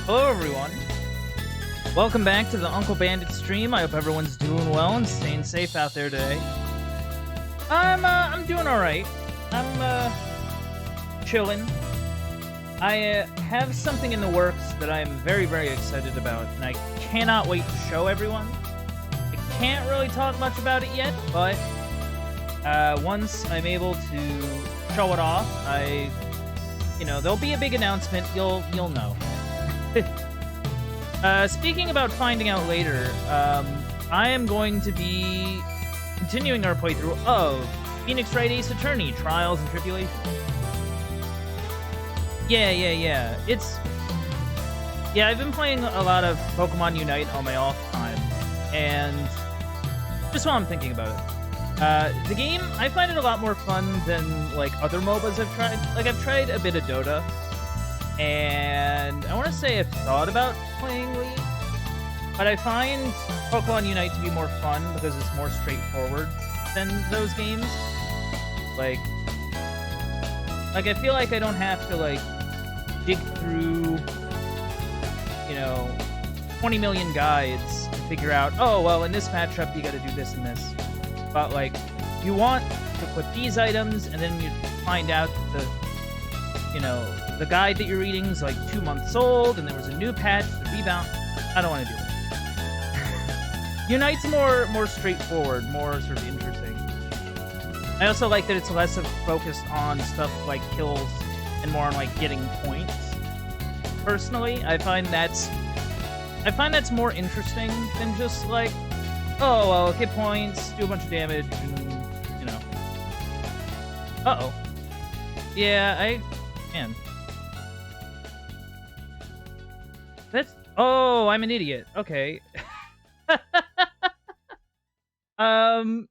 Hello everyone. Welcome back to the Uncle Bandit stream. I hope everyone's doing well and staying safe out there today. I'm doing all right. I'm chilling. I have something in the works that I am very, very excited about, and I cannot wait to show everyone. I can't really talk much about it yet, but once I'm able to show it off, there'll be a big announcement. You'll know. Speaking about finding out later, I am going to be continuing our playthrough of Phoenix Wright Ace Attorney, Trials and Tribulations. Yeah. I've been playing a lot of Pokemon Unite on my off time, and just while I'm thinking about it. The game, I find it a lot more fun than, like, other MOBAs I've tried. Like, I've tried a bit of Dota, and I want to say I've thought about playing League, but I find Pokemon Unite to be more fun because it's more straightforward than those games. Like I feel like I don't have to, like, dig through, 20 million guides and figure out, oh, well, in this matchup, you gotta do this and this. But, like, you want to put these items, and then you find out the guide that you're reading is, like, 2 months old, and there was a new patch, the rebound. I don't want to do it. Unite's more straightforward, more sort of interesting. I also like that it's less of focused on stuff like kills and more on, like, getting points. Personally, I find that's more interesting than just, like, oh, well, get points, do a bunch of damage, and, Uh-oh. Yeah, man. Oh, I'm an idiot. Okay. So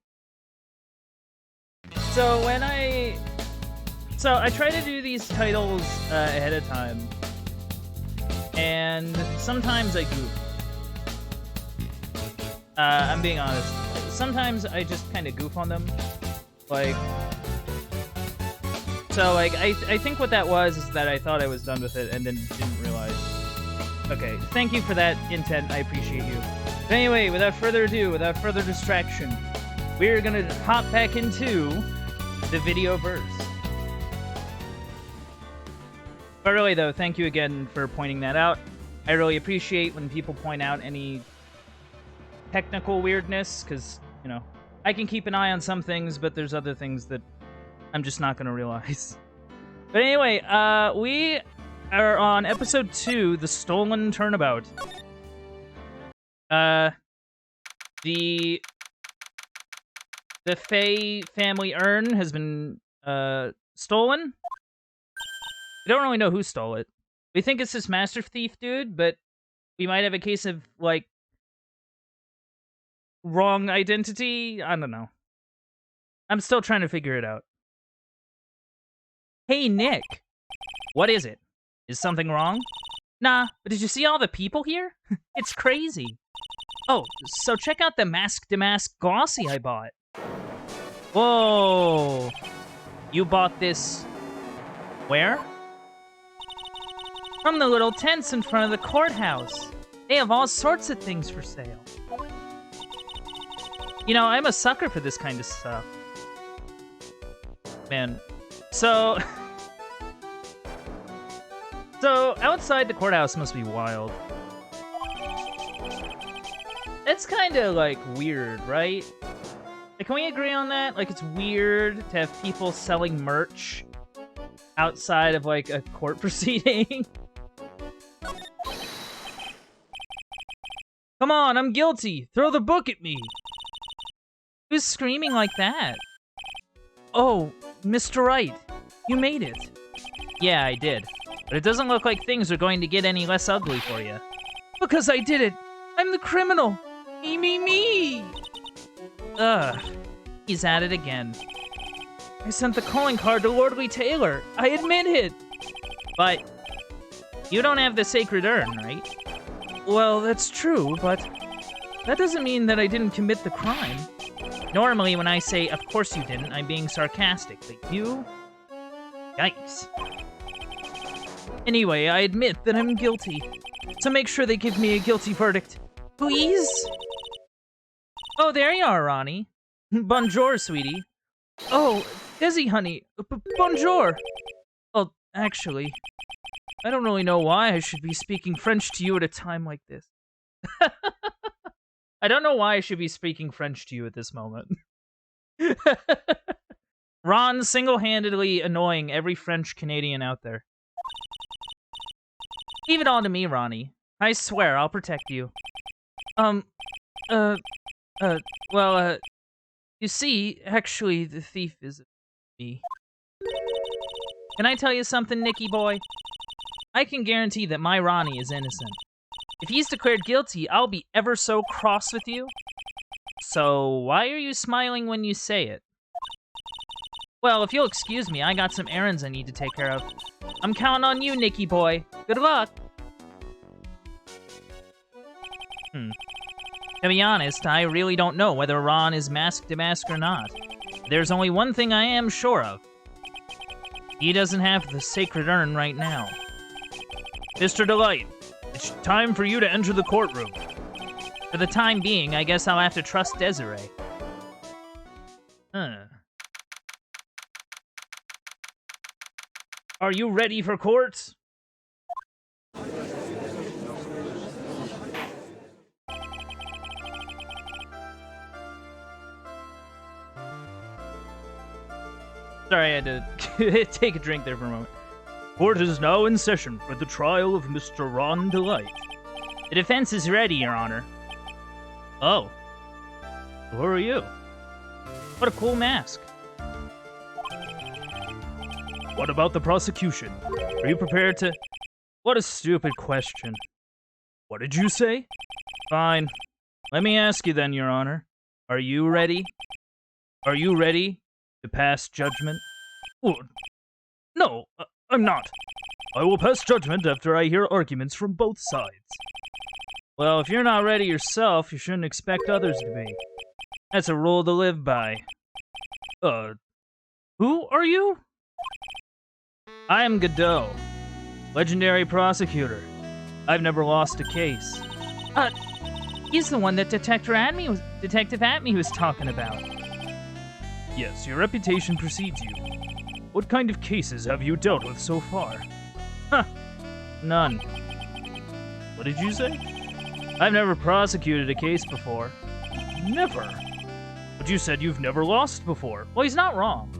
I try to do these titles ahead of time, and sometimes I goof. I'm being honest. Sometimes I just kind of goof on them. Like, so, like, I think what that was is that I thought I was done with it and then didn't realize. Okay, thank you for that intent. I appreciate you. But anyway, without further ado, without further distraction, we're gonna hop back into the video verse. But really, though, thank you again for pointing that out. I really appreciate when people point out any technical weirdness, because, I can keep an eye on some things, but there's other things that I'm just not going to realize. But anyway, we are on episode 2, The Stolen Turnabout. The Faye family urn has been stolen. We don't really know who stole it. We think it's this Master Thief dude, but we might have a case of, like, wrong identity? I don't know. I'm still trying to figure it out. Hey, Nick. What is it? Is something wrong? Nah, but did you see all the people here? It's crazy. Oh, so check out the Mask to Mask Glossy I bought. Whoa. You bought this... where? From the little tents in front of the courthouse. They have all sorts of things for sale. I'm a sucker for this kind of stuff. Man. So outside the courthouse must be wild. That's kind of, like, weird, right? Like, can we agree on that? Like, it's weird to have people selling merch outside of, like, a court proceeding. Come on, I'm guilty. Throw the book at me. Who's screaming like that? Oh, Mr. Wright, you made it. Yeah, I did. But it doesn't look like things are going to get any less ugly for you. Because I did it. I'm the criminal. Me. Ugh. He's at it again. I sent the calling card to Lordly Taylor. I admit it. But you don't have the sacred urn, right? Well, that's true, but that doesn't mean that I didn't commit the crime. Normally, when I say, of course you didn't, I'm being sarcastic, but you? Yikes. Anyway, I admit that I'm guilty. to make sure they give me a guilty verdict. Please? Oh, there you are, Ronnie. Bonjour, sweetie. Oh, Desi, honey. Bonjour. Well, actually, I don't really know why I should be speaking French to you at a time like this. I don't know why I should be speaking French to you at this moment. Ron single-handedly annoying every French Canadian out there. Leave it all to me, Ronnie. I swear, I'll protect you. You see, actually, the thief is me. Can I tell you something, Nicky boy? I can guarantee that my Ronnie is innocent. If he's declared guilty, I'll be ever so cross with you. So, why are you smiling when you say it? Well, if you'll excuse me, I got some errands I need to take care of. I'm counting on you, Nicky boy. Good luck. To be honest, I really don't know whether Ron is mask to mask or not. There's only one thing I am sure of. He doesn't have the sacred urn right now. Mr. Delight, it's time for you to enter the courtroom. For the time being, I guess I'll have to trust Desiree. Are you ready for court? Sorry, I had to take a drink there for a moment. Court is now in session for the trial of Mr. Ron Delight. The defense is ready, Your Honor. Oh. Who are you? What a cool mask. What about the prosecution? Are you prepared to... What a stupid question. What did you say? Fine. Let me ask you then, Your Honor. Are you ready? Are you ready to pass judgment? Oh, no, I'm not. I will pass judgment after I hear arguments from both sides. Well, if you're not ready yourself, you shouldn't expect others to be. That's a rule to live by. Who are you? I am Godot, legendary prosecutor. I've never lost a case. He's the one that Detective Atme was talking about. Yes, your reputation precedes you. What kind of cases have you dealt with so far? Huh, none. What did you say? I've never prosecuted a case before. Never? But you said you've never lost before. Well, he's not wrong.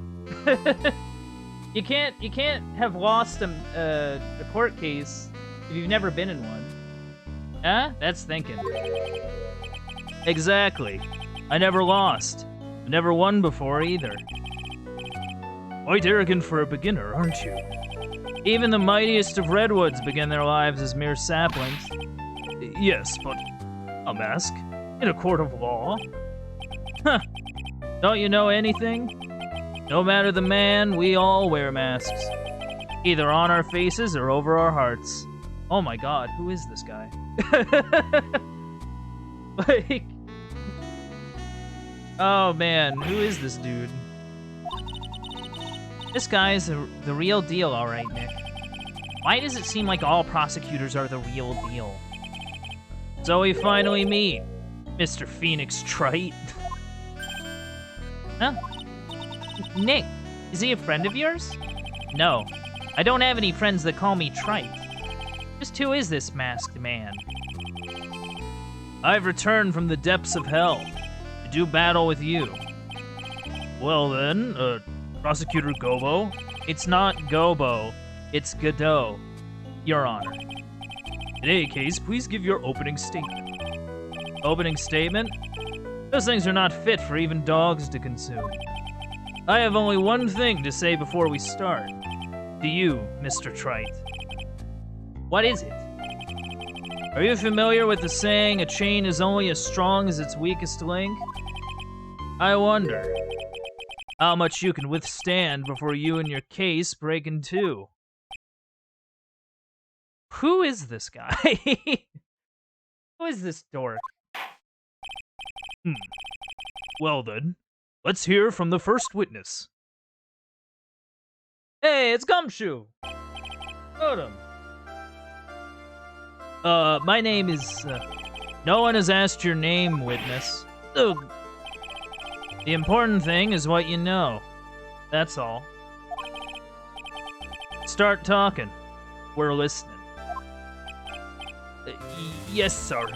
You can't have lost a court case if you've never been in one. Huh? That's thinking. Exactly. I never lost. I never won before either. Quite arrogant for a beginner, aren't you? Even the mightiest of redwoods begin their lives as mere saplings. Yes, but a mask in a court of law? Huh. Don't you know anything? No matter the man, we all wear masks. Either on our faces or over our hearts. Oh my god, who is this guy? Like... Oh man, who is this dude? This guy's the real deal, alright, Nick. Why does it seem like all prosecutors are the real deal? So we finally meet, Mr. Phoenix Trite. Huh? Nick, is he a friend of yours? No, I don't have any friends that call me Trite. Just who is this masked man? I've returned from the depths of hell to do battle with you. Well then, Prosecutor Gobo? It's not Gobo, it's Godot, Your Honor. In any case, please give your opening statement. Opening statement? Those things are not fit for even dogs to consume. I have only one thing to say before we start. To you, Mr. Trite. What is it? Are you familiar with the saying, a chain is only as strong as its weakest link? I wonder how much you can withstand before you and your case break in two. Who is this guy? Who is this dork? Well then, let's hear from the first witness. Hey, it's Gumshoe! Got him. My name is, no one has asked your name, witness. Ugh. The important thing is what you know. That's all. Start talking. We're listening. Yes, sir.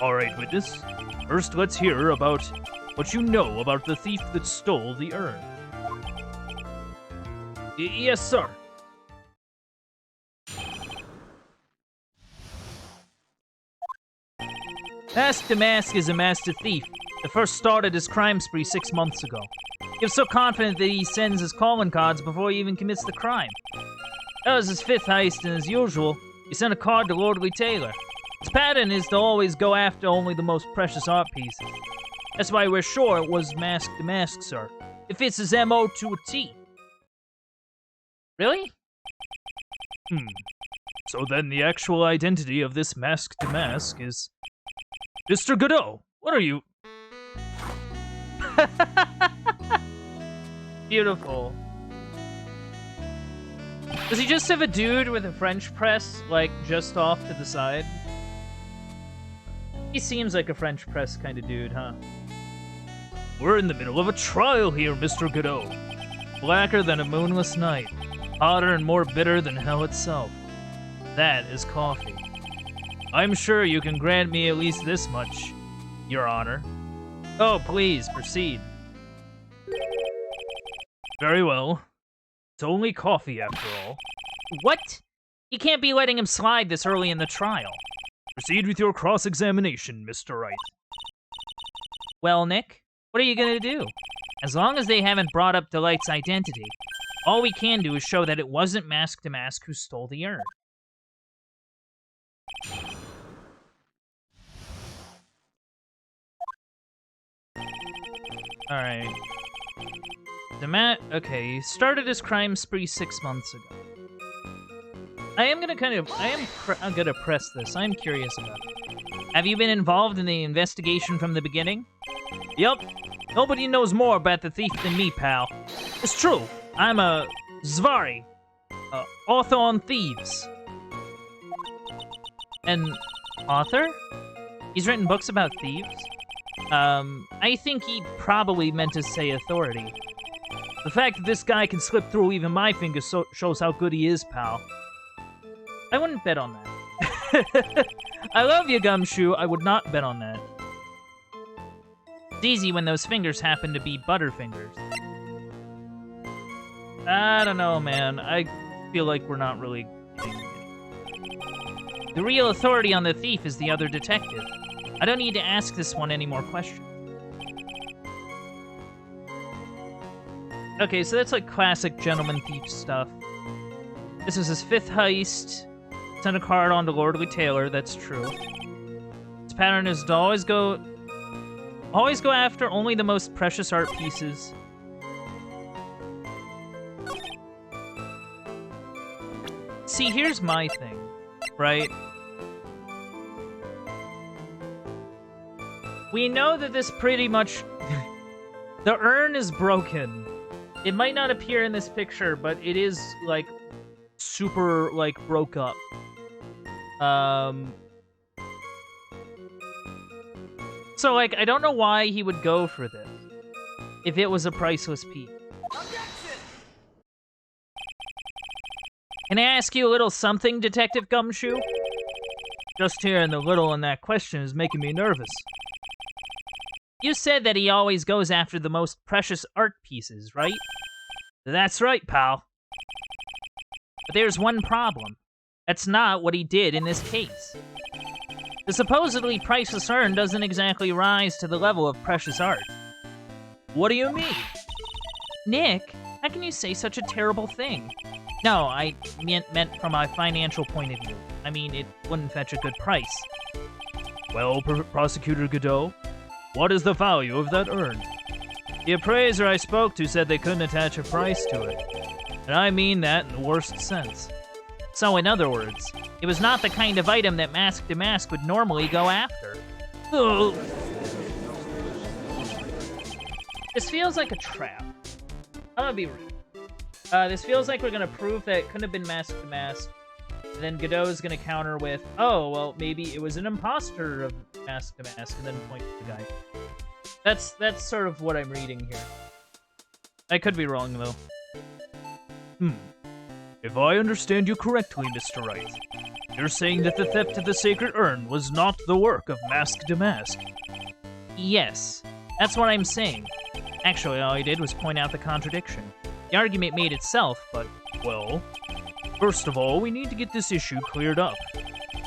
All right, witness. First, let's hear about what you know about the thief that stole the urn. Yes, sir. Mask the Mask is a master thief that first started his crime spree 6 months ago. He was so confident that he sends his calling cards before he even commits the crime. That was his 5th heist, and as usual, he sent a card to Lordly Taylor. His pattern is to always go after only the most precious art pieces. That's why we're sure it was Mask the Mask, sir. It fits his MO to a T. Really? So then the actual identity of this Mask the Mask is... Mr. Godot, what are you... Beautiful. Does he just have a dude with a French press, like, just off to the side? He seems like a French press kind of dude, huh? We're in the middle of a trial here, Mr. Godot. Blacker than a moonless night. Hotter and more bitter than hell itself. That is coffee. I'm sure you can grant me at least this much, Your Honor. Oh, please, proceed. Very well. It's only coffee, after all. What? You can't be letting him slide this early in the trial. Proceed with your cross-examination, Mr. Wright. Well, Nick, what are you gonna do? As long as they haven't brought up Delight's identity, all we can do is show that it wasn't Mask the Mask who stole the urn. Alright. Okay, he started his crime spree 6 months ago. I'm gonna press this. I'm curious about it. Have you been involved in the investigation from the beginning? Yup. Nobody knows more about the thief than me, pal. It's true. I'm a Zvari, author on thieves. An author? He's written books about thieves? I think he probably meant to say authority. The fact that this guy can slip through even my fingers shows how good he is, pal. I wouldn't bet on that. I love you, Gumshoe. I would not bet on that. It's easy when those fingers happen to be Butterfingers. I don't know, man. I feel like we're not really getting it. The real authority on the thief is the other detective. I don't need to ask this one any more questions. Okay, so that's like classic gentleman thief stuff. This is his 5th heist. Send a card on to Lordly Taylor, that's true. His pattern is to always go after only the most precious art pieces. See, here's my thing, right? We know that this pretty much... the urn is broken. It might not appear in this picture, but it is, like, super, like, broke up. So, like, I don't know why he would go for this if it was a priceless piece. Can I ask you a little something, Detective Gumshoe? Just hearing the little in that question is making me nervous. You said that he always goes after the most precious art pieces, right? That's right, pal. But there's one problem. That's not what he did in this case. The supposedly priceless urn doesn't exactly rise to the level of precious art. What do you mean? Nick, how can you say such a terrible thing? No, I meant from a financial point of view. I mean, it wouldn't fetch a good price. Well, Prosecutor Godot, what is the value of that urn? The appraiser I spoke to said they couldn't attach a price to it. And I mean that in the worst sense. So, in other words, it was not the kind of item that Mask the Mask would normally go after. Ugh. This feels like a trap. I'm gonna be real. This feels like we're gonna prove that it couldn't have been Mask the Mask. And then Godot's gonna counter with, oh, well, maybe it was an imposter of Mask to Mask, and then point to the guy. That's sort of what I'm reading here. I could be wrong, though. If I understand you correctly, Mr. Wright, you're saying that the theft of the sacred urn was not the work of Mask to Mask? Yes, that's what I'm saying. Actually, all I did was point out the contradiction. The argument made itself, but... Well, first of all, we need to get this issue cleared up.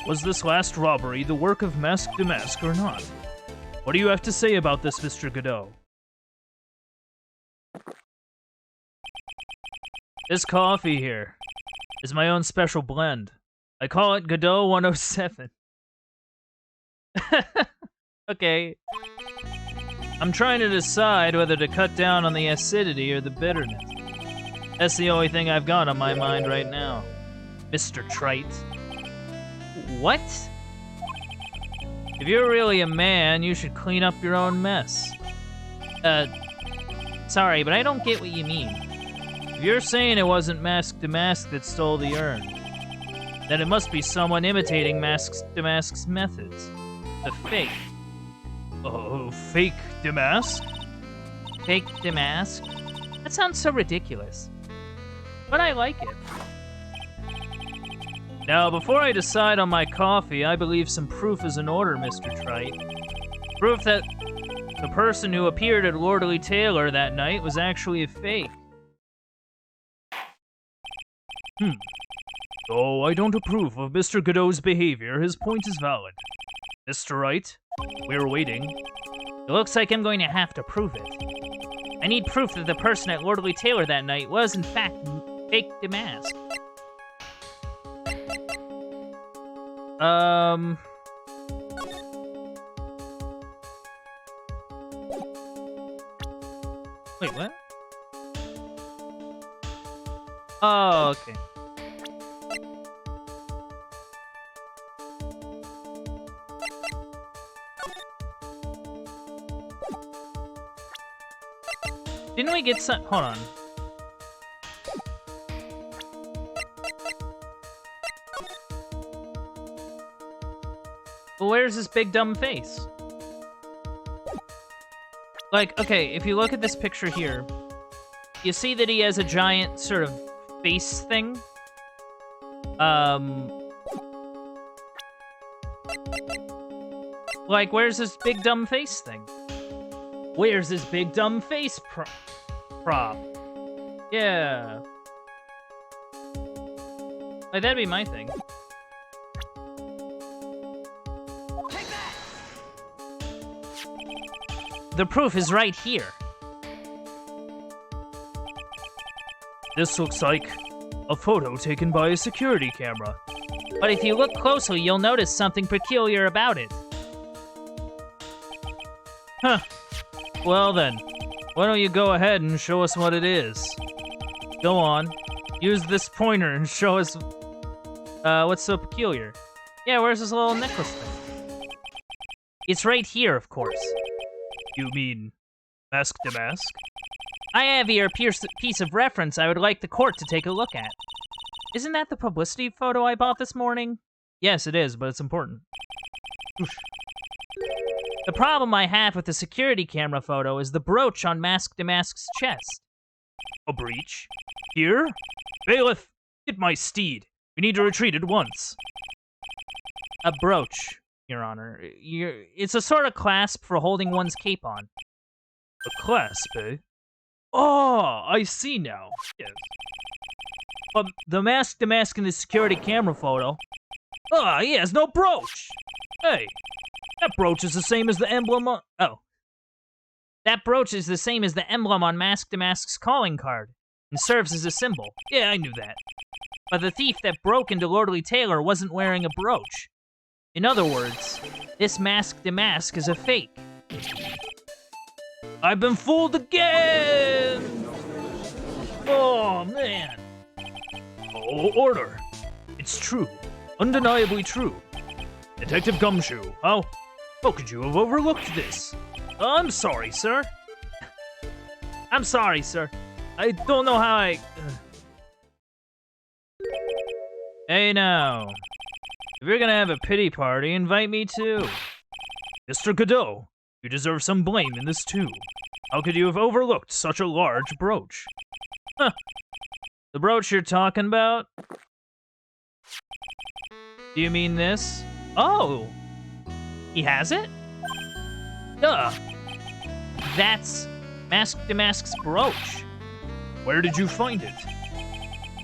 Was this last robbery the work of Mask to Mask or not? What do you have to say about this, Mr. Godot? This coffee here is my own special blend. I call it Godot 107. Okay. I'm trying to decide whether to cut down on the acidity or the bitterness. That's the only thing I've got on my mind right now. Mr. Trite. What? If you're really a man, you should clean up your own mess. Sorry, but I don't get what you mean. If you're saying it wasn't Mask to Mask that stole the urn, then it must be someone imitating Mask to Mask's methods. The fake. Oh, fake Damask? Fake Damask? That sounds so ridiculous. But I like it. Now, before I decide on my coffee, I believe some proof is in order, Mr. Trite. Proof that the person who appeared at Lordly Taylor that night was actually a fake. Though I don't approve of Mr. Godot's behavior, his point is valid. Mr. Wright, we're waiting. It looks like I'm going to have to prove it. I need proof that the person at Lordly Taylor that night was, in fact, fake Damask. Wait, what? Oh, okay. Didn't we get some... Hold on. Well, where's his big dumb face? Like, okay, if you look at this picture here, you see that he has a giant sort of face thing. Like, where's his big dumb face thing? Where's his big dumb face prop? Yeah. Like, that'd be my thing. Take that! The proof is right here. This looks like a photo taken by a security camera. But if you look closely, you'll notice something peculiar about it. Huh. Well then, why don't you go ahead and show us what it is? Go on. Use this pointer and show us what's so peculiar. Yeah, where's this little necklace thing? It's right here, of course. You mean Mask to Mask? I have here a piece of reference I would like the court to take a look at. Isn't that the publicity photo I bought this morning? Yes, it is, but it's important. Oof. The problem I have with the security camera photo is the brooch on Mask to Mask's chest. A breach? Here? Bailiff, get my steed. We need to retreat at once. A brooch, Your Honor. It's a sort of clasp for holding one's cape on. A clasp, eh? Oh, I see now. Yes. But the Mask to Mask in the security camera photo... Ah, he has no brooch! Hey, that brooch is the same as the emblem on... Oh. That brooch is the same as the emblem on Mask to Mask's calling card, and serves as a symbol. Yeah, I knew that. But the thief that broke into Lordly Taylor wasn't wearing a brooch. In other words, this Mask to Mask is a fake. I've been fooled again! Oh, man. Oh, order. It's true. Undeniably true. Detective Gumshoe, how could you have overlooked this? I'm sorry, sir. I'm sorry, sir. I don't know how I... Hey now, if you're gonna have a pity party, invite me too. Mr. Godot, you deserve some blame in this too. How could you have overlooked such a large brooch? Huh. The brooch you're talking about? Do you mean this? Oh! He has it? Duh. That's Mask Damask's brooch. Where did you find it?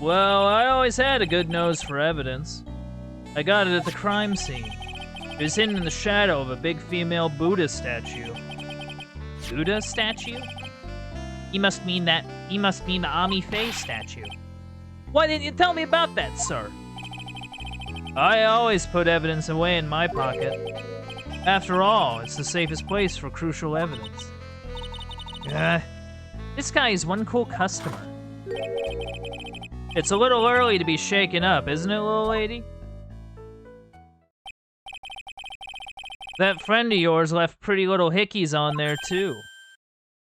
Well, I always had a good nose for evidence. I got it at the crime scene. It was hidden in the shadow of a big female Buddha statue. Buddha statue? He must mean the Ami Faye statue. Why didn't you tell me about that, sir? I always put evidence away in my pocket. After all, it's the safest place for crucial evidence. This guy is one cool customer. It's a little early to be shaken up, isn't it, little lady? That friend of yours left pretty little hickeys on there, too.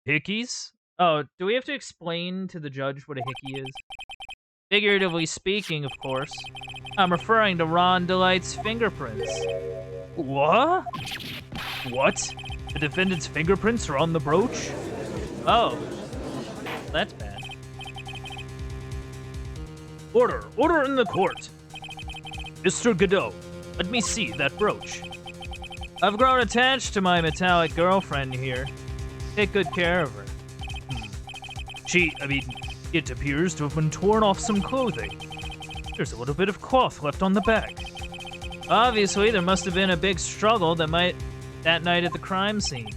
Hickeys? Oh, do we have to explain to the judge what a hickey is? Figuratively speaking, of course. I'm referring to Ron Delight's fingerprints. What? What? The defendant's fingerprints are on the brooch? Oh. That's bad. Order! Order in the court! Mr. Godot, let me see that brooch. I've grown attached to my metallic girlfriend here. Take good care of her. It appears to have been torn off some clothing. There's a little bit of cloth left on the back. Obviously, there must have been a big struggle that night at the crime scene.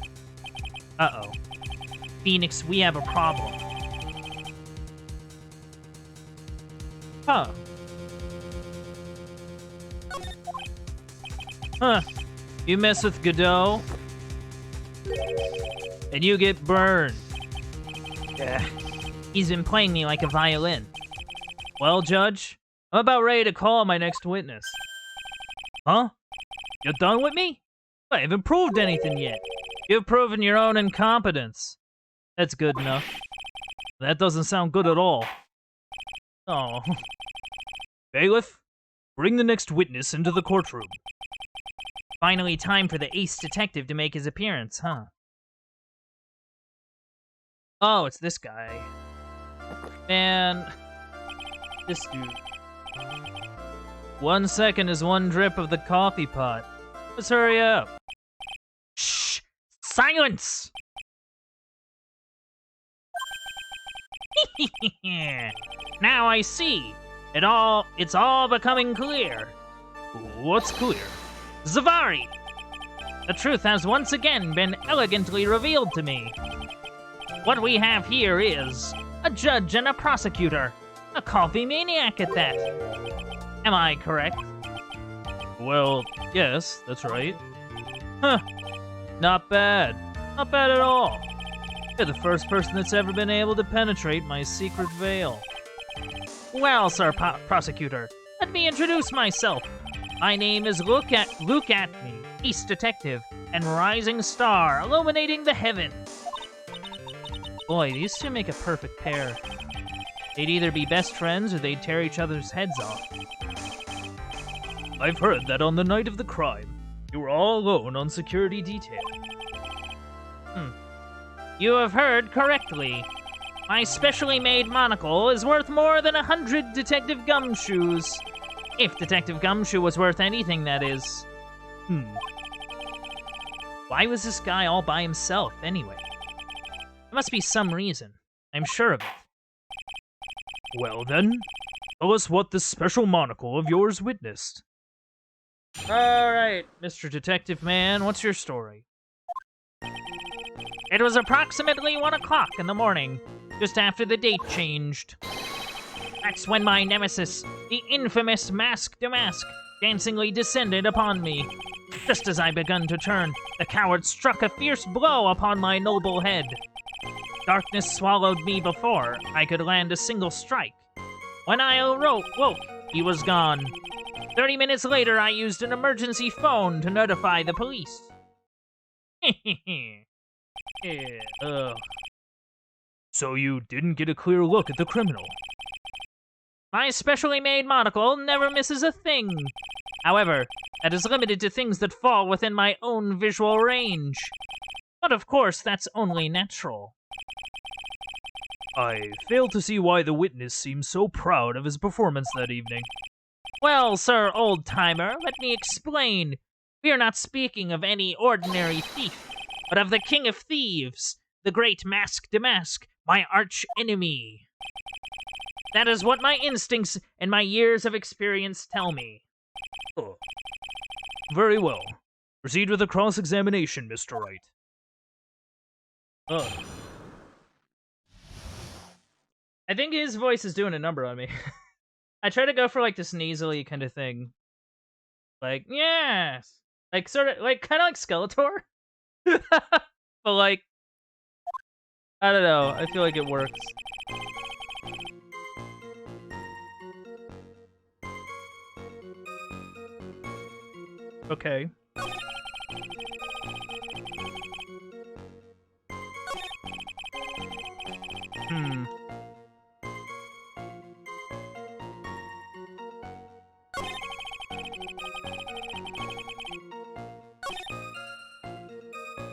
Uh-oh. Phoenix, we have a problem. Huh. Huh. You mess with Godot, and you get burned. Yeah. He's been playing me like a violin. Well, Judge, I'm about ready to call my next witness. Huh? You're done with me? I haven't proved anything yet. You've proven your own incompetence. That's good enough. That doesn't sound good at all. Oh. Bailiff, bring the next witness into the courtroom. Finally time for the ace detective to make his appearance, huh? Oh, it's this guy. Man, this dude. 1 second is one drip of the coffee pot. Let's hurry up. Shh! Silence! Now I see. It's all becoming clear. What's clear? Zavari! The truth has once again been elegantly revealed to me. What we have here is a judge and a prosecutor. A coffee maniac at that. Am I correct? Well, yes, that's right. Huh. Not bad. Not bad at all. You're the first person that's ever been able to penetrate my secret veil. Well, Sir Prosecutor, let me introduce myself. My name is Look at Me, Ace Detective, and Rising Star, illuminating the heavens. Boy, these two make a perfect pair. They'd either be best friends or they'd tear each other's heads off. I've heard that on the night of the crime, you were all alone on security detail. You have heard correctly. My specially made monocle is worth more than 100 Detective Gumshoes. If Detective Gumshoe was worth anything, that is. Why was this guy all by himself, anyway? There must be some reason. I'm sure of it. Well then, tell us what this special monocle of yours witnessed. Alright, Mr. Detective Man, what's your story? It was approximately 1 o'clock in the morning, just after the date changed. That's when my nemesis, the infamous Mask Damask, dancingly descended upon me. Just as I begun to turn, the coward struck a fierce blow upon my noble head. Darkness swallowed me before I could land a single strike. When I awoke, he was gone. 30 minutes later, I used an emergency phone to notify the police. So you didn't get a clear look at the criminal? My specially made monocle never misses a thing. However, that is limited to things that fall within my own visual range. But of course, that's only natural. I fail to see why the witness seems so proud of his performance that evening. Well, Sir Old-Timer, let me explain. We are not speaking of any ordinary thief, but of the King of Thieves, the great Mask de Mask, my arch-enemy. That is what my instincts and my years of experience tell me. Oh. Very well. Proceed with the cross-examination, Mr. Wright. I think his voice is doing a number on me. I try to go for, like, this nasally kind of thing. Like, yes! Like, sort of, like, kind of like Skeletor. But, like, I don't know. I feel like it works. Okay.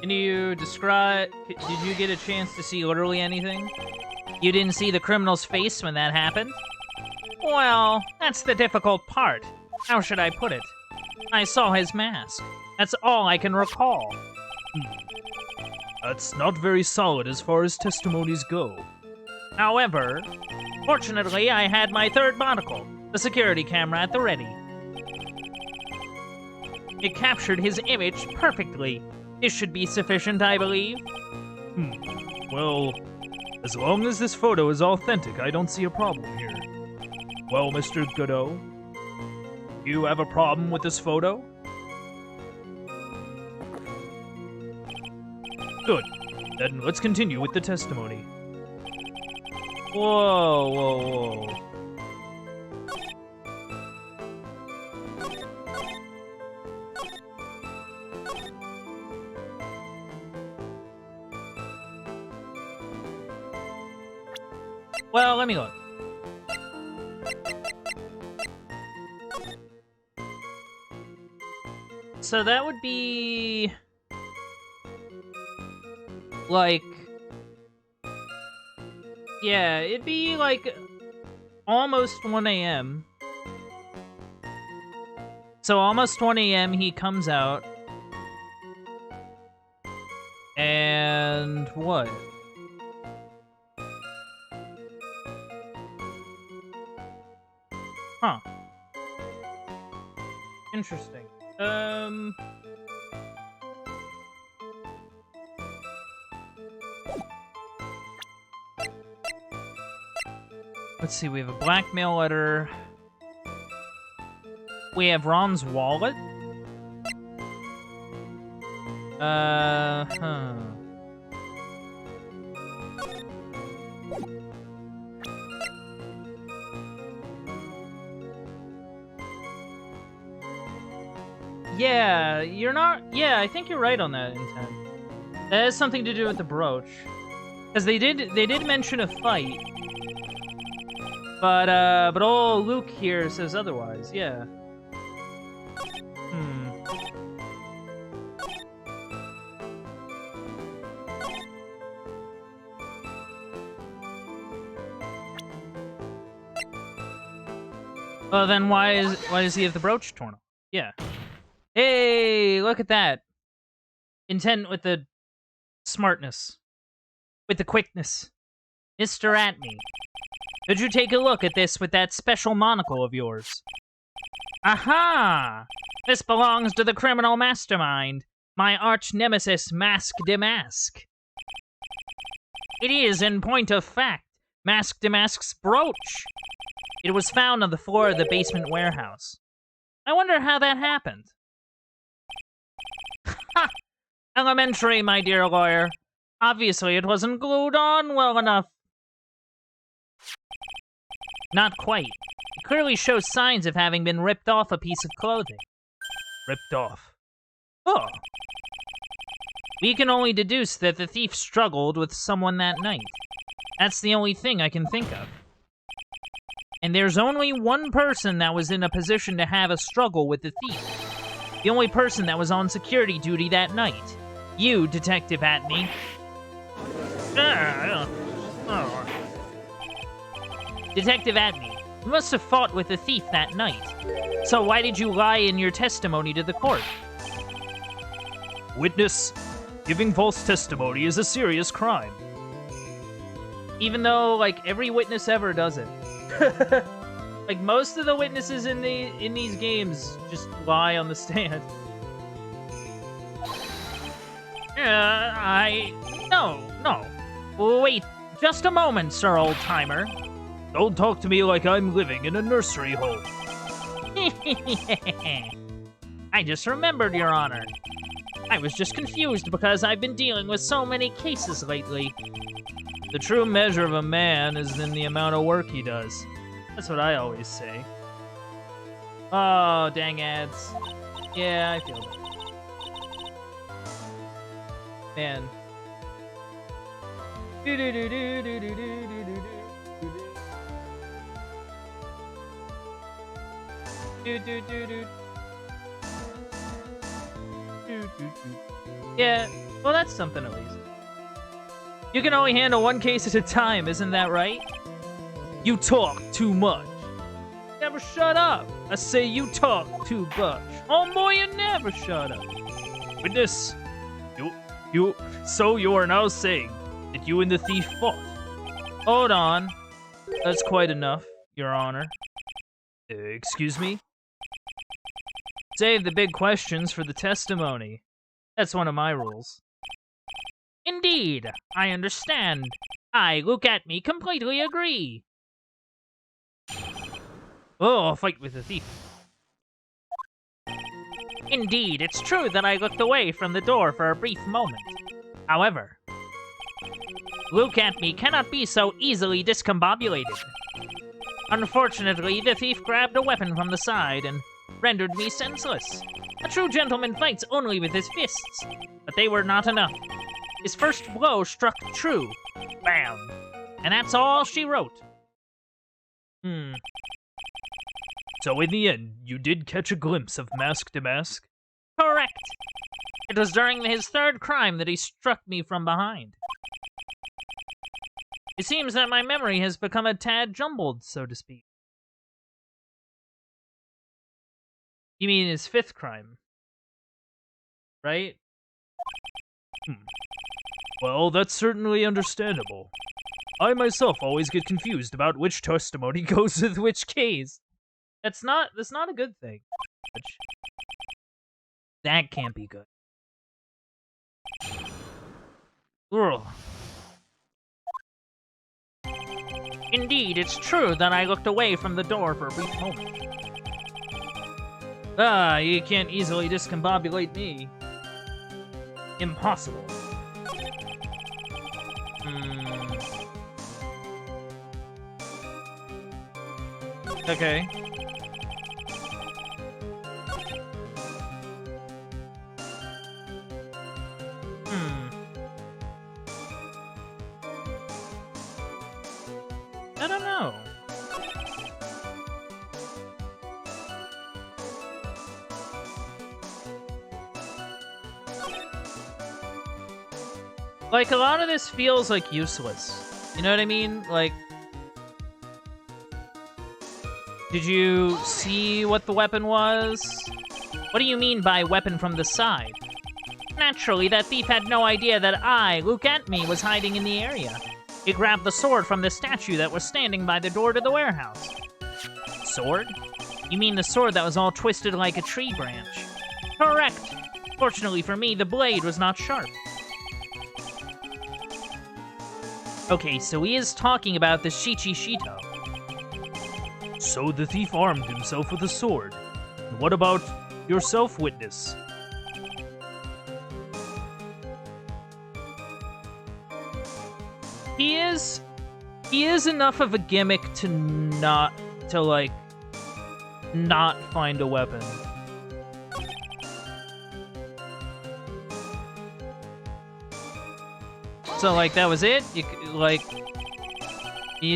Can you describe... Did you get a chance to see literally anything? You didn't see the criminal's face when that happened? Well, that's the difficult part. How should I put it? I saw his mask. That's all I can recall. That's not very solid as far as testimonies go. However, fortunately, I had my third monocle, the security camera at the ready. It captured his image perfectly. This should be sufficient, I believe. Well, as long as this photo is authentic, I don't see a problem here. Well, Mr. Godot, you have a problem with this photo? Good. Then let's continue with the testimony. Whoa, whoa, whoa. Well, let me look. So that would be... like... yeah, it'd be like almost 1 a.m. So almost 1 a.m. he comes out. And what? Huh. Interesting. Let's see, we have a blackmail letter. We have Ron's wallet. Yeah, you're not... yeah, I think you're right on that intent. That has something to do with the brooch. Because they did mention a fight. But old Luke here says otherwise, yeah. Well, then why does he have the brooch torn off? Yeah. Hey, look at that. Intent with the smartness. With the quickness. Mr. Atney. Could you take a look at this with that special monocle of yours? Aha! This belongs to the criminal mastermind, my arch-nemesis Mask de Mask. It is, in point of fact, Mask de Mask's brooch. It was found on the floor of the basement warehouse. I wonder how that happened. Ha! Elementary, my dear lawyer. Obviously, it wasn't glued on well enough. Not quite. It clearly shows signs of having been ripped off a piece of clothing. Ripped off. Oh. We can only deduce that the thief struggled with someone that night. That's the only thing I can think of. And there's only one person that was in a position to have a struggle with the thief. The only person that was on security duty that night. You, Detective Atney. Detective Atney, you must have fought with the thief that night. So why did you lie in your testimony to the court? Witness, giving false testimony is a serious crime. Even though, like, every witness ever does it. Like, most of the witnesses in these games just lie on the stand. No. Wait, just a moment, sir, old-timer. Don't talk to me like I'm living in a nursery home. I just remembered, Your Honor. I was just confused because I've been dealing with so many cases lately. The true measure of a man is in the amount of work he does. That's what I always say. Oh, dang ads. Yeah, I feel that. Man. Yeah, well, that's something at least. You can only handle one case at a time, isn't that right? You talk too much. Never shut up. I say you talk too much. Oh boy, you never shut up. Witness, so you are now saying that you and the thief fought? Hold on. That's quite enough, Your Honor. Excuse me? Save the big questions for the testimony. That's one of my rules. Indeed, I understand. I, look at me, completely agree. Oh, I'll fight with the thief. Indeed, it's true that I looked away from the door for a brief moment. However, look at me cannot be so easily discombobulated. Unfortunately, the thief grabbed a weapon from the side and rendered me senseless. A true gentleman fights only with his fists, but they were not enough. His first blow struck true. Bam. And that's all she wrote. So in the end, you did catch a glimpse of Mask to Mask? Correct. It was during his third crime that he struck me from behind. It seems that my memory has become a tad jumbled, so to speak. You mean his fifth crime? Right? Well, that's certainly understandable. I myself always get confused about which testimony goes with which case. That's not a good thing. That can't be good. Ugh. Indeed, it's true that I looked away from the door for a brief moment. You can't easily discombobulate me. Impossible. Okay. I don't know. Like, a lot of this feels, like, useless. You know what I mean? Like, did you see what the weapon was? What do you mean by weapon from the side? Naturally, that thief had no idea that I, Luke Antme, was hiding in the area. He grabbed the sword from the statue that was standing by the door to the warehouse. Sword? You mean the sword that was all twisted like a tree branch? Correct. Fortunately for me, the blade was not sharp. Okay, so he is talking about the Shichi Shito. So the thief armed himself with a sword. And what about yourself, witness? He is enough of a gimmick to not find a weapon. So, like, that was it? Can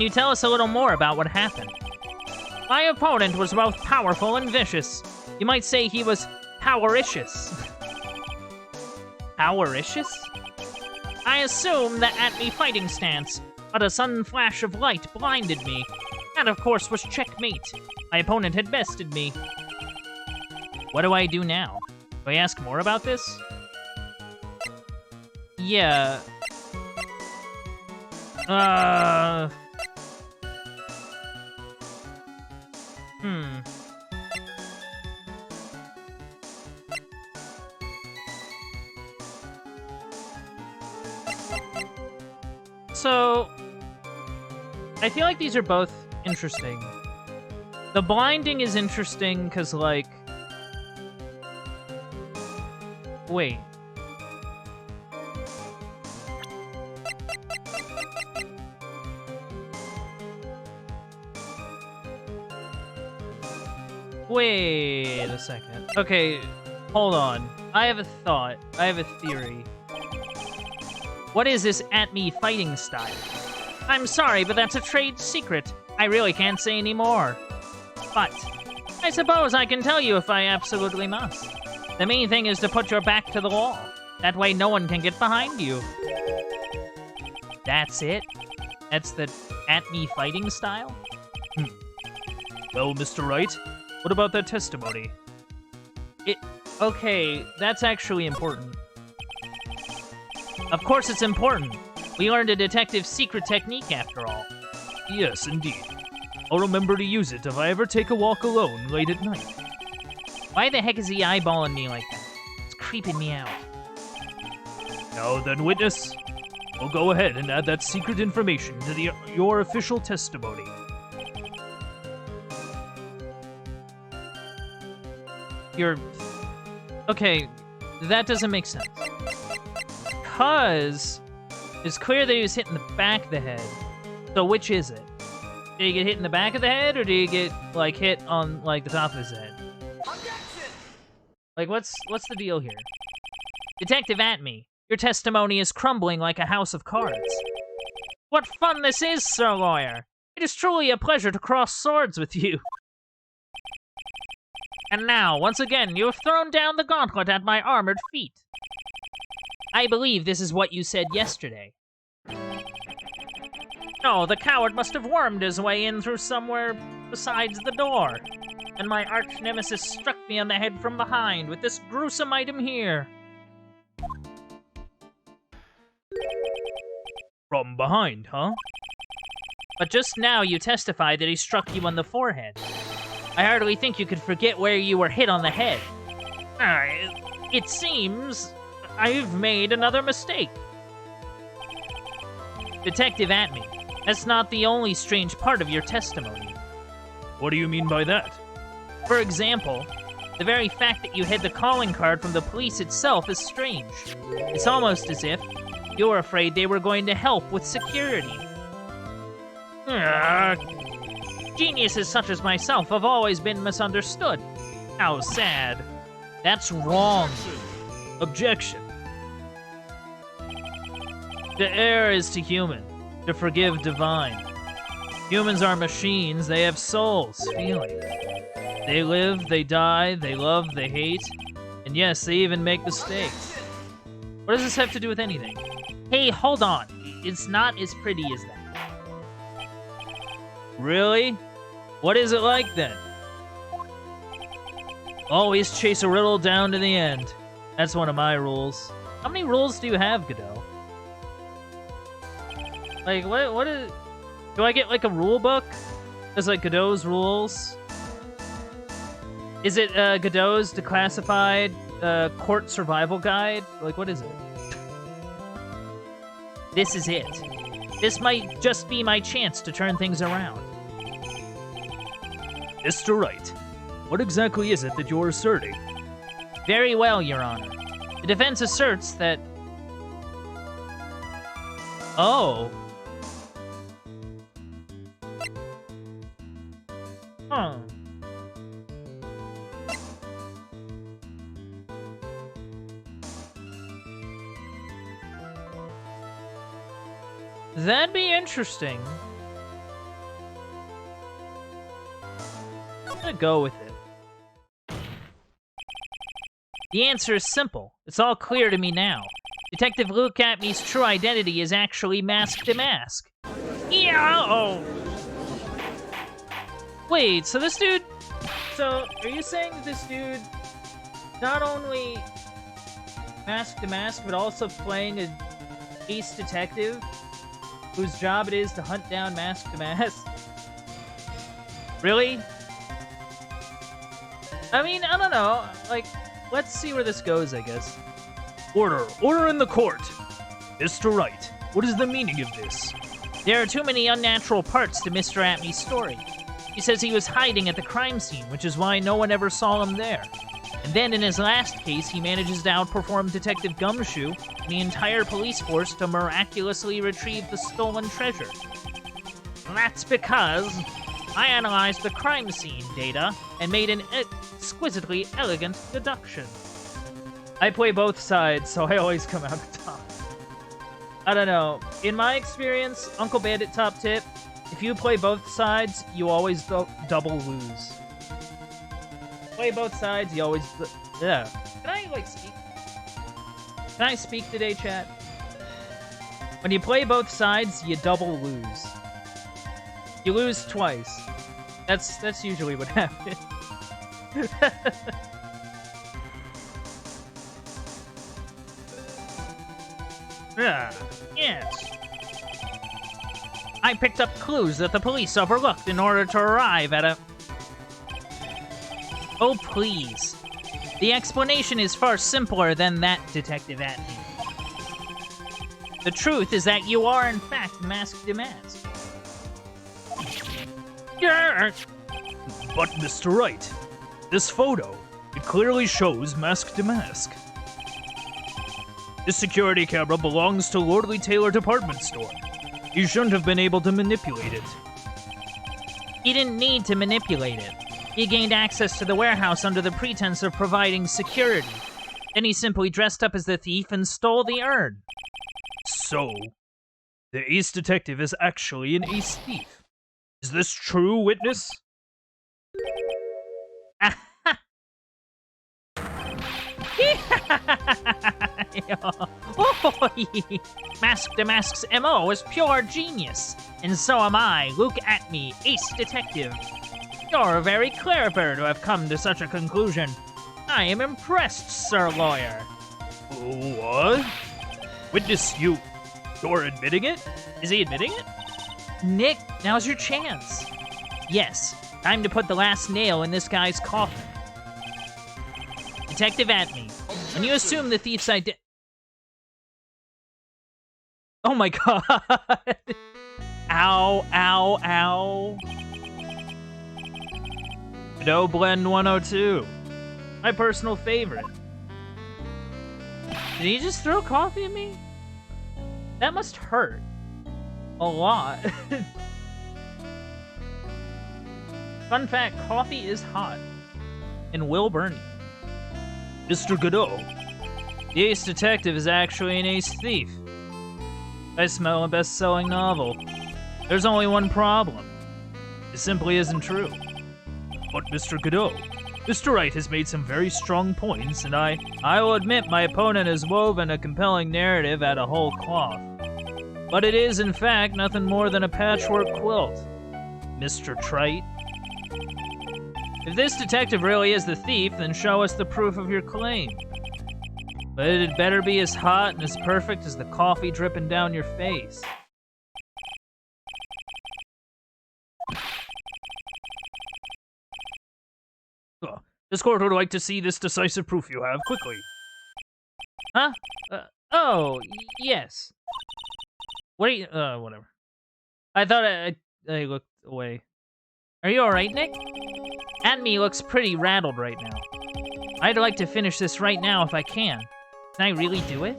you tell us a little more about what happened? My opponent was both powerful and vicious. You might say he was powericious. Powericious? I assumed that at-me fighting stance, but a sudden flash of light blinded me. That, of course, was checkmate. My opponent had bested me. What do I do now? Do I ask more about this? Yeah. So, I feel like these are both interesting. The blinding is interesting because, like... Wait. Wait a second. Okay, hold on. I have a thought. I have a theory. What is this at-me fighting style? I'm sorry, but that's a trade secret. I really can't say any more. But I suppose I can tell you if I absolutely must. The main thing is to put your back to the wall. That way no one can get behind you. That's it? That's the at-me fighting style? Well, Mr. Wright, what about that testimony? Okay, that's actually important. Of course it's important. We learned a detective's secret technique after all. Yes, indeed. I'll remember to use it if I ever take a walk alone late at night. Why the heck is he eyeballing me like that? It's creeping me out. Now then, witness, we'll go ahead and add that secret information to your official testimony. Okay, that doesn't make sense. Because it's clear that he was hit in the back of the head. So which is it? Did he get hit in the back of the head, or did he get, like, hit on, like, the top of his head? Like, what's the deal here? Detective at-me, your testimony is crumbling like a house of cards. What fun this is, Sir Lawyer! It is truly a pleasure to cross swords with you. And now, once again, you have thrown down the gauntlet at my armored feet. I believe this is what you said yesterday. No, the coward must have wormed his way in through somewhere besides the door. And my arch-nemesis struck me on the head from behind with this gruesome item here. From behind, huh? But just now you testified that he struck you on the forehead. I hardly think you could forget where you were hit on the head. It seems I've made another mistake. Detective at-me, that's not the only strange part of your testimony. What do you mean by that? For example, the very fact that you hid the calling card from the police itself is strange. It's almost as if you were afraid they were going to help with security. Geniuses such as myself have always been misunderstood. How sad. That's wrong. Objection. The error is to human, to forgive divine. Humans are machines, they have souls, feelings. They live, they die, they love, they hate, and yes, they even make mistakes. What does this have to do with anything? Hey, hold on. It's not as pretty as that. Really? What is it like then? Always chase a riddle down to the end. That's one of my rules. How many rules do you have, Godot? Like, what is... Do I get, like, a rule book? There's, like, Godot's rules. Is it, Godot's declassified, court survival guide? Like, what is it? This is it. This might just be my chance to turn things around. Mr. Wright, what exactly is it that you're asserting? Very well, Your Honor. The defense asserts that... Oh. Huh. That'd be interesting. I'm gonna go with it. The answer is simple. It's all clear to me now. Detective Luke Atmey's true identity is actually Mask to Mask. Yeah! Oh! Wait, so this dude... So, are you saying this dude not only Mask to Mask, but also playing an ace detective whose job it is to hunt down Mask to Mask? Really? I mean, I don't know. Like, let's see where this goes, I guess. Order! Order in the court! Mr. Wright, what is the meaning of this? There are too many unnatural parts to Mr. Atmey's story. He says he was hiding at the crime scene, which is why no one ever saw him there. And then in his last case, he manages to outperform Detective Gumshoe and the entire police force to miraculously retrieve the stolen treasure. That's because I analyzed the crime scene data and made an exquisitely elegant deduction. I play both sides, so I always come out on top. I don't know. In my experience, Uncle Bandit top tip, if you play both sides, you always double lose. Play both sides, you always... Yeah. Can I, like, speak? Can I speak today, chat? When you play both sides, you double lose. You lose twice. That's usually what happens. Yeah. Yes. I picked up clues that the police overlooked in order to arrive at a... Oh, please. The explanation is far simpler than that, Detective Atney. The truth is that you are, in fact, Mask to Mask. Yeah. But, Mr. Wright, this photo, it clearly shows Mask to Mask. This security camera belongs to Lordly Taylor Department Store. You shouldn't have been able to manipulate it. He didn't need to manipulate it. He gained access to the warehouse under the pretense of providing security. Then he simply dressed up as the thief and stole the urn. So, the ace detective is actually an ace thief. Is this true, witness? Mask to Mask's MO is pure genius. And so am I, Luke Atmey, ace detective. You're very clever to have come to such a conclusion. I am impressed, Sir Lawyer. What? Witness, you're admitting it? Is he admitting it? Nick, now's your chance. Yes, time to put the last nail in this guy's coffin. Detective Atney, when you assume the thief's identity... Oh my god. Ow, ow, ow. No Blend 102. My personal favorite. Did he just throw coffee at me? That must hurt. A lot. Fun fact, coffee is hot. And will burn you. Mr. Godot. The ace detective is actually an ace thief. I smell a best-selling novel. There's only one problem. It simply isn't true. But Mr. Godot, Mr. Wright has made some very strong points, and I will admit my opponent has woven a compelling narrative out of whole cloth. But it is, in fact, nothing more than a patchwork quilt. Mr. Trite. If this detective really is the thief, then show us the proof of your claim. But it better be as hot and as perfect as the coffee dripping down your face. This court would like to see this decisive proof you have, quickly. Huh? Yes. What are you, whatever. I thought I looked away. Are you alright, Nick? Atmey looks pretty rattled right now. I'd like to finish this right now if I can. Can I really do it?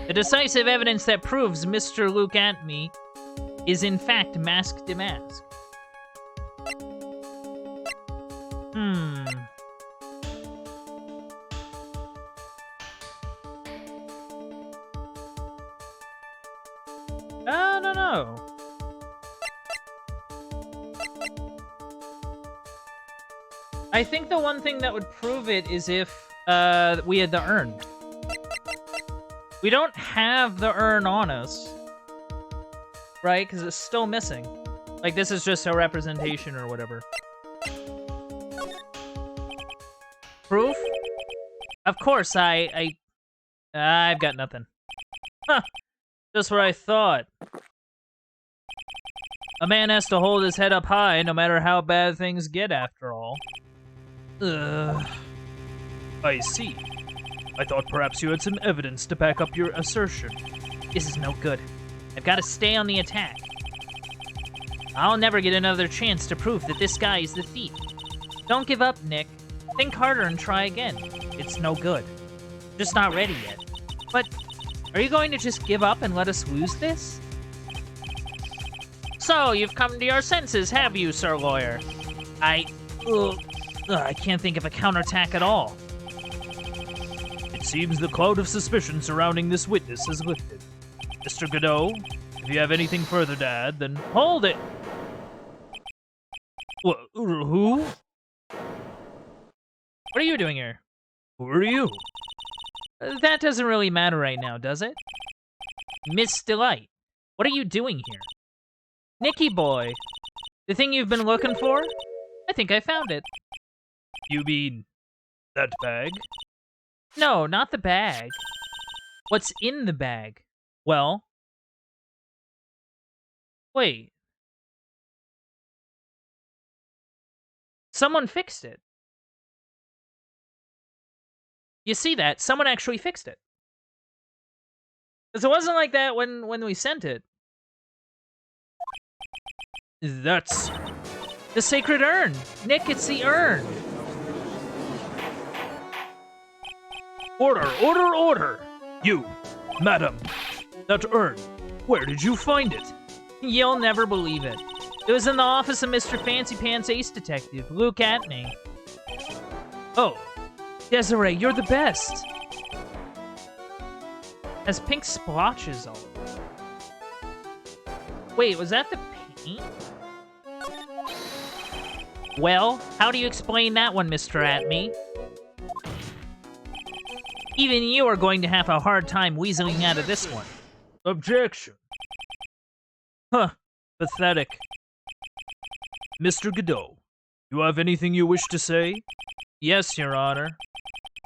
The decisive evidence that proves Mr. Luke Atmey is in fact Mask to Mask. know. I think the one thing that would prove it is if we had the urn. We don't have the urn on us, right? Because it's still missing. Like, this is just a representation or whatever. Proof? Of course, I've got nothing. Huh. Just what I thought. A man has to hold his head up high no matter how bad things get, after all. Ugh. I see. I thought perhaps you had some evidence to back up your assertion. This is no good. I've got to stay on the attack. I'll never get another chance to prove that this guy is the thief. Don't give up, Nick. Think harder and try again. It's no good. Just not ready yet. But are you going to just give up and let us lose this? So, you've come to your senses, have you, Sir Lawyer? I can't think of a counterattack at all. It seems the cloud of suspicion surrounding this witness has lifted. Mr. Godot, if you have anything further to add, then hold it! Who? What are you doing here? Who are you? That doesn't really matter right now, does it? Miss Delight, what are you doing here? Nicky boy, the thing you've been looking for? I think I found it. You mean that bag? No, not the bag. What's in the bag? Well... Wait. Someone fixed it. You see that? Someone actually fixed it. Because it wasn't like that when we sent it. That's... the sacred urn! Nick, it's the urn! Order, order, order! You, madam, that urn, where did you find it? You'll never believe it. It was in the office of Mr. Fancy Pants Ace Detective, Luke Atney. Oh, Desiree, you're the best! Has pink splotches all over. Wait, was that the paint? Well, how do you explain that one, Mr. Atney? Even you are going to have a hard time weaseling out of this one. Objection. Huh. Pathetic. Mr. Godot, you have anything you wish to say? Yes, Your Honor.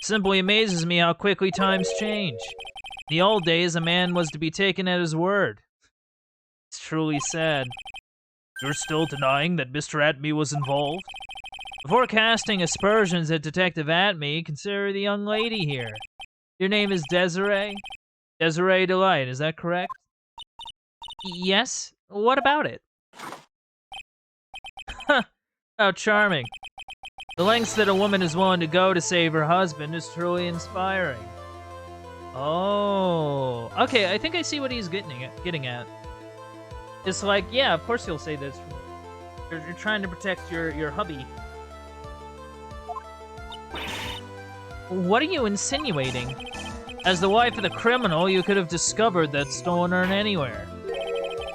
Simply amazes me how quickly times change. In the old days, a man was to be taken at his word. It's truly sad. You're still denying that Mr. Atney was involved? Before casting aspersions at Detective Atney, consider the young lady here. Your name is Desiree? Desiree Delight, is that correct? Yes? What about it? How charming. The lengths that a woman is willing to go to save her husband is truly inspiring. Oh. Okay, I think I see what he's getting at. It's like, yeah, of course you'll say this. You're trying to protect your hubby. What are you insinuating? As the wife of the criminal, you could have discovered that stolen urn anywhere,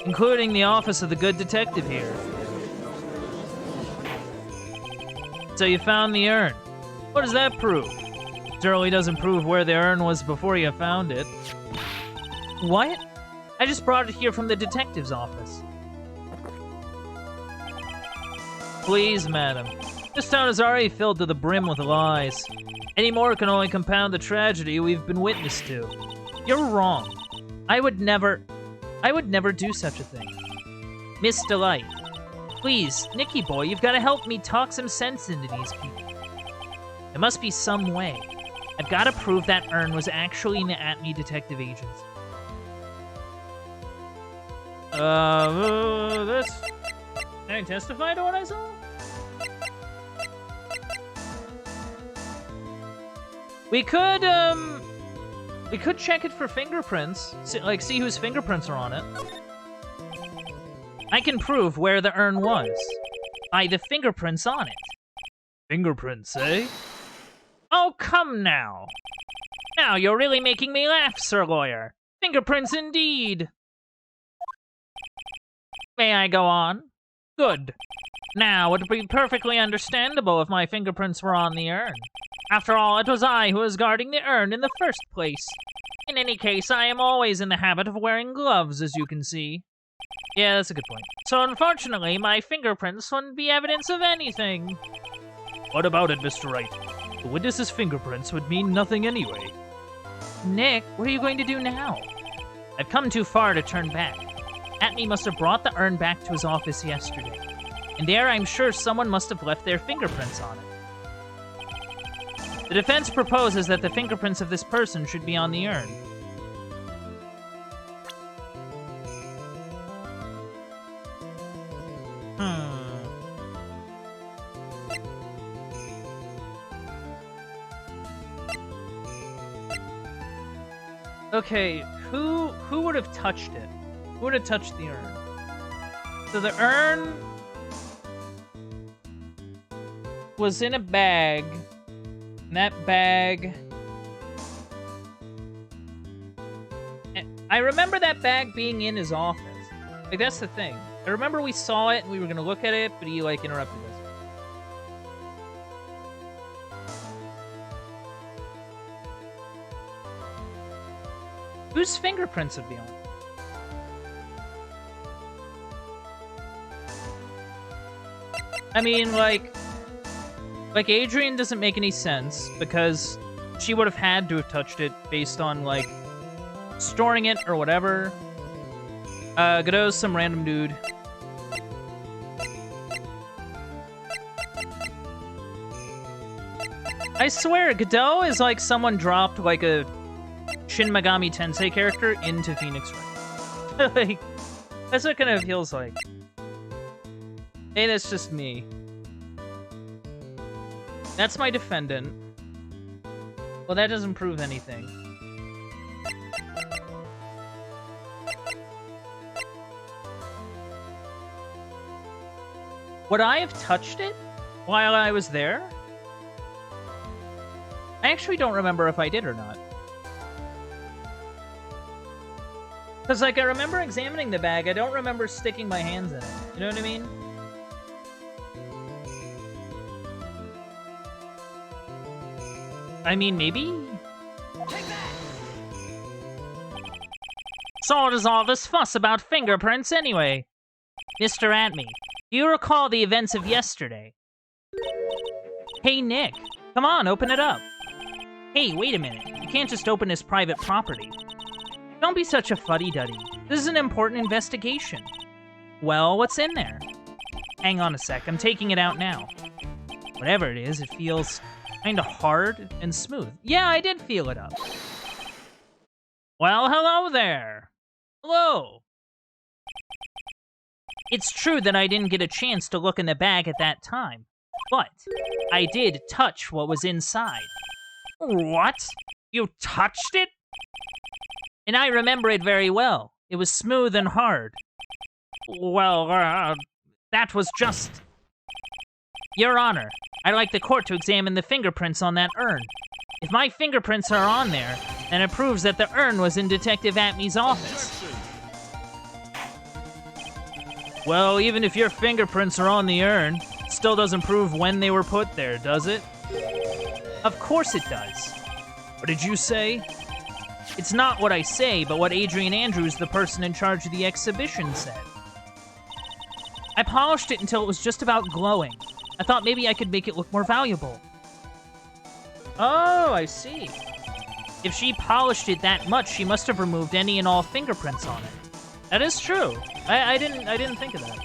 including the office of the good detective here. So you found the urn. What does that prove? It certainly doesn't prove where the urn was before you found it. What? I just brought it here from the detective's office. Please, madam. This town is already filled to the brim with lies. Any more can only compound the tragedy we've been witness to. You're wrong. I would never do such a thing. Miss Delight, please, Nicky boy, you've got to help me talk some sense into these people. There must be some way. I've got to prove that urn was actually in the Atney Detective Agency. This... Can I testify to what I saw? We could check it for fingerprints. See whose fingerprints are on it. I can prove where the urn was by the fingerprints on it. Fingerprints, eh? Oh, come now. Now you're really making me laugh, Sir Lawyer. Fingerprints indeed. May I go on? Good. Now, it would be perfectly understandable if my fingerprints were on the urn. After all, it was I who was guarding the urn in the first place. In any case, I am always in the habit of wearing gloves, as you can see. Yeah, that's a good point. So unfortunately, my fingerprints wouldn't be evidence of anything. What about it, Mr. Wright? The witness's fingerprints would mean nothing anyway. Nick, what are you going to do now? I've come too far to turn back. Atney must have brought the urn back to his office yesterday. And there, I'm sure someone must have left their fingerprints on it. The defense proposes that the fingerprints of this person should be on the urn. Okay, who would have touched it? Who would have touched the urn? So the urn was in a bag. And that bag... I remember that bag being in his office. Like, that's the thing. I remember we saw it and we were gonna look at it, but he, like, interrupted us. Whose fingerprints would be on it? I mean, like Adrian doesn't make any sense because she would have had to have touched it based on, like, storing it or whatever. Godot's some random dude. I swear, Godot is like someone dropped, like, a Shin Megami Tensei character into Phoenix Wright. Like, that's what it kind of feels like. Hey, that's just me. That's my defendant. Well, that doesn't prove anything. Would I have touched it while I was there? I actually don't remember if I did or not. Because, like, I remember examining the bag. I don't remember sticking my hands in it. You know what I mean? I mean, maybe? So what is all this fuss about fingerprints anyway? Mr. Atney, do you recall the events of yesterday? Hey, Nick. Come on, open it up. Hey, wait a minute. You can't just open his private property. Don't be such a fuddy-duddy. This is an important investigation. Well, what's in there? Hang on a sec, I'm taking it out now. Whatever it is, it feels kinda hard and smooth. Yeah, I did feel it up. Well, hello there. Hello. It's true that I didn't get a chance to look in the bag at that time, but I did touch what was inside. What? You touched it? And I remember it very well. It was smooth and hard. Well, that was just... Your Honor, I'd like the court to examine the fingerprints on that urn. If my fingerprints are on there, then it proves that the urn was in Detective Atney's office. Well, even if your fingerprints are on the urn, it still doesn't prove when they were put there, does it? Of course it does. What did you say? It's not what I say, but what Adrian Andrews, the person in charge of the exhibition, said. I polished it until it was just about glowing. I thought maybe I could make it look more valuable. Oh, I see. If she polished it that much, she must have removed any and all fingerprints on it. That is true. I didn't think of that.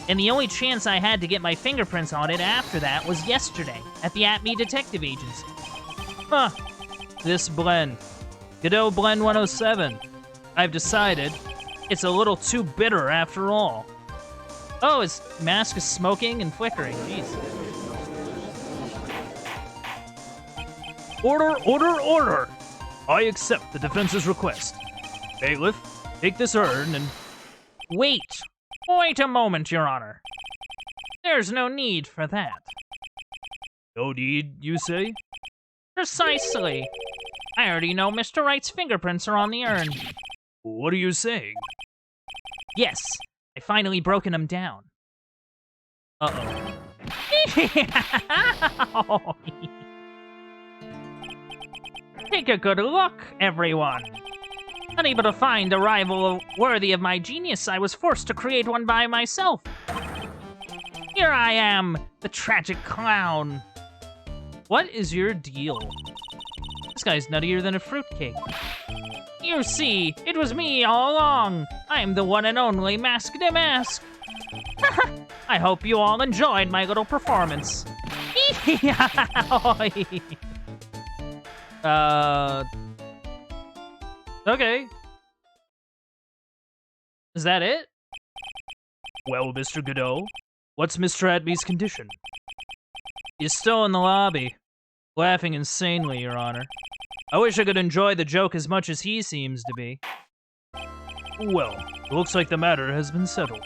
And the only chance I had to get my fingerprints on it after that was yesterday at the Atney Detective Agency. Huh. This blend. Godot Blend 107. I've decided it's a little too bitter after all. Oh, his mask is smoking and flickering. Jeez. Order, order, order! I accept the defense's request. Bailiff, take this urn and... Wait! Wait a moment, Your Honor. There's no need for that. No need, you say? Precisely. I already know Mr. Wright's fingerprints are on the urn. What are you saying? Yes, I finally broken him down. Uh-oh. Take a good look, everyone. Unable to find a rival worthy of my genius, I was forced to create one by myself. Here I am, the tragic clown. What is your deal? This guy's nuttier than a fruitcake. You see, it was me all along. I'm the one and only Mask de Mask. I hope you all enjoyed my little performance. Okay. Is that it? Well, Mr. Godot, what's Mr. Atby's condition? He's still in the lobby, laughing insanely, Your Honor. I wish I could enjoy the joke as much as he seems to be. Well, it looks like the matter has been settled.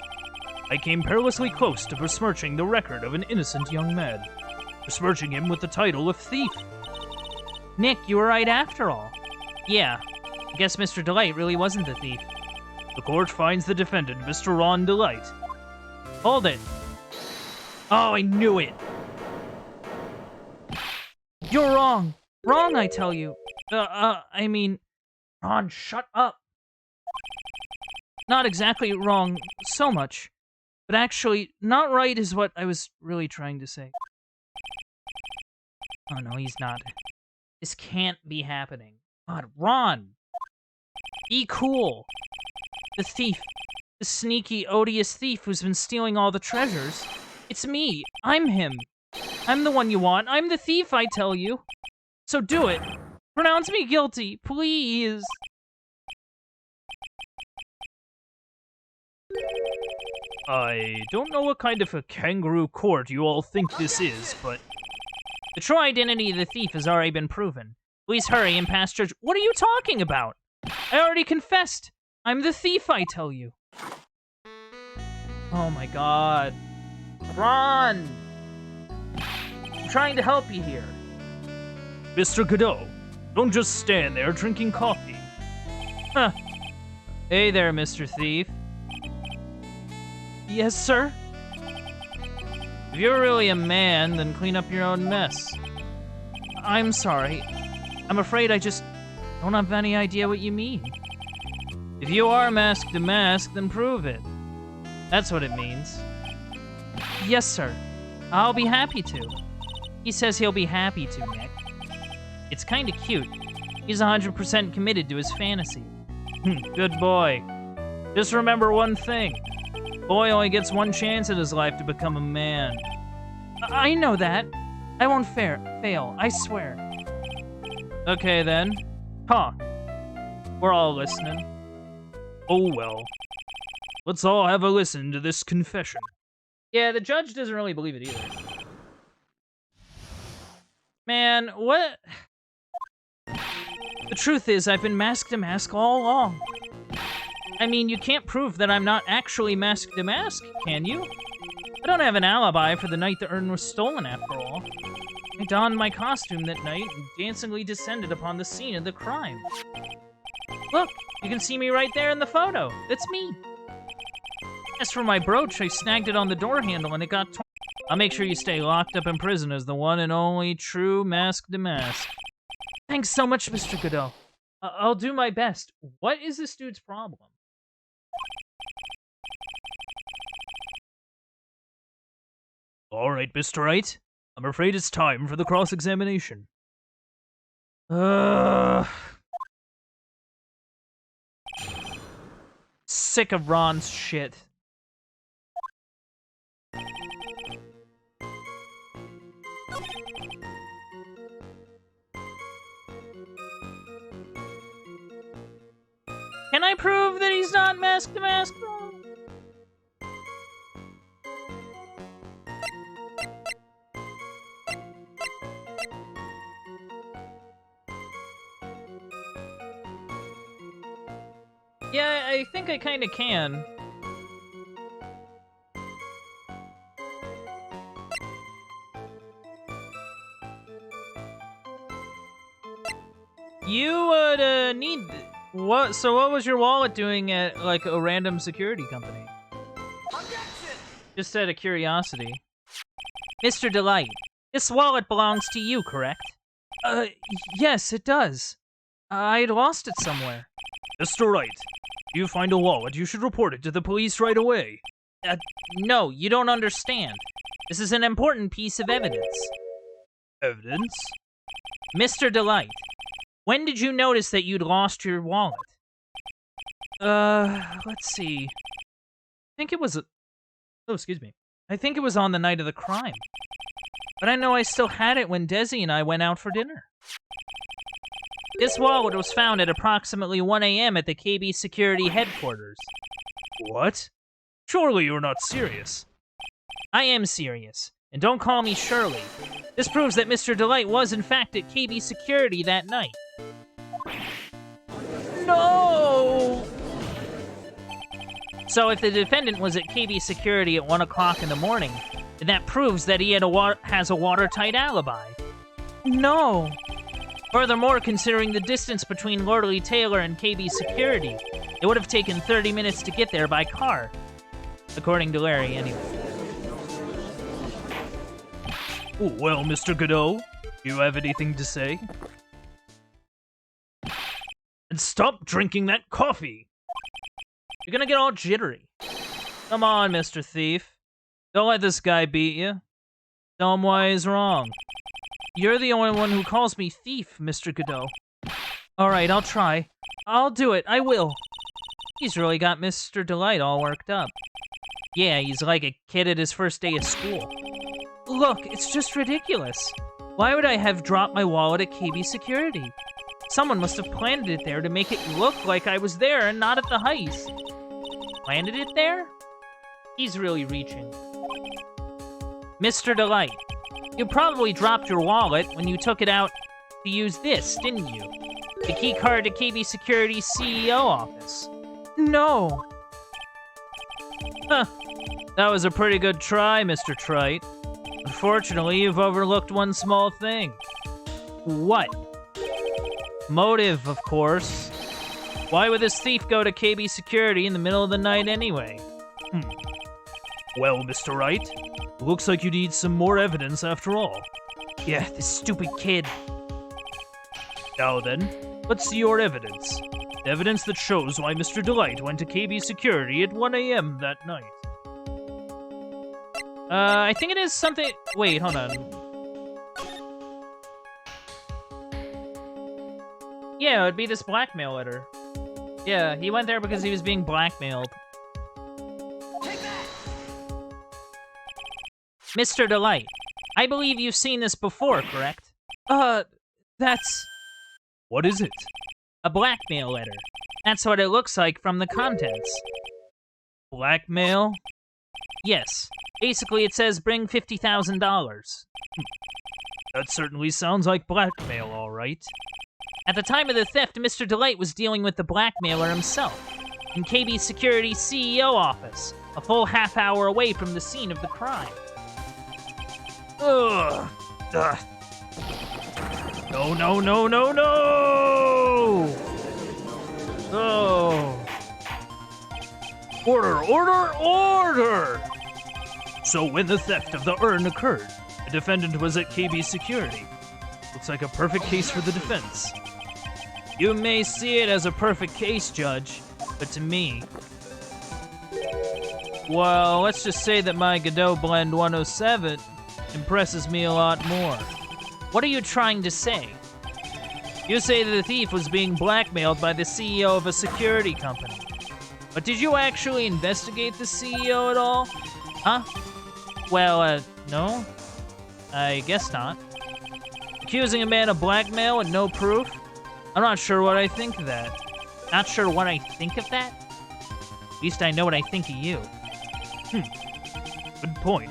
I came perilously close to besmirching the record of an innocent young man, besmirching him with the title of thief. Nick, you were right after all. Yeah, I guess Mr. Delight really wasn't the thief. The court finds the defendant, Mr. Ron Delight. Hold it. Oh, I knew it. You're wrong. Wrong, I tell you. I mean, Ron, shut up. Not exactly wrong so much, but actually, not right is what I was really trying to say. Oh no, he's not. This can't be happening. God, Ron! Be cool. The thief. The sneaky, odious thief who's been stealing all the treasures. It's me. I'm him. I'm the one you want. I'm the thief, I tell you. So do it. Pronounce me guilty, please. I don't know what kind of a kangaroo court you all think this is, but... The true identity of the thief has already been proven. Please hurry and pass judge. What are you talking about? I already confessed. I'm the thief, I tell you. Oh my god. Ron! I'm trying to help you here. Mr. Godot, don't just stand there drinking coffee. Huh. Hey there, Mr. Thief. Yes, sir? If you're really a man, then clean up your own mess. I'm sorry. I'm afraid I just don't have any idea what you mean. If you are Mask to Mask, then prove it. That's what it means. Yes, sir. I'll be happy to. He says he'll be happy to, Nick. It's kinda cute. He's 100% committed to his fantasy. Good boy. Just remember one thing. Boy only gets one chance in his life to become a man. I know that. I won't fail, I swear. Okay then. Talk. We're all listening. Oh well. Let's all have a listen to this confession. Yeah, the judge doesn't really believe it either. Man, what? The truth is, I've been Mask to Mask all along. I mean, you can't prove that I'm not actually Mask to Mask, can you? I don't have an alibi for the night the urn was stolen, after all. I donned my costume that night and dancingly descended upon the scene of the crime. Look, you can see me right there in the photo. That's me. As for my brooch, I snagged it on the door handle and it got torn. I'll make sure you stay locked up in prison as the one and only true Mask to Mask. Thanks so much, Mr. Godot. I'll do my best. What is this dude's problem? All right, Mr. Wright. I'm afraid it's time for the cross-examination. Sick of Ron's shit. Can I prove that he's not Mask to Mask? Yeah, I think I kinda can. You would need What? So what was your wallet doing at, like, a random security company? Just out of curiosity. Mr. Delight, this wallet belongs to you, correct? Yes, it does. I'd lost it somewhere. Mr. Wright, if you find a wallet, you should report it to the police right away. No, you don't understand. This is an important piece of evidence. Evidence? Mr. Delight, when did you notice that you'd lost your wallet? Let's see. I think it was... Oh, excuse me. I think it was on the night of the crime. But I know I still had it when Desi and I went out for dinner. This wallet was found at approximately 1 a.m. at the KB Security headquarters. What? Surely you're not serious. I am serious. And don't call me Shirley. This proves that Mr. Delight was in fact at KB Security that night. No! So if the defendant was at KB Security at 1 o'clock in the morning, then that proves that he has a watertight alibi. No! Furthermore, considering the distance between Lordly Taylor and KB Security, it would have taken 30 minutes to get there by car. According to Larry, anyway. Oh, well, Mr. Godot, do you have anything to say? And stop drinking that coffee! You're gonna get all jittery. Come on, Mr. Thief. Don't let this guy beat you. Tell him why he's wrong. You're the only one who calls me thief, Mr. Godot. Alright, I'll try. I'll do it, I will. He's really got Mr. Delight all worked up. Yeah, he's like a kid at his first day of school. Look, it's just ridiculous. Why would I have dropped my wallet at KB Security? Someone must have planted it there to make it look like I was there and not at the heist. Planted it there? He's really reaching. Mr. Delight, you probably dropped your wallet when you took it out to use this, didn't you? The key card to KB Security's CEO office. No. Huh. That was a pretty good try, Mr. Trite. Unfortunately, you've overlooked one small thing. What? Motive, of course. Why would this thief go to KB Security in the middle of the night anyway? Well, Mr. Wright, looks like you need some more evidence after all. Yeah, this stupid kid. Now then, let's see your evidence. Evidence that shows why Mr. Delight went to KB Security at 1 a.m. that night. I think it is something... Wait, hold on. Yeah, it would be this blackmail letter. Yeah, he went there because he was being blackmailed. Mr. Delight, I believe you've seen this before, correct? That's... What is it? A blackmail letter. That's what it looks like from the contents. Blackmail? Yes. Basically, it says bring $50,000. That certainly sounds like blackmail, all right. At the time of the theft, Mr. Delight was dealing with the blackmailer himself in KB Security's CEO office, a full half hour away from the scene of the crime. Ugh. Ugh. No, no, no, no, no! Oh. Order, order, order! So when the theft of the urn occurred, the defendant was at KB Security. Looks like a perfect case for the defense. You may see it as a perfect case, Judge, but to me... Well, let's just say that my Godot Blend 107 impresses me a lot more. What are you trying to say? You say that the thief was being blackmailed by the CEO of a security company. But did you actually investigate the CEO at all? Huh? Well, no. I guess not. Accusing a man of blackmail with no proof? I'm not sure what I think of that. Not sure what I think of that? At least I know what I think of you. Good point.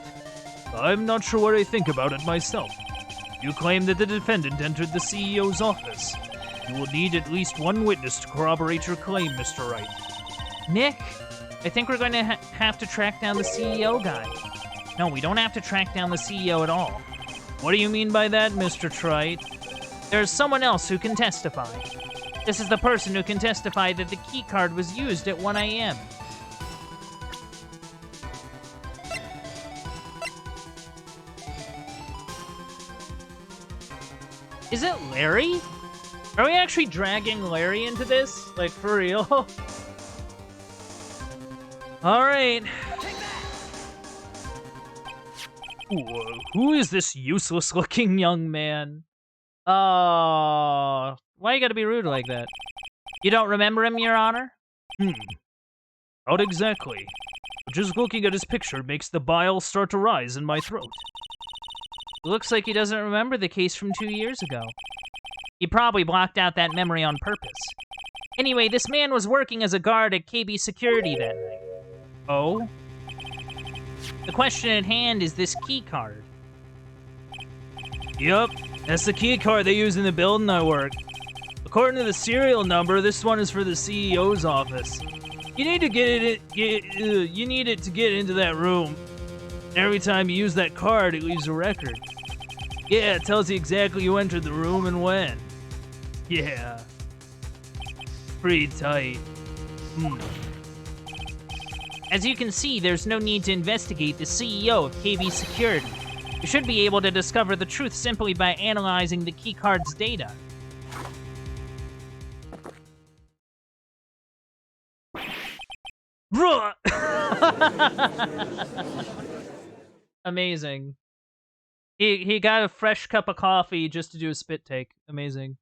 I'm not sure what I think about it myself. You claim that the defendant entered the CEO's office. You will need at least one witness to corroborate your claim, Mr. Wright. Nick, I think we're going to have to track down the CEO guy. No, we don't have to track down the CEO at all. What do you mean by that, Mr. Trite? There's someone else who can testify. This is the person who can testify that the keycard was used at 1 a.m. Is it Larry? Are we actually dragging Larry into this? Like, for real? Alright. Who is this useless-looking young man? Oh, why you gotta be rude like that? You don't remember him, Your Honor? Not exactly. But just looking at his picture makes the bile start to rise in my throat. It looks like he doesn't remember the case from 2 years ago. He probably blocked out that memory on purpose. Anyway, this man was working as a guard at KB Security that night. Oh? The question at hand is this key card. Yup, that's the key card they use in the building I work. According to the serial number, this one is for the CEO's office. You need to you need it to get into that room. Every time you use that card, it leaves a record. Yeah, it tells you exactly who entered the room and when. Yeah. Pretty tight. As you can see, there's no need to investigate the CEO of KB Security. You should be able to discover the truth simply by analyzing the keycard's data. Bruh! Amazing. He got a fresh cup of coffee just to do a spit take. Amazing.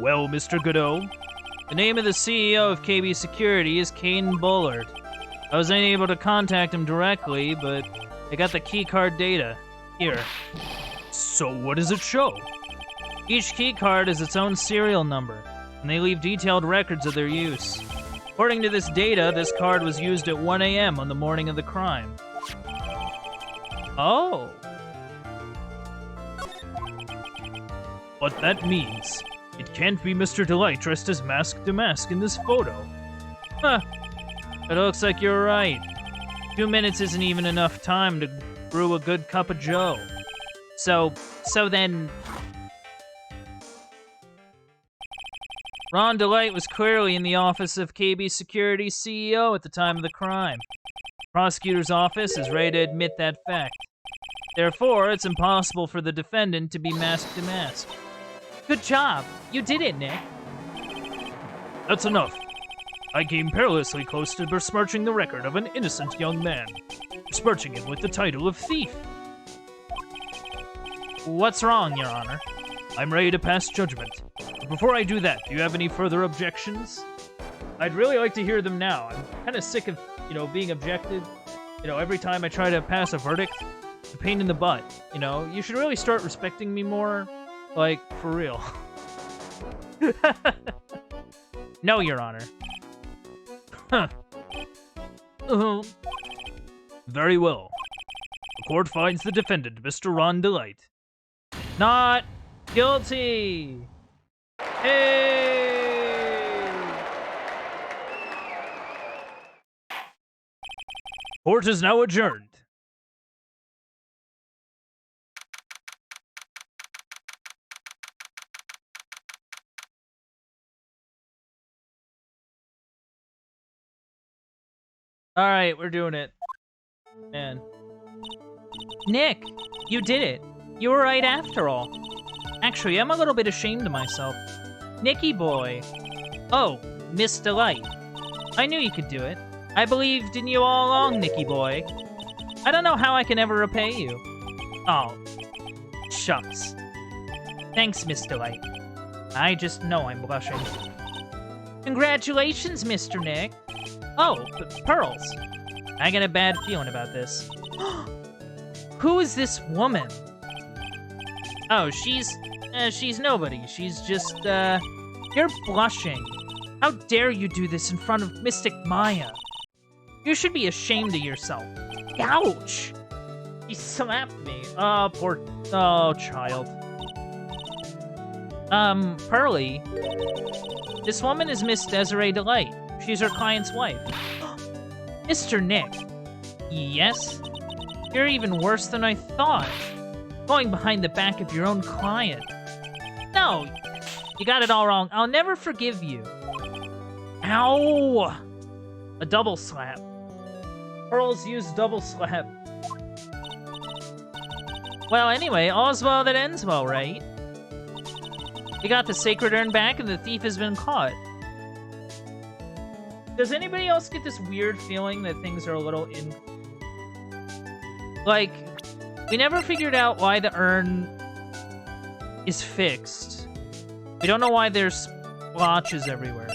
Well, Mr. Godot, The name of the CEO of KB Security is Kane Bullard. I was unable to contact him directly, but I got the keycard data. Here. so what does it show? Each keycard has its own serial number, and they leave detailed records of their use. According to this data, this card was used at 1 a.m. on the morning of the crime. Oh. What that means, it can't be Mr. Delight dressed as Mask to Mask in this photo. Huh. It looks like you're right. 2 minutes isn't even enough time to brew a good cup of joe. So then... Ron Delight was clearly in the office of KB Security's CEO at the time of the crime. The prosecutor's office is ready to admit that fact. Therefore, it's impossible for the defendant to be mask to mask. Good job. You did it, Nick. That's enough. I came perilously close to besmirching the record of an innocent young man, besmirching it with the title of thief. What's wrong, Your Honor? I'm ready to pass judgment. But before I do that, do you have any further objections? I'd really like to hear them now. I'm kind of sick of, being objected. Every time I try to pass a verdict, it's a pain in the butt. You should really start respecting me more. Like, for real. No, Your Honor. Huh. Very well. The court finds the defendant, Mr. Ron Delight, not guilty. Hey! Court is now adjourned. Alright, we're doing it. Man. Nick, you did it. You were right after all. Actually, I'm a little bit ashamed of myself. Nicky boy. Oh, Miss Delight. I knew you could do it. I believed in you all along, Nicky boy. I don't know how I can ever repay you. Oh, shucks. Thanks, Miss Delight. I just know I'm blushing. Congratulations, Mr. Nick. Oh, pearls. I get a bad feeling about this. Who is this woman? Oh, she's nobody. She's just, you're blushing. How dare you do this in front of Mystic Maya? You should be ashamed of yourself. Ouch! He slapped me. Oh, child. Pearly. This woman is Miss Desiree Delight. She's her client's wife. Mr. Nick. Yes? You're even worse than I thought. Going behind the back of your own client. No, You got it all wrong. I'll never forgive you. Ow! A double slap. Pearls use double slap. Well, anyway, all's well that ends well, right? We got the sacred urn back and the thief has been caught. Does anybody else get this weird feeling that things are a little Like, we never figured out why the urn is fixed. We don't know why there's splotches everywhere.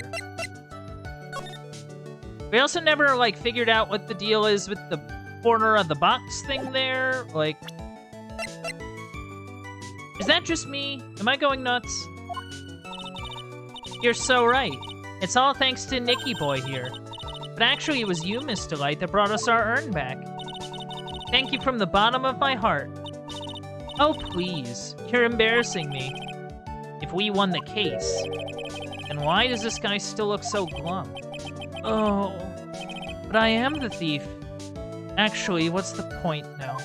We also never, like, figured out what the deal is with the corner of the box thing there. Like, is that just me? Am I going nuts? You're so right. It's all thanks to Nicky Boy here. But actually, it was you, Mr. Light, that brought us our urn back. Thank you from the bottom of my heart. Oh, please. You're embarrassing me. If we won the case, then why does this guy still look so glum? Oh, but I am the thief. Actually, what's the point now?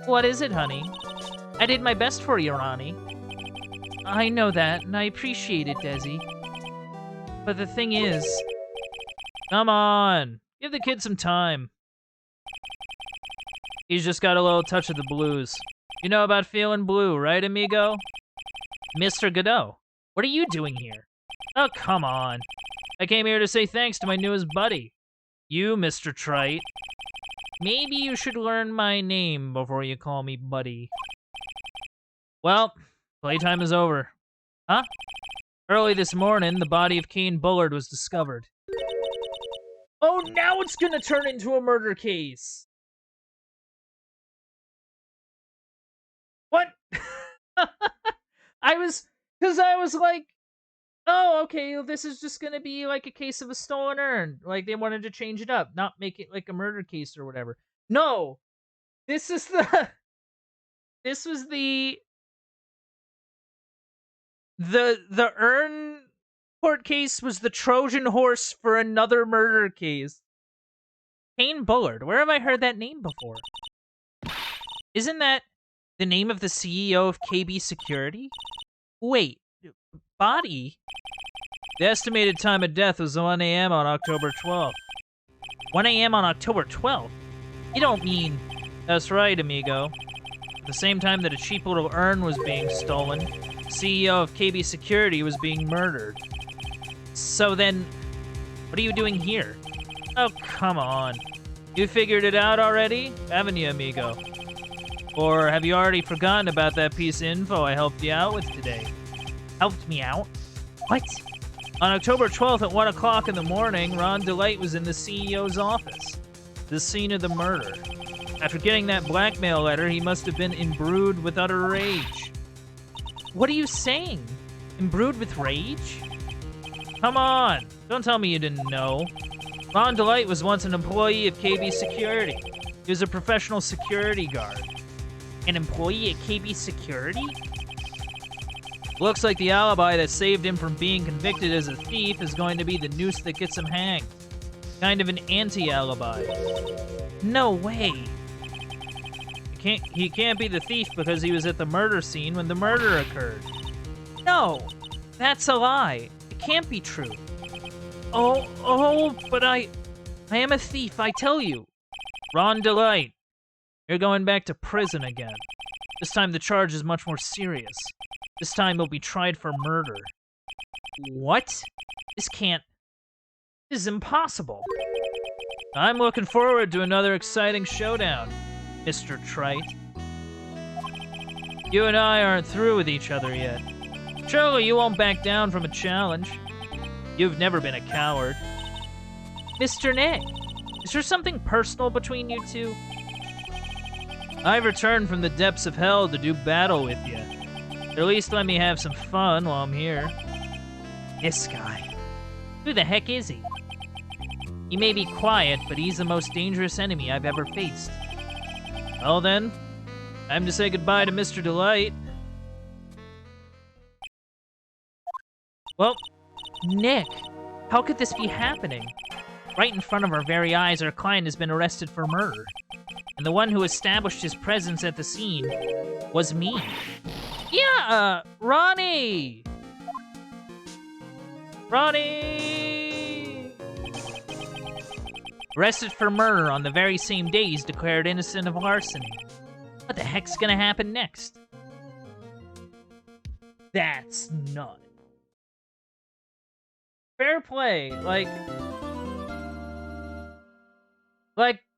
What is it, honey? I did my best for you, Ronnie. I know that, and I appreciate it, Desi. But the thing is... Come on. Give the kid some time. He's just got a little touch of the blues. You know about feeling blue, right, amigo? Mr. Godot, what are you doing here? Oh, come on. I came here to say thanks to my newest buddy. You, Mr. Trite. Maybe you should learn my name before you call me buddy. Well, playtime is over. Huh? Early this morning, the body of Kane Bullard was discovered. Oh, now it's gonna turn into a murder case! What? I was like, oh, okay, well, this is just gonna be like a case of a stolen urn. Like, they wanted to change it up, not make it like a murder case or whatever. No! This was the urn court case was the Trojan horse for another murder case. Kane Bullard, where have I heard that name before? Isn't that the name of the CEO of KB Security? Wait, body? The estimated time of death was 1 a.m. on October 12th. 1 a.m. on October 12th? You don't mean... That's right, amigo. At the same time that a cheap little urn was being stolen, the CEO of KB Security was being murdered. So then, what are you doing here? Oh, come on. You figured it out already, haven't you, amigo? Or have you already forgotten about that piece of info I helped you out with today? Helped me out? What? On October 12th at 1 o'clock in the morning, Ron DeLight was in the CEO's office, the scene of the murder. After getting that blackmail letter, he must have been imbrued with utter rage. What are you saying? Imbrued with rage? Come on, don't tell me you didn't know. Ron DeLight was once an employee of KB Security. He was a professional security guard. An employee at KB Security? Looks like the alibi that saved him from being convicted as a thief is going to be the noose that gets him hanged. Kind of an anti-alibi. No way. He can't be the thief because he was at the murder scene when the murder occurred. No, that's a lie. It can't be true. Oh, but I am a thief, I tell you. Ron DeLight, you're going back to prison again. This time the charge is much more serious. This time you'll be tried for murder. What? This is impossible. I'm looking forward to another exciting showdown, Mr. Trite. You and I aren't through with each other yet. Surely you won't back down from a challenge. You've never been a coward. Mr. Nick, is there something personal between you two? I've returned from the depths of hell to do battle with you. Or at least let me have some fun while I'm here. This guy. Who the heck is he? He may be quiet, but he's the most dangerous enemy I've ever faced. Well then, time to say goodbye to Mr. DeLight. Well, Nick, how could this be happening? Right in front of our very eyes, our client has been arrested for murder. And the one who established his presence at the scene was me. Yeah, Yeah, Ronnie! Ronnie! Arrested for murder on the very same day he's declared innocent of larceny. What the heck's gonna happen next? That's nuts. Fair play, like,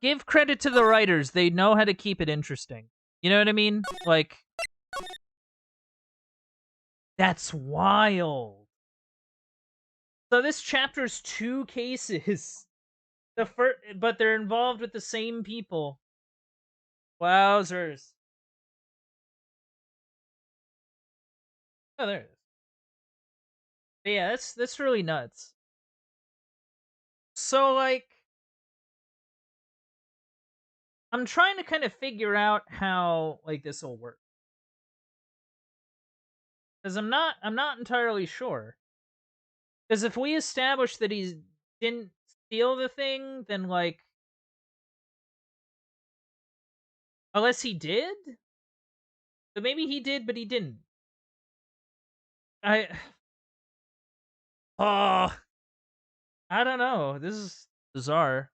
give credit to the writers. They know how to keep it interesting. You know what I mean? Like, that's wild. So this chapter's 2 cases. But they're involved with the same people. Wowzers. Oh, there it is. But yeah, that's really nuts. So, like, I'm trying to kind of figure out how, like, this will work. Because I'm not entirely sure. Because if we establish that he didn't steal the thing, then, like, unless he did? But maybe he did, but he didn't. Oh, I don't know. This is bizarre.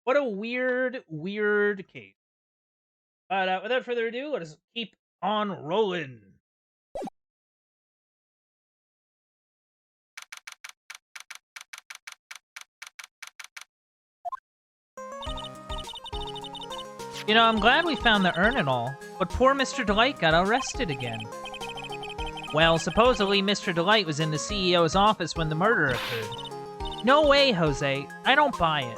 What a weird, weird case. But without further ado, let us keep on rolling. You know, I'm glad we found the urn and all, but poor Mr. Delight got arrested again. Well, supposedly Mr. Delight was in the CEO's office when the murder occurred. No way, Jose. I don't buy it.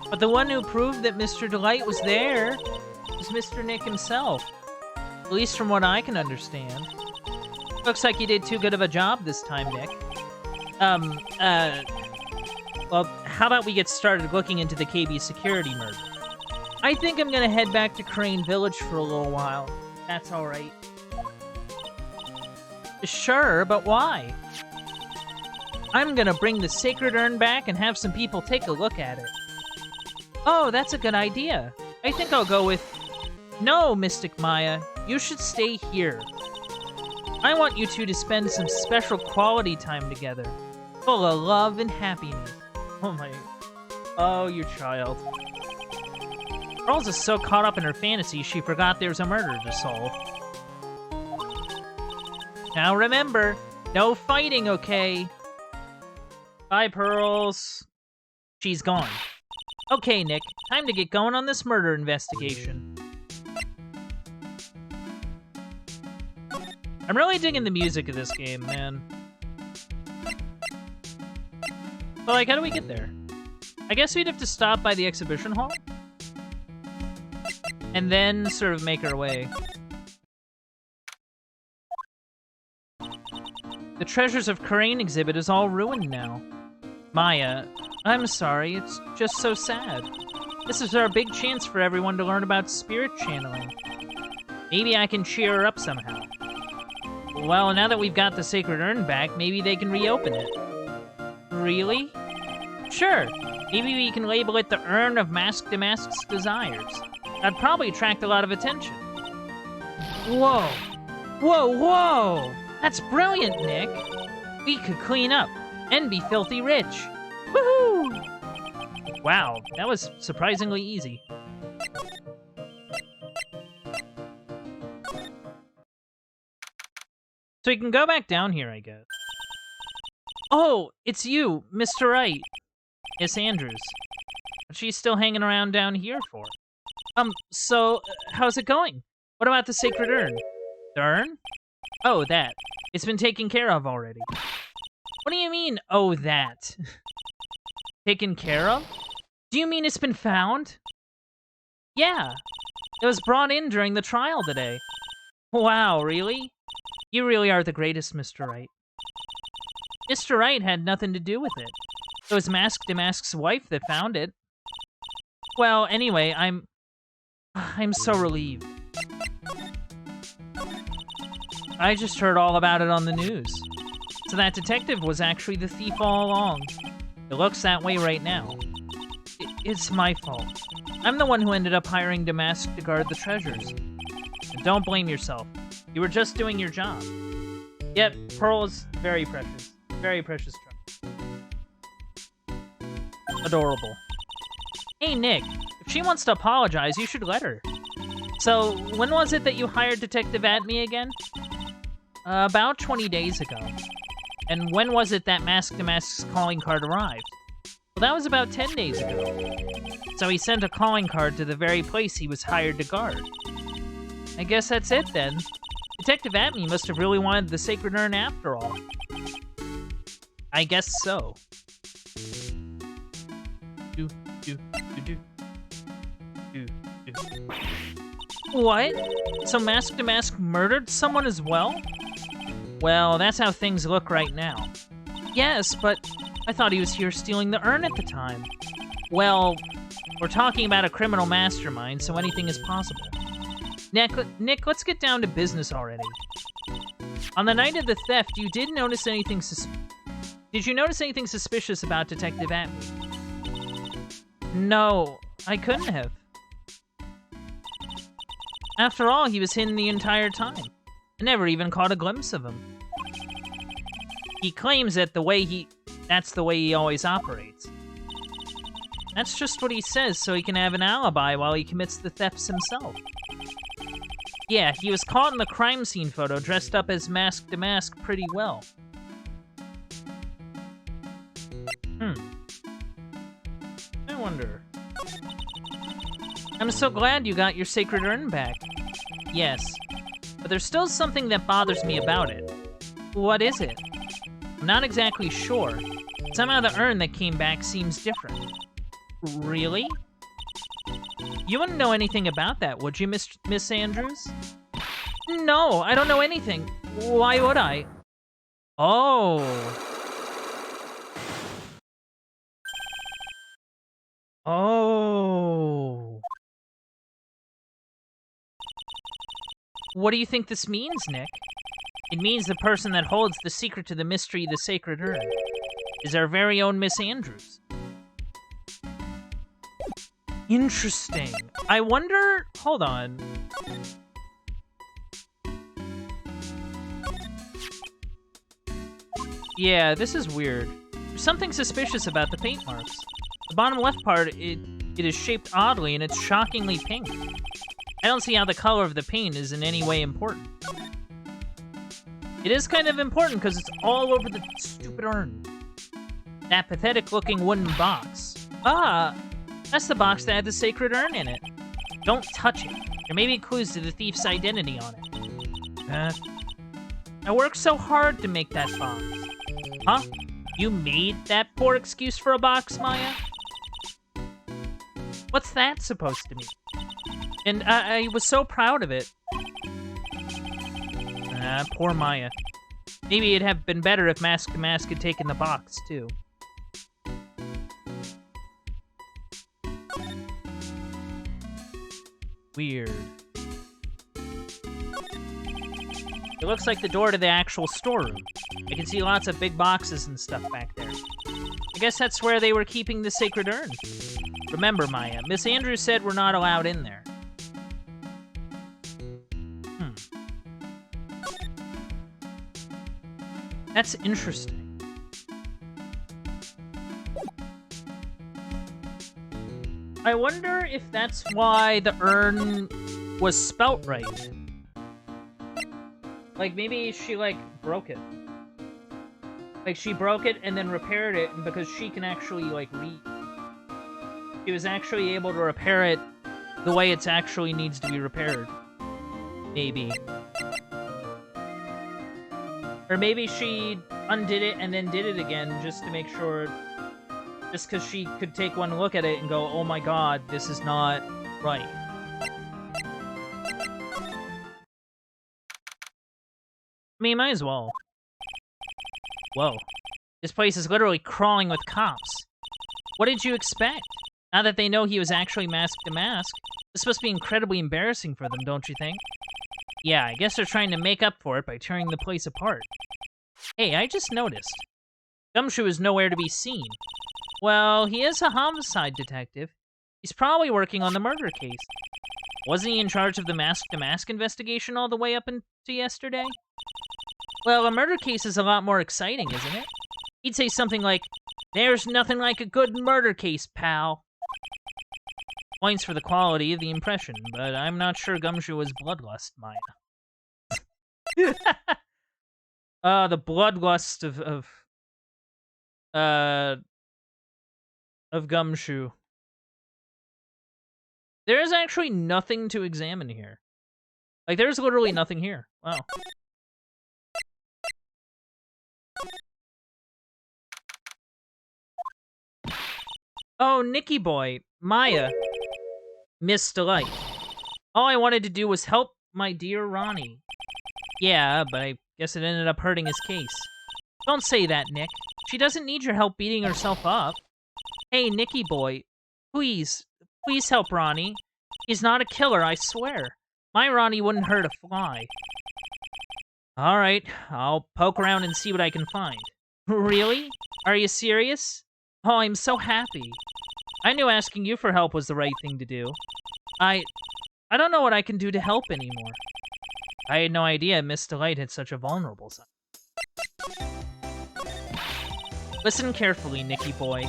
But the one who proved that Mr. Delight was there was Mr. Nick himself. At least from what I can understand. Looks like you did too good of a job this time, Nick. Well, how about we get started looking into the KB security murder? I think I'm gonna head back to Crane Village for a little while. That's alright. Sure, but why? I'm gonna bring the sacred urn back and have some people take a look at it. Oh, that's a good idea. I think I'll go with... No, Mystic Maya. You should stay here. I want you two to spend some special quality time together. Full of love and happiness. Oh my... Oh, you child. Girls is so caught up in her fantasy, she forgot there's a murder to solve. Now remember, no fighting, okay? Bye, Pearls. She's gone. Okay, Nick, time to get going on this murder investigation. I'm really digging the music of this game, man. But, like, how do we get there? I guess we'd have to stop by the exhibition hall? And then sort of make our way. The Treasures of Crane exhibit is all ruined now. Maya, I'm sorry, it's just so sad. This is our big chance for everyone to learn about spirit channeling. Maybe I can cheer her up somehow. Well, now that we've got the sacred urn back, maybe they can reopen it. Really? Sure. Maybe we can label it the Urn of Mask Damask's Desires. That'd probably attract a lot of attention. Whoa. Whoa, whoa! That's brilliant, Nick! We could clean up and be filthy rich. Woohoo! Wow, that was surprisingly easy. So we can go back down here, I guess. Oh, it's you, Mr. Wright. Miss Andrews. What's she still hanging around down here for? So, how's it going? What about the sacred urn? The urn? Oh, that. It's been taken care of already. What do you mean, oh, that? Taken care of? Do you mean it's been found? Yeah. It was brought in during the trial today. Wow, really? You really are the greatest, Mr. Wright. Mr. Wright had nothing to do with it. It was Mask Damask's wife that found it. Well, anyway, I'm so relieved. I just heard all about it on the news. So that detective was actually the thief all along. It looks that way right now. It's my fault. I'm the one who ended up hiring Damask to guard the treasures. And don't blame yourself. You were just doing your job. Yep, Pearl is very precious. Very precious treasure. Adorable. Hey, Nick. If she wants to apologize, you should let her. So, when was it that you hired Detective Atme again? About 20 days ago. And when was it that Mask to Mask's calling card arrived? Well, that was about 10 days ago. So he sent a calling card to the very place he was hired to guard. I guess that's it, then. Detective Atme must have really wanted the Sacred Urn after all. I guess so. What? So Mask to Mask murdered someone as well? Well, that's how things look right now. Yes, but I thought he was here stealing the urn at the time. Well, we're talking about a criminal mastermind, so anything is possible. Nick, let's get down to business already. On the night of the theft, you did notice anything Did you notice anything suspicious about Detective Atme? No, I couldn't have. After all, he was hidden the entire time. I never even caught a glimpse of him. He claims that that's the way he always operates. That's just what he says so he can have an alibi while he commits the thefts himself. Yeah, he was caught in the crime scene photo dressed up as Mask to Mask pretty well. I wonder. I'm so glad you got your Sacred Urn back. Yes, but there's still something that bothers me about it. What is it? I'm not exactly sure. Somehow the urn that came back seems different. Really? You wouldn't know anything about that, would you, Miss Andrews? No, I don't know anything. Why would I? Oh. Oh. What do you think this means, Nick? It means the person that holds the secret to the mystery of the Sacred Urn is our very own Miss Andrews. Interesting. I wonder... Hold on. Yeah, this is weird. There's something suspicious about the paint marks. The bottom left part, it is shaped oddly, and it's shockingly pink. I don't see how the color of the paint is in any way important. It is kind of important because it's all over the stupid urn. That pathetic-looking wooden box. Ah, that's the box that had the Sacred Urn in it. Don't touch it. There may be clues to the thief's identity on it. I worked so hard to make that box. Huh? You made that poor excuse for a box, Maya? What's that supposed to mean? And I was so proud of it. Poor Maya. Maybe it'd have been better if Mask to Mask had taken the box, too. Weird. It looks like the door to the actual storeroom. I can see lots of big boxes and stuff back there. I guess that's where they were keeping the Sacred Urn. Remember, Maya, Miss Andrews said we're not allowed in there. That's interesting. I wonder if that's why the urn was spelt right. Like, maybe she, like, broke it. Like, she broke it and then repaired it, and because she can actually, like, read. She was actually able to repair it the way it actually needs to be repaired. Maybe. Or maybe she undid it and then did it again just to make sure... Just because she could take one look at it and go, oh my god, this is not right. I mean, might as well. Whoa. This place is literally crawling with cops. What did you expect? Now that they know he was actually Mask to Mask, this must be incredibly embarrassing for them, don't you think? Yeah, I guess they're trying to make up for it by tearing the place apart. Hey, I just noticed. Gumshoe is nowhere to be seen. Well, he is a homicide detective. He's probably working on the murder case. Wasn't he in charge of the mask-to-mask investigation all the way up until yesterday? Well, a murder case is a lot more exciting, isn't it? He'd say something like, "There's nothing like a good murder case, pal." Points for the quality of the impression, but I'm not sure Gumshoe was bloodlust, Maya. The bloodlust of Gumshoe. There is actually nothing to examine here. Like, there's literally nothing here. Wow. Oh, Nicky boy. Maya. Miss Delight. All I wanted to do was help my dear Ronnie. Yeah, but I guess it ended up hurting his case. Don't say that, Nick. She doesn't need your help beating herself up. Hey, Nicky boy. Please help Ronnie. He's not a killer, I swear. My Ronnie wouldn't hurt a fly. Alright, I'll poke around and see what I can find. Really? Are you serious? Oh, I'm so happy. I knew asking you for help was the right thing to do. I don't know what I can do to help anymore. I had no idea Miss Delight had such a vulnerable side. Listen carefully, Nicky boy.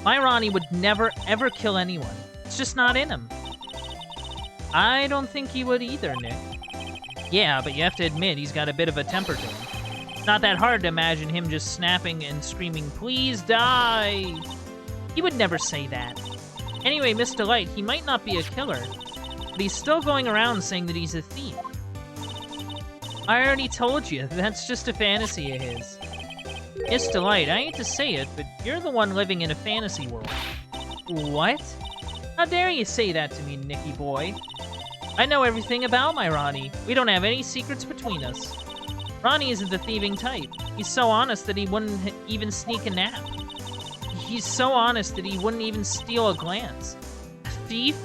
My Ronnie would never, ever kill anyone. It's just not in him. I don't think he would either, Nick. Yeah, but you have to admit he's got a bit of a temper to him. It's not that hard to imagine him just snapping and screaming, "Please die!" He would never say that. Anyway, Miss Delight, he might not be a killer, but he's still going around saying that he's a thief. I already told you, that's just a fantasy of his. Miss Delight, I hate to say it, but you're the one living in a fantasy world. What? How dare you say that to me, Nicky boy? I know everything about my Ronnie. We don't have any secrets between us. Ronnie isn't the thieving type. He's so honest that he wouldn't even sneak a nap. He's so honest that he wouldn't even steal a glance. A thief?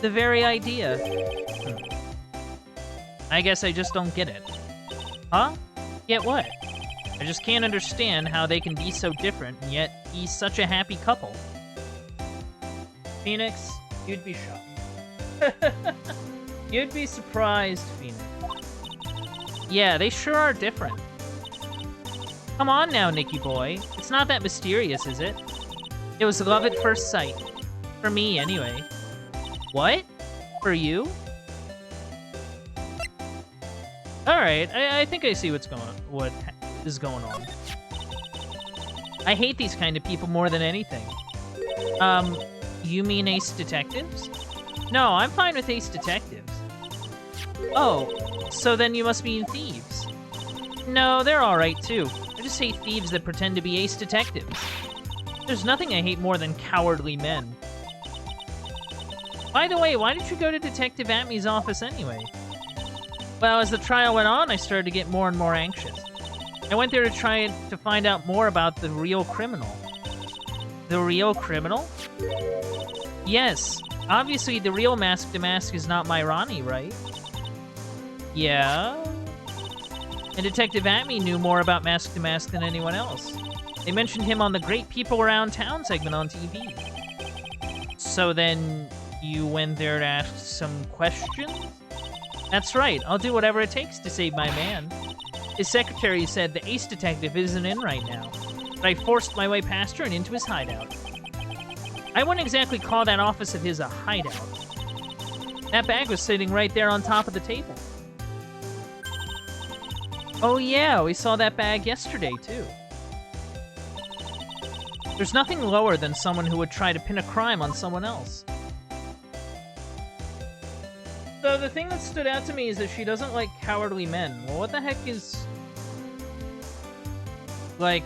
The very idea. I guess I just don't get it. Huh? Get what? I just can't understand how they can be so different, and yet he's such a happy couple. Phoenix, you'd be shocked. You'd be surprised, Phoenix. Yeah, they sure are different. Come on now, Nicky boy. It's not that mysterious, is it? It was love at first sight. For me, anyway. What? For you? Alright, I think I see what is going on. I hate these kind of people more than anything. You mean ace detectives? No, I'm fine with ace detectives. Oh, so then you must mean thieves. No, they're alright too. I just hate thieves that pretend to be ace detectives. There's nothing I hate more than cowardly men. By the way, why did you go to Detective Atmy's office anyway? Well, as the trial went on, I started to get more and more anxious. I went there to try to find out more about the real criminal. The real criminal? Yes. Obviously, the real Mask to Mask is not my Ronnie, right? Yeah? And Detective Atmy knew more about Mask to Mask than anyone else. They mentioned him on the Great People Around Town segment on TV. So then, you went there to ask some questions? That's right, I'll do whatever it takes to save my man. His secretary said the ace detective isn't in right now, but I forced my way past her and into his hideout. I wouldn't exactly call that office of his a hideout. That bag was sitting right there on top of the table. Oh yeah, we saw that bag yesterday, too. There's nothing lower than someone who would try to pin a crime on someone else. So the thing that stood out to me is that she doesn't like cowardly men. Well, what the heck is... Like,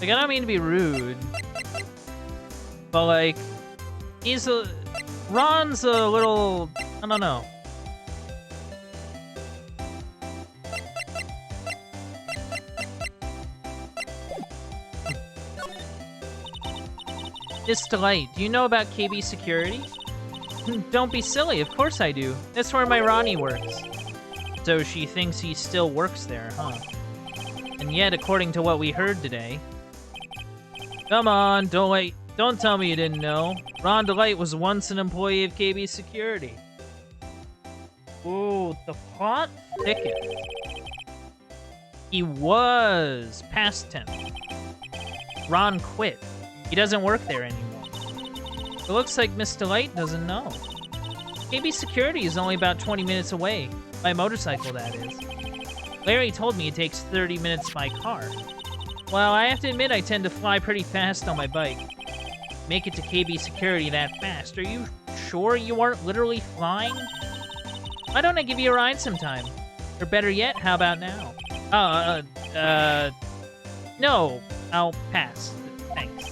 I don't mean to be rude, but like, Ron's a little, I don't know. Miss Delight, do you know about KB Security? Don't be silly, of course I do. That's where my Ronnie works. So she thinks he still works there, huh? And yet, according to what we heard today... Come on, don't tell me you didn't know. Ron DeLight was once an employee of KB Security. Ooh, the plot thickens. He was past tense. Ron quit. He doesn't work there anymore. It looks like Miss DeLight doesn't know. KB Security is only about 20 minutes away. By motorcycle, that is. Larry told me it takes 30 minutes by car. Well, I have to admit I tend to fly pretty fast on my bike. Make it to KB Security that fast. Are you sure you aren't literally flying? Why don't I give you a ride sometime? Or better yet, how about now? No, I'll pass. Thanks.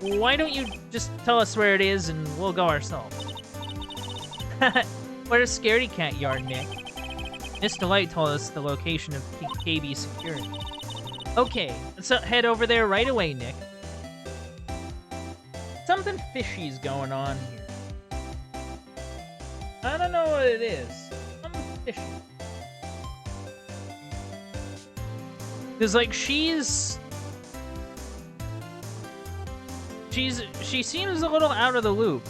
Why don't you just tell us where it is and we'll go ourselves? What a scaredy cat yard, Nick. Miss DeLight told us the location of KB Security. Okay, let's head over there right away, Nick. Something fishy's going on here. I don't know what it is. Something fishy. Because, like, she seems a little out of the loop.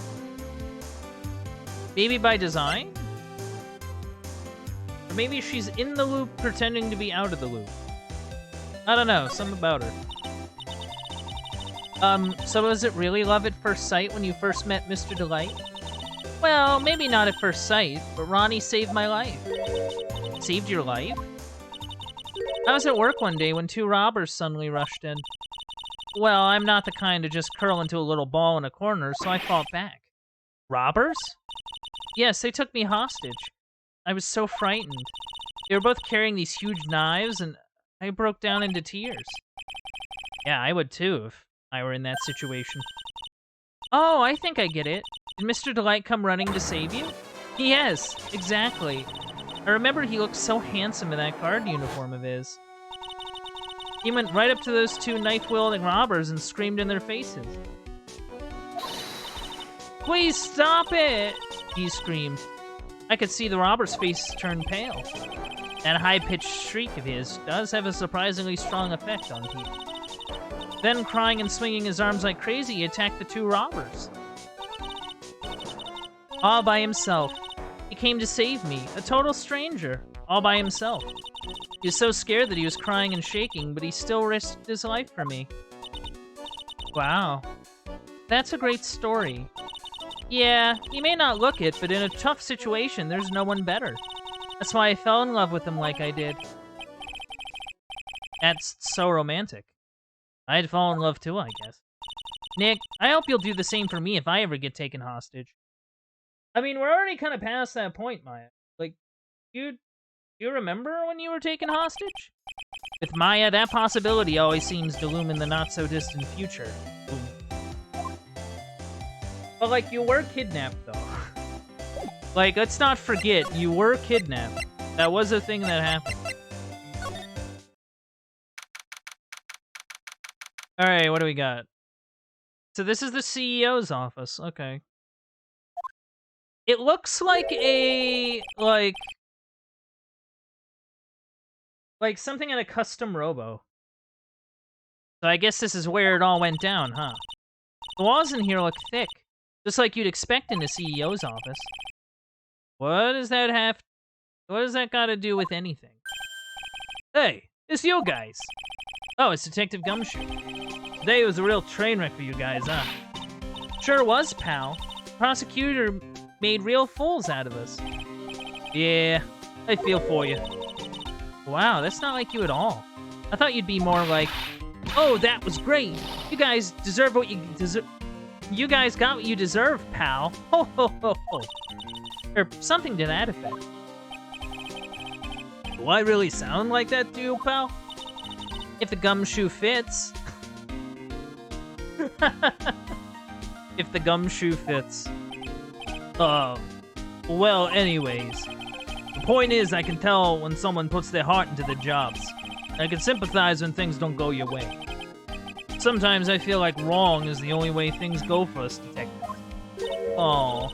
Maybe by design? Or maybe she's in the loop pretending to be out of the loop. I don't know, something about her. So was it really love at first sight when you first met Mr. DeLight? Well, maybe not at first sight, but Ronnie saved my life. Saved your life? I was at work one day when 2 robbers suddenly rushed in. Well, I'm not the kind to just curl into a little ball in a corner, so I fought back. Robbers? Yes, they took me hostage. I was so frightened. They were both carrying these huge knives, and I broke down into tears. Yeah, I would too if I were in that situation. Oh, I think I get it. Did Mr. DeLight come running to save you? Yes, exactly. I remember he looked so handsome in that guard uniform of his. He went right up to those 2 knife-wielding robbers and screamed in their faces. Please stop it! He screamed. I could see the robber's face turn pale. That high-pitched shriek of his does have a surprisingly strong effect on people. Then, crying and swinging his arms like crazy, he attacked the 2 robbers. All by himself. He came to save me, a total stranger, all by himself. He was so scared that he was crying and shaking, but he still risked his life for me. Wow. That's a great story. Yeah, you may not look it, but in a tough situation, there's no one better. That's why I fell in love with him like I did. That's so romantic. I'd fall in love too, I guess. Nick, I hope you'll do the same for me if I ever get taken hostage. I mean, we're already kind of past that point, Maya. Like, you remember when you were taken hostage? With Maya, that possibility always seems to loom in the not-so-distant future. But, like, you were kidnapped, though. Like, let's not forget, you were kidnapped. That was a thing that happened. Alright, what do we got? So this is the CEO's office. Okay. It looks like a, like something in a custom robo. So I guess this is where it all went down, huh? The walls in here look thick, just like you'd expect in the CEO's office. What does that got to do with anything? Hey, it's you guys. Oh, it's Detective Gumshoe. Today was a real train wreck for you guys, huh? Sure was, pal. The prosecutor made real fools out of us. Yeah, I feel for you. Wow, that's not like you at all. I thought you'd be more like, oh, that was great. You guys deserve what you deserve. You guys got what you deserve, pal. Ho, ho, ho, ho. Or something to that effect. Do I really sound like that to you, pal? If the gumshoe fits. If the gumshoe fits. Well, anyways. The point is, I can tell when someone puts their heart into their jobs. I can sympathize when things don't go your way. Sometimes I feel like wrong is the only way things go for us, detectives. Oh.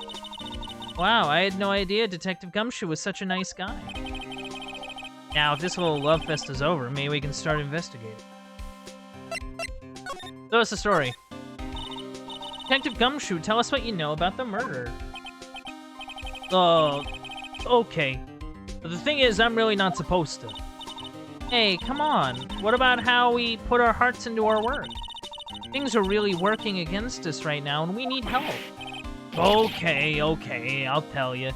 Wow, I had no idea Detective Gumshoe was such a nice guy. Now, if this little love fest is over, maybe we can start investigating. So what's the story? Detective Gumshoe, tell us what you know about the murder. Okay. But the thing is, I'm really not supposed to. Hey, come on. What about how we put our hearts into our work? Things are really working against us right now, and we need help. Okay, I'll tell you.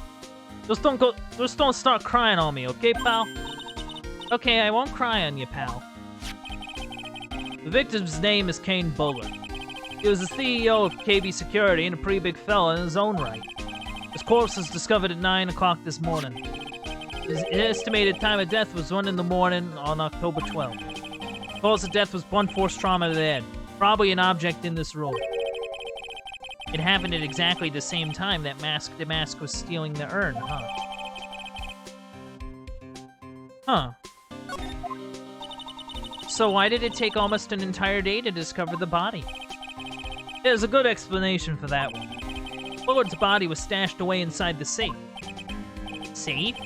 Just don't start crying on me, okay, pal? Okay, I won't cry on you, pal. The victim's name is Kane Buller. He was the CEO of KB Security and a pretty big fella in his own right. His corpse was discovered at 9 o'clock this morning. His estimated time of death was 1 in the morning on October 12th. The cause of death was blunt force trauma to the head. Probably an object in this room. It happened at exactly the same time that the mask was stealing the urn, huh? Huh. So why did it take almost an entire day to discover the body? There's a good explanation for that one. Bullard's body was stashed away inside the safe. Safe?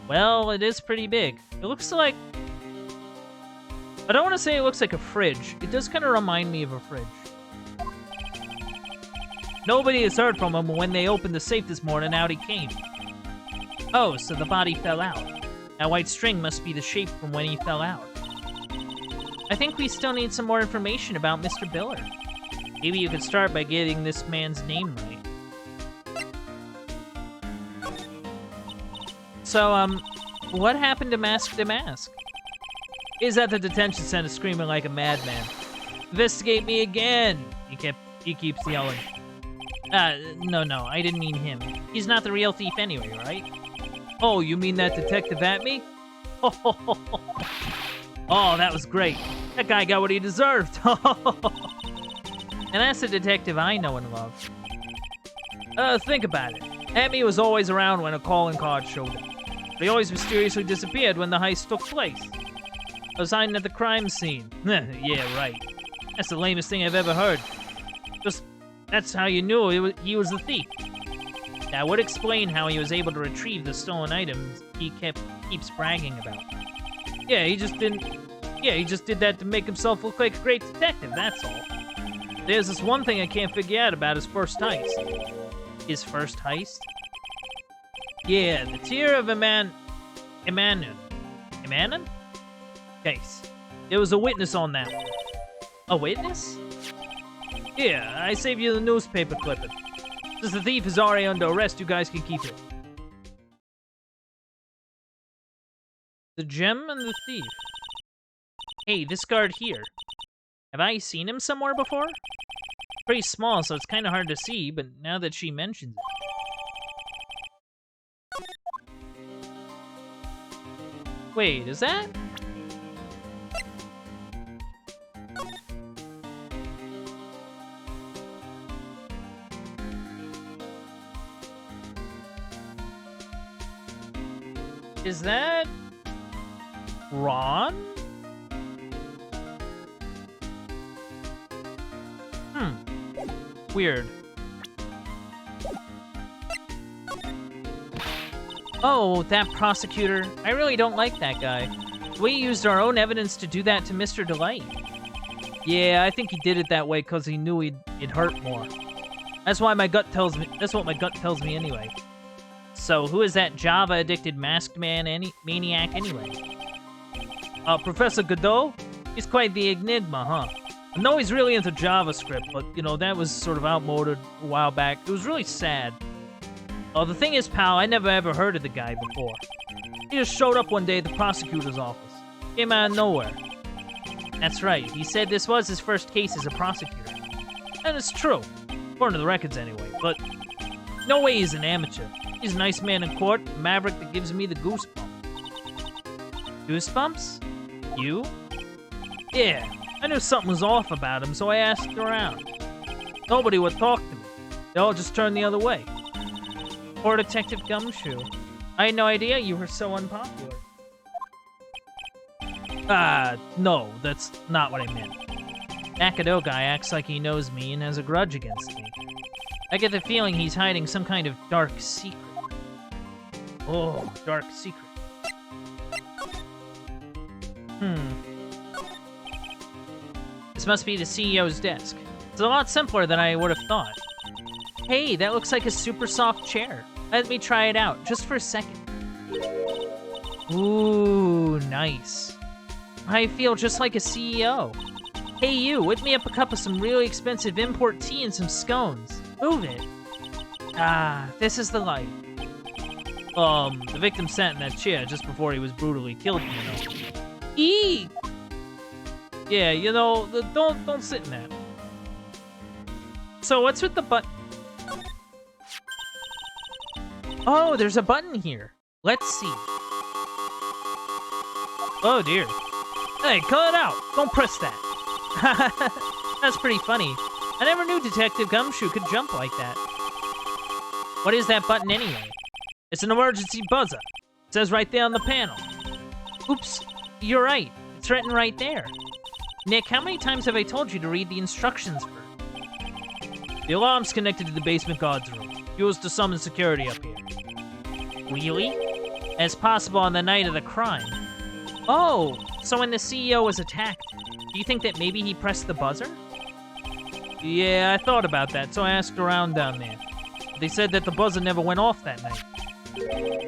Well, it is pretty big. It looks like... I don't want to say it looks like a fridge. It does kind of remind me of a fridge. Nobody has heard from him when they opened the safe this morning. Out he came. Oh, so the body fell out. That white string must be the shape from when he fell out. I think we still need some more information about Mr. Biller. Maybe you could start by getting this man's name right. So, what happened to Mask the Mask? He's at the detention center screaming like a madman. Investigate me again! He keeps yelling. No, I didn't mean him. He's not the real thief anyway, right? Oh, you mean that detective at me? Oh, that was great. That guy got what he deserved. And that's the detective I know and love. Think about it. Amy was always around when a calling card showed up. But he always mysteriously disappeared when the heist took place. I was hiding at the crime scene. Yeah, right. That's the lamest thing I've ever heard. That's how you knew he was the thief. That would explain how he was able to retrieve the stolen items he keeps bragging about. Yeah, he just did that to make himself look like a great detective, that's all. There's this one thing I can't figure out about his first heist. His first heist? Yeah, the Tear of Emanon case. There was a witness on that one. A witness? Yeah, I saved you the newspaper clipping. Since the thief is already under arrest, you guys can keep it. The gem and the thief. Hey, this guard here. Have I seen him somewhere before? Pretty small, so it's kind of hard to see, but now that she mentions it. Wait, is that? Is that Ron? Weird. Oh, that prosecutor. I really don't like that guy. We used our own evidence to do that to Mr. Delight. Yeah, I think he did it that way because he knew it'd hurt more. That's what my gut tells me anyway. So, who is that Java-addicted masked maniac anyway? Professor Godot? He's quite the enigma, huh? I know he's really into JavaScript, but, you know, that was sort of outmoded a while back. It was really sad. Oh, the thing is, pal, I never ever heard of the guy before. He just showed up one day at the prosecutor's office. Came out of nowhere. That's right, he said this was his first case as a prosecutor. And it's true. According to the records anyway, but no way he's an amateur. He's a nice man in court, a maverick that gives me the goosebumps. Goosebumps? You? Yeah, I knew something was off about him, so I asked around. Nobody would talk to me. They all just turned the other way. Poor Detective Gumshoe. I had no idea you were so unpopular. No, that's not what I meant. That Godot guy acts like he knows me and has a grudge against me. I get the feeling he's hiding some kind of dark secret. Oh, dark secret. This must be the CEO's desk. It's a lot simpler than I would have thought. Hey, that looks like a super soft chair. Let me try it out, just for a second. Ooh, nice. I feel just like a CEO. Hey you, whip me up a cup of some really expensive import tea and some scones. Move it. Ah, this is the life. The victim sat in that chair just before he was brutally killed, you know. Eek! Yeah, you know, don't sit in that. So what's with the button? Oh, there's a button here. Let's see. Oh dear. Hey, cut it out. Don't press that. That's pretty funny. I never knew Detective Gumshoe could jump like that. What is that button anyway? It's an emergency buzzer. It says right there on the panel. Oops, you're right. It's written right there. Nick, how many times have I told you to read the instructions first? The alarm's connected to the basement guard's room. Used to summon security up here. Really? As possible on the night of the crime. Oh, so when the CEO was attacked, do you think that maybe he pressed the buzzer? Yeah, I thought about that, so I asked around down there. They said that the buzzer never went off that night.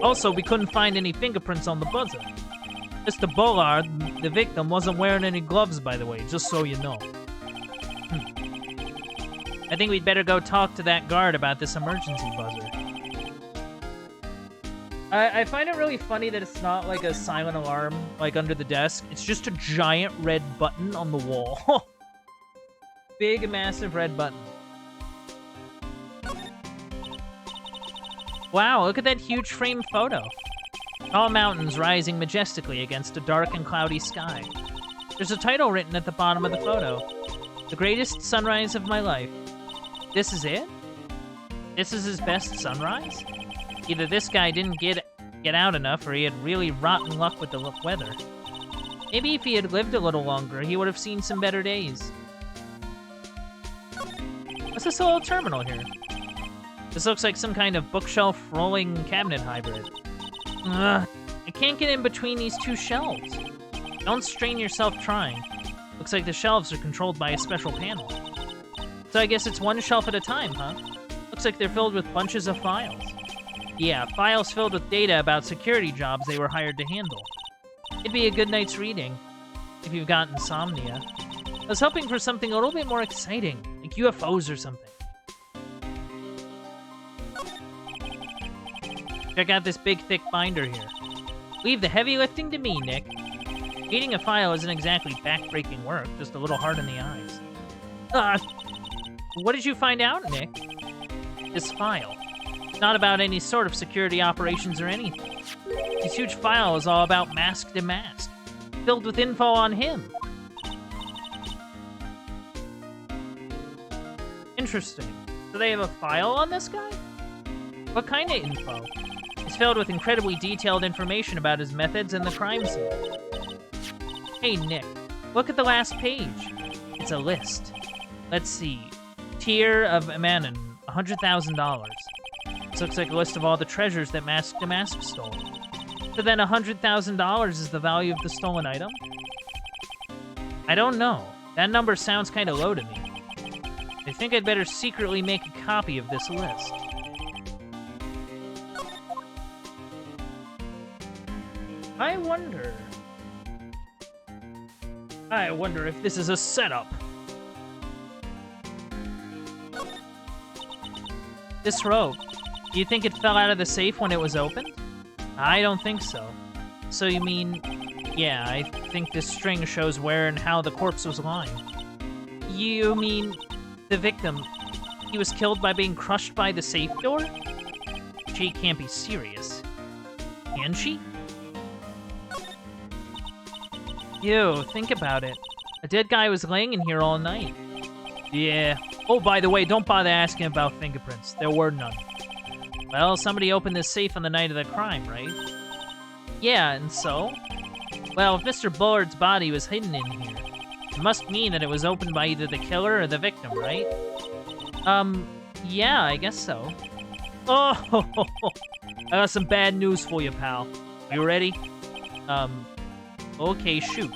Also, we couldn't find any fingerprints on the buzzer. Mr. Bullard, the victim, wasn't wearing any gloves, by the way, just so you know. I think we'd better go talk to that guard about this emergency buzzer. I find it really funny that it's not like a silent alarm, like under the desk. It's just a giant red button on the wall. Big, massive red button. Wow, look at that huge frame photo. Tall mountains rising majestically against a dark and cloudy sky. There's a title written at the bottom of the photo. The greatest sunrise of my life. This is it? This is his best sunrise? Either this guy didn't get out enough, or he had really rotten luck with the weather. Maybe if he had lived a little longer, he would have seen some better days. What's this little terminal here? This looks like some kind of bookshelf rolling cabinet hybrid. Ugh, I can't get in between these two shelves. Don't strain yourself trying. Looks like the shelves are controlled by a special panel. So I guess it's one shelf at a time, huh? Looks like they're filled with bunches of files. Yeah, files filled with data about security jobs they were hired to handle. It'd be a good night's reading, if you've got insomnia. I was hoping for something a little bit more exciting, like UFOs or something. Check out this big, thick binder here. Leave the heavy lifting to me, Nick. Reading a file isn't exactly back-breaking work, just a little hard on the eyes. What did you find out, Nick? This file. It's not about any sort of security operations or anything. This huge file is all about Mask to Mask, filled with info on him. Interesting. So they have a file on this guy? What kind of info? It's filled with incredibly detailed information about his methods and the crime scene. Hey, Nick, look at the last page. It's a list. Let's see. Tier of Amanon, $100,000. This looks like a list of all the treasures that Mask to Mask stole. So then $100,000 is the value of the stolen item? I don't know. That number sounds kind of low to me. I think I'd better secretly make a copy of this list. I wonder if this is a setup. This rope, do you think it fell out of the safe when it was opened? I don't think so. So you mean, yeah, I think this string shows where and how the corpse was lying. You mean the victim, he was killed by being crushed by the safe door? She can't be serious. Can she? Ew, think about it. A dead guy was laying in here all night. Yeah. Oh, by the way, don't bother asking about fingerprints. There were none. Well, somebody opened this safe on the night of the crime, right? Yeah, and so? Well, if Mr. Bullard's body was hidden in here, it must mean that it was opened by either the killer or the victim, right? Yeah, I guess so. Oh, I got some bad news for you, pal. You ready? Okay, shoot.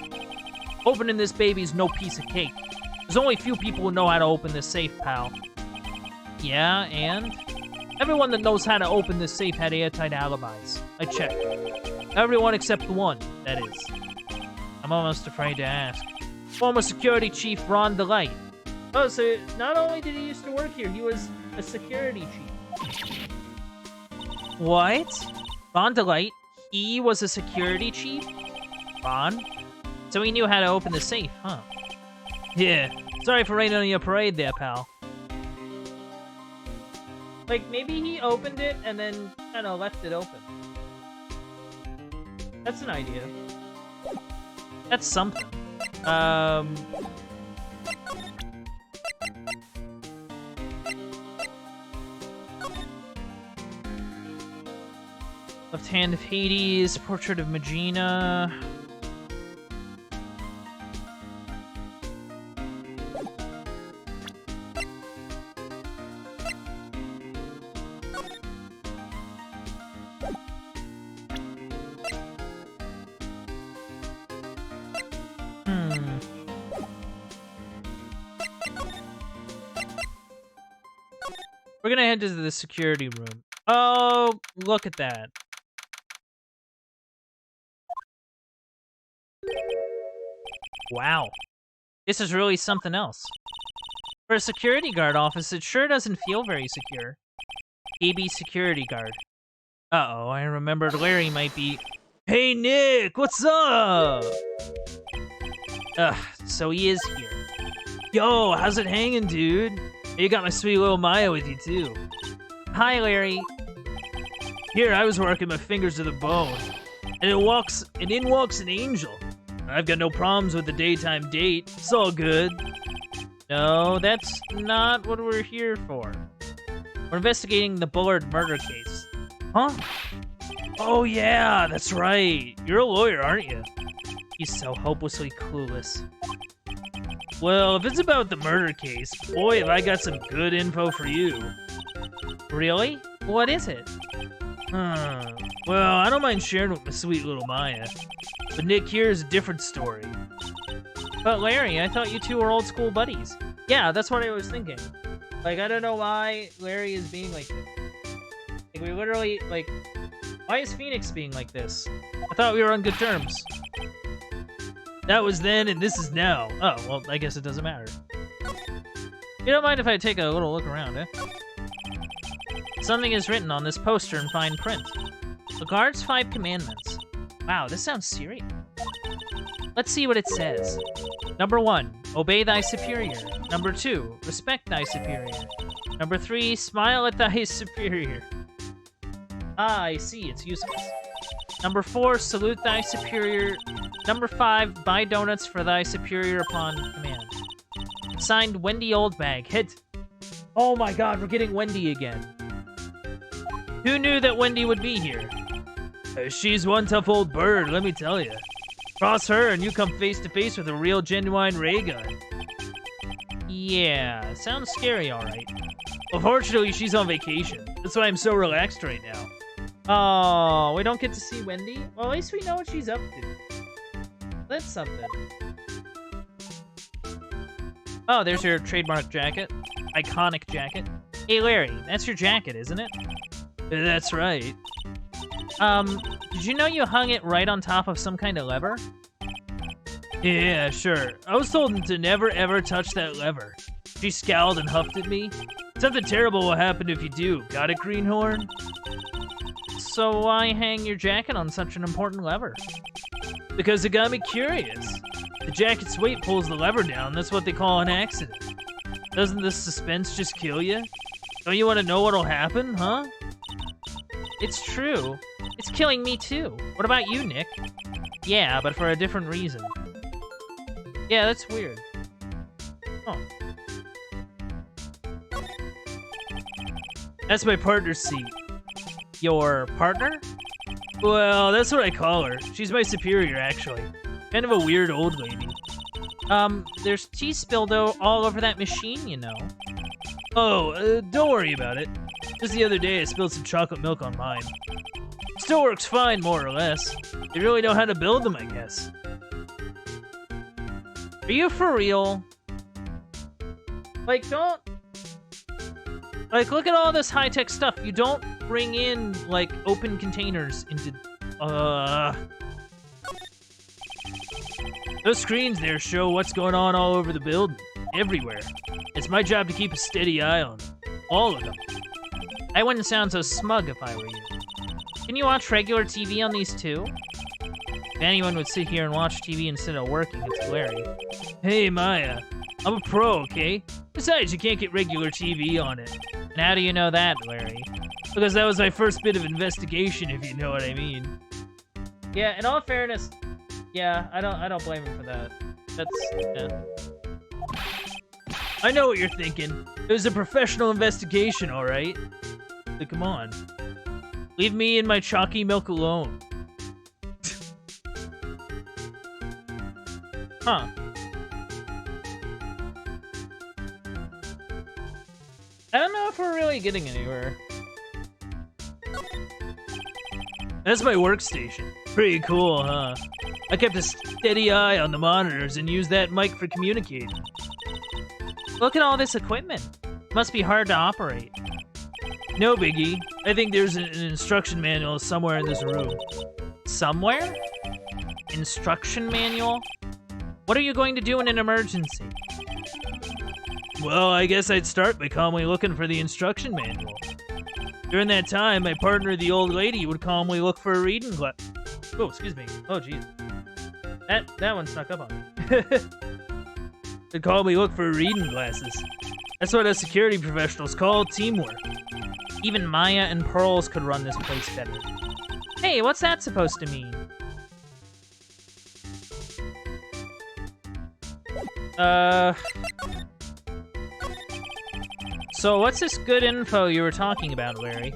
Opening this baby's no piece of cake. There's only a few people who know how to open this safe, pal. Yeah, and? Everyone that knows how to open this safe had airtight alibis. I checked. Everyone except one, that is. I'm almost afraid to ask. Former Security Chief Ron DeLight. Oh, so not only did he used to work here, he was a security chief. What? Ron DeLight? He was a security chief? Ron? So he knew how to open the safe, huh? Yeah. Sorry for raining on your parade there, pal. Like, maybe he opened it and then kind of left it open. That's an idea. That's something. Left Hand of Hades, Portrait of Magina. We're gonna head to the security room. Oh, look at that. Wow. This is really something else. For a security guard office, it sure doesn't feel very secure. AB security guard. Uh-oh, I remembered Larry might be... Hey, Nick, what's up? Ugh, so he is here. Yo, how's it hanging, dude? You got my sweet little Maya with you, too. Hi, Larry. Here, I was working my fingers to the bone. And in walks an angel. I've got no problems with the daytime date. It's all good. No, that's not what we're here for. We're investigating the Bullard murder case. Huh? Oh, yeah, that's right. You're a lawyer, aren't you? He's so hopelessly clueless. Well, if it's about the murder case, boy, have I got some good info for you. Really? What is it? Well, I don't mind sharing with my sweet little Maya. But Nick, here's a different story. But Larry, I thought you two were old school buddies. Yeah, that's what I was thinking. Like, I don't know why Larry is being like this. Like, we literally, like... Why is Phoenix being like this? I thought we were on good terms. That was then, and this is now. Oh, well, I guess it doesn't matter. You don't mind if I take a little look around, eh? Something is written on this poster in fine print. The guard's 5 commandments. Wow, this sounds serious. Let's see what it says. Number 1, obey thy superior. Number 2, respect thy superior. Number 3, smile at thy superior. Ah, I see, it's useless. Number 4, salute thy superior. Number 5, buy donuts for thy superior upon command. Signed, Wendy Oldbag. Hit. Oh my god, we're getting Wendy again. Who knew that Wendy would be here? She's one tough old bird, let me tell you. Cross her and you come face to face with a real genuine ray gun. Yeah, sounds scary, alright. Well, fortunately, she's on vacation. That's why I'm so relaxed right now. Oh, we don't get to see Wendy? Well, at least we know what she's up to. That's something. Oh, there's your trademark jacket. Iconic jacket. Hey, Larry, that's your jacket, isn't it? That's right. Did you know you hung it right on top of some kind of lever? Yeah, sure. I was told to never ever touch that lever. She scowled and huffed at me. Something terrible will happen if you do. Got it, Greenhorn? So why hang your jacket on such an important lever? Because it got me curious. The jacket's weight pulls the lever down. That's what they call an accident. Doesn't the suspense just kill you? Don't you want to know what'll happen, huh? It's true. It's killing me too. What about you, Nick? Yeah, but for a different reason. Yeah, that's weird. Oh. That's my partner's seat. Your partner? Well, that's what I call her. She's my superior, actually. Kind of a weird old lady. There's cheese spilled all over that machine, you know. Oh, don't worry about it. Just the other day I spilled some chocolate milk on mine. Still works fine, more or less. They really know how to build them, I guess. Are you for real? Like, don't... Like, look at all this high-tech stuff. You don't bring in, like, open containers into... Those screens there show what's going on all over the building. Everywhere. It's my job to keep a steady eye on them. All of them. I wouldn't sound so smug if I were you. Can you watch regular TV on these too? If anyone would sit here and watch TV instead of working, it's hilarious. Hey, Maya. I'm a pro, okay? Besides, you can't get regular TV on it. And how do you know that, Larry? Because that was my first bit of investigation, if you know what I mean. Yeah, in all fairness, yeah, I don't blame him for that. That's, yeah. I know what you're thinking. It was a professional investigation, alright? So come on. Leave me and my chalky milk alone. Huh. I don't know if we're really getting anywhere. That's my workstation. Pretty cool, huh? I kept a steady eye on the monitors and used that mic for communicating. Look at all this equipment. Must be hard to operate. No biggie. I think there's an instruction manual somewhere in this room. Somewhere? Instruction manual? What are you going to do in an emergency? Well, I guess I'd start by calmly looking for the instruction manual. During that time, my partner, the old lady, would calmly look for a reading glass. Oh, excuse me. Oh, jeez. That one snuck up on me. They'd calmly look for reading glasses. That's what us security professionals call teamwork. Even Maya and Pearls could run this place better. Hey, what's that supposed to mean? So what's this good info you were talking about, Larry?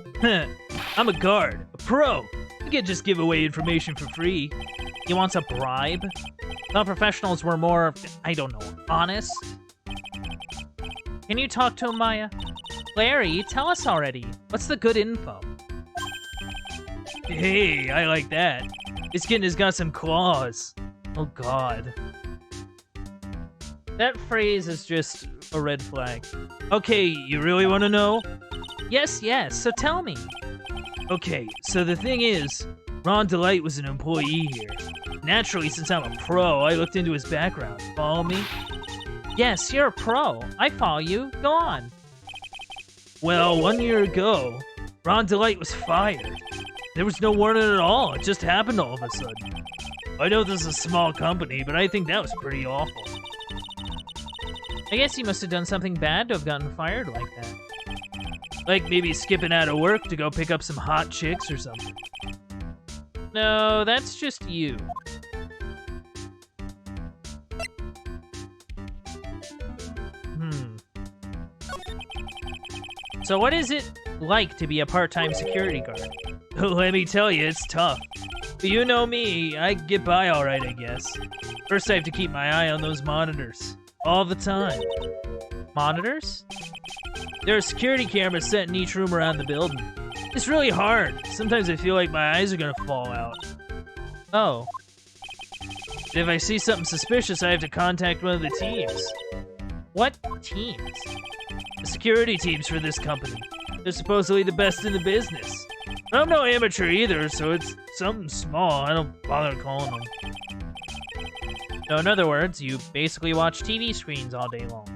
I'm a guard, a pro. I can't just give away information for free. You want a bribe? Thought professionals were more, I don't know, honest? Can you talk to him, Maya? Larry, tell us already. What's the good info? Hey, I like that. This kitten has got some claws. Oh, God. That phrase is just a red flag. Okay, you really want to know? Yes, so tell me. Okay, so the thing is, Ron Delight was an employee here. Naturally, since I'm a pro, I looked into his background. Follow me? Yes, you're a pro. I follow you. Go on. Well, 1 year ago, Ron Delight was fired. There was no warning at all. It just happened all of a sudden. I know this is a small company, but I think that was pretty awful. I guess he must have done something bad to have gotten fired like that. Like maybe skipping out of work to go pick up some hot chicks or something. No, that's just you. So what is it like to be a part-time security guard? Let me tell you, it's tough. But you know me, I get by alright, I guess. First I have to keep my eye on those monitors. All the time. Monitors? There are security cameras set in each room around the building. It's really hard. Sometimes I feel like my eyes are gonna fall out. Oh. And if I see something suspicious, I have to contact one of the teams. What teams? The security teams for this company. They're supposedly the best in the business. But I'm no amateur either, so it's something small. I don't bother calling them. So in other words, you basically watch TV screens all day long.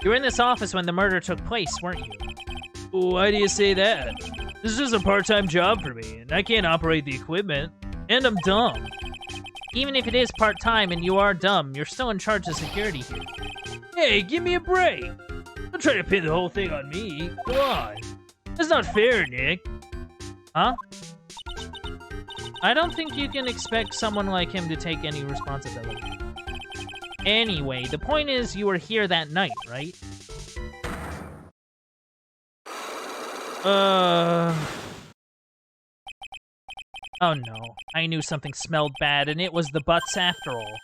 You were in this office when the murder took place, weren't you? Why do you say that? This is just a part-time job for me, and I can't operate the equipment. And I'm dumb. Even if it is part-time and you are dumb, you're still in charge of security here. Hey, give me a break. Don't try to pin the whole thing on me. Come on. That's not fair, Nick. Huh? I don't think you can expect someone like him to take any responsibility. Anyway, the point is you were here that night, right? Oh no, I knew something smelled bad and it was the butts after all.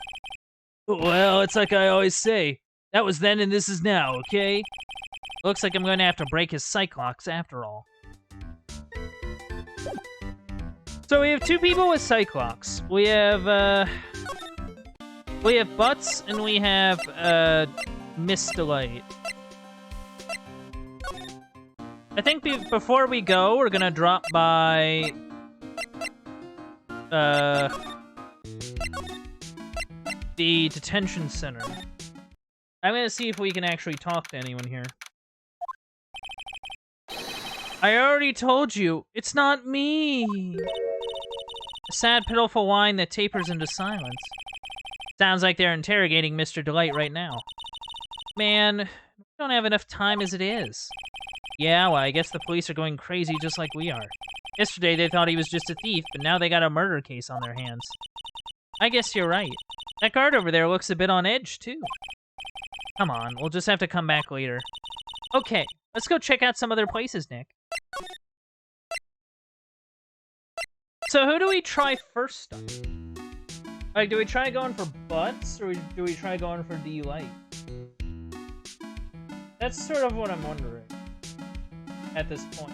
Well, it's like I always say. That was then and this is now, okay? Looks like I'm going to have to break his Cyclops after all. So we have two people with Cyclops. We have Butts and we have Miss Delight. I think before we go, we're gonna drop by the detention center. I'm gonna see if we can actually talk to anyone here. I already told you, it's not me. A sad, pitiful whine that tapers into silence. Sounds like they're interrogating Mr. Delight right now. Man, we don't have enough time as it is. Yeah, well, I guess the police are going crazy just like we are. Yesterday they thought he was just a thief, but now they got a murder case on their hands. I guess you're right. That guard over there looks a bit on edge, too. Come on, we'll just have to come back later. Okay, let's go check out some other places, Nick. So who do we try first up? Like, do we try going for Butts, or do we try going for Delight? That's sort of what I'm wondering at this point.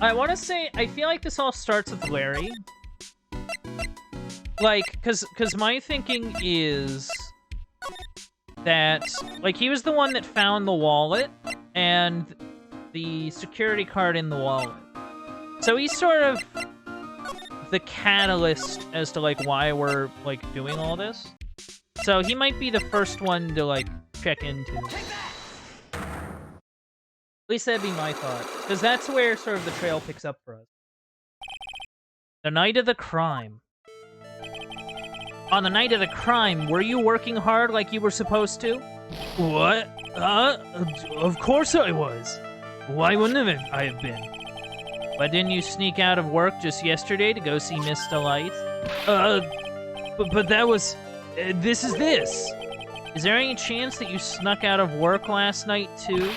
I want to say, I feel like this all starts with Larry. Like, cause my thinking is that, like, he was the one that found the wallet and the security card in the wallet. So he's sort of the catalyst as to, like, why we're, like, doing all this. So he might be the first one to, like, check into. At least that'd be my thought. Because that's where sort of the trail picks up for us. The night of the crime. On the night of the crime, were you working hard like you were supposed to? What? Of course I was. Why wouldn't I have been? But didn't you sneak out of work just yesterday to go see Miss Delight? But that was... this is this. Is there any chance that you snuck out of work last night, too?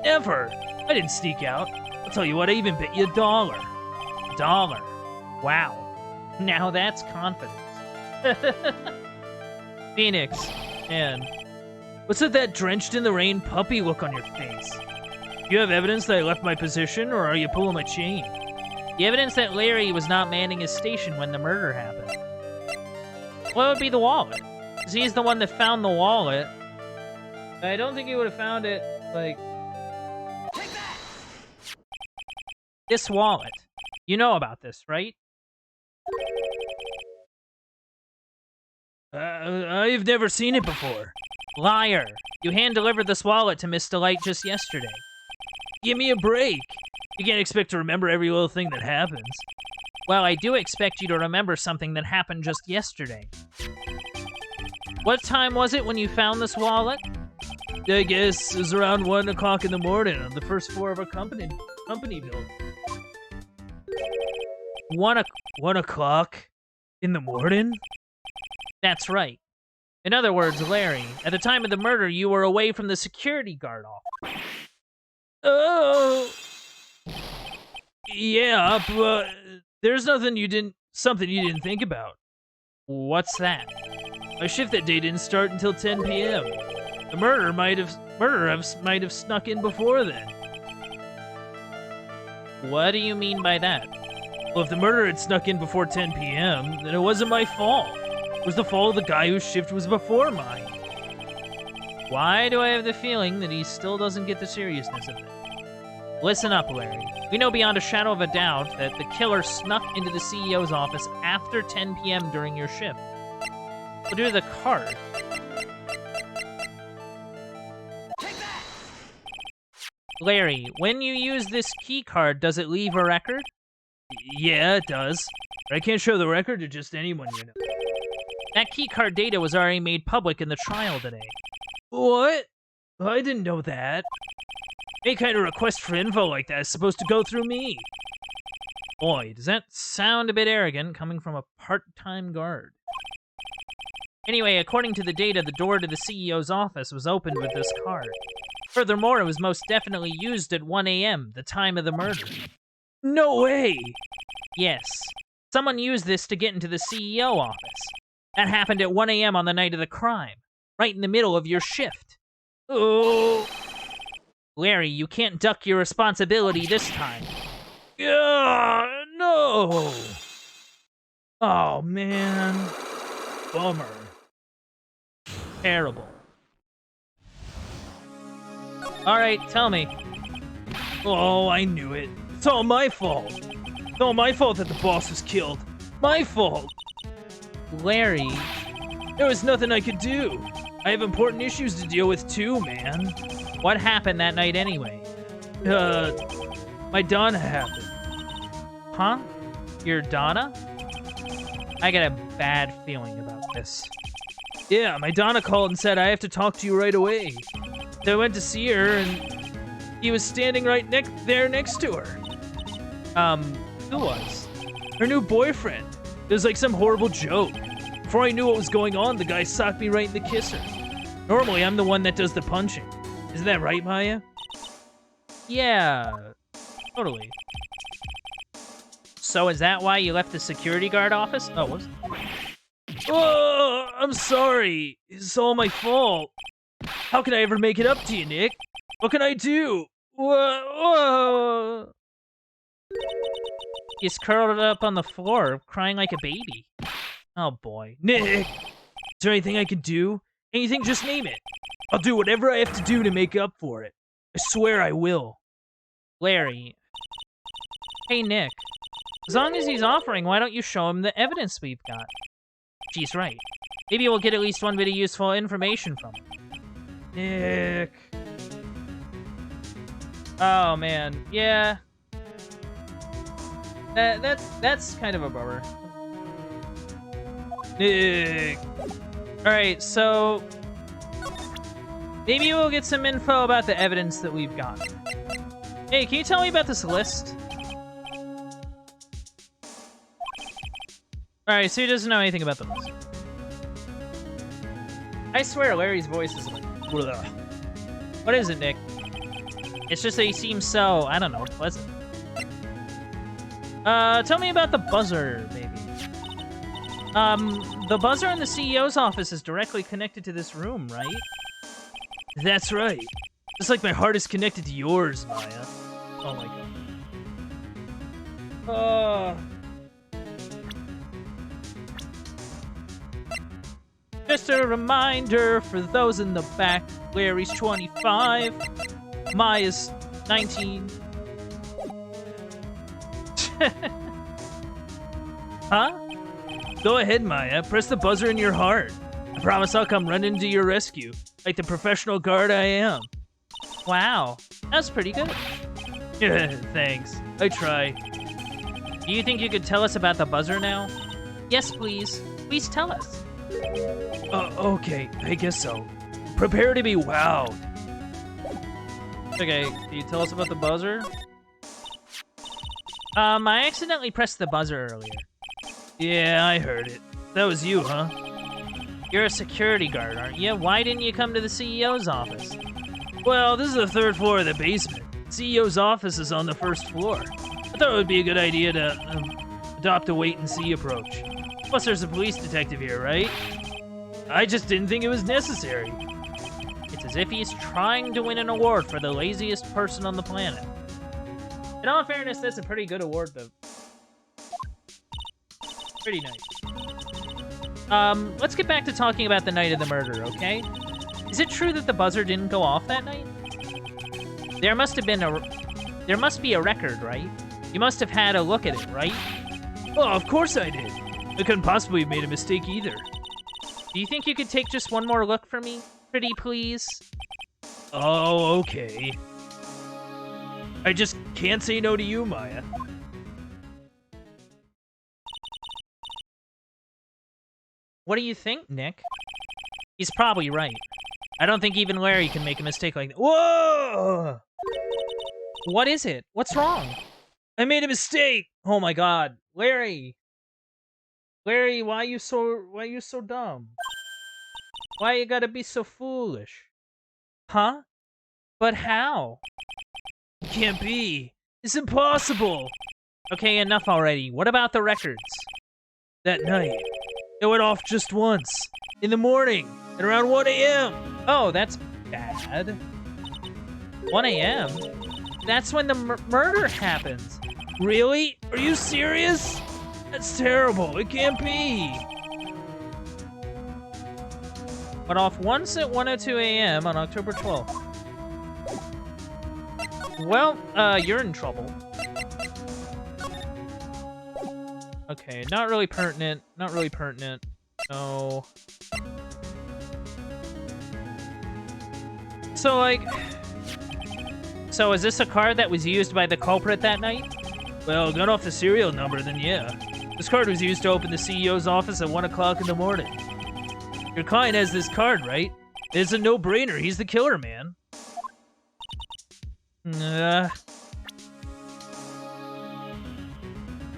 Never. I didn't sneak out. I'll tell you what, I even bet you $1. $1? Wow. Now that's confidence. Phoenix, man. What's with that drenched-in-the-rain puppy look on your face? You have evidence that I left my position, or are you pulling my chain? The evidence that Larry was not manning his station when the murder happened. Well, it would be the wallet. Because he's the one that found the wallet. I don't think he would have found it, like... This wallet. You know about this, right? I've never seen it before. Liar. You hand-delivered this wallet to Miss Delight just yesterday. Give me a break. You can't expect to remember every little thing that happens. Well, I do expect you to remember something that happened just yesterday. What time was it when you found this wallet? I guess it was around 1 o'clock in the morning on the first floor of a company building. 1 o'clock in the morning? That's right. In other words, Larry, at the time of the murder, you were away from the security guard office. Oh, yeah, but there's something you didn't think about. What's that? My shift that day didn't start until 10 p.m. The murderer might have snuck in before then. What do you mean by that? Well, if the murderer had snuck in before 10 p.m., then it wasn't my fault. It was the fault of the guy whose shift was before mine. Why do I have the feeling that he still doesn't get the seriousness of it? Listen up, Larry. We know beyond a shadow of a doubt that the killer snuck into the CEO's office after 10 p.m. during your shift. What do the card? Larry, when you use this key card, does it leave a record? Yeah, it does. But I can't show the record to just anyone, you know. That keycard data was already made public in the trial today. What? I didn't know that. Any kind of request for info like that is supposed to go through me. Boy, does that sound a bit arrogant coming from a part-time guard. Anyway, according to the data, the door to the CEO's office was opened with this card. Furthermore, it was most definitely used at 1 a.m., the time of the murder. No way! Yes. Someone used this to get into the CEO office. That happened at 1 a.m. on the night of the crime, right in the middle of your shift. Oh! Larry, you can't duck your responsibility this time. No! Oh, man. Bummer. Terrible. Alright, tell me. Oh, I knew it. It's all my fault. It's all my fault that the boss was killed. My fault. Larry... There was nothing I could do. I have important issues to deal with too, man. What happened that night anyway? My Donna happened. Huh? Your Donna? I got a bad feeling about this. Yeah, my Donna called and said, I have to talk to you right away. So I went to see her, and he was standing right there next to her. Who was? Her new boyfriend. It was like some horrible joke. Before I knew what was going on, the guy socked me right in the kisser. Normally, I'm the one that does the punching. Isn't that right, Maya? Yeah, totally. So is that why you left the security guard office? Oh, was it? Oh, I'm sorry. It's all my fault. How can I ever make it up to you, Nick? What can I do? Whoa. He's curled up on the floor, crying like a baby. Oh, boy. Nick, is there anything I can do? Anything, just name it. I'll do whatever I have to do to make up for it. I swear I will. Larry. Hey, Nick. As long as he's offering, why don't you show him the evidence we've got? She's right. Maybe we'll get at least one bit of useful information from him. Nick. Oh, man. Yeah. That's kind of a bummer. Nick. Alright, so... maybe we'll get some info about the evidence that we've got. Hey, can you tell me about this list? Alright, so he doesn't know anything about the list. I swear Larry's voice is like... bleh. What is it, Nick? It's just that he seems so, I don't know, pleasant. Tell me about the buzzer, maybe. The buzzer in the CEO's office is directly connected to this room, right? That's right. Just like my heart is connected to yours, Maya. Oh my god. Just a reminder for those in the back, Larry's 25, Maya's 19. Huh? Go ahead, Maya. Press the buzzer in your heart. I promise I'll come running to your rescue, like the professional guard I am. Wow, that's pretty good. Yeah, thanks. I try. Do you think you could tell us about the buzzer now? Yes, please. Please tell us. Okay, I guess so. Prepare to be wowed. Okay, can you tell us about the buzzer? I accidentally pressed the buzzer earlier. Yeah, I heard it. That was you, huh? You're a security guard, aren't you? Why didn't you come to the CEO's office? Well, this is the third floor of the basement. CEO's office is on the first floor. I thought it would be a good idea to adopt a wait-and-see approach. Plus, there's a police detective here, right? I just didn't think it was necessary. It's as if he's trying to win an award for the laziest person on the planet. In all fairness, that's a pretty good award, though. Pretty nice. Let's get back to talking about the night of the murder, okay? Is it true that the buzzer didn't go off that night? There must be a record, right? You must have had a look at it, right? Well, of course I did. I couldn't possibly have made a mistake either. Do you think you could take just one more look for me? Pretty please? Oh, okay. I just can't say no to you, Maya. What do you think, Nick? He's probably right. I don't think even Larry can make a mistake like that. Whoa! What is it? What's wrong? I made a mistake! Oh my god. Larry! Larry, why you so dumb? Why you gotta be so foolish? Huh? But how? Can't be. It's impossible. Okay, enough already. What about the records? That night, it went off just once. In the morning, at around 1 a.m. Oh, that's bad. 1 a.m.? That's when the murder happened. Really? Are you serious? That's terrible. It can't be. Went off once at 1:02 a.m. on October 12th. Well, you're in trouble. Okay, not really pertinent. Not really pertinent. No. So, like... So, is this a card that was used by the culprit that night? Well, got off the serial number, then yeah. This card was used to open the CEO's office at 1 o'clock in the morning. Your client has this card, right? It's a no-brainer. He's the killer, man.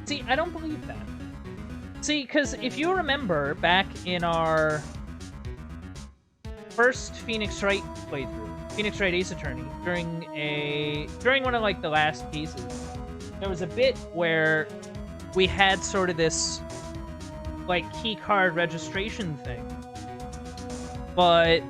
See, I don't believe that. See, because if you remember back in our first Phoenix Wright playthrough, Phoenix Wright Ace Attorney, during one of like the last cases, there was a bit where we had sort of this like key card registration thing, but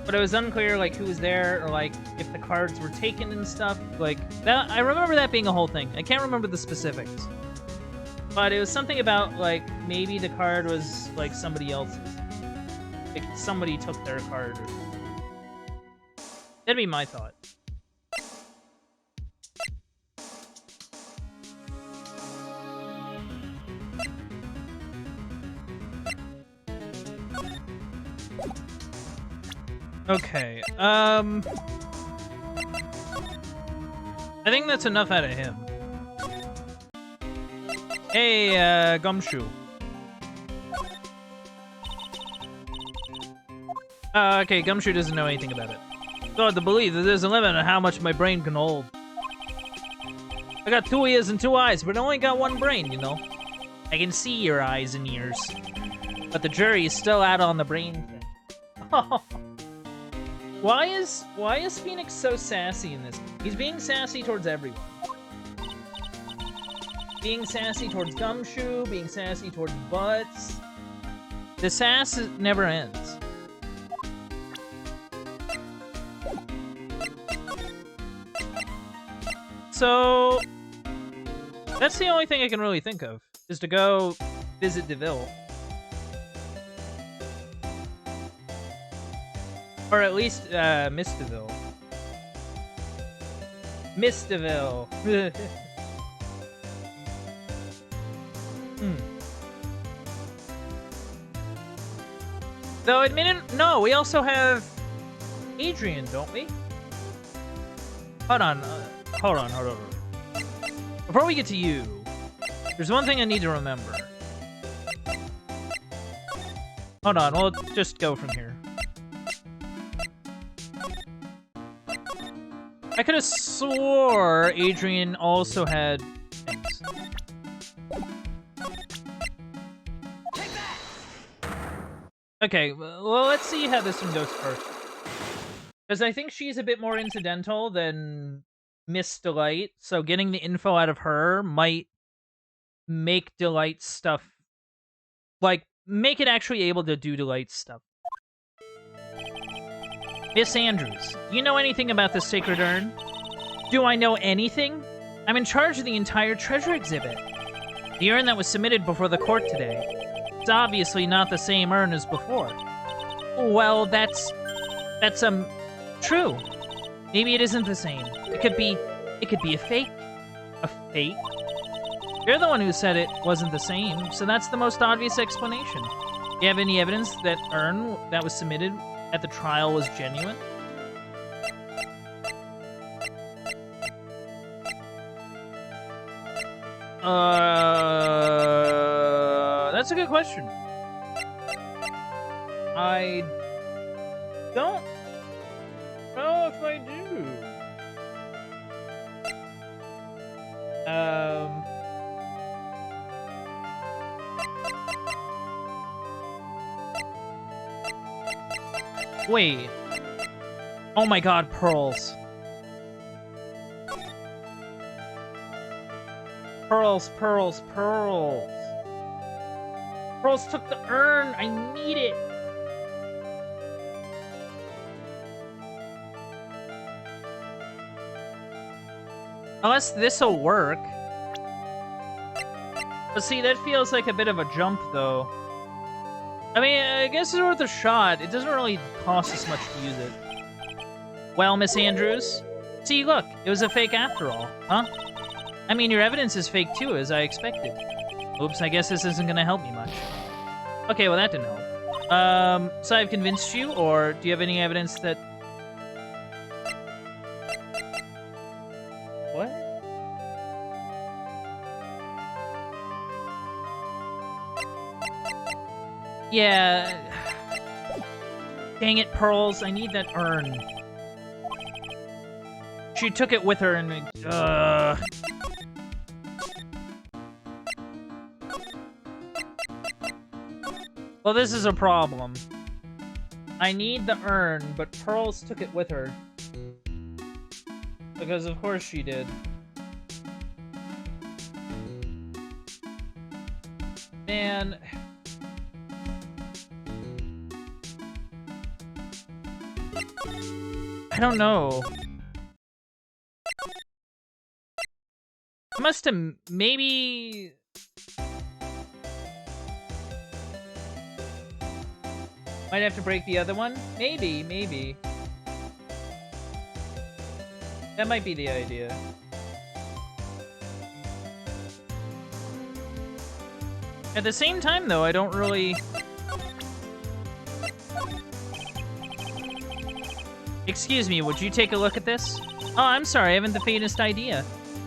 but it was unclear like who was there or like if the cards were taken and stuff like that. I remember that being a whole thing. I can't remember the specifics, but it was something about like maybe the card was like somebody else's, like somebody took their card or something. That'd be my thought. Okay, I think that's enough out of him. Hey, Gumshoe. Okay, Gumshoe doesn't know anything about it. It's hard to believe that there's a limit on how much my brain can hold. I got 2 ears and 2 eyes, but I only got 1 brain, you know? I can see your eyes and ears. But the jury is still out on the brain thing. Why is Phoenix so sassy in this? He's being sassy towards everyone. Being sassy towards Gumshoe, being sassy towards Butts. The sass never ends. So, that's the only thing I can really think of, is to go visit DeVille. Or at least, Miss DeVille. Miss DeVille. Though, no, we also have Adrian, don't we? Hold on. Before we get to you, there's one thing I need to remember. Hold on, we'll just go from here. I could have swore Adrian also had things. Okay, well, let's see how this one goes first. Because I think she's a bit more incidental than Miss Delight, so getting the info out of her might make Delight's stuff... like, make it actually able to do Delight's stuff. Miss Andrews, do you know anything about the Sacred Urn? Do I know anything? I'm in charge of the entire treasure exhibit. The urn that was submitted before the court today. It's obviously not the same urn as before. Well, that's true. Maybe it isn't the same. It could be a fake. A fake? You're the one who said it wasn't the same, so that's the most obvious explanation. Do you have any evidence that urn that was submitted at the trial was genuine? That's a good question. I don't know if I do. Wait. Oh my god, pearls. Pearls, pearls, pearls. Pearls took the urn. I need it. Unless this'll work. But see, that feels like a bit of a jump, though. I mean, I guess it's worth a shot. It doesn't really cost us much to use it. Well, Miss Andrews? See, look, it was a fake after all, huh? I mean, your evidence is fake too, as I expected. Oops, I guess this isn't gonna help me much. Okay, well that didn't help. So I've convinced you, or do you have any evidence that... What? Yeah... Dang it, Pearls, I need that urn. She took it with her and... Well, this is a problem. I need the urn, but Pearls took it with her. Because of course she did. Man... I don't know. I must have maybe... Might have to break the other one? Maybe, maybe. That might be the idea. At the same time, though, I don't really... Excuse me, would you take a look at this? Oh, I'm sorry, I haven't the faintest idea.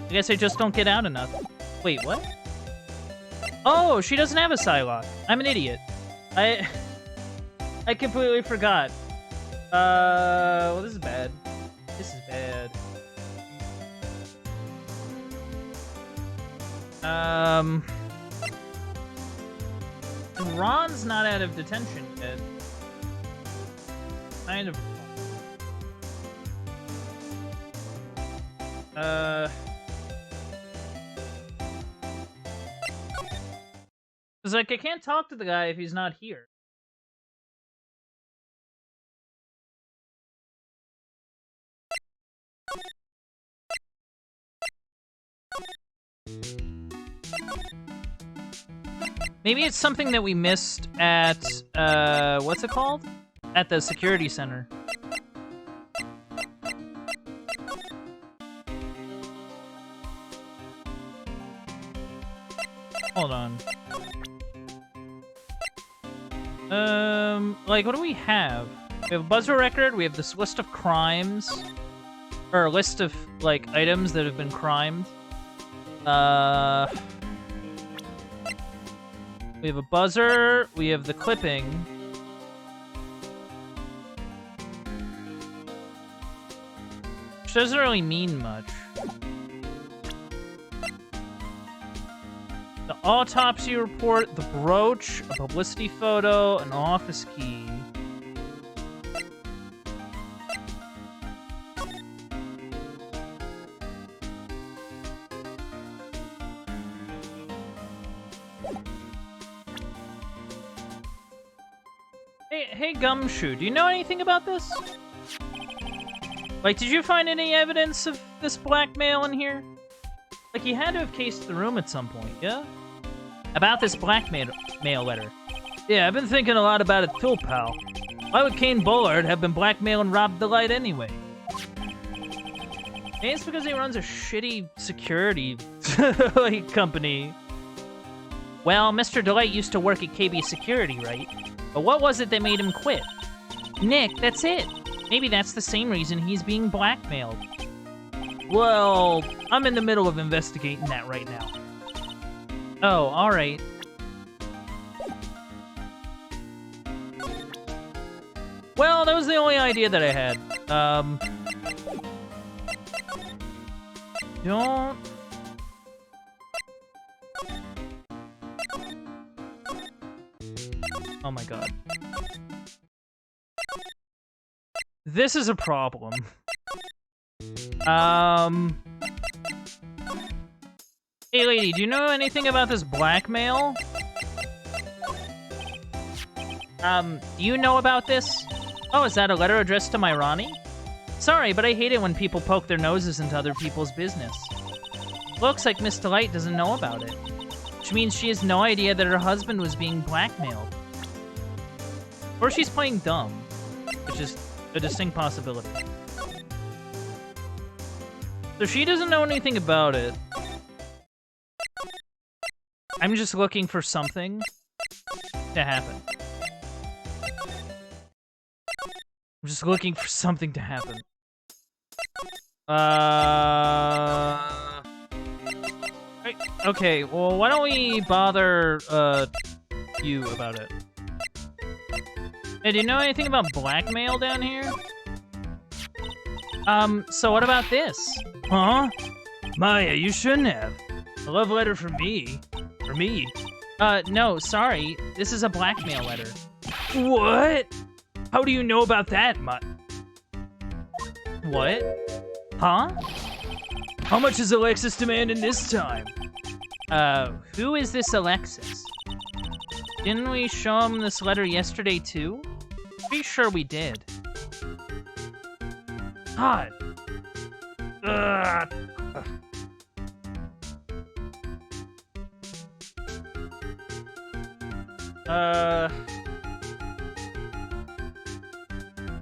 I guess I just don't get out enough. Wait, what? Oh, she doesn't have a Psylocke. I'm an idiot. I completely forgot. Well, this is bad. This is bad. And Ron's not out of detention yet. Kind of. It's like, I can't talk to the guy if he's not here. Maybe it's something that we missed at, what's it called? At the security center. Hold on. Like, what do we have? We have a buzzer record, we have this list of crimes. Or a list of, like, items that have been crimed. We have a buzzer, we have the clipping. Which doesn't really mean much. The autopsy report, the brooch, a publicity photo, an office key. Hey, Gumshoe, do you know anything about this? Like, did you find any evidence of this blackmail in here? Like, he had to have cased the room at some point, yeah? About this blackmail letter. Yeah, I've been thinking a lot about it too, pal. Why would Kane Bullard have been blackmailing Rob Delight anyway? Maybe it's because he runs a shitty security like, company. Well, Mr. Delight used to work at KB Security, right? But what was it that made him quit? Nick, that's it. Maybe that's the same reason he's being blackmailed. Well, I'm in the middle of investigating that right now. Oh, alright. Well, that was the only idea that I had. Don't... Oh my god. This is a problem. Hey, lady, do you know anything about this blackmail? Do you know about this? Oh, is that a letter addressed to my Ronnie? Sorry, but I hate it when people poke their noses into other people's business. Looks like Miss Delight doesn't know about it, which means she has no idea that her husband was being blackmailed. Or she's playing dumb, which is a distinct possibility. So she doesn't know anything about it. I'm just looking for something to happen. I'm just looking for something to happen. Okay, well, why don't we bother, you about it? Hey, do you know anything about blackmail down here? So what about this? Huh? Maya, you shouldn't have. A love letter for me. For me. No, sorry. This is a blackmail letter. What? How do you know about that, What? Huh? How much is Alexis demanding this time? Who is this Alexis? Didn't we show him this letter yesterday, too? Pretty sure we did. God.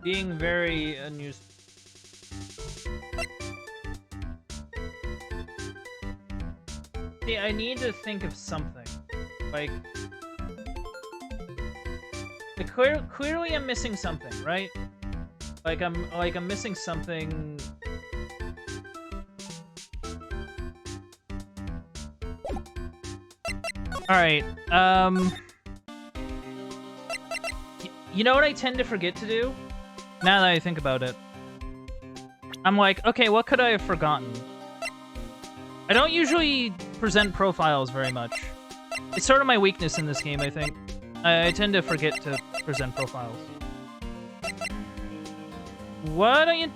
Being very unused. See, I need to think of something. Like clearly I'm missing something, right? Like I'm missing something. Alright, you know what I tend to forget to do? Now that I think about it. I'm like, okay, what could I have forgotten? I don't usually present profiles very much. It's sort of my weakness in this game, I think. I tend to forget to present profiles. What are you...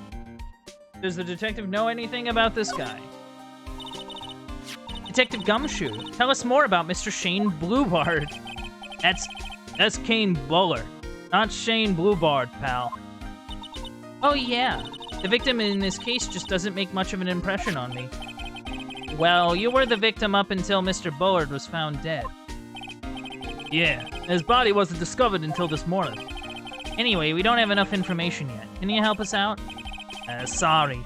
Does the detective know anything about this guy? Detective Gumshoe, tell us more about Mr. Shane Bluebard. That's Kane Buller, not Shane Bluebard, pal. Oh yeah, the victim in this case just doesn't make much of an impression on me. Well, you were the victim up until Mr. Bullard was found dead. Yeah, his body wasn't discovered until this morning. Anyway, we don't have enough information yet. Can you help us out? Sorry.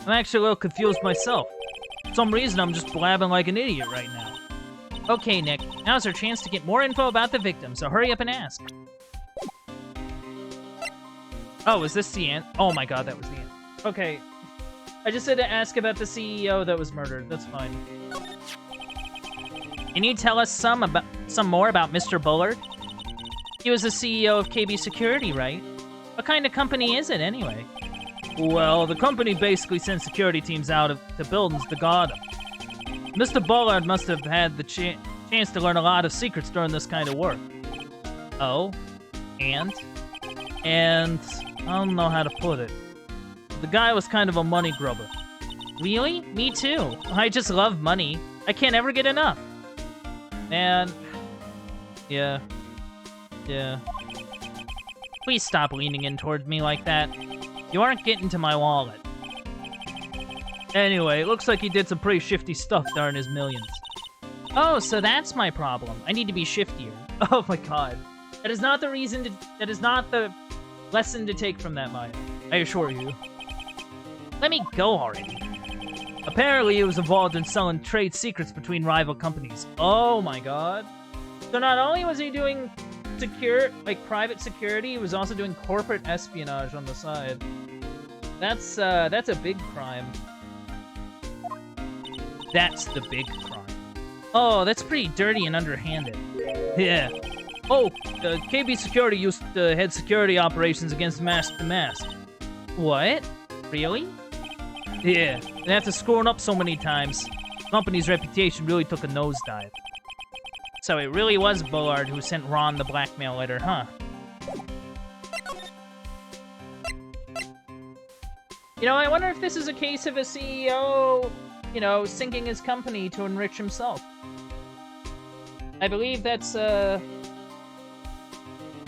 I'm actually a little confused myself. For some reason, I'm just blabbing like an idiot right now. Okay, Nick. Now's our chance to get more info about the victim, so hurry up and ask. Oh, is this the end? Oh my god, that was the end. Okay. I just had to ask about the CEO that was murdered. That's fine. Can you tell us some more about Mr. Bullard? He was the CEO of KB Security, right? What kind of company is it, anyway? Well, the company basically sends security teams out to buildings to guard them. Mr. Bullard must have had the chance to learn a lot of secrets during this kind of work. Oh? And? And I don't know how to put it. The guy was kind of a money grubber. Really? Me too. I just love money. I can't ever get enough. And... yeah. Please stop leaning in toward me like that. You aren't getting to my wallet. Anyway, it looks like he did some pretty shifty stuff during his millions. Oh, so that's my problem. I need to be shiftier. Oh my god. That is not the reason to... That is not the lesson to take from that, Maya. I assure you. Let me go already. Apparently, he was involved in selling trade secrets between rival companies. Oh my god. So not only was he doing private security, he was also doing corporate espionage on the side. That's a big crime. That's the big crime. Oh, that's pretty dirty and underhanded. Yeah. Oh, KB Security used to head security operations against Mask to Mask. What? Really? Yeah, and after screwing up so many times, the company's reputation really took a nosedive. So it really was Bullard who sent Ron the blackmail letter, huh? You know, I wonder if this is a case of a CEO, you know, sinking his company to enrich himself. I believe that's, so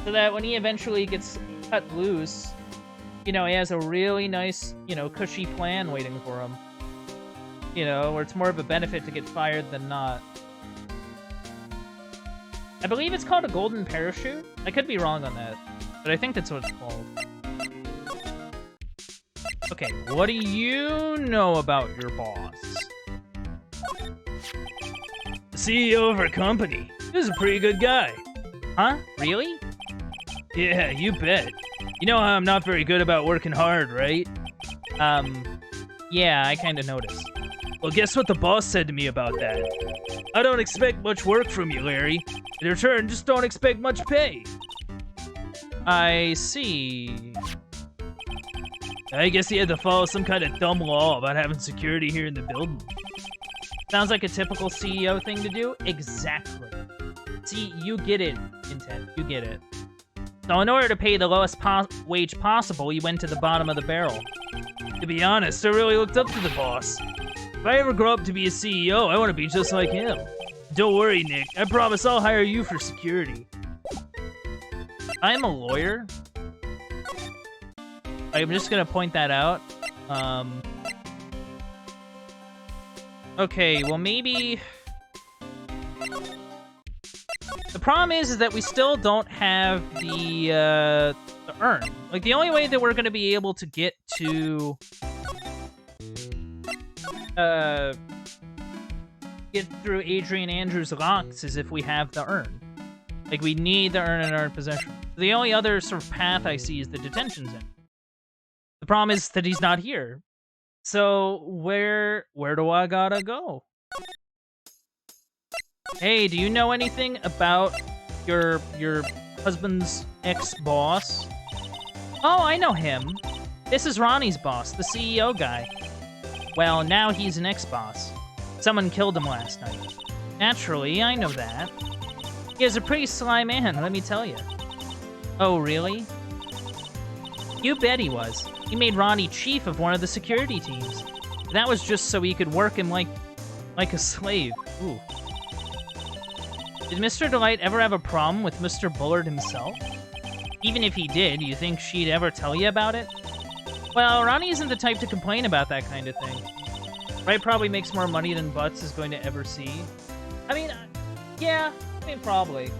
that when he eventually gets cut loose, you know, he has a really nice, you know, cushy plan waiting for him. You know, where it's more of a benefit to get fired than not. I believe it's called a golden parachute. I could be wrong on that, but I think that's what it's called. Okay, what do you know about your boss? The CEO of our company. He was a pretty good guy. Huh? Really? Yeah, you bet. You know how I'm not very good about working hard, right? Yeah, I kinda noticed. Well, guess what the boss said to me about that? I don't expect much work from you, Larry. In return, just don't expect much pay. I see. I guess he had to follow some kind of dumb law about having security here in the building. Sounds like a typical CEO thing to do. Exactly. See, you get it, Intent. You get it. So in order to pay the lowest wage possible, you went to the bottom of the barrel. To be honest, I really looked up to the boss. If I ever grow up to be a CEO, I want to be just like him. Don't worry, Nick. I promise I'll hire you for security. I'm a lawyer. I'm just gonna point that out. Okay, well maybe... The problem is that we still don't have the urn. Like, the only way that we're gonna be able to get to... get through Adrian Andrews' locks is if we have the urn. Like, we need the urn in our possession. The only other sort of path I see is the detention center. The problem is that he's not here. So, where do I gotta go? Hey, do you know anything about your husband's ex-boss? Oh, I know him. This is Ronnie's boss, the CEO guy. Well, now he's an ex-boss. Someone killed him last night. Naturally, I know that. He is a pretty sly man, let me tell you. Oh, really? You bet he was. He made Ronnie chief of one of the security teams. That was just so he could work him like a slave. Ooh. Did Mr. Delight ever have a problem with Mr. Bullard himself? Even if he did, you think she'd ever tell you about it? Well, Ronnie isn't the type to complain about that kind of thing. Wright probably makes more money than Butts is going to ever see. I mean, yeah, I mean, probably.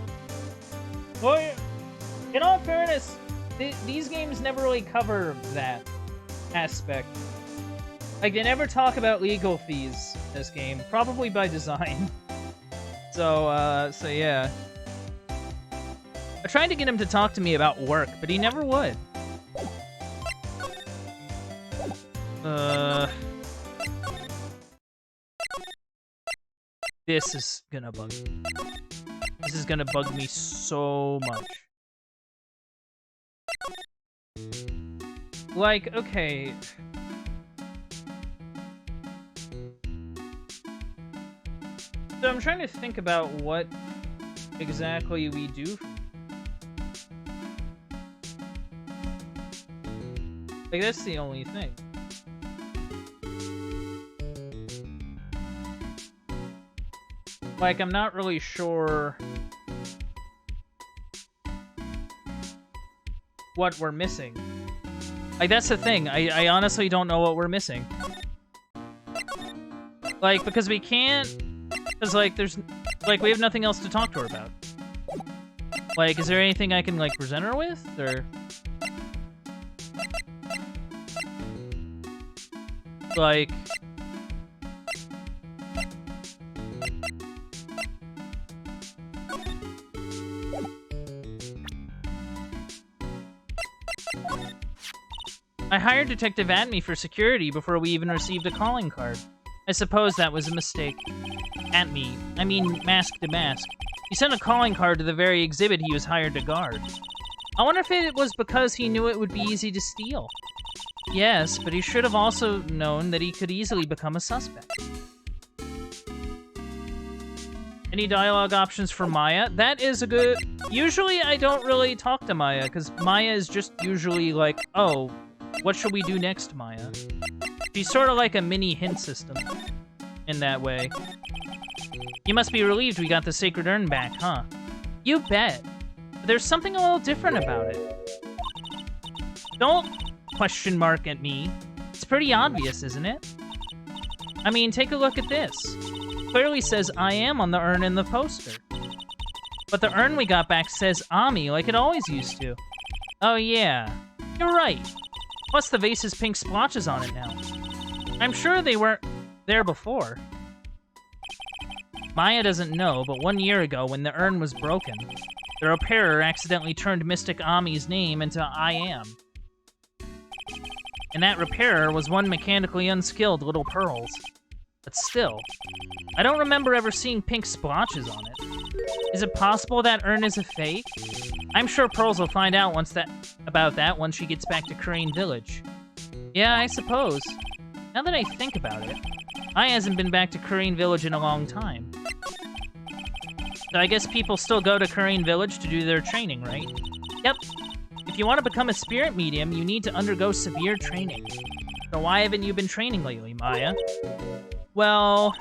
Well, in all fairness, these games never really cover that aspect. Like, they never talk about legal fees in this game, probably by design. So yeah. I tried to get him to talk to me about work, but he never would. This is gonna bug me. This is gonna bug me so much. Like, okay. So I'm trying to think about what exactly we do. Like, that's the only thing. Like, I'm not really sure what we're missing. Like, that's the thing. I honestly don't know what we're missing. Like, because we can't... Because, like, there's... Like, we have nothing else to talk to her about. Like, is there anything I can, like, present her with? Or... Like... I hired Detective Atme for security before we even received a calling card. I suppose that was a mistake. Atme, I mean Mask to Mask. He sent a calling card to the very exhibit he was hired to guard. I wonder if it was because he knew it would be easy to steal. Yes, but he should have also known that he could easily become a suspect. Any dialogue options for Maya? That is a good... Usually I don't really talk to Maya, because Maya is just usually like, oh, What should we do next, Maya? She's sort of like a mini hint system in that way. You must be relieved we got the Sacred Urn back, huh? You bet. But there's something a little different about it. Don't question mark at me. It's pretty obvious, isn't it? I mean, take a look at this. Clearly says I am on the urn in the poster. But the urn we got back says Ami like it always used to. Oh yeah, you're right. Plus the vase has pink splotches on it now. I'm sure they weren't there before. Maya doesn't know, but 1 year ago when the urn was broken, the repairer accidentally turned Mystic Ami's name into I am. And that repairer was one mechanically unskilled Little Pearls. But still, I don't remember ever seeing pink splotches on it. Is it possible that urn is a fake? I'm sure Pearls will find out about that once she gets back to Crane Village. Yeah, I suppose. Now that I think about it, I hasn't been back to Crane Village in a long time. So I guess people still go to Crane Village to do their training, right? Yep. If you want to become a spirit medium, you need to undergo severe training. So why haven't you been training lately, Maya? Well,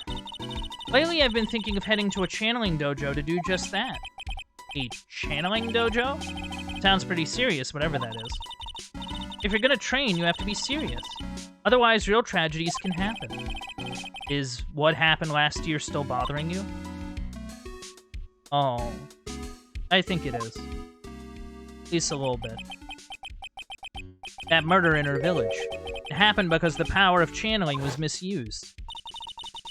lately I've been thinking of heading to a channeling dojo to do just that. A channeling dojo? Sounds pretty serious, whatever that is. If you're gonna train, you have to be serious. Otherwise, real tragedies can happen. Is what happened last year still bothering you? Oh, I think it is. At least a little bit. That murder in her village. It happened because the power of channeling was misused.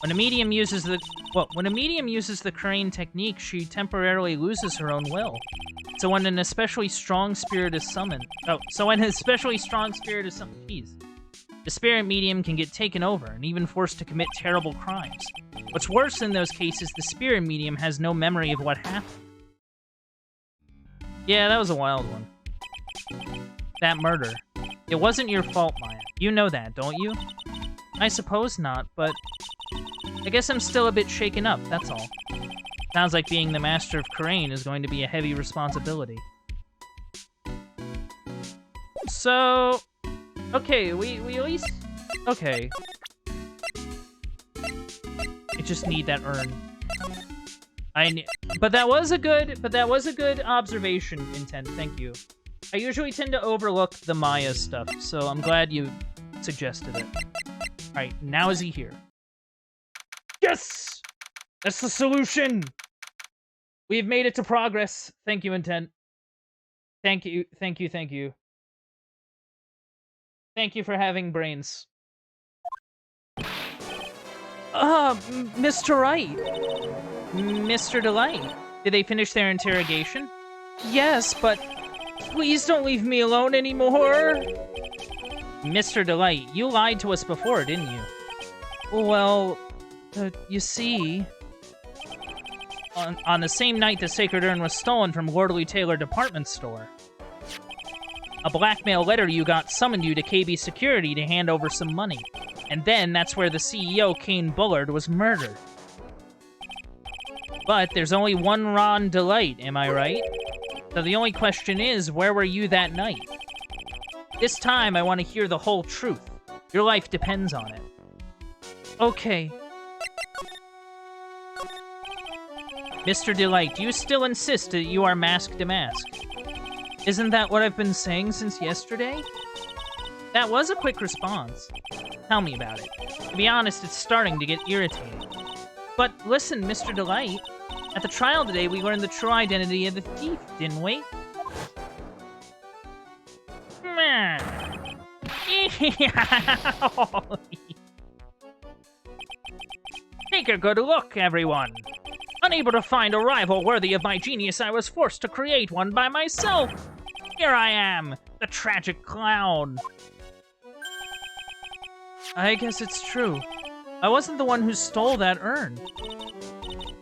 When a medium uses the crane technique, she temporarily loses her own will. So when an especially strong spirit is summoned, jeez. The spirit medium can get taken over and even forced to commit terrible crimes. What's worse in those cases, the spirit medium has no memory of what happened. Yeah, that was a wild one. That murder. It wasn't your fault, Maya. You know that, don't you? I suppose not, but I guess I'm still a bit shaken up, that's all. Sounds like being the master of Crane is going to be a heavy responsibility. So, okay, we at least, okay. I just need that urn. But that was a good observation, Intent. Thank you. I usually tend to overlook the Maya stuff, so I'm glad you suggested it. Alright, now is he here? Yes! That's the solution! We've made it to progress. Thank you, Intent. Thank you. Thank you for having brains. Mr. Wright. Mr. Delight. Did they finish their interrogation? Yes, but please don't leave me alone anymore. Mr. Delight, you lied to us before, didn't you? Well, you see... On the same night the Sacred Urn was stolen from Lordly Taylor Department Store, a blackmail letter you got summoned you to KB Security to hand over some money. And then that's where the CEO, Kane Bullard, was murdered. But there's only one Ron Delight, am I right? So the only question is, where were you that night? This time, I want to hear the whole truth. Your life depends on it. Okay. Mr. Delight, do you still insist that you are Mask Damask? Isn't that what I've been saying since yesterday? That was a quick response. Tell me about it. To be honest, it's starting to get irritating. But listen, Mr. Delight, at the trial today, we learned the true identity of the thief, didn't we? Take a good look, everyone. Unable to find a rival worthy of my genius, I was forced to create one by myself. Here I am, the tragic clown. I guess it's true. I wasn't the one who stole that urn.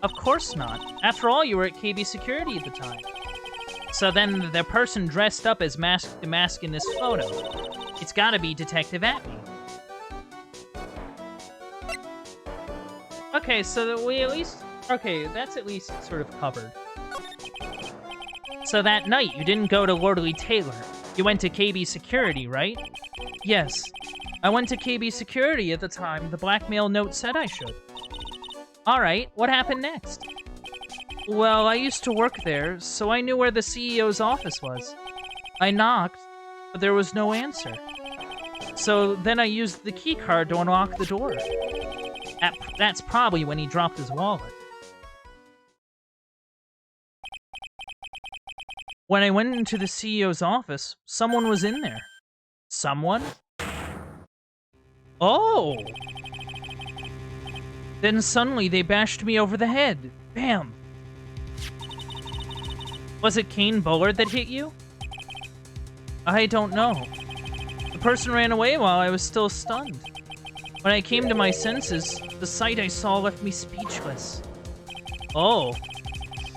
Of course not. After all, you were at KB Security at the time. So then the person dressed up as Mask Damask in this photo, it's gotta be Detective Atney. Okay, so that we at least... Okay, that's at least sort of covered. So that night, you didn't go to Lordly Taylor. You went to KB Security, right? Yes. I went to KB Security at the time the blackmail note said I should. Alright, what happened next? Well, I used to work there, so I knew where the CEO's office was. I knocked, but there was no answer. So then I used the key card to unlock the door. That's probably when he dropped his wallet. When I went into the CEO's office, someone was in there. Someone? Oh! Then suddenly they bashed me over the head. Bam! Was it Kane Bullard that hit you? I don't know. The person ran away while I was still stunned. When I came to my senses, the sight I saw left me speechless. Oh.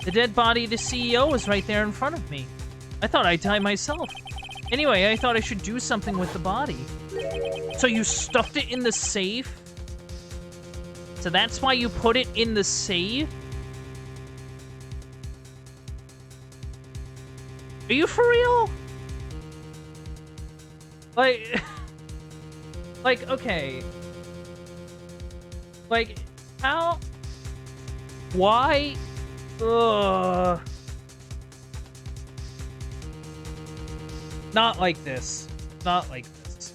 The dead body of the CEO was right there in front of me. I thought I'd die myself. Anyway, I thought I should do something with the body. So you stuffed it in the safe? So that's why you put it in the safe? Are you for real? Like... like, okay. Like, how... Why... Ugh... Not like this. Not like this.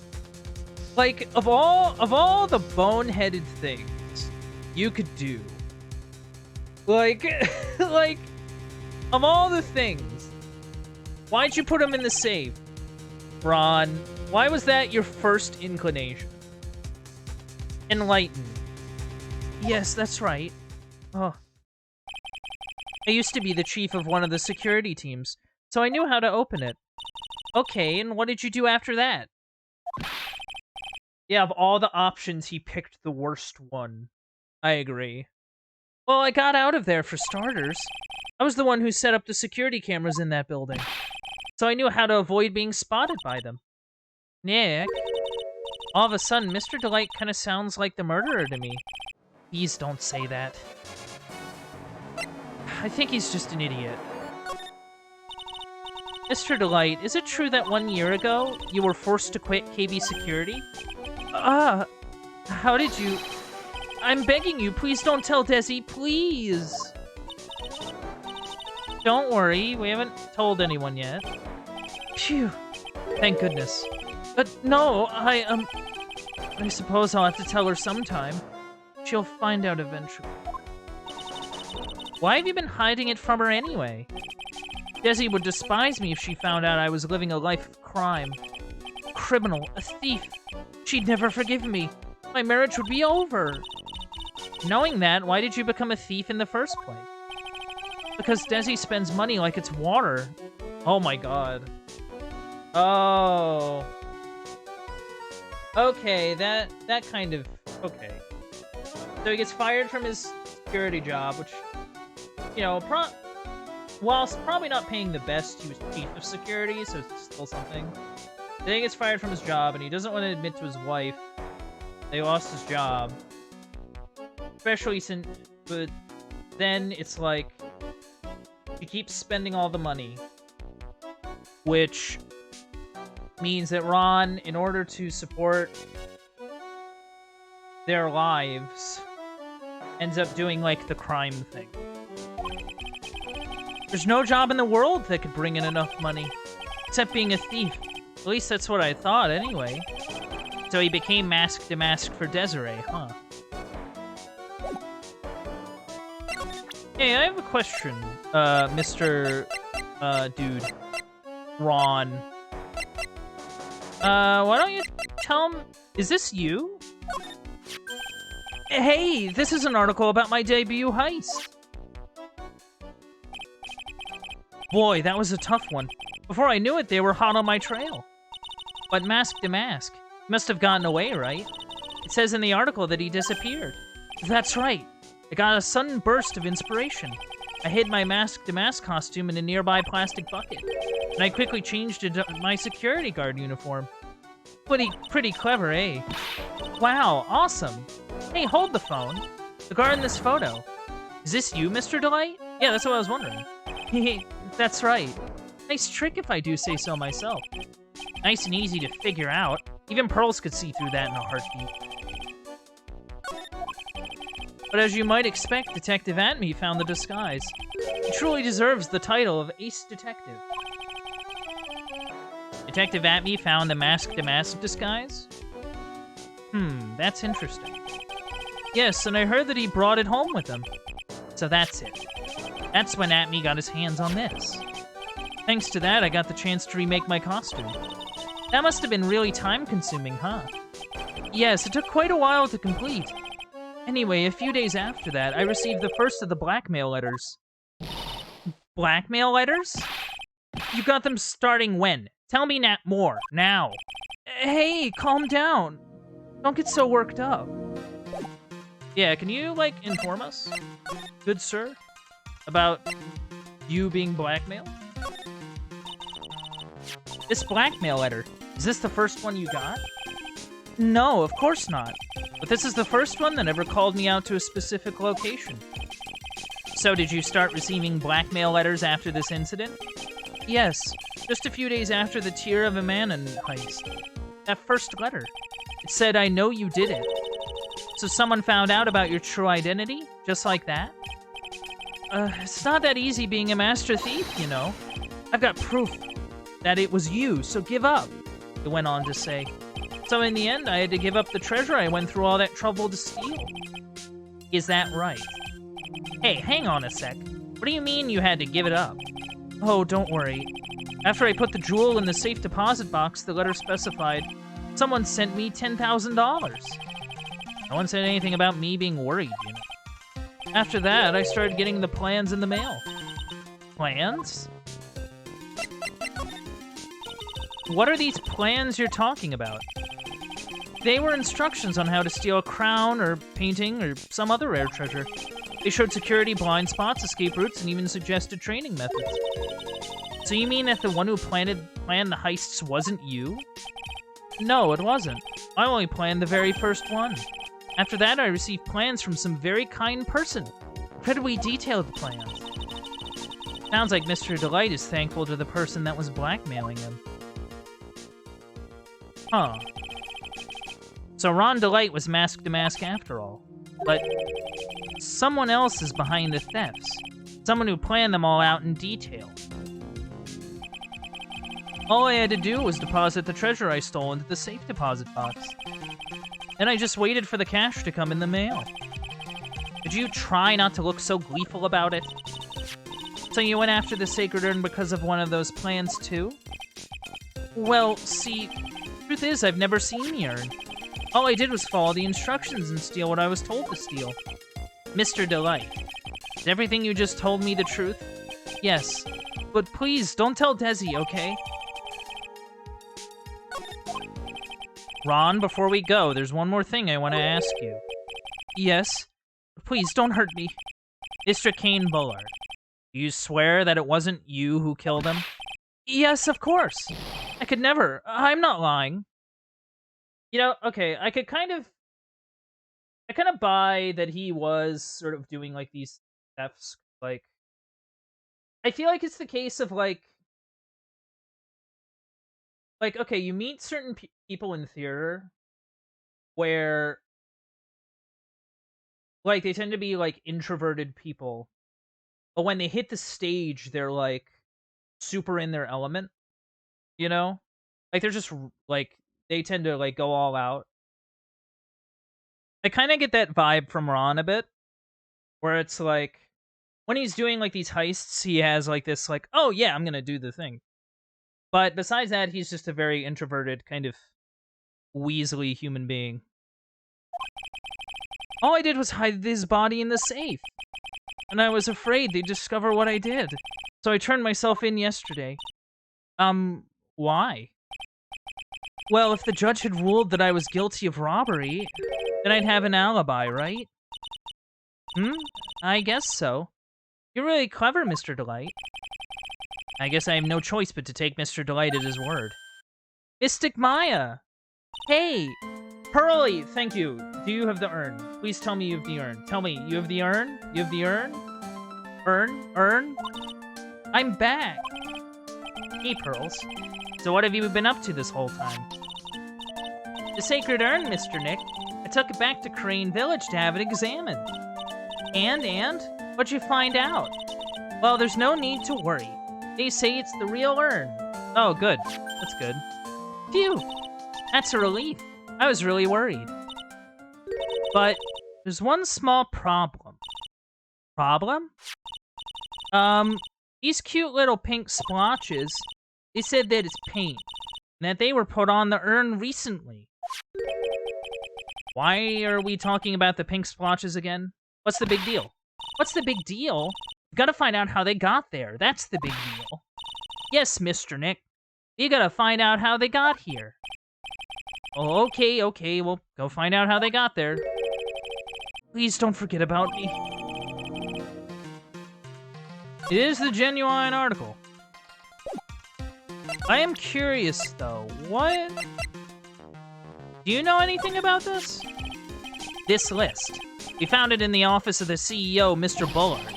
Like, of all the boneheaded things you could do, like, like, of all the things, why'd you put them in the safe? Ron, why was that your first inclination? Enlighten. Yes, that's right. Oh. I used to be the chief of one of the security teams, so I knew how to open it. Okay, and what did you do after that? Yeah, of all the options, he picked the worst one. I agree. Well, I got out of there for starters. I was the one who set up the security cameras in that building, so I knew how to avoid being spotted by them. Nick? All of a sudden, Mr. Delight kind of sounds like the murderer to me. Please don't say that. I think he's just an idiot. Mr. Delight, is it true that 1 year ago, you were forced to quit KB Security? How did you... I'm begging you, please don't tell Desi, please! Don't worry, we haven't told anyone yet. Phew, thank goodness. But no, I suppose I'll have to tell her sometime. She'll find out eventually. Why have you been hiding it from her anyway? Desi would despise me if she found out I was living a life of crime. A criminal, a thief. She'd never forgive me. My marriage would be over. Knowing that, why did you become a thief in the first place? Because Desi spends money like it's water. Oh my god. Oh. Okay, that kind of... Okay. So he gets fired from his security job, which, you know, whilst probably not paying the best, he was chief of security, so it's still something. Then he gets fired from his job, and he doesn't want to admit to his wife that he lost his job. Especially since... But then it's like... She keeps spending all the money. Which means that Ron, in order to support their lives, ends up doing, like, the crime thing. There's no job in the world that could bring in enough money, except being a thief. At least that's what I thought, anyway. So he became Mask to Mask for Desiree, huh? Hey, I have a question, Mr. Dude. Ron. Why don't you tell him... Is this you? Hey, this is an article about my debut heist. Boy, that was a tough one. Before I knew it, they were hot on my trail. But Mask to Mask. He must have gotten away, right? It says in the article that he disappeared. That's right. I got a sudden burst of inspiration. I hid my Mask to Mask costume in a nearby plastic bucket, and I quickly changed into my security guard uniform. Pretty clever, eh? Wow, awesome. Hey, hold the phone. The guard in this photo. Is this you, Mr. Delight? Yeah, that's what I was wondering. That's right. Nice trick if I do say so myself. Nice and easy to figure out. Even pearls could see through that in a heartbeat. But as you might expect, Detective Atme found the disguise. He truly deserves the title of Ace Detective. Detective Atme found the masked mask disguise? That's interesting. Yes, and I heard that he brought it home with him. So that's it. That's when Atme got his hands on this. Thanks to that, I got the chance to remake my costume. That must have been really time-consuming, huh? Yes, it took quite a while to complete. Anyway, a few days after that, I received the first of the blackmail letters. Blackmail letters? You got them starting when? Tell me more, now. Hey, calm down. Don't get so worked up. Yeah, can you, like, inform us, good sir, about you being blackmailed? This blackmail letter, is this the first one you got? No, of course not. But this is the first one that ever called me out to a specific location. So did you start receiving blackmail letters after this incident? Yes, just a few days after the Tear of a Manon heist. That first letter. It said, I know you did it. So someone found out about your true identity? Just like that? It's not that easy being a master thief, you know. I've got proof that it was you, so give up, it went on to say. So in the end, I had to give up the treasure I went through all that trouble to steal. Is that right? Hey, hang on a sec. What do you mean you had to give it up? Oh, don't worry. After I put the jewel in the safe deposit box, the letter specified, someone sent me $10,000. No one said anything about me being worried, you know. After that, I started getting the plans in the mail. Plans? What are these plans you're talking about? They were instructions on how to steal a crown, or painting, or some other rare treasure. They showed security blind spots, escape routes, and even suggested training methods. So you mean that the one who planned the heists wasn't you? No, it wasn't. I only planned the very first one. After that, I received plans from some very kind person. Incredibly detailed plans. Sounds like Mr. Delight is thankful to the person that was blackmailing him. Huh. So Ron Delight was Mask to Mask after all. But someone else is behind the thefts. Someone who planned them all out in detail. All I had to do was deposit the treasure I stole into the safe deposit box. Then I just waited for the cash to come in the mail. Did you try not to look so gleeful about it? So you went after the Sacred Urn because of one of those plans too? Well, see, truth is I've never seen the urn. All I did was follow the instructions and steal what I was told to steal. Mr. Delight, is everything you just told me the truth? Yes, but please don't tell Desi, okay? Ron, before we go, there's one more thing I want to ask you. Yes? Please, don't hurt me. Mr. Kane Bullard, do you swear that it wasn't you who killed him? Yes, of course. I could never. I'm not lying. You know, okay, I kind of buy that he was sort of doing, like, these thefts. Like, I feel like it's the case of, like, okay, you meet certain people in theater where, like, they tend to be, like, introverted people. But when they hit the stage, they're, like, super in their element, you know? Like, they're just, like, they tend to, like, go all out. I kind of get that vibe from Ron a bit, where it's, like, when he's doing, like, these heists, he has, like, this, like, oh, yeah, I'm gonna do the thing. But besides that, he's just a very introverted, kind of weaselly human being. All I did was hide his body in the safe. And I was afraid they'd discover what I did. So I turned myself in yesterday. Why? Well, if the judge had ruled that I was guilty of robbery, then I'd have an alibi, right? I guess so. You're really clever, Mr. Delight. I guess I have no choice but to take Mr. Delight at his word. Mystic Maya! Hey! Pearly, thank you. Do you have the urn? Please tell me you have the urn. Tell me, you have the urn? You have the urn? Urn? I'm back! Hey, Pearls. So what have you been up to this whole time? The sacred urn, Mr. Nick. I took it back to Crane Village to have it examined. And? What'd you find out? Well, there's no need to worry. They say it's the real urn. Oh, good. That's good. Phew! That's a relief. I was really worried. But there's one small problem. Problem? These cute little pink splotches, they said that it's paint, and that they were put on the urn recently. Why are we talking about the pink splotches again? What's the big deal? What's the big deal? We've got to find out how they got there. That's the big deal. Yes, Mr. Nick. We gotta find out how they got here. Oh, okay, we'll go find out how they got there. Please don't forget about me. It is the genuine article. I am curious, though. What? Do you know anything about this? This list. We found it in the office of the CEO, Mr. Bullard.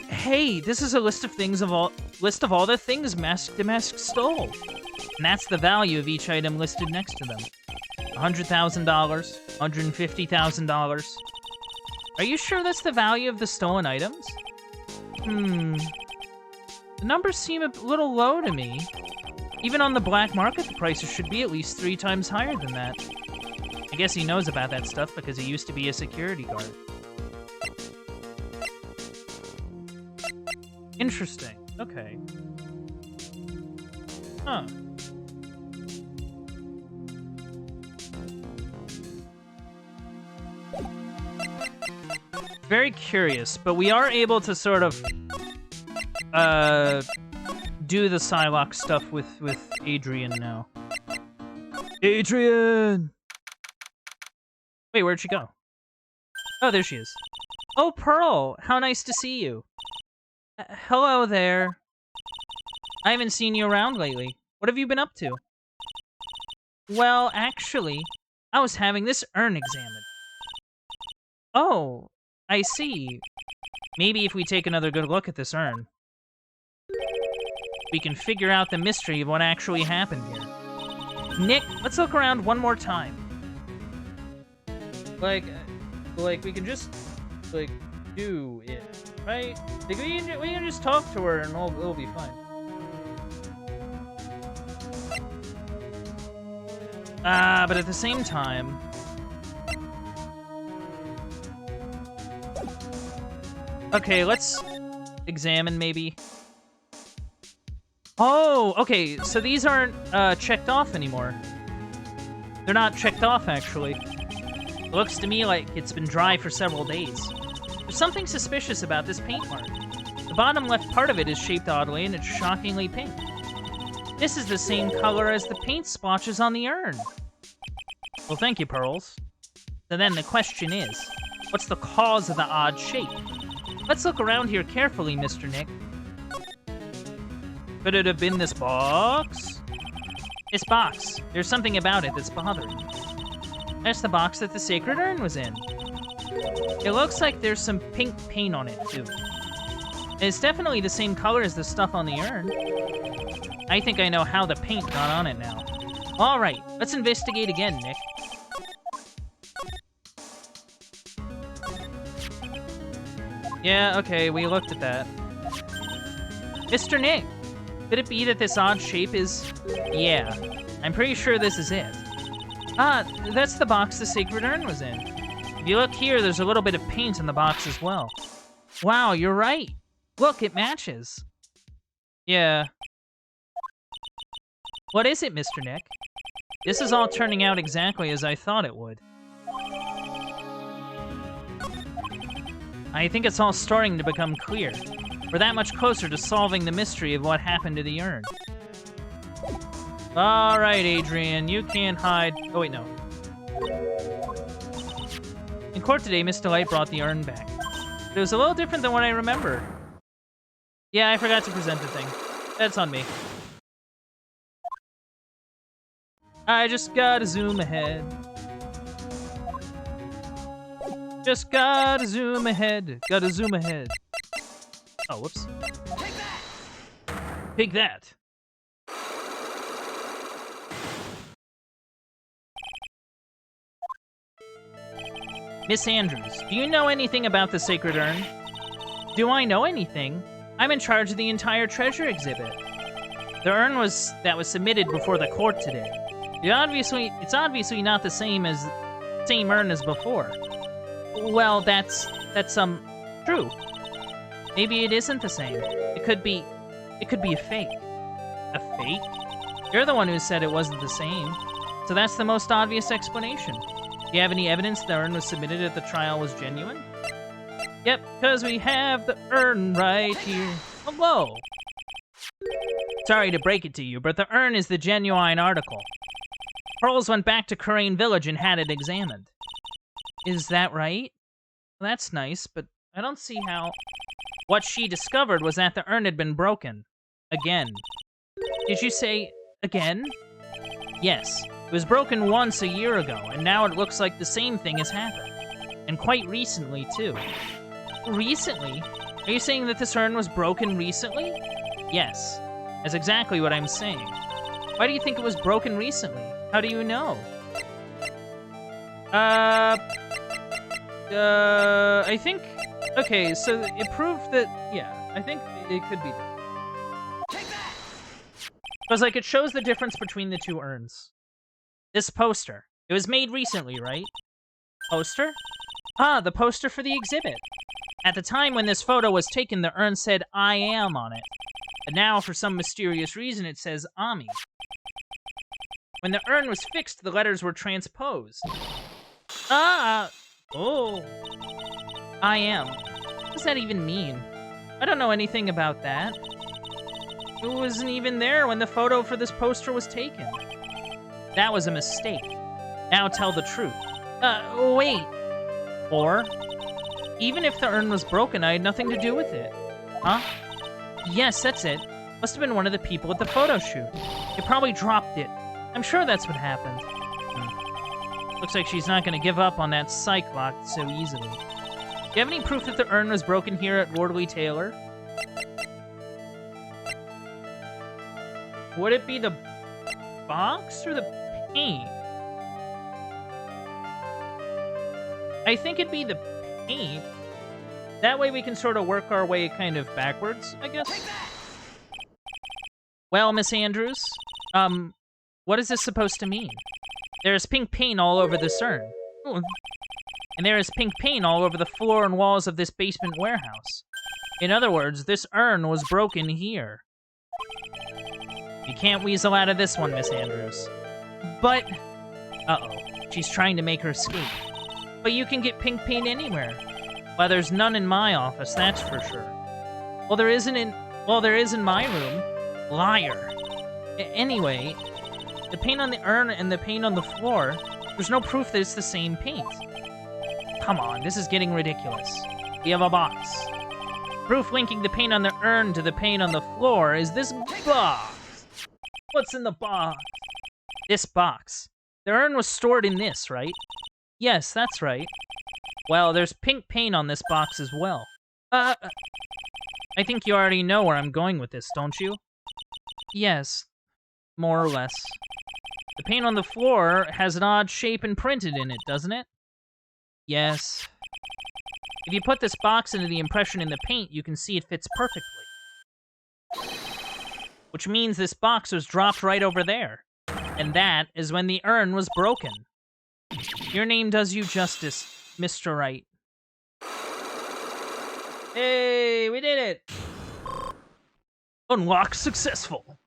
Hey, this is a list of all the things Mask DeMask stole. And that's the value of each item listed next to them. $100,000, $150,000. Are you sure that's the value of the stolen items? The numbers seem a little low to me. Even on the black market, the prices should be at least 3 times higher than that. I guess he knows about that stuff because he used to be a security guard. Interesting. Okay. Huh. Very curious, but we are able to sort of do the Psylocke stuff with Adrian now. Adrian! Wait, where'd she go? Oh, there she is. Oh, Pearl! How nice to see you. Hello there. I haven't seen you around lately. What have you been up to? Well, actually, I was having this urn examined. Oh, I see. Maybe if we take another good look at this urn, we can figure out the mystery of what actually happened here. Nick, let's look around one more time. Like we can just, do it, right? Like, we can just talk to her and it'll be fine. But at the same time... Okay, let's examine, maybe. Oh, okay, so these aren't checked off anymore. They're not checked off, actually. It looks to me like it's been dry for several days. There's something suspicious about this paint mark. The bottom left part of it is shaped oddly, and it's shockingly pink. This is the same color as the paint splotches on the urn. Well, thank you, Pearls. So then the question is, what's the cause of the odd shape? Let's look around here carefully, Mr. Nick. Could it have been this box? This box. There's something about it that's bothering me. That's the box that the sacred urn was in. It looks like there's some pink paint on it, too. It's definitely the same color as the stuff on the urn. I think I know how the paint got on it now. All right, let's investigate again, Nick. Yeah, okay, we looked at that. Mr. Nick, could it be that this odd shape is... Yeah, I'm pretty sure this is it. Ah, that's the box the sacred urn was in. If you look here, there's a little bit of paint in the box as well. Wow, you're right. Look, it matches. Yeah. What is it, Mr. Nick? This is all turning out exactly as I thought it would. I think it's all starting to become clear. We're that much closer to solving the mystery of what happened to the urn. All right, Adrian, you can't hide. Oh, wait, no. In court today, Miss Delight brought the urn back. But it was a little different than what I remember. Yeah, I forgot to present the thing. That's on me. I just gotta zoom ahead. Just gotta zoom ahead. Gotta zoom ahead. Oh, whoops. Take that! Miss Andrews, do you know anything about the Sacred Urn? Do I know anything? I'm in charge of the entire treasure exhibit. The urn that was submitted before the court today. It's obviously not the same urn as before. Well, that's true. Maybe it isn't the same. It could be a fake. A fake? You're the one who said it wasn't the same. So that's the most obvious explanation. Do you have any evidence the urn was submitted at the trial was genuine? Yep, because we have the urn right here. Hello. Sorry to break it to you, but the urn is the genuine article. Pearls went back to Kurain Village and had it examined. Is that right? Well, that's nice, but I don't see how... What she discovered was that the urn had been broken. Again. Did you say again? Yes. It was broken once a year ago, and now it looks like the same thing has happened. And quite recently, too. Recently? Are you saying that this urn was broken recently? Yes. That's exactly what I'm saying. Why do you think it was broken recently? How do you know? I think... Okay, so it proved that... Yeah, I think it could be that. Because, like, it shows the difference between the two urns. This poster. It was made recently, right? Poster? Ah, the poster for the exhibit. At the time when this photo was taken, the urn said, I am on it. But now, for some mysterious reason, it says, Ami. When the urn was fixed, the letters were transposed. Oh. I am. What does that even mean? I don't know anything about that. It wasn't even there when the photo for this poster was taken. That was a mistake. Now tell the truth. Wait. Or, even if the urn was broken, I had nothing to do with it. Huh? Yes, that's it. Must have been one of the people at the photo shoot. They probably dropped it. I'm sure that's what happened. Looks like she's not going to give up on that psych lock so easily. Do you have any proof that the urn was broken here at Wardley Taylor? Would it be the box or the paint? I think it'd be the paint. That way we can sort of work our way kind of backwards, I guess. Well, Miss Andrews, what is this supposed to mean? There is pink paint all over this urn. And there is pink paint all over the floor and walls of this basement warehouse. In other words, this urn was broken here. You can't weasel out of this one, Miss Andrews. But... Uh-oh. She's trying to make her escape. But you can get pink paint anywhere. Well, there's none in my office, that's for sure. Well, there is in my room. Liar. Anyway, the paint on the urn and the paint on the floor, there's no proof that it's the same paint. Come on, this is getting ridiculous. We have a box. Proof linking the paint on the urn to the paint on the floor is this box. What's in the box? This box. The urn was stored in this, right? Yes, that's right. Well, there's pink paint on this box as well. I think you already know where I'm going with this, don't you? Yes, more or less. The paint on the floor has an odd shape imprinted in it, doesn't it? Yes. If you put this box into the impression in the paint, you can see it fits perfectly. Which means this box was dropped right over there. And that is when the urn was broken. Your name does you justice, Mr. Wright. Hey, we did it! Unlock successful.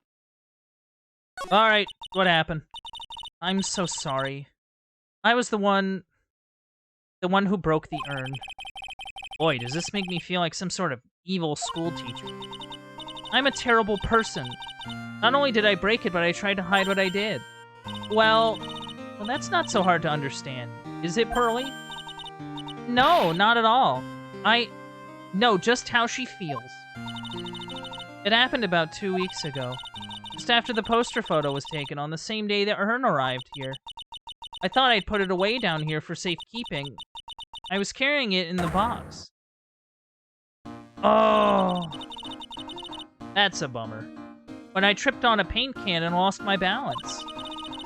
Alright, what happened? I'm so sorry. I was the one who broke the urn. Boy, does this make me feel like some sort of evil school teacher. I'm a terrible person. Not only did I break it, but I tried to hide what I did. Well, that's not so hard to understand. Is it, Pearly? No, not at all. No, just how she feels. It happened about 2 weeks ago. Just after the poster photo was taken on the same day the urn arrived here. I thought I'd put it away down here for safekeeping. I was carrying it in the box. Oh, that's a bummer. When I tripped on a paint can and lost my balance.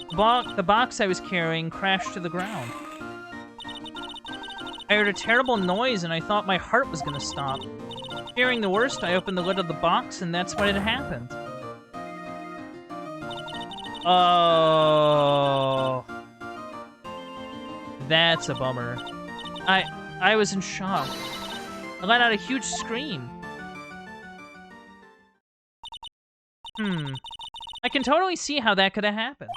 The box I was carrying crashed to the ground. I heard a terrible noise and I thought my heart was gonna stop. Fearing the worst, I opened the lid of the box and that's when it happened. Oh... That's a bummer. I was in shock. I let out a huge scream. I can totally see how that could have happened.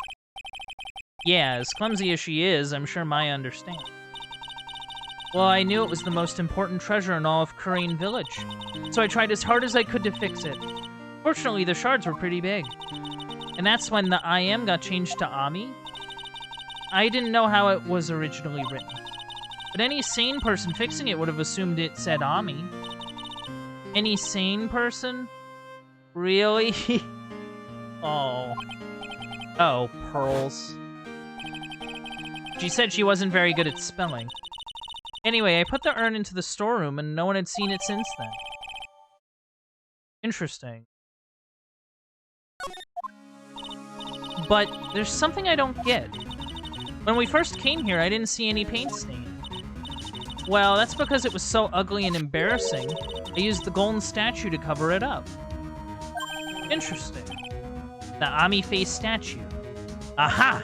Yeah, as clumsy as she is, I'm sure Maya understands. Well, I knew it was the most important treasure in all of Korean Village, so I tried as hard as I could to fix it. Fortunately, the shards were pretty big. And that's when the I am got changed to Ami. I didn't know how it was originally written. But any sane person fixing it would have assumed it said Ami. Any sane person? Really? Oh. Oh, pearls. She said she wasn't very good at spelling. Anyway, I put the urn into the storeroom and no one had seen it since then. Interesting. But there's something I don't get. When we first came here, I didn't see any paint stain. Well, that's because it was so ugly and embarrassing, I used the golden statue to cover it up. Interesting. The Ami face statue. Aha!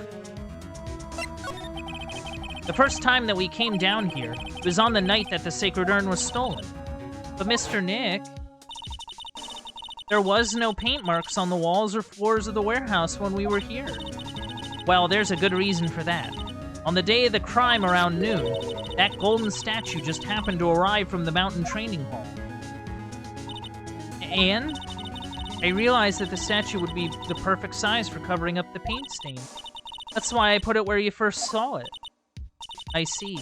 The first time that we came down here was on the night that the sacred urn was stolen. But Mr. Nick, there was no paint marks on the walls or floors of the warehouse when we were here. Well, there's a good reason for that. On the day of the crime around noon, that golden statue just happened to arrive from the mountain training hall. And I realized that the statue would be the perfect size for covering up the paint stain. That's why I put it where you first saw it. I see.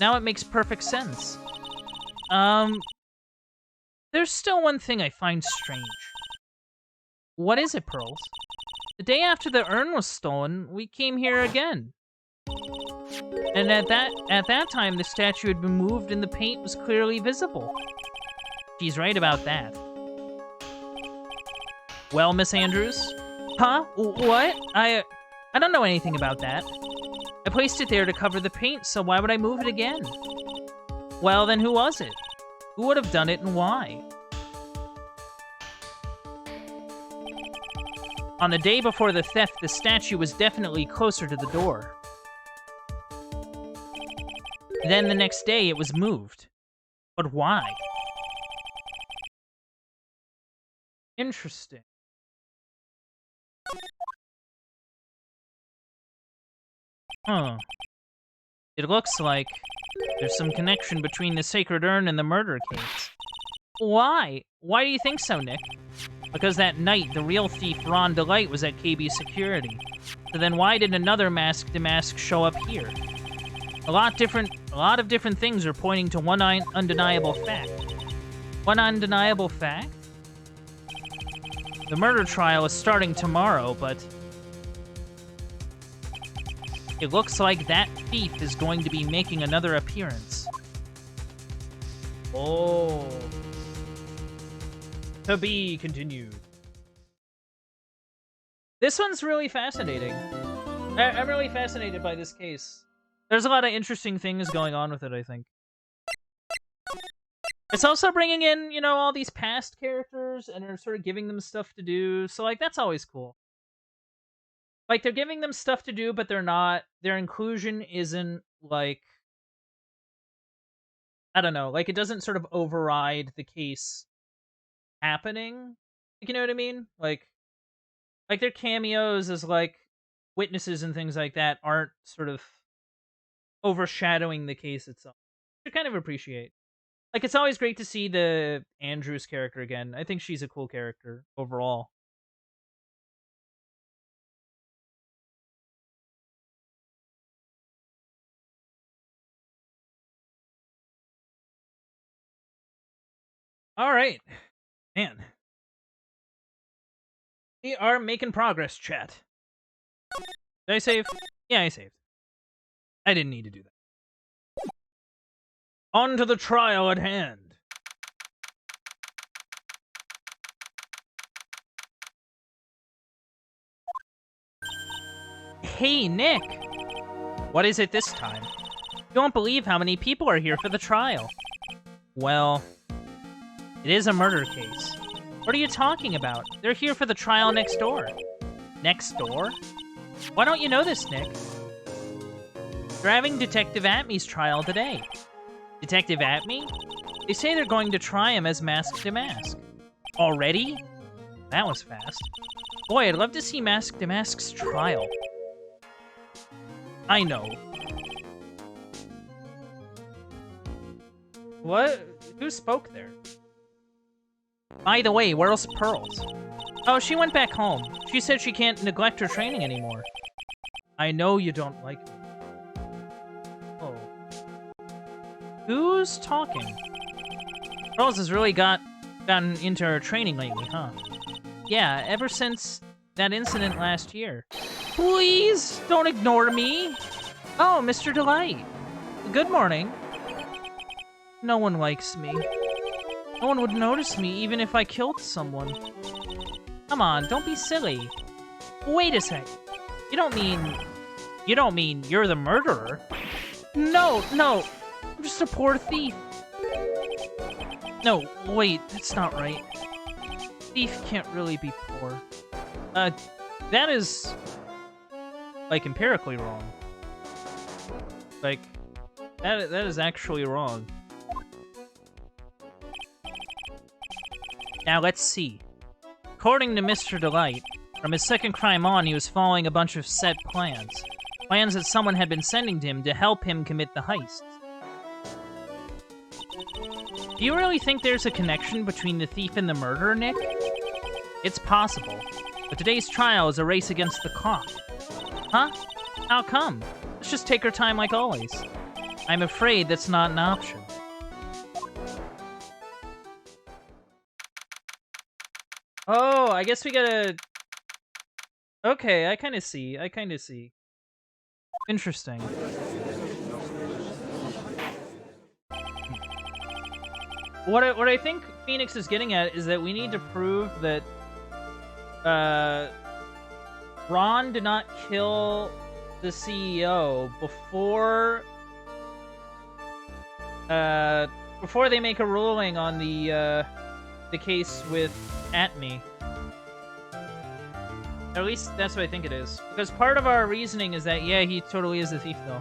Now it makes perfect sense. There's still one thing I find strange. What is it, Pearls? The day after the urn was stolen, we came here again. And at that time, the statue had been moved and the paint was clearly visible. She's right about that. Well, Miss Andrews? Huh? What? I don't know anything about that. I placed it there to cover the paint, so why would I move it again? Well, then who was it? Who would have done it and why? On the day before the theft, the statue was definitely closer to the door. Then the next day, it was moved. But why? Interesting. Huh. It looks like there's some connection between the sacred urn and the murder case. Why? Why do you think so, Nick? Because that night, the real thief, Ron Delight, was at KB Security. So then why did another masked mask show up here? A lot of different things are pointing to one undeniable fact. One undeniable fact? The murder trial is starting tomorrow, but it looks like that thief is going to be making another appearance. Oh. To be continued. This one's really fascinating. I'm really fascinated by this case. There's a lot of interesting things going on with it, I think. It's also bringing in, you know, all these past characters and are sort of giving them stuff to do. So, like, that's always cool. Like, they're giving them stuff to do, but they're not... Their inclusion isn't, like... I don't know. Like, it doesn't sort of override the case happening. Like, you know what I mean? Like their cameos as, like, witnesses and things like that aren't sort of overshadowing the case itself. I kind of appreciate. Like, it's always great to see the Andrews character again. I think she's a cool character overall. All right. Man. We are making progress, chat. Did I save? Yeah, I saved. I didn't need to do that. On to the trial at hand. Hey, Nick! What is it this time? You won't believe how many people are here for the trial. Well, it is a murder case. What are you talking about? They're here for the trial next door. Next door? Why don't you know this, Nick? They're having Detective Atme's trial today. Detective Atme? They say they're going to try him as Mask to Mask. Already? That was fast. Boy, I'd love to see Mask to Mask's trial. I know. What? Who spoke there? By the way, where's Pearls? Oh, she went back home. She said she can't neglect her training anymore. I know you don't like me. Oh. Who's talking? Pearls has really gotten into her training lately, huh? Yeah, ever since that incident last year. Please, don't ignore me! Oh, Mr. Delight. Good morning. No one likes me. No one would notice me even if I killed someone. Come on, don't be silly. Wait a sec. You don't mean you're the murderer? No, I'm just a poor thief. No, wait, that's not right. Thief can't really be poor. That is, like, empirically wrong. Like, that is actually wrong. Now, let's see. According to Mr. Delight, from his second crime on, he was following a bunch of set plans. Plans that someone had been sending to him to help him commit the heists. Do you really think there's a connection between the thief and the murderer, Nick? It's possible, but today's trial is a race against the clock. Huh? How come? Let's just take our time like always. I'm afraid that's not an option. Oh, I guess we gotta... Okay, I kind of see. Interesting. What I think Phoenix is getting at is that we need to prove that Ron did not kill the CEO before they make a ruling on the case with Atme. Or at least that's what I think it is. Because part of our reasoning is that, yeah, he totally is a thief, though.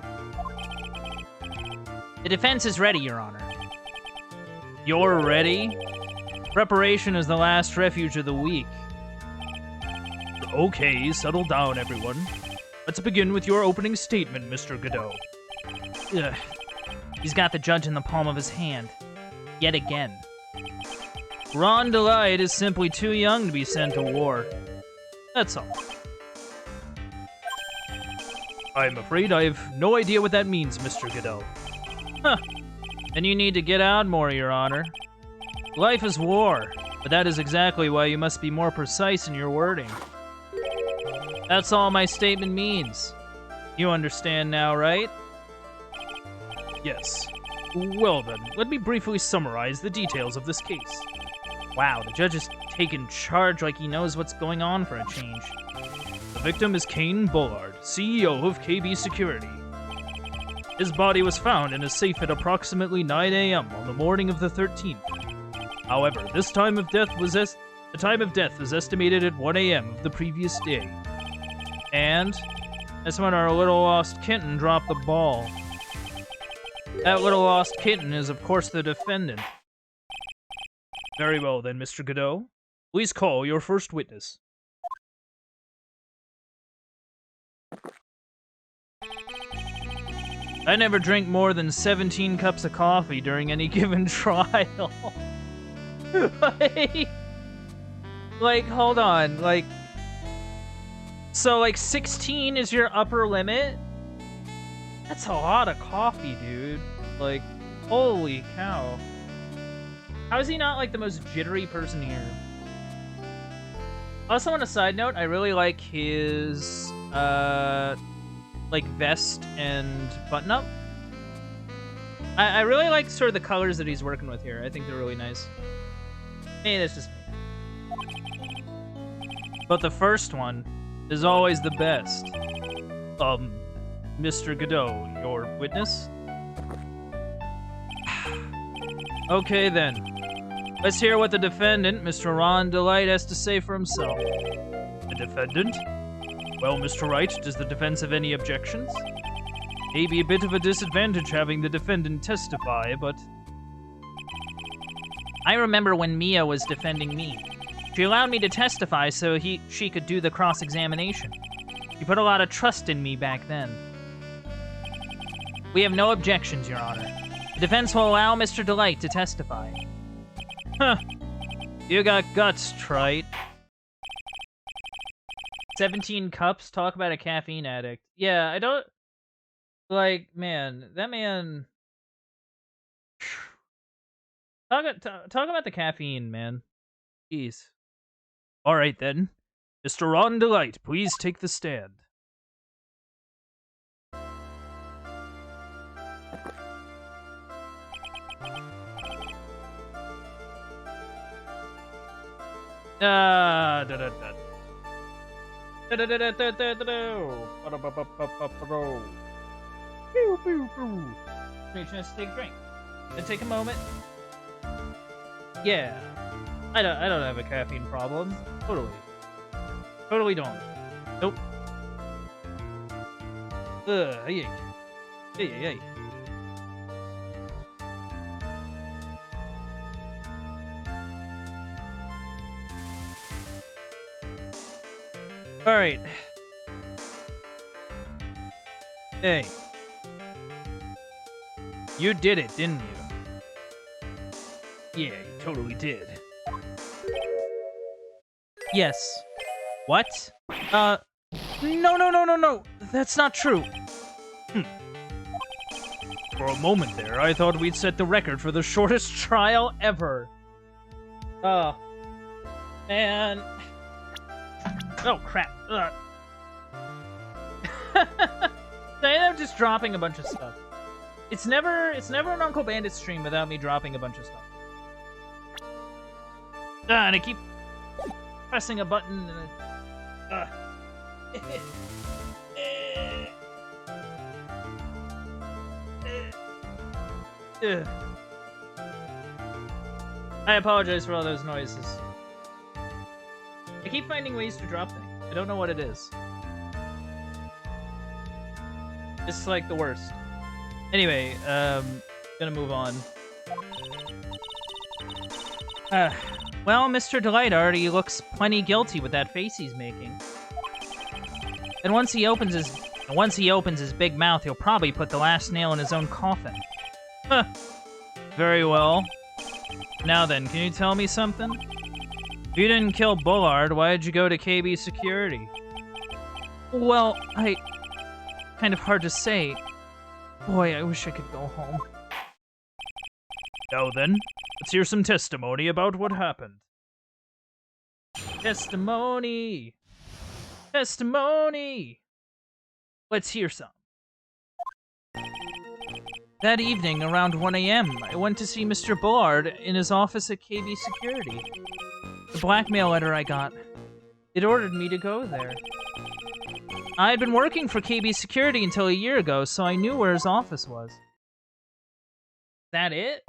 The defense is ready, Your Honor. You're ready? Preparation is the last refuge of the weak. Okay, settle down, everyone. Let's begin with your opening statement, Mr. Godot. Ugh. He's got the judge in the palm of his hand. Yet again. Ron Delight is simply too young to be sent to war. That's all. I'm afraid I have no idea what that means, Mr. Godot. Huh. Then you need to get out more, Your Honor. Life is war, but that is exactly why you must be more precise in your wording. That's all my statement means. You understand now, right? Yes. Well then, let me briefly summarize the details of this case. Wow, the judge is taking charge like he knows what's going on for a change. The victim is Kane Bullard, CEO of KB Security. His body was found in a safe at approximately 9 a.m. on the morning of the 13th. However, the time of death was estimated at 1 a.m. of the previous day. And that's when our little lost kitten dropped the ball. That little lost kitten is, of course, the defendant. Very well, then, Mr. Godot. Please call your first witness. I never drink more than 17 cups of coffee during any given trial. like, hold on. So, 16 is your upper limit? That's a lot of coffee, dude. Holy cow. How is he not, the most jittery person here? Also, on a side note, I really like his, vest and button-up. I really like sort of the colors that he's working with here. I think they're really nice. Hey, that's just me. But the first one is always the best. Mr. Godot, your witness? Okay, then. Let's hear what the defendant, Mr. Ron Delight, has to say for himself. The defendant? Well, Mr. Wright, does the defense have any objections? Maybe a bit of a disadvantage having the defendant testify, but... I remember when Mia was defending me. She allowed me to testify so she could do the cross-examination. She put a lot of trust in me back then. We have no objections, Your Honor. The defense will allow Mr. Delight to testify. Huh. You got guts, Trite. 17 cups? Talk about a caffeine addict. Yeah, I don't... Like, man, that man... Talk about the caffeine, man. Jeez. All right, then. Mr. Ron Delight, please take the stand. Chance to take a drink. Take a moment. Yeah. I don't have a caffeine problem. Totally don't. Nope. Yay. Yay. All right. Hey. You did it, didn't you? Yeah, you totally did. Yes. What? No. That's not true. For a moment there, I thought we'd set the record for the shortest Trial ever. Oh. Man. Oh, crap. I end up just dropping a bunch of stuff. It's never an Uncle Bandit stream without me dropping a bunch of stuff. And I keep pressing a button and I apologize for all those noises. I keep finding ways to drop things. I don't know what it is. It's like the worst. Anyway, gonna move on. Well, Mr. Delight already looks plenty guilty with that face he's making. And once he opens his big mouth, he'll probably put the last nail in his own coffin. Huh. Very well. Now then, can you tell me something? If you didn't kill Bullard, why did you go to KB Security? Well, kind of hard to say. Boy, I wish I could go home. Now then, let's hear some testimony about what happened. Testimony! Let's hear some. That evening, around 1 a.m., I went to see Mr. Bullard in his office at KB Security. The blackmail letter I got, it ordered me to go there. I had been working for KB Security until a year ago, so I knew where his office was. That it?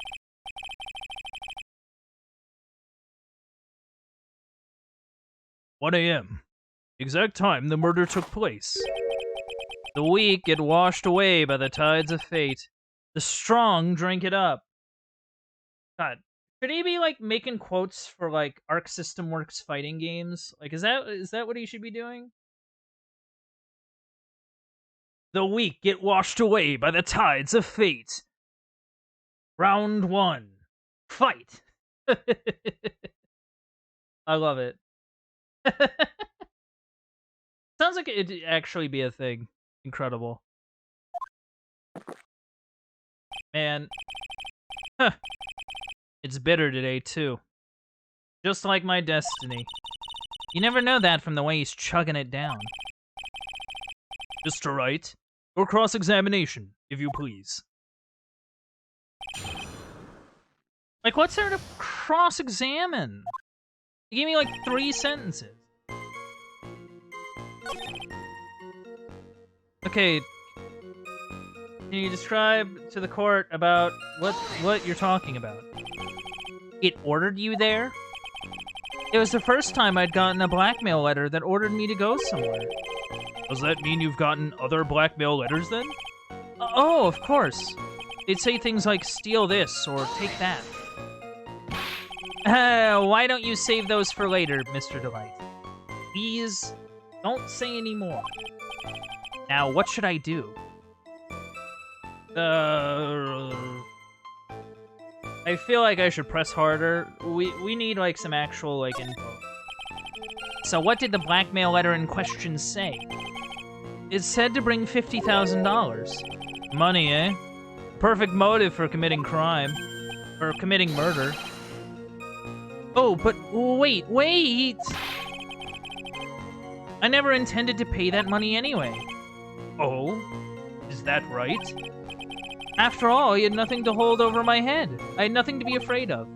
"1 a.m. Exact time the murder took place. The weak get washed away by the tides of fate. The strong drink it up." God. Should he be, like, making quotes for, like, Arc System Works fighting games? Like, is that what he should be doing? The weak get washed away by the tides of fate. Round 1. Fight! I love it. Sounds like it'd actually be a thing. Incredible. Man. Huh. It's bitter today, too. Just like my destiny. You never know that from the way he's chugging it down. Mr. Wright, your cross-examination, if you please. Like, what's there to cross-examine? He gave me, like, 3 sentences. Okay. Can you describe to the court about what you're talking about? It ordered you there? It was the first time I'd gotten a blackmail letter that ordered me to go somewhere. Does that mean you've gotten other blackmail letters then? Oh, of course. They'd say things like, steal this, or take that. Why don't you save those for later, Mr. Delight? Please, don't say any more. Now, what should I do? I feel like I should press harder. We need, like, some actual, like, info. So what did the blackmail letter in question say? It said to bring $50,000. Money, eh? Perfect motive for committing crime. Or committing murder. Oh, but wait! I never intended to pay that money anyway. Oh? Is that right? After all, he had nothing to hold over my head. I had nothing to be afraid of.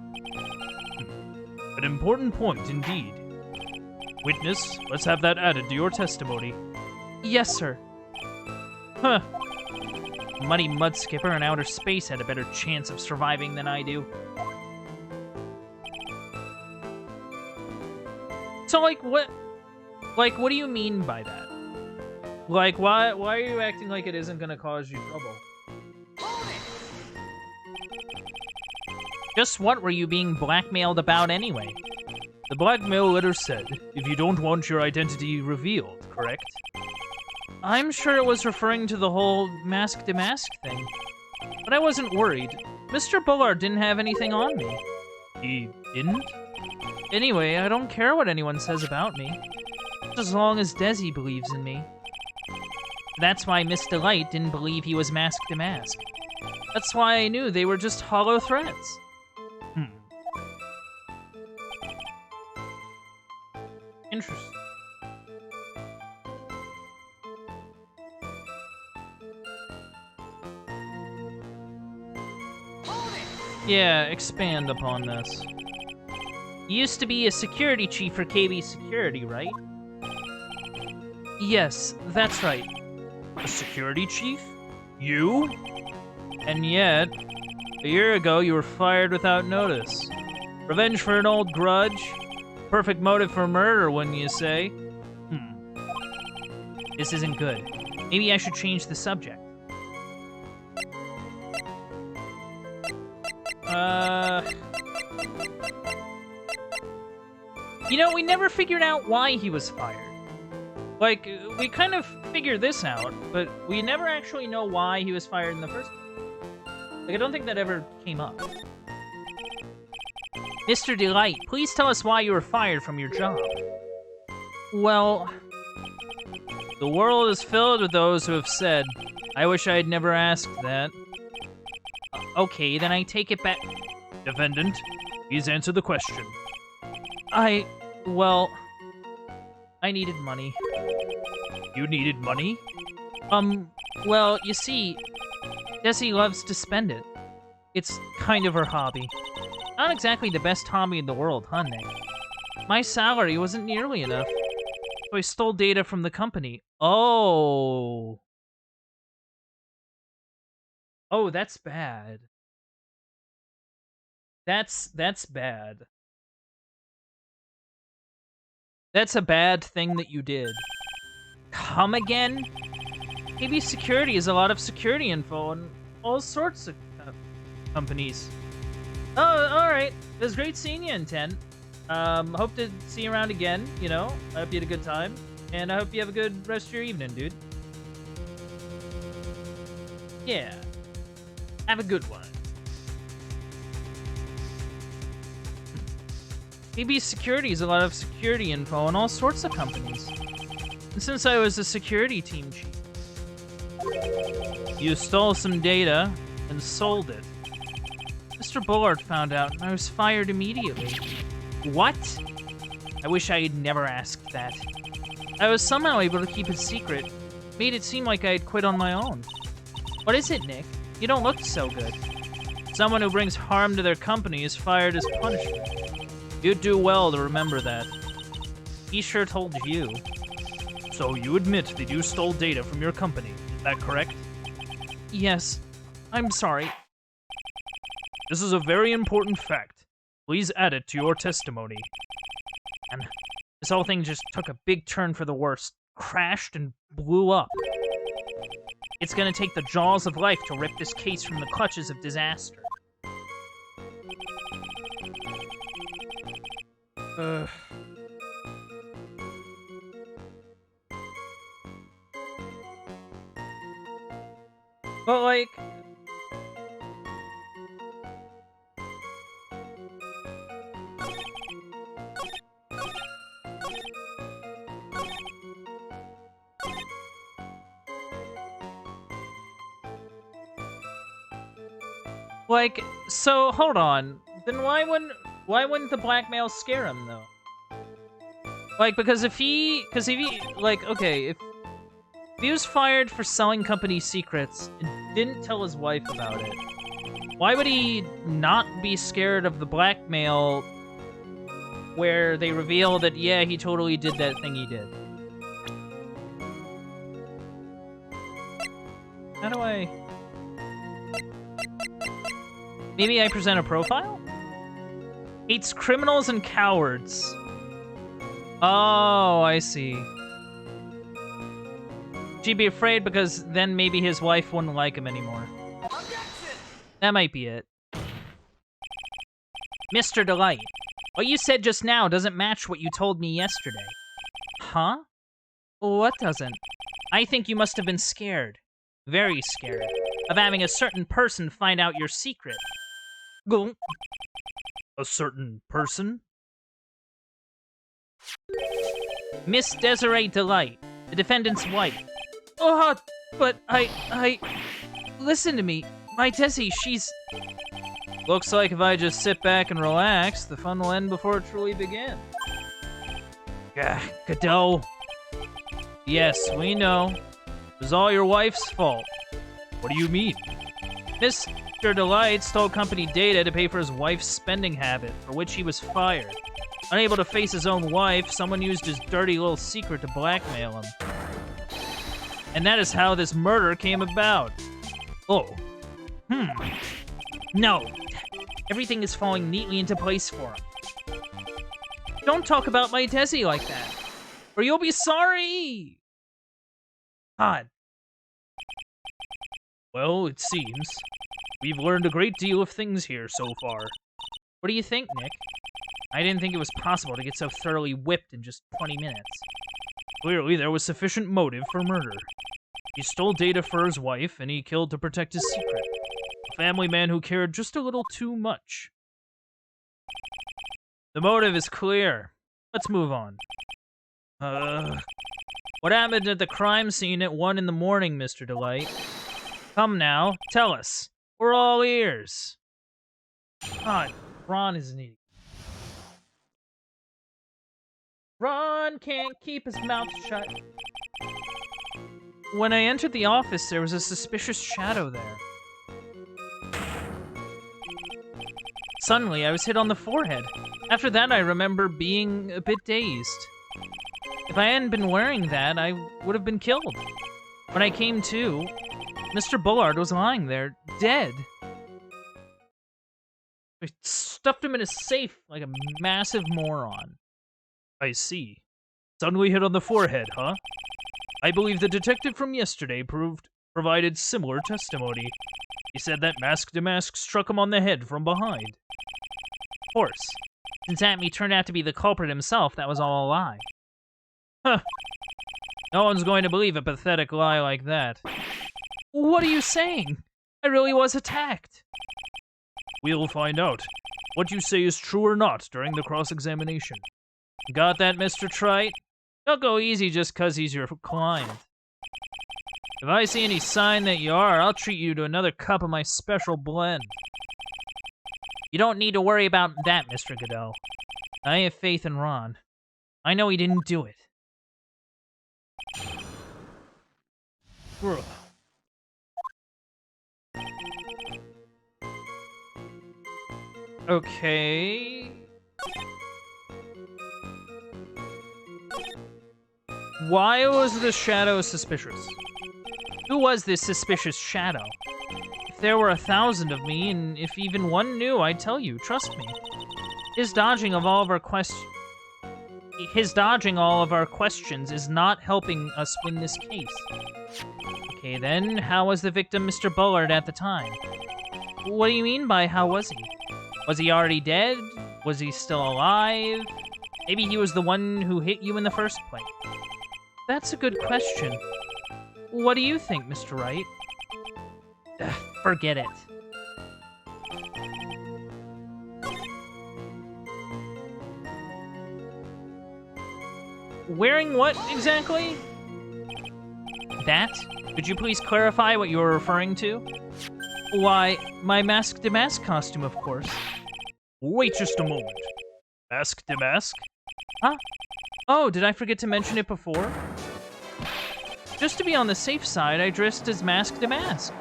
An important point, indeed. Witness, let's have that added to your testimony. Yes, sir. Huh. A muddy mud skipper in outer space had a better chance of surviving than I do. So, like, what do you mean by that? Like, why are you acting like it isn't gonna cause you trouble? Just what were you being blackmailed about anyway? The blackmail letter said, if you don't want your identity revealed, correct? I'm sure it was referring to the whole mask-to-mask thing. But I wasn't worried. Mr. Bullard didn't have anything on me. He didn't? Anyway, I don't care what anyone says about me. Just as long as Desi believes in me. That's why Miss Delight didn't believe he was mask-to-mask. That's why I knew they were just hollow threats. Interesting. Yeah, expand upon this. You used to be a security chief for KB Security, right? Yes, that's right. A security chief? You? And yet, a year ago you were fired without notice. Revenge for an old grudge? Perfect motive for murder, wouldn't you say? This isn't good. Maybe I should change the subject. You know, we never figured out why he was fired. Like, we kind of figured this out, but we never actually know why he was fired in the first place. Like, I don't think that ever came up. Mr. Delight, please tell us why you were fired from your job. Well, the world is filled with those who have said, I wish I had never asked that. Okay, then I take it back. Defendant, please answer the question. Well, I needed money. You needed money? Well, you see, Desi loves to spend it. It's kind of her hobby. Not exactly the best hobby in the world, huh, Nick? My salary wasn't nearly enough, so I stole data from the company. Oh. Oh, that's bad. That's bad. That's a bad thing that you did. Come again? KB Security is a lot of security info and all sorts of companies. Oh, alright. It was great seeing you in 10. Hope to see you around again, you know. I hope you had a good time. And I hope you have a good rest of your evening, dude. Yeah. Have a good one. KB Security is a lot of security info on all sorts of companies. And since I was a security team chief, you stole some data and sold it. Mr. Bullard found out and I was fired immediately. What? I wish I had never asked that. I was somehow able to keep it secret. Made it seem like I had quit on my own. What is it, Nick? You don't look so good. Someone who brings harm to their company is fired as punishment. You'd do well to remember that. He sure told you. So you admit that you stole data from your company, is that correct? Yes. I'm sorry. This is a very important fact. Please add it to your testimony. And this whole thing just took a big turn for the worse. Crashed and blew up. It's gonna take the jaws of life to rip this case from the clutches of disaster. But, like... Like, so, hold on. Then why wouldn't the blackmail scare him, though? Like, because if he, like, okay, if he was fired for selling company secrets and didn't tell his wife about it, why would he not be scared of the blackmail where they reveal that, yeah, he totally did that thing he did? How do I... Maybe I present a profile? Hates criminals and cowards. Oh, I see. She'd be afraid because then maybe his wife wouldn't like him anymore. That might be it. Mr. Delight, what you said just now doesn't match what you told me yesterday. Huh? What doesn't? I think you must have been scared. Very scared. Of having a certain person find out your secret. Go. A certain person? Miss Desiree Delight, the defendant's wife. Oh, but I... Listen to me. My Desi, she's... Looks like if I just sit back and relax, the fun will end before it truly begins. Godot. Yes, we know. It was all your wife's fault. What do you mean? Mr. Delight stole company data to pay for his wife's spending habit, for which he was fired. Unable to face his own wife, someone used his dirty little secret to blackmail him. And that is how this murder came about. Oh. No. Everything is falling neatly into place for him. Don't talk about my Desi like that, or you'll be sorry! God. Well, it seems we've learned a great deal of things here so far. What do you think, Nick? I didn't think it was possible to get so thoroughly whipped in just 20 minutes. Clearly, there was sufficient motive for murder. He stole data for his wife, and he killed to protect his secret. A family man who cared just a little too much. The motive is clear. Let's move on. What happened at the crime scene at 1 in the morning, Mr. Delight? Come now, tell us. We're all ears. God, Ron is an idiot. Ron can't keep his mouth shut. When I entered the office, there was a suspicious shadow there. Suddenly, I was hit on the forehead. After that, I remember being a bit dazed. If I hadn't been wearing that, I would have been killed. When I came to, Mr. Bullard was lying there, dead. I stuffed him in a safe like a massive moron. I see. Suddenly hit on the forehead, huh? I believe the detective from yesterday provided similar testimony. He said that mask-to-mask struck him on the head from behind. Of course. Since Atme turned out to be the culprit himself, that was all a lie. Huh. No one's going to believe a pathetic lie like that. What are you saying? I really was attacked. We'll find out what you say is true or not during the cross-examination. Got that, Mr. Trite? Don't go easy just 'cause he's your client. If I see any sign that you are, I'll treat you to another cup of my special blend. You don't need to worry about that, Mr. Godot. I have faith in Ron. I know he didn't do it. Okay. Why was the shadow suspicious? Who was this suspicious shadow? If there were 1,000 of me, and if even one knew, I'd tell you. Trust me. His dodging of all of our questions is not helping us win this case. Okay, then, how was the victim Mr. Bullard at the time? What do you mean by how was he? Was he already dead? Was he still alive? Maybe he was the one who hit you in the first place. That's a good question. What do you think, Mr. Wright? Ugh, forget it. Wearing what, exactly? That? Could you please clarify what you were referring to? Why, my Mask to Mask costume, of course. Wait just a moment. Mask to mask? Huh? Oh, did I forget to mention it before? Just to be on the safe side, I dressed as Mask to Mask.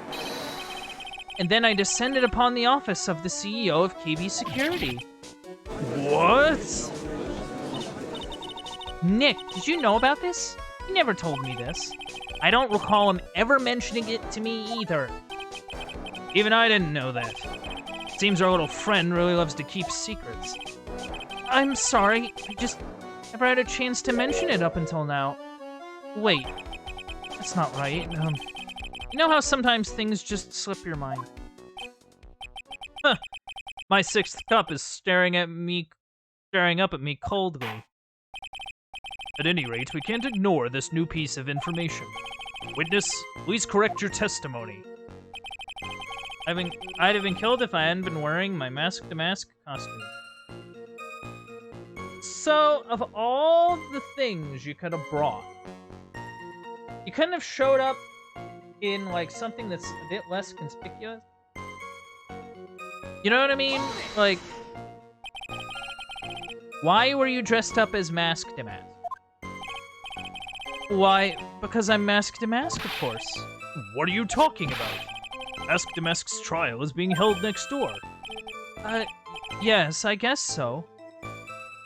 And then I descended upon the office of the CEO of KB Security. What? Nick, did you know about this? He never told me this. I don't recall him ever mentioning it to me either. Even I didn't know that. Seems our little friend really loves to keep secrets. I'm sorry, I just never had a chance to mention it up until now. Wait, that's not right. You know how sometimes things just slip your mind? Huh. My sixth cup is staring up at me coldly. At any rate, we can't ignore this new piece of information. Witness, please correct your testimony. I'd have been killed if I hadn't been wearing my Mask to Mask costume. So, of all the things you could have brought, you couldn't have showed up in, like, something that's a bit less conspicuous? You know what I mean? Like, why were you dressed up as Mask to Mask? Why, because I'm Mask to Mask, of course. What are you talking about? Mask to Mask's trial is being held next door. Yes, I guess so.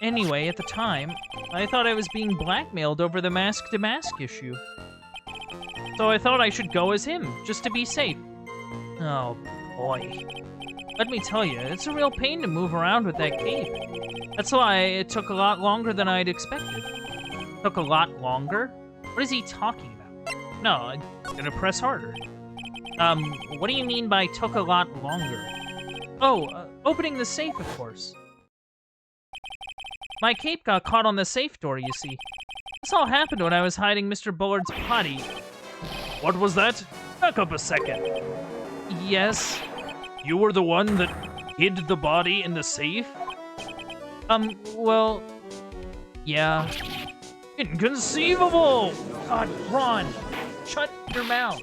Anyway, at the time, I thought I was being blackmailed over the Mask to Mask issue. So I thought I should go as him, just to be safe. Oh, boy. Let me tell you, it's a real pain to move around with that cape. That's why it took a lot longer than I'd expected. Took a lot longer? What is he talking about? No, I'm gonna press harder. What do you mean by took a lot longer? Oh, opening the safe, of course. My cape got caught on the safe door, you see. This all happened when I was hiding Mr. Bullard's body. What was that? Back up a second. Yes? You were the one that hid the body in the safe? Well... yeah. Inconceivable! God, Ron! Shut your mouth!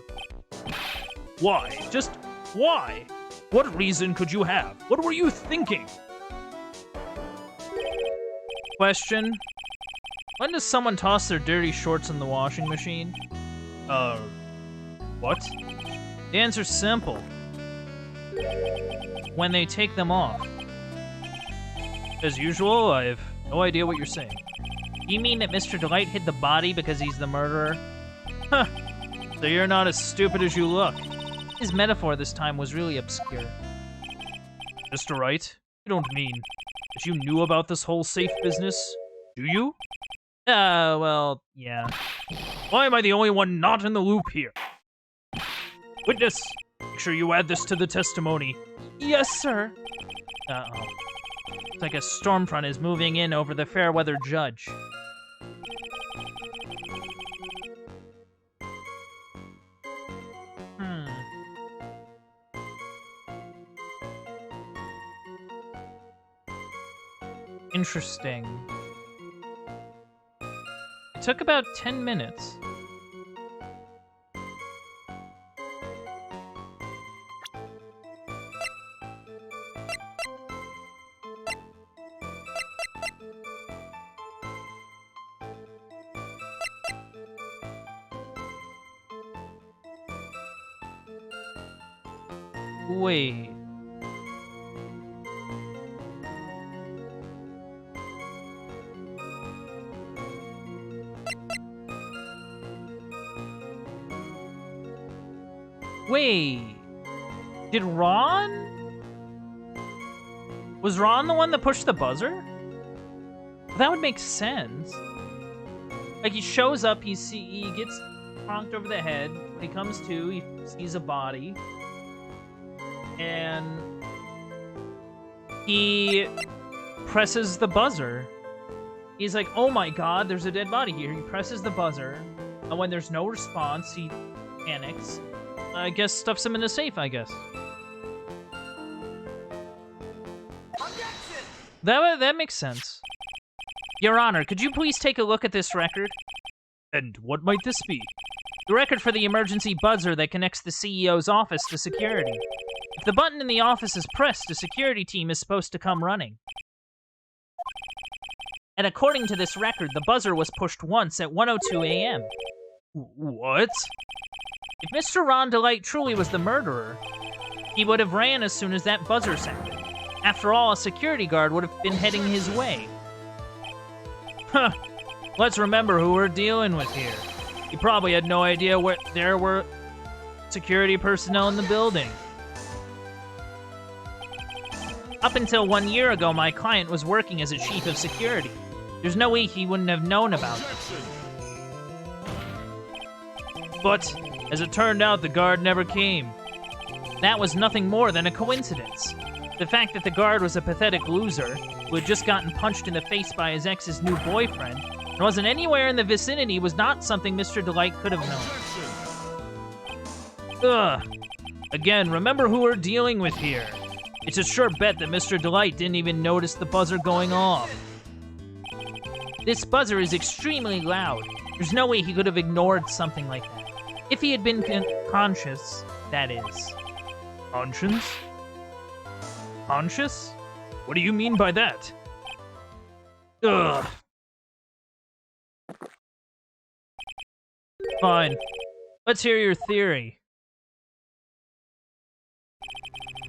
Why? Just why? What reason could you have? What were you thinking? Question. When does someone toss their dirty shorts in the washing machine? What? The answer's simple. When they take them off. As usual, I have no idea what you're saying. You mean that Mr. Delight hid the body because he's the murderer? Huh. So you're not as stupid as you look. His metaphor this time was really obscure. Mr. Wright, you don't mean that you knew about this whole safe business, do you? Well, yeah. Why am I the only one not in the loop here? Witness, make sure you add this to the testimony. Yes, sir. Uh-oh. It's like a storm front is moving in over the fair-weather judge. Interesting. It took about 10 minutes. Wait. Wait. Did Ron? Was Ron the one that pushed the buzzer? That would make sense. Like, he shows up, he gets honked over the head. When he comes to, he sees a body. And he presses the buzzer. He's like, oh my god, there's a dead body here. He presses the buzzer. And when there's no response, he panics. I guess stuffs him in the safe, I guess. That makes sense. Your Honor, could you please take a look at this record? And what might this be? The record for the emergency buzzer that connects the CEO's office to security. If the button in the office is pressed, a security team is supposed to come running. And according to this record, the buzzer was pushed once at 1:02 a.m. What? If Mr. Ron Delight truly was the murderer, he would have ran as soon as that buzzer sounded. After all, a security guard would have been heading his way. Huh. Let's remember who we're dealing with here. He probably had no idea there were security personnel in the building. Up until 1 year ago, my client was working as a chief of security. There's no way he wouldn't have known about it. But, as it turned out, the guard never came. That was nothing more than a coincidence. The fact that the guard was a pathetic loser, who had just gotten punched in the face by his ex's new boyfriend, and wasn't anywhere in the vicinity was not something Mr. Delight could have known. Ugh. Again, remember who we're dealing with here. It's a sure bet that Mr. Delight didn't even notice the buzzer going off. This buzzer is extremely loud. There's no way he could have ignored something like that. If he had been conscious, that is. Conscience? Conscious? What do you mean by that? Ugh. Fine. Let's hear your theory.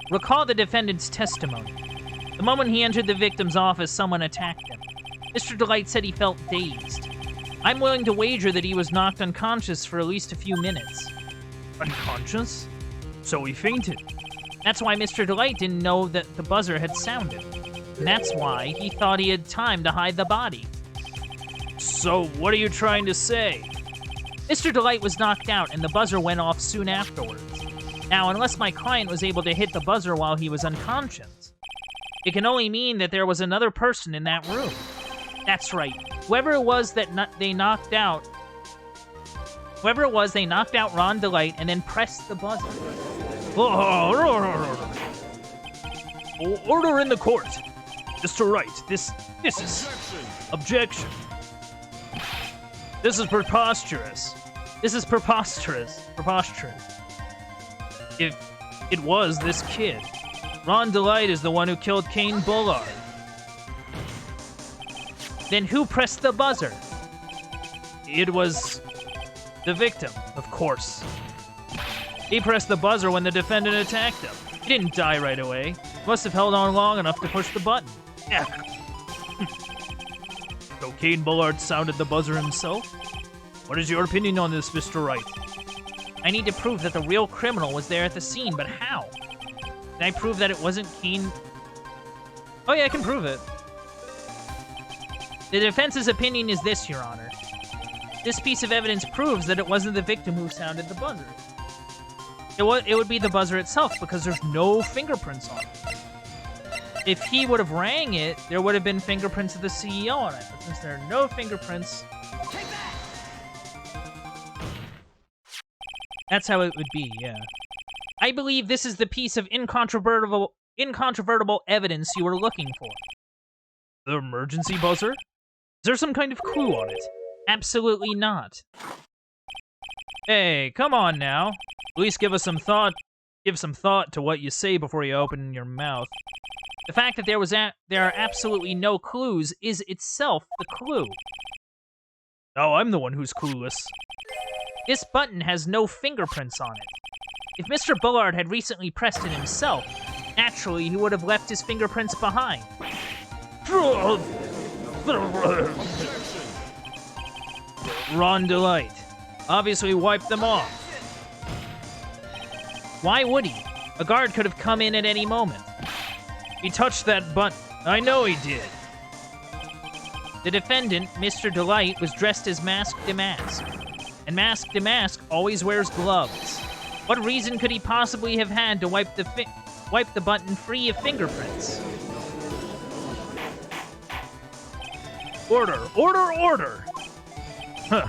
Recall the defendant's testimony. The moment he entered the victim's office, someone attacked him. Mr. Delight said he felt dazed. I'm willing to wager that he was knocked unconscious for at least a few minutes. Unconscious? So he fainted. That's why Mr. Delight didn't know that the buzzer had sounded. And that's why he thought he had time to hide the body. So what are you trying to say? Mr. Delight was knocked out and the buzzer went off soon afterwards. Now, unless my client was able to hit the buzzer while he was unconscious, it can only mean that there was another person in that room. That's right. Whoever it was they knocked out Ron Delight and then pressed the buzzer. Order in the court. Mr. Wright, this is... Objection. This is preposterous. This is preposterous. Preposterous. If it was this kid, Ron Delight is the one who killed Kane Bullard. Then who pressed the buzzer? It was the victim, of course. He pressed the buzzer when the defendant attacked him. He didn't die right away. He must have held on long enough to push the button. Yeah. So Kane Bullard sounded the buzzer himself? What is your opinion on this, Mr. Wright? I need to prove that the real criminal was there at the scene, but how? Can I prove that it wasn't Kane? Oh yeah, I can prove it. The defense's opinion is this, Your Honor. This piece of evidence proves that it wasn't the victim who sounded the buzzer. It would be the buzzer itself, because there's no fingerprints on it. If he would have rang it, there would have been fingerprints of the CEO on it. But since there are no fingerprints... That's how it would be, yeah. I believe this is the piece of incontrovertible evidence you were looking for. The emergency buzzer? Is there some kind of clue on it? Absolutely not. Hey, come on now. At least give us some thought. Give some thought to what you say before you open your mouth. The fact that there are absolutely no clues is itself the clue. Oh, I'm the one who's clueless. This button has no fingerprints on it. If Mr. Bullard had recently pressed it himself, naturally he would have left his fingerprints behind. Ron Delight obviously wiped them off. Why would he? A guard could have come in at any moment. He touched that button. I know he did. The defendant, Mr. Delight, was dressed as Mask Damask. And Mask Damask always wears gloves. What reason could he possibly have had to wipe the button free of fingerprints? Order, order, order! Huh.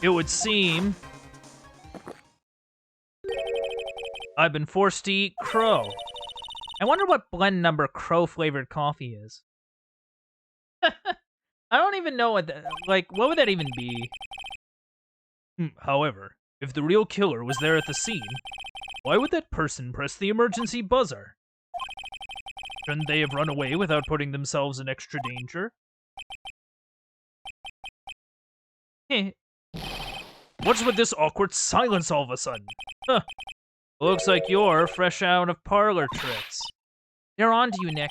It would seem I've been forced to eat crow. I wonder what blend number crow-flavored coffee is. I don't even know what that... Like, what would that even be? However, if the real killer was there at the scene, why would that person press the emergency buzzer? Shouldn't they have run away without putting themselves in extra danger? What's with this awkward silence all of a sudden? Huh. Looks like you're fresh out of parlor tricks. They're on to you, Nick.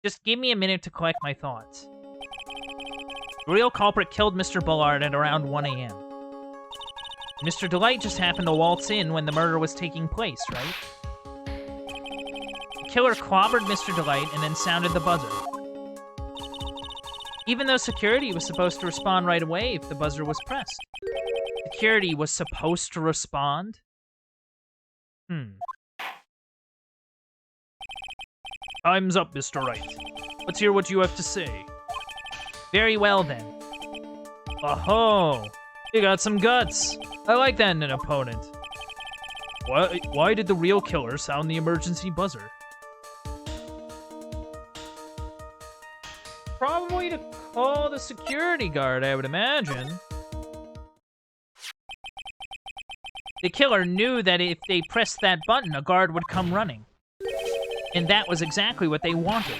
Just give me a minute to collect my thoughts. The real culprit killed Mr. Bullard at around 1 a.m. Mr. Delight just happened to waltz in when the murder was taking place, right? The killer clobbered Mr. Delight and then sounded the buzzer. Even though security was supposed to respond right away if the buzzer was pressed. Security was supposed to respond? Time's up, Mr. Wright. Let's hear what you have to say. Very well, then. Oh, you got some guts. I like that in an opponent. Why did the real killer sound the emergency buzzer? Probably to call the security guard, I would imagine. The killer knew that if they pressed that button, a guard would come running. And that was exactly what they wanted.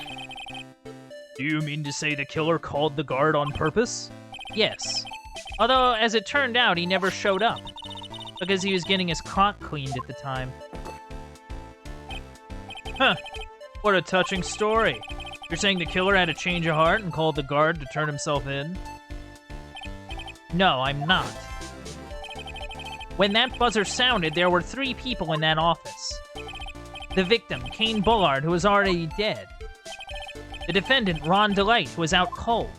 Do you mean to say the killer called the guard on purpose? Yes. Although, as it turned out, he never showed up. Because he was getting his clock cleaned at the time. Huh. What a touching story. You're saying the killer had a change of heart and called the guard to turn himself in? No, I'm not. When that buzzer sounded, there were 3 people in that office. The victim, Kane Bullard, who was already dead. The defendant, Ron Delight, who was out cold.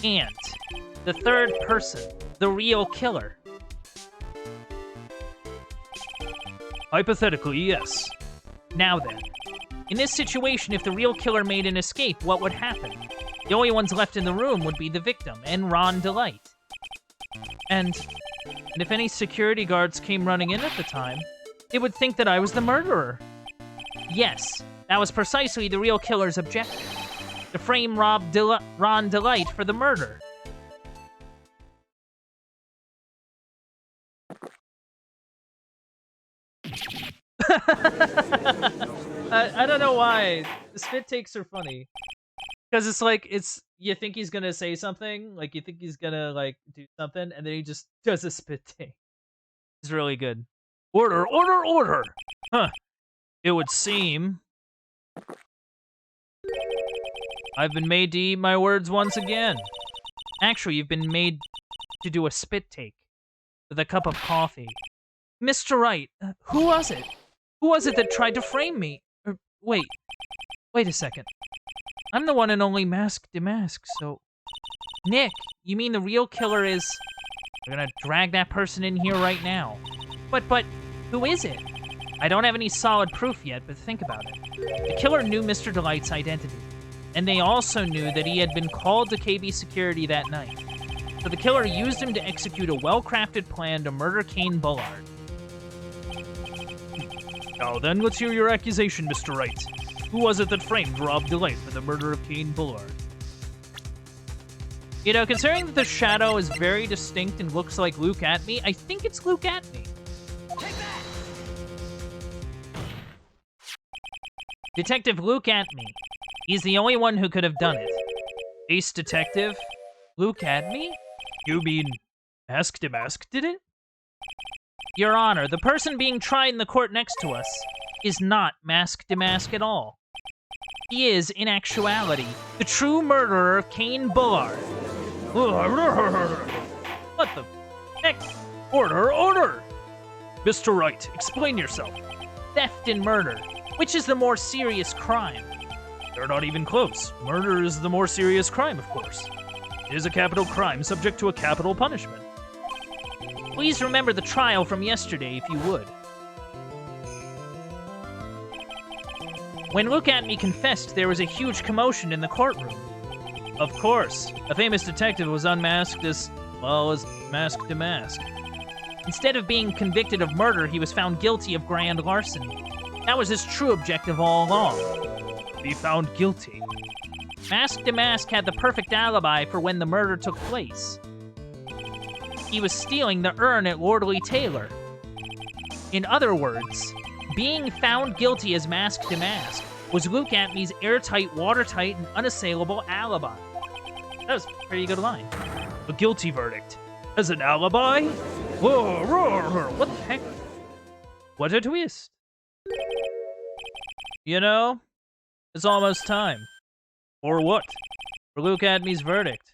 And the third person, the real killer. Hypothetically, yes. Now then, in this situation, if the real killer made an escape, what would happen? The only ones left in the room would be the victim and Ron Delight. And if any security guards came running in at the time, they would think that I was the murderer. Yes, that was precisely the real killer's objective. To frame Ron Delight for the murder. I don't know why. The spit takes are funny. Because it's like, you think he's gonna say something, like you think he's gonna like do something, and then he just does a spit take. It's really good. Order, order, order! Huh. It would seem I've been made to eat my words once again. Actually, you've been made to do a spit take with a cup of coffee. Mr. Wright, who was it? Who was it that tried to frame me? Wait a second. I'm the one and only Mask Damask, so... Nick, you mean the real killer is... We're gonna drag that person in here right now. But, who is it? I don't have any solid proof yet, but think about it. The killer knew Mr. Delight's identity. And they also knew that he had been called to KB security that night. So the killer used him to execute a well-crafted plan to murder Kane Bullard. Now then, let's hear your accusation, Mr. Wright. Who was it that framed Rob Delight for the murder of Kane Bullard? You know, considering that the shadow is very distinct and looks like Luke Atme, I think it's Luke Atme. Take that! Detective Luke Atme. He's the only one who could have done it. Ace Detective? Luke Atme? You mean Mask Damask did it? Your Honor, the person being tried in the court next to us is not Mask Damask at all. He is, in actuality, the true murderer of Kane Bullard. What the heck? Order, order! Mr. Wright, explain yourself. Theft and murder. Which is the more serious crime? They're not even close. Murder is the more serious crime, of course. It is a capital crime subject to a capital punishment. Please remember the trial from yesterday, if you would. When Look at Me confessed, there was a huge commotion in the courtroom. Of course. A famous detective was unmasked as, well, as mask to mask. Instead of being convicted of murder, he was found guilty of grand larceny. That was his true objective all along. Be found guilty. Mask to Mask had the perfect alibi for when the murder took place. He was stealing the urn at Lordly Taylor. In other words, being found guilty as Mask to Mask was Look at Me's airtight, watertight, and unassailable alibi. That was a pretty good line. A guilty verdict. As an alibi? Whoa, roar, What the heck? what a twist. You know, it's almost time. For what? For Look at Me's verdict.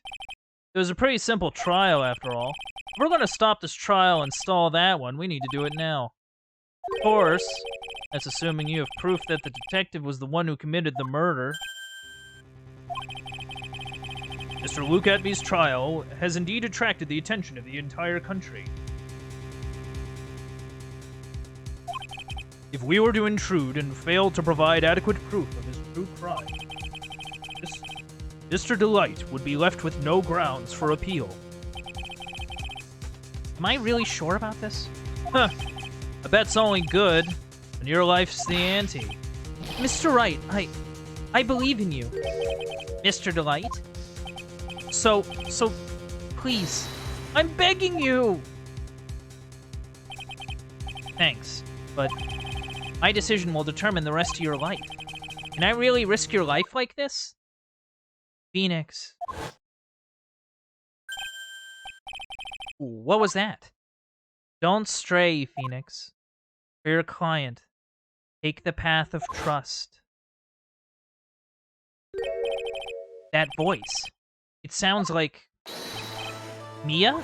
It was a pretty simple trial, after all. If we're gonna stop this trial and stall that one, we need to do it now. Of course, that's assuming you have proof that the detective was the one who committed the murder. Mr. Look at Me's trial has indeed attracted the attention of the entire country. If we were to intrude and fail to provide adequate proof of his true crime, Mr. Delight would be left with no grounds for appeal. Am I really sure about this? Huh. A bet's only good when your life's the ante. Mr. Wright, I believe in you. Mr. Delight? So, please, I'm begging you! Thanks, but my decision will determine the rest of your life. Can I really risk your life like this? Phoenix. Ooh, what was that? Don't stray, Phoenix. For your client, take the path of trust. That voice. It sounds like... Mia?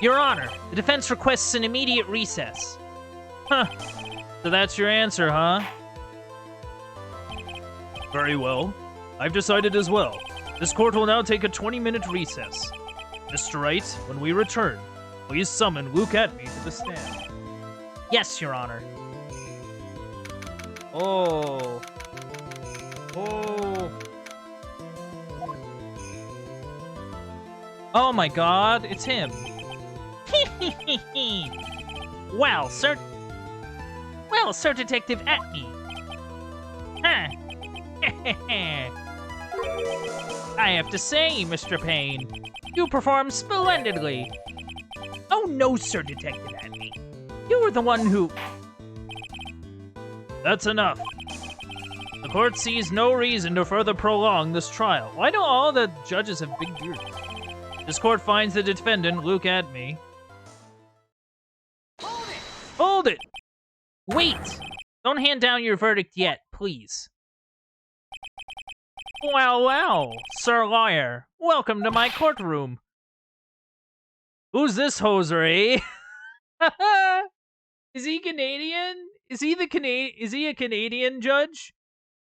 Your Honor, the defense requests an immediate recess. Huh. So that's your answer, huh? Very well. I've decided as well. This court will now take a 20-minute recess. Mr. Wright, when we return, please summon Look at Me to the stand. Yes, Your Honor. Oh. Oh my god, it's him. Well, Sir Detective Atney. Huh. I have to say, Mr. Payne, you performed splendidly. Oh no, Sir Detective Atney. You were the one who... That's enough. The court sees no reason to further prolong this trial. Why do all the judges have big beards? This court finds the defendant, Look at Me. Hold it! Wait! Don't hand down your verdict yet, please. Well, Sir Lawyer. Welcome to my courtroom. Who's this hoser, eh? Is he Canadian? Is he a Canadian judge?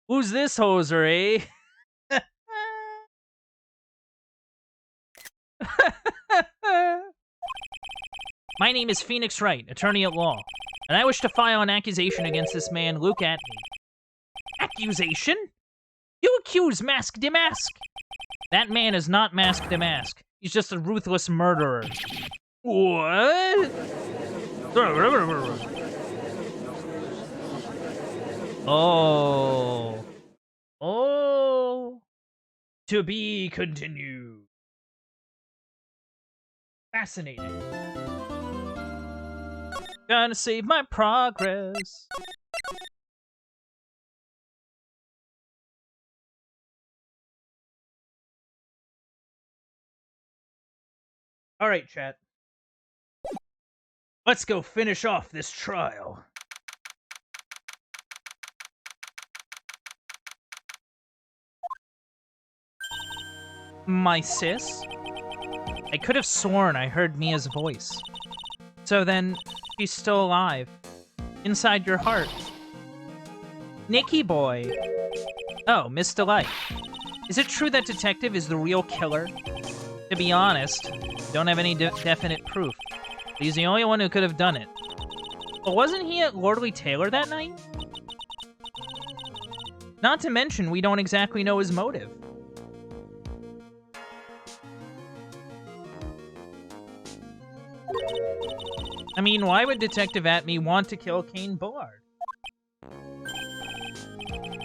Who's this hoser, eh? My name is Phoenix Wright, attorney at law, and I wish to file an accusation against this man, Look at Me. Accusation? You accuse Mask de Mask. That man is not Mask de Mask. He's just a ruthless murderer. What? Oh. To be continued. Fascinating. Gonna save my progress. All right, chat. Let's go finish off this trial. My sis? I could have sworn I heard Mia's voice. So then, she's still alive. Inside your heart. Nicky boy. Oh, Miss Delight. Is it true that Detective is the real killer? To be honest, don't have any definite proof. But he's the only one who could have done it. But wasn't he at Lordly Taylor that night? Not to mention, we don't exactly know his motive. I mean, why would Detective Atme want to kill Kane Bullard?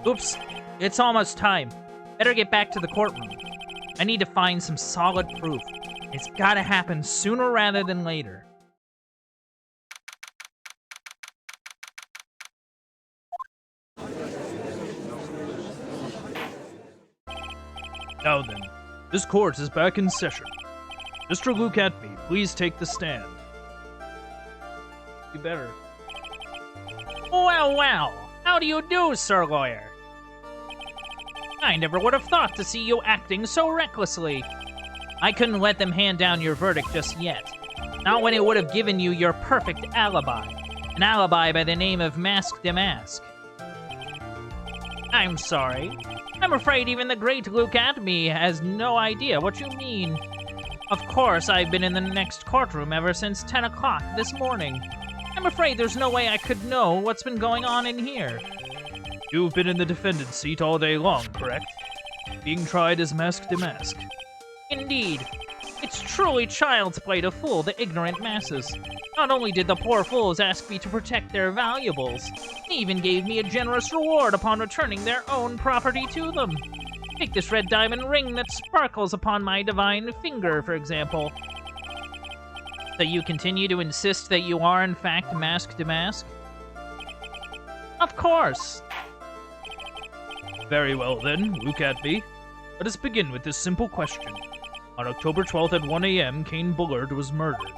Oops, it's almost time. Better get back to the courtroom. I need to find some solid proof. It's gotta happen sooner rather than later. Now then, this court is back in session. Mr. Luke Atme, please take the stand. You better. Well, well. How do you do, Sir Lawyer? I never would have thought to see you acting so recklessly. I couldn't let them hand down your verdict just yet. Not when it would have given you your perfect alibi. An alibi by the name of Mask Damask. I'm sorry. I'm afraid even the great Luke Atme has no idea what you mean. Of course, I've been in the next courtroom ever since 10 o'clock this morning. I'm afraid there's no way I could know what's been going on in here. You've been in the defendant's seat all day long, correct? Being tried as Mask Damask. Indeed. It's truly child's play to fool the ignorant masses. Not only did the poor fools ask me to protect their valuables, they even gave me a generous reward upon returning their own property to them. Take this red diamond ring that sparkles upon my divine finger, for example. So you continue to insist that you are, in fact, Mask Damask? Of course. Very well then, Luke Atme. Let us begin with this simple question. On October 12th at 1 a.m., Kane Bullard was murdered.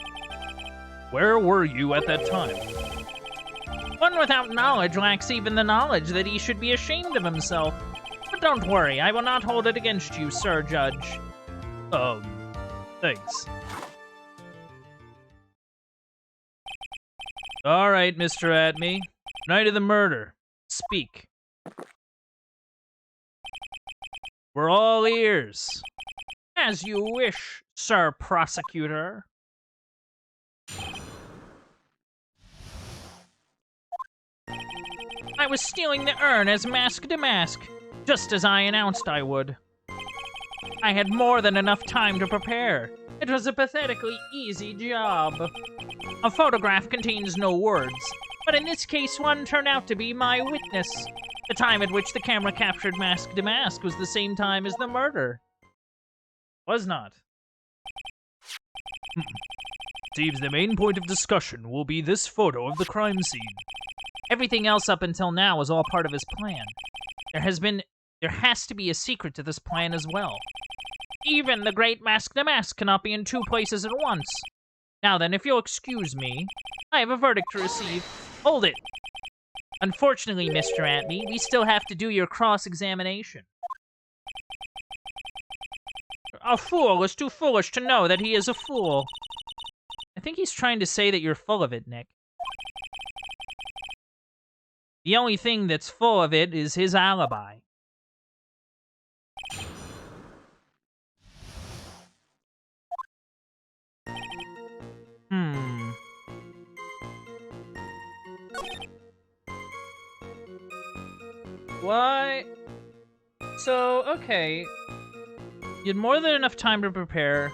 Where were you at that time? One without knowledge lacks even the knowledge that he should be ashamed of himself. But don't worry, I will not hold it against you, Sir Judge. Thanks. All right, Mr. Atme. Night of the murder. Speak. We're all ears. As you wish, Sir Prosecutor. I was stealing the urn as Mask Damask, just as I announced I would. I had more than enough time to prepare. It was a pathetically easy job. A photograph contains no words, but in this case one turned out to be my witness. The time at which the camera captured Mask Damask was the same time as the murder. Was not. Seems the main point of discussion will be this photo of the crime scene. Everything else up until now was all part of his plan. There has to be a secret to this plan as well. Even the great Mask Damask cannot be in two places at once. Now then, if you'll excuse me, I have a verdict to receive. Hold it! Unfortunately, Mr. Atme, we still have to do your cross-examination. A fool is too foolish to know that he is a fool. I think he's trying to say that you're full of it, Nick. The only thing that's full of it is his alibi. Why? So, okay. You had more than enough time to prepare.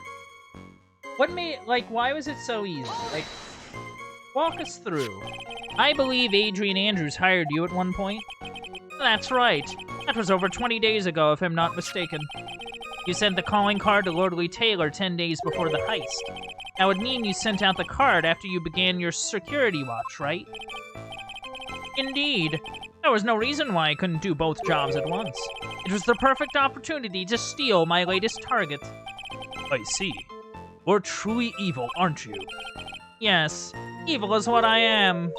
What made, why was it so easy? Walk us through. I believe Adrian Andrews hired you at one point. That's right. That was over 20 days ago, if I'm not mistaken. You sent the calling card to Lordly Taylor 10 days before the heist. That would mean you sent out the card after you began your security watch, right? Indeed. There was no reason why I couldn't do both jobs at once. It was the perfect opportunity to steal my latest target. I see. You're truly evil, aren't you? Yes, evil is what I am.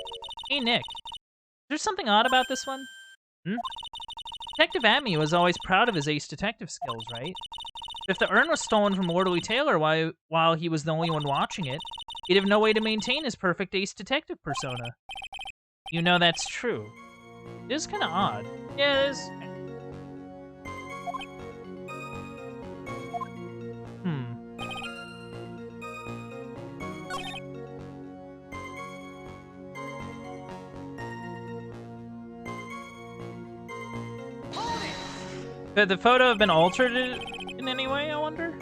Hey, Nick. There's something odd about this one? Detective Atme was always proud of his ace detective skills, right? If the urn was stolen from Lordly Taylor while he was the only one watching it, he'd have no way to maintain his perfect ace detective persona. You know that's true. It is kind of odd. Yeah, it is. Could the photo have been altered in any way, I wonder?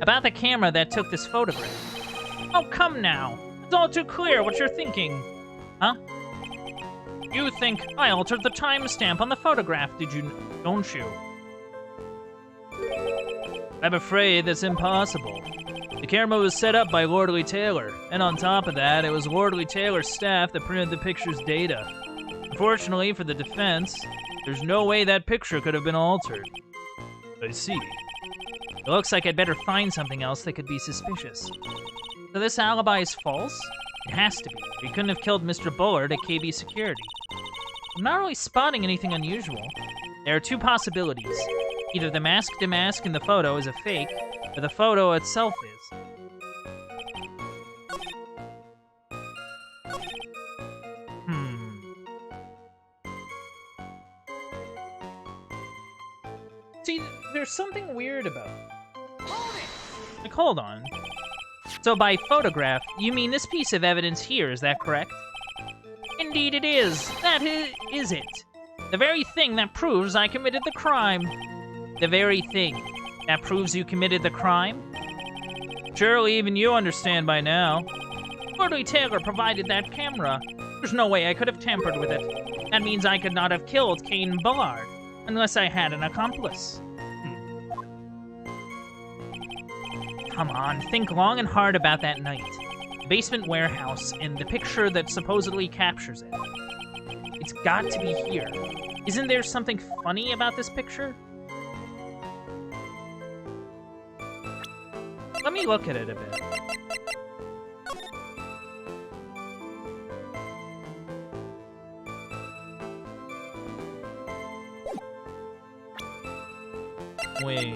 About the camera that took this photograph. Oh, come now. It's all too clear what you're thinking. Huh? You think I altered the timestamp on the photograph, don't you? I'm afraid that's impossible. The camera was set up by Lordly Taylor, and on top of that, it was Lordly Taylor's staff that printed the picture's data. Unfortunately for the defense, there's no way that picture could have been altered. I see. It looks like I'd better find something else that could be suspicious. So this alibi is false? It has to be. He couldn't have killed Mr. Bullard at KB Security. I'm not really spotting anything unusual. There are two possibilities. Either the mask in the photo is a fake, or the photo itself is. See, there's something weird about it. Like, hold on. So by photograph, you mean this piece of evidence here, is that correct? Indeed it is. That is it. The very thing that proves I committed the crime. The very thing that proves you committed the crime? Surely even you understand by now. Lordly Taylor provided that camera. There's no way I could have tampered with it. That means I could not have killed Cain Bullard, unless I had an accomplice. Come on, think long and hard about that night. The basement warehouse and the picture that supposedly captures it. It's got to be here. Isn't there something funny about this picture? Let me look at it a bit. Wait.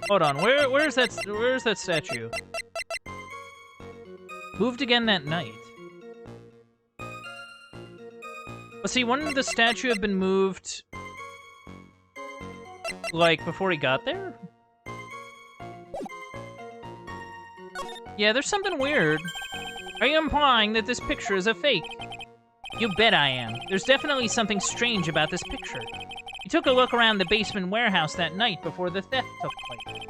Hold on, where's that statue? Moved again that night. Well, see, wouldn't the statue have been moved, like, before he got there? Yeah, there's something weird. Are you implying that this picture is a fake? You bet I am. There's definitely something strange about this picture. You took a look around the basement warehouse that night before the theft took place.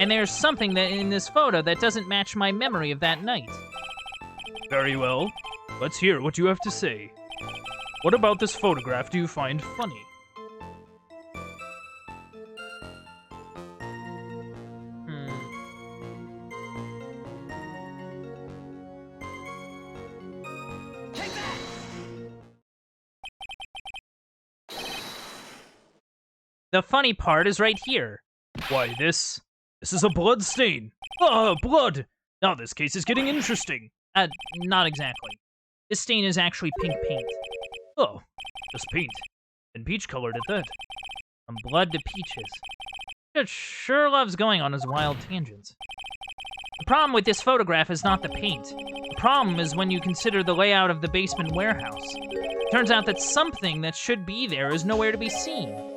And there's something that in this photo that doesn't match my memory of that night. Very well. Let's hear what you have to say. What about this photograph do you find funny? The funny part is right here. Why, this is a blood stain. Ah, blood! Now this case is getting interesting. Not exactly. This stain is actually pink paint. Oh, just paint. And peach-colored at that. From blood to peaches. It sure loves going on his wild tangents. The problem with this photograph is not the paint. The problem is when you consider the layout of the basement warehouse. It turns out that something that should be there is nowhere to be seen.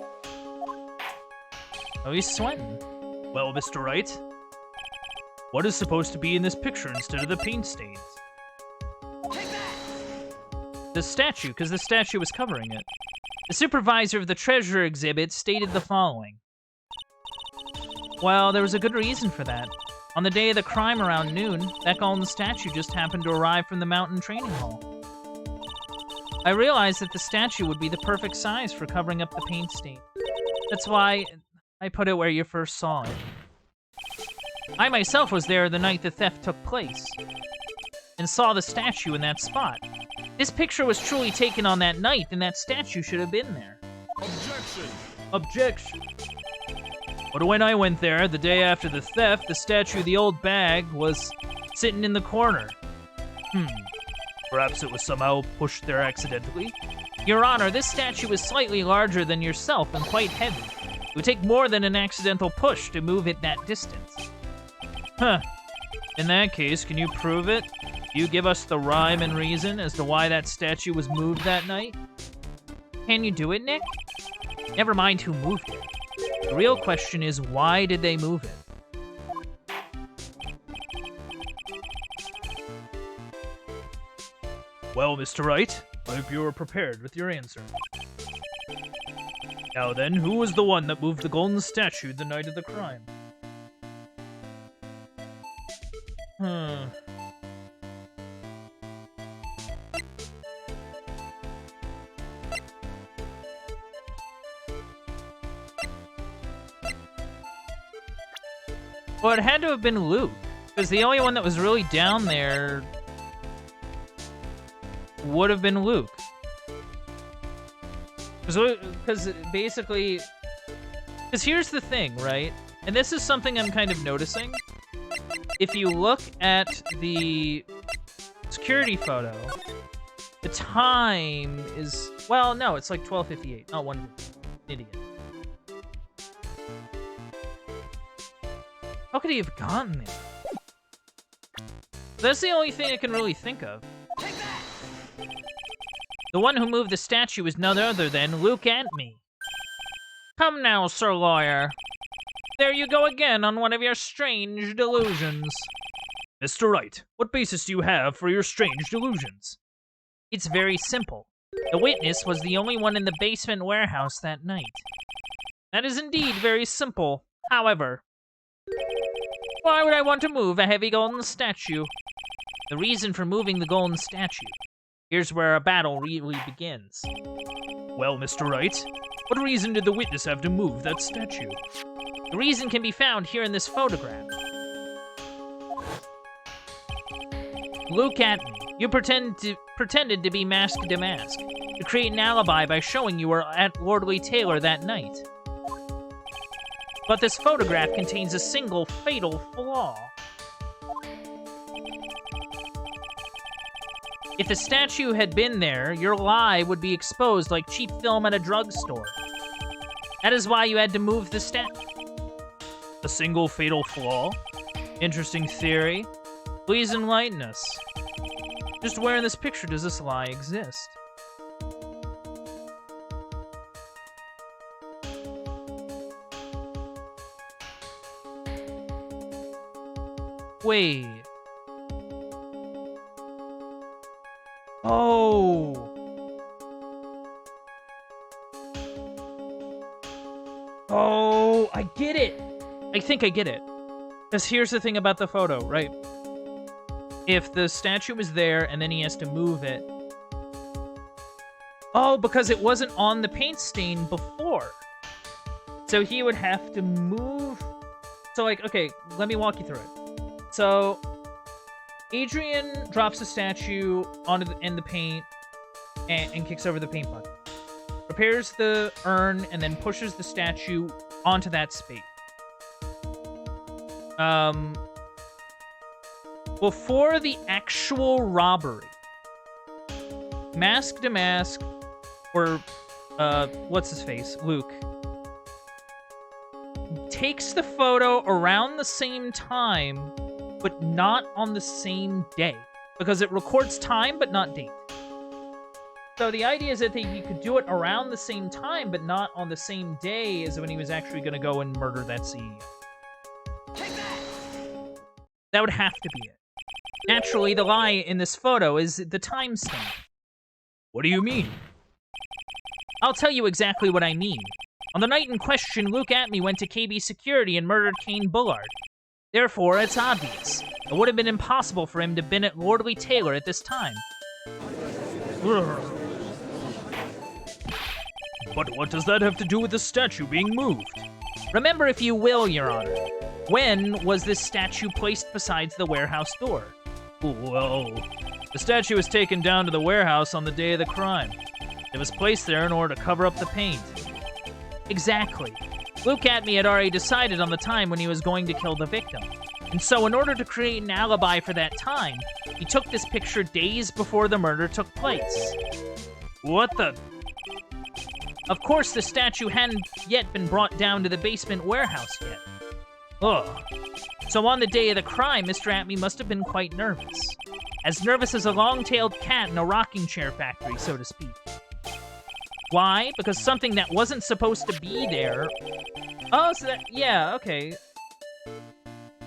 Oh, he's sweating. Well, Mr. Wright, what is supposed to be in this picture instead of the paint stains? The statue, because the statue was covering it. The supervisor of the treasure exhibit stated the following. Well, there was a good reason for that. On the day of the crime around noon, that golden statue just happened to arrive from the mountain training hall. I realized that the statue would be the perfect size for covering up the paint stain. That's why I put it where you first saw it. I myself was there the night the theft took place, and saw the statue in that spot. This picture was truly taken on that night, and that statue should have been there. Objection! Objection! But when I went there, the day after the theft, the statue of the old bag was sitting in the corner. Perhaps it was somehow pushed there accidentally? Your Honor, this statue is slightly larger than yourself and quite heavy. It would take more than an accidental push to move it that distance. Huh. In that case, can you prove it? You give us the rhyme and reason as to why that statue was moved that night? Can you do it, Nick? Never mind who moved it. The real question is, why did they move it? Well, Mr. Wright, Hope you were prepared with your answer. Now then, who was the one that moved the golden statue the night of the crime? Well, it had to have been Luke, because the only one that was really down there would have been Luke. Because basically... Because here's the thing, right? And this is something I'm kind of noticing. If you look at the security photo, the time is... Well, no, it's like 12:58, not 1. Idiot. How could he have gotten there? That's the only thing I can really think of. The one who moved the statue is none other than Luke and me. Come now, Sir Lawyer. There you go again on one of your strange delusions. Mr. Wright, what basis do you have for your strange delusions? It's very simple. The witness was the only one in the basement warehouse that night. That is indeed very simple. However, why would I want to move a heavy golden statue? The reason for moving the golden statue. Here's where a battle really begins. Well, Mr. Wright, what reason did the witness have to move that statue? The reason can be found here in this photograph. Look at me. You pretended to be Mask to Mask, to create an alibi by showing you were at Lordly Taylor that night. But this photograph contains a single fatal flaw. If the statue had been there, your lie would be exposed like cheap film at a drugstore. That is why you had to move the statue. A single fatal flaw? Interesting theory. Please enlighten us. Just where in this picture does this lie exist? Wait. Oh. Oh, I get it. I think I get it. Because here's the thing about the photo, right? If the statue was there and then he has to move it. Oh, because it wasn't on the paint stain before. So he would have to move. So, like, okay, let me walk you through it. So, Adrian drops the statue in the paint and kicks over the paint bucket. Prepares the urn and then pushes the statue onto that space. Before the actual robbery, Mask to Mask, or what's his face, Luke, takes the photo around the same time, but not on the same day, because it records time but not date. So the idea is that he could do it around the same time, but not on the same day as when he was actually going to go and murder that CEO. That would have to be it. Naturally, the lie in this photo is the timestamp. What do you mean? I'll tell you exactly what I mean. On the night in question, Luke Atme went to KB Security and murdered Kane Bullard. Therefore, it's obvious. It would have been impossible for him to have been at Lordly Taylor at this time. But what does that have to do with the statue being moved? Remember, if you will, Your Honor, when was this statue placed besides the warehouse door? Well, the statue was taken down to the warehouse on the day of the crime. It was placed there in order to cover up the paint. Exactly. Luke Atme had already decided on the time when he was going to kill the victim. And so in order to create an alibi for that time, he took this picture days before the murder took place. What the... Of course, the statue hadn't yet been brought down to the basement warehouse yet. Ugh. So on the day of the crime, Mr. Atme must have been quite nervous. As nervous as a long-tailed cat in a rocking chair factory, so to speak. Why? Because something that wasn't supposed to be there... Oh, so that... Yeah, okay.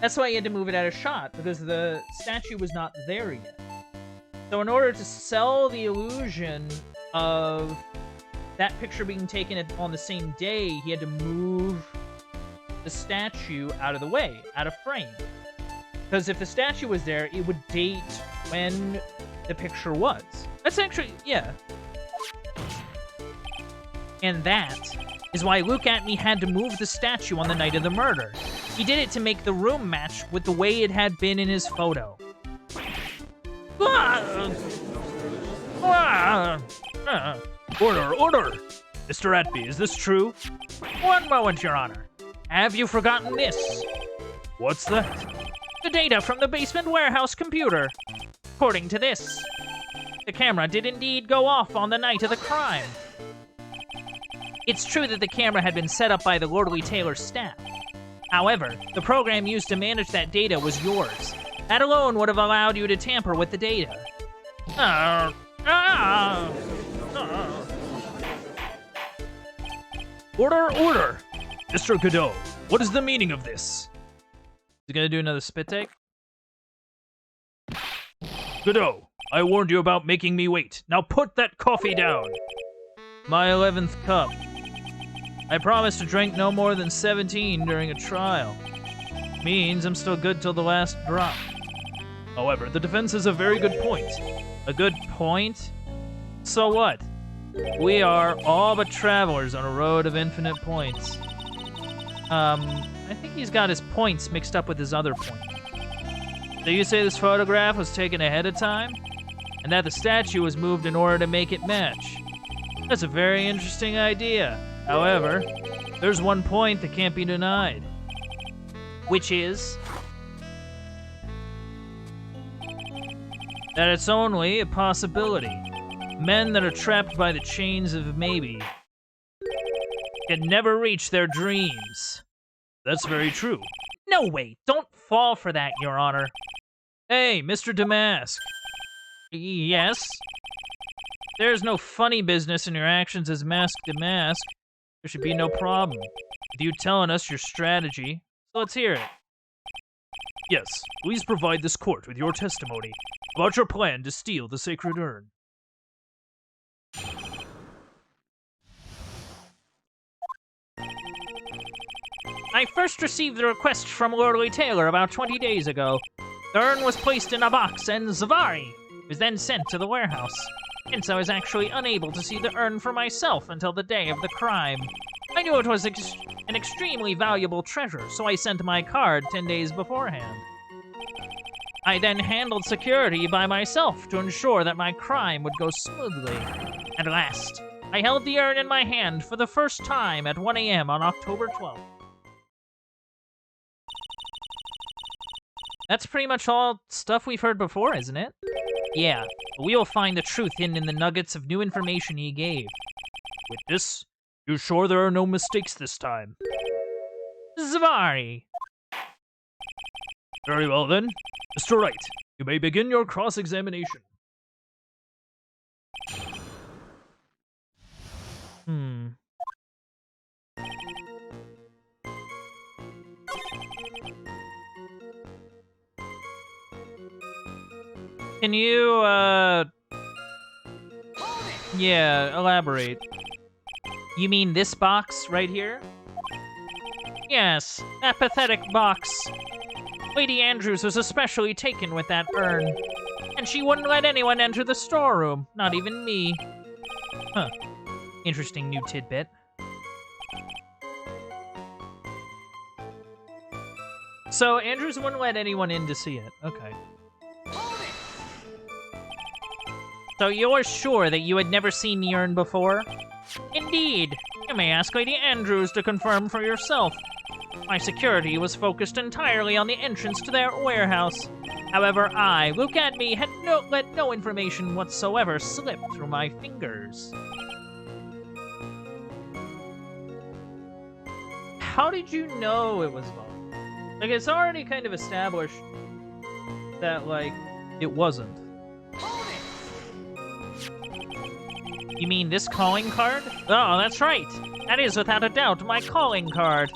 That's why he had to move it out of shot, because the statue was not there yet. So in order to sell the illusion of that picture being taken on the same day, he had to move the statue out of the way, out of frame. Because if the statue was there, it would date when the picture was. That's actually, yeah. And that is why Look At Me had to move the statue on the night of the murder. He did it to make the room match with the way it had been in his photo. Order, order! Mr. Atby, is this true? One moment, Your Honor. Have you forgotten this? What's that? The data from the basement warehouse computer. According to this, the camera did indeed go off on the night of the crime. It's true that the camera had been set up by the Lordly Taylor staff. However, the program used to manage that data was yours. That alone would have allowed you to tamper with the data. Order, order! Mr. Godot, what is the meaning of this? Is he gonna do another spit take? Godot, I warned you about making me wait. Now put that coffee down. My 11th cup. I promised to drink no more than 17 during a trial. Means I'm still good till the last drop. However, the defense has a very good point. A good point? So what? We are all but travelers on a road of infinite points. I think he's got his points mixed up with his other point. So you say this photograph was taken ahead of time? And that the statue was moved in order to make it match? That's a very interesting idea. However, there's one point that can't be denied. Which is that it's only a possibility. Men that are trapped by the chains of maybe can never reach their dreams. That's very true. No, wait, don't fall for that, Your Honor. Hey, Mr. Damask. Yes? There's no funny business in your actions as Mask Damask. There should be no problem with you telling us your strategy. So let's hear it. Yes, please provide this court with your testimony about your plan to steal the sacred urn. I first received the request from Lordly Taylor about 20 days ago. The urn was placed in a box, and Zavari was then sent to the warehouse. Hence, I was actually unable to see the urn for myself until the day of the crime. I knew it was an extremely valuable treasure, so I sent my card 10 days beforehand. I then handled security by myself to ensure that my crime would go smoothly. At last, I held the urn in my hand for the first time at 1 a.m. on October 12th. That's pretty much all stuff we've heard before, isn't it? Yeah, but we will find the truth hidden in the nuggets of new information he gave. With this, you sure there are no mistakes this time? Zavari! Very well then. Mr. Wright, you may begin your cross-examination. Can you, yeah, elaborate. You mean this box right here? Yes, that pathetic box. Lady Andrews was especially taken with that urn, and she wouldn't let anyone enter the storeroom, not even me. Huh. Interesting new tidbit. So Andrews wouldn't let anyone in to see it. Okay. So you're sure that you had never seen the urn before? Indeed. You may ask Lady Andrews to confirm for yourself. My security was focused entirely on the entrance to their warehouse. However, Look At Me, had let no information whatsoever slip through my fingers. How did you know it was Vaughn? Like, it's already kind of established that, like, it wasn't. You mean this calling card? Oh, that's right. That is without a doubt my calling card.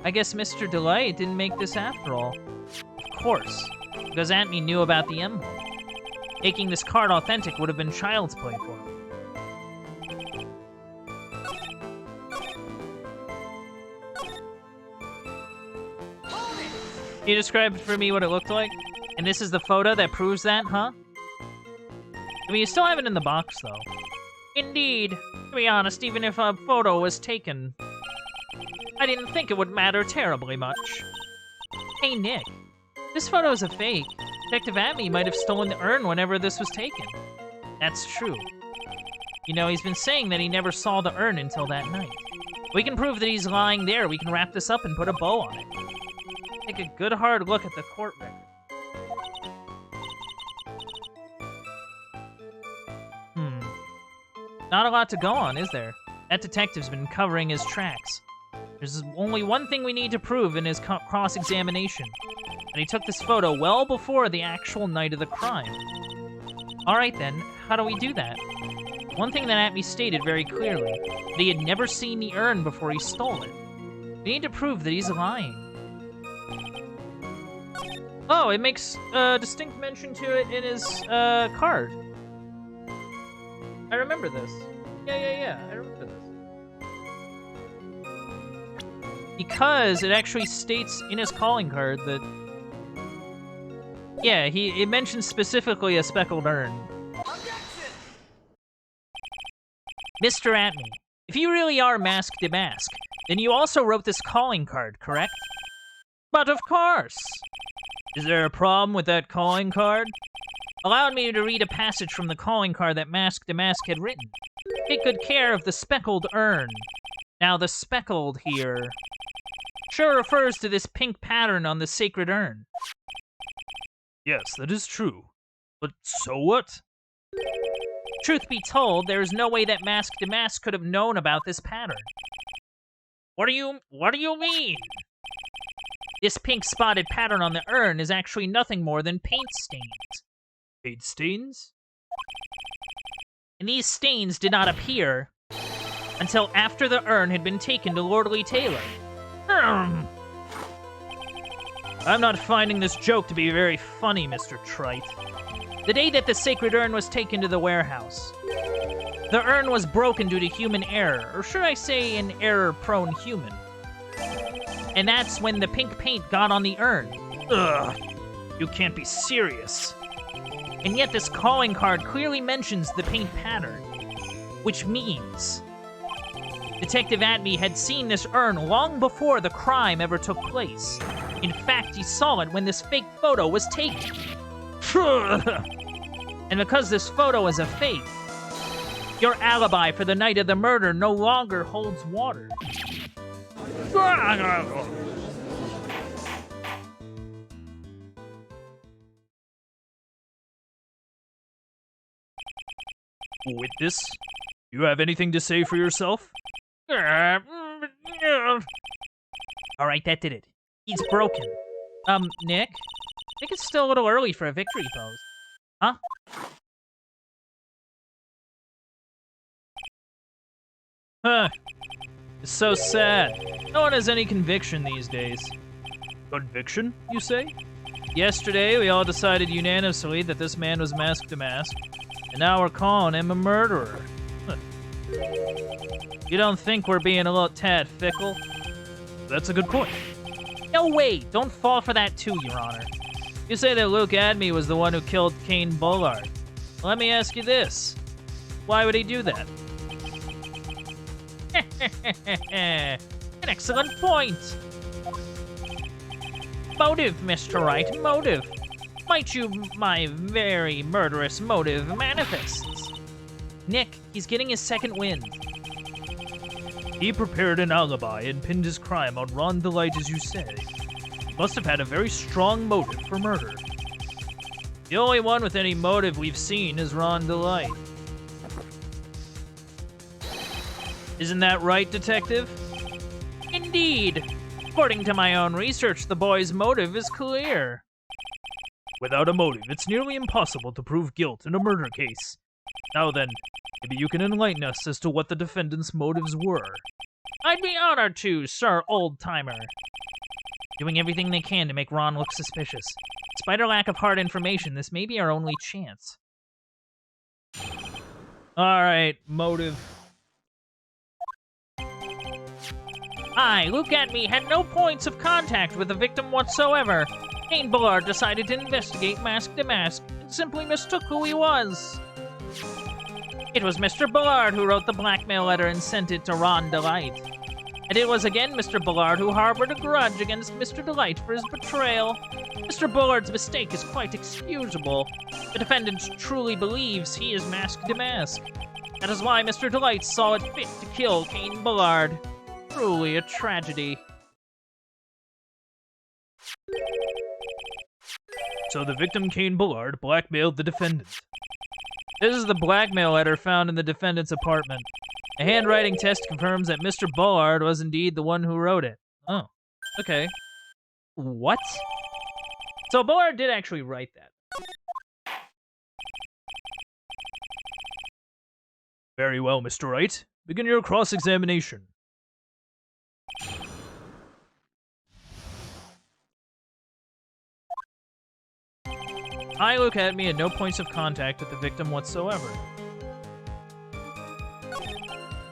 I guess Mr. Delight didn't make this after all. Of course, because Aunt Me knew about the emblem. Making this card authentic would have been child's play for him. Can you describe for me what it looked like? And this is the photo that proves that, huh? I mean, you still have it in the box, though. Indeed. To be honest, even if a photo was taken, I didn't think it would matter terribly much. Hey, Nick. This photo is a fake. Detective Atme might have stolen the urn whenever this was taken. That's true. You know, he's been saying that he never saw the urn until that night. We can prove that he's lying there. We can wrap this up and put a bow on it. Take a good hard look at the court record. Not a lot to go on, is there? That detective's been covering his tracks. There's only one thing we need to prove in his cross-examination. That he took this photo well before the actual night of the crime. Alright then, how do we do that? One thing that Atme stated very clearly, that he had never seen the urn before he stole it. We need to prove that he's lying. Oh, it makes distinct mention to it in his card. I remember this. Yeah, I remember this. Because it actually states in his calling card that... Yeah, it mentions specifically a speckled urn. Mr. Atme, if you really are Mask to Mask, then you also wrote this calling card, correct? But of course! Is there a problem with that calling card? Allowed me to read a passage from the calling card that Mask to Mask had written. Take good care of the speckled urn. Now, the speckled here sure refers to this pink pattern on the sacred urn. Yes, that is true. But so what? Truth be told, there is no way that Mask to Mask could have known about this pattern. What do you mean? This pink spotted pattern on the urn is actually nothing more than paint stains. Paint stains? And these stains did not appear until after the urn had been taken to Lordly Taylor. I'm not finding this joke to be very funny, Mr. Trite. The day that the sacred urn was taken to the warehouse, the urn was broken due to human error, or should I say an error-prone human. And that's when the pink paint got on the urn. Ugh, you can't be serious. And yet this calling card clearly mentions the paint pattern, which means Detective Atme had seen this urn long before the crime ever took place. In fact, he saw it when this fake photo was taken. And because this photo is a fake, your alibi for the night of the murder no longer holds water. Witness, you have anything to say for yourself? Alright, that did it. He's broken. Nick? I think it's still a little early for a victory pose. Huh? Huh. It's so sad. No one has any conviction these days. Conviction, you say? Yesterday, we all decided unanimously that this man was Mask to Mask, and now we're calling him a murderer. Huh. You don't think we're being a little tad fickle? That's a good point. No, wait! Don't fall for that too, Your Honor. You say that Luke Adme was the one who killed Kane Bullard. Let me ask you this. Why would he do that? An excellent point! Motive, Mr. Wright, motive. Might you my very murderous motive manifests? Nick, he's getting his second wind. He prepared an alibi and pinned his crime on Ron Delight, as you say. He must have had a very strong motive for murder. The only one with any motive we've seen is Ron Delight. Isn't that right, Detective? Indeed. According to my own research, the boy's motive is clear. Without a motive, it's nearly impossible to prove guilt in a murder case. Now then, maybe you can enlighten us as to what the defendant's motives were. I'd be honored to, Sir Old-Timer. Doing everything they can to make Ron look suspicious. Despite our lack of hard information, this may be our only chance. Alright, motive. I, Luke Atme, had no points of contact with the victim whatsoever. Kane Bullard decided to investigate Mask to Mask and simply mistook who he was. It was Mr. Bullard who wrote the blackmail letter and sent it to Ron Delight. And it was again Mr. Bullard who harbored a grudge against Mr. Delight for his betrayal. Mr. Bullard's mistake is quite excusable. The defendant truly believes he is Mask to Mask. That is why Mr. Delight saw it fit to kill Kane Bullard. Truly a tragedy. So the victim, Kane Bullard, blackmailed the defendant. This is the blackmail letter found in the defendant's apartment. A handwriting test confirms that Mr. Bullard was indeed the one who wrote it. Oh, okay. What? So Bullard did actually write that. Very well, Mr. Wright. Begin your cross-examination. I, Luke Atme, had no points of contact with the victim whatsoever.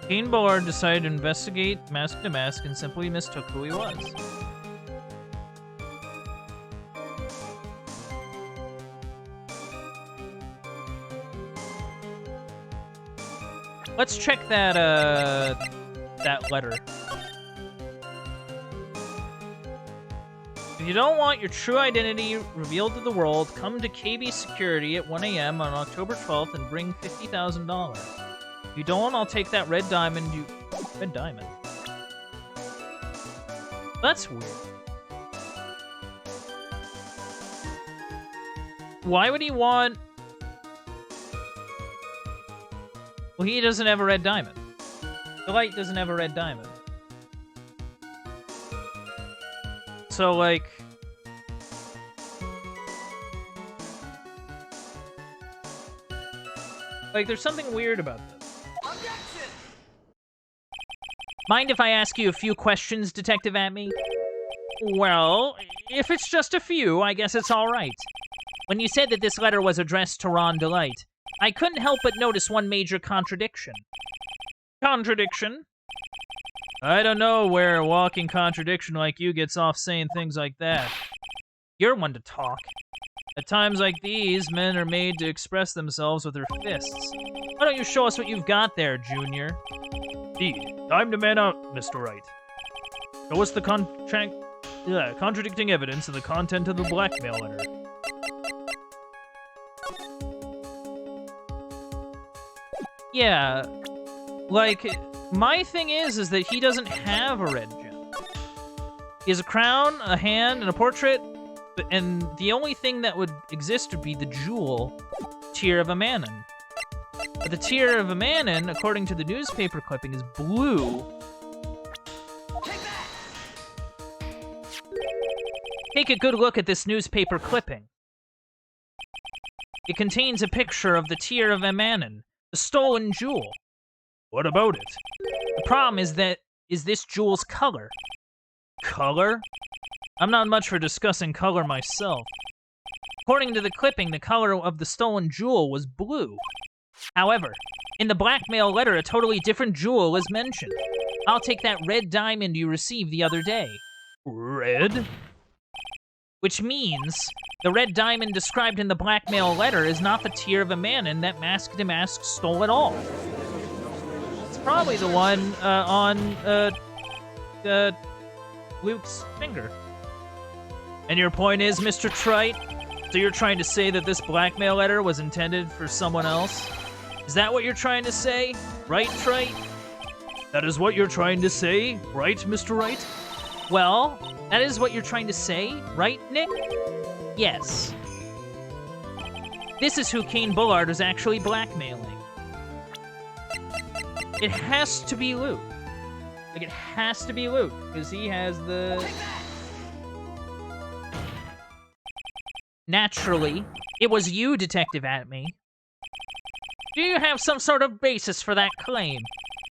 Kane Bullard decided to investigate Mask to Mask and simply mistook who he was. Let's check that letter. If you don't want your true identity revealed to the world, come to KB Security at 1 a.m. on October 12th and bring $50,000. If you don't, I'll take that red diamond you... Red diamond? That's weird. Why would he want... Well, he doesn't have a red diamond. The light doesn't have a red diamond. So, like... there's something weird about this. Objection! Mind if I ask you a few questions, Detective Atme? Well, if it's just a few, I guess it's all right. When you said that this letter was addressed to Ron Delight, I couldn't help but notice one major contradiction. Contradiction? I don't know where a walking contradiction like you gets off saying things like that. You're one to talk. At times like these, men are made to express themselves with their fists. Why don't you show us what you've got there, Junior? Indeed. Time to man up, Mr. Wright. Show us the contradicting evidence of the content of the blackmail letter. Yeah, like, my thing is that he doesn't have a red gem. He has a crown, a hand, and a portrait, and the only thing that would exist would be the jewel, Tear of Amanon. But the Tear of Amanon, according to the newspaper clipping, is blue. Take a good look at this newspaper clipping. It contains a picture of the Tear of Amanon, the stolen jewel. What about it? The problem is this jewel's color. Color? I'm not much for discussing color myself. According to the clipping, the color of the stolen jewel was blue. However, in the blackmail letter, a totally different jewel is mentioned. I'll take that red diamond you received the other day. Red? Which means the red diamond described in the blackmail letter is not the Tear of Amanon that Mask to Mask stole at all. It's probably the one on Luke's finger. And your point is, Mr. Trite? So you're trying to say that this blackmail letter was intended for someone else? Is that what you're trying to say? Right, Trite? That is what you're trying to say, right, Mr. Wright? Well, that is what you're trying to say, right, Nick? Yes. This is who Kane Bullard was actually blackmailing. It has to be Luke. Like, it has to be Luke, because he has the... Naturally, it was you, Detective Atme. Do you have some sort of basis for that claim?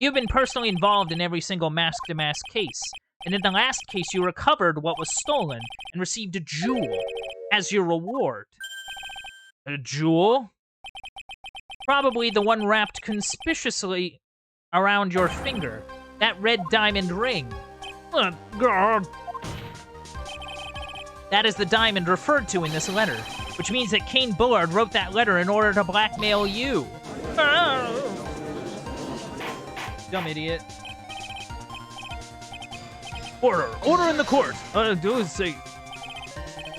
You've been personally involved in every single mask-to-mask case, and in the last case you recovered what was stolen and received a jewel as your reward. A jewel? Probably the one wrapped conspicuously around your finger. That red diamond ring. Oh, God. That is the diamond referred to in this letter, which means that Kane Bullard wrote that letter in order to blackmail you. Dumb idiot. Order in the court. Do is say.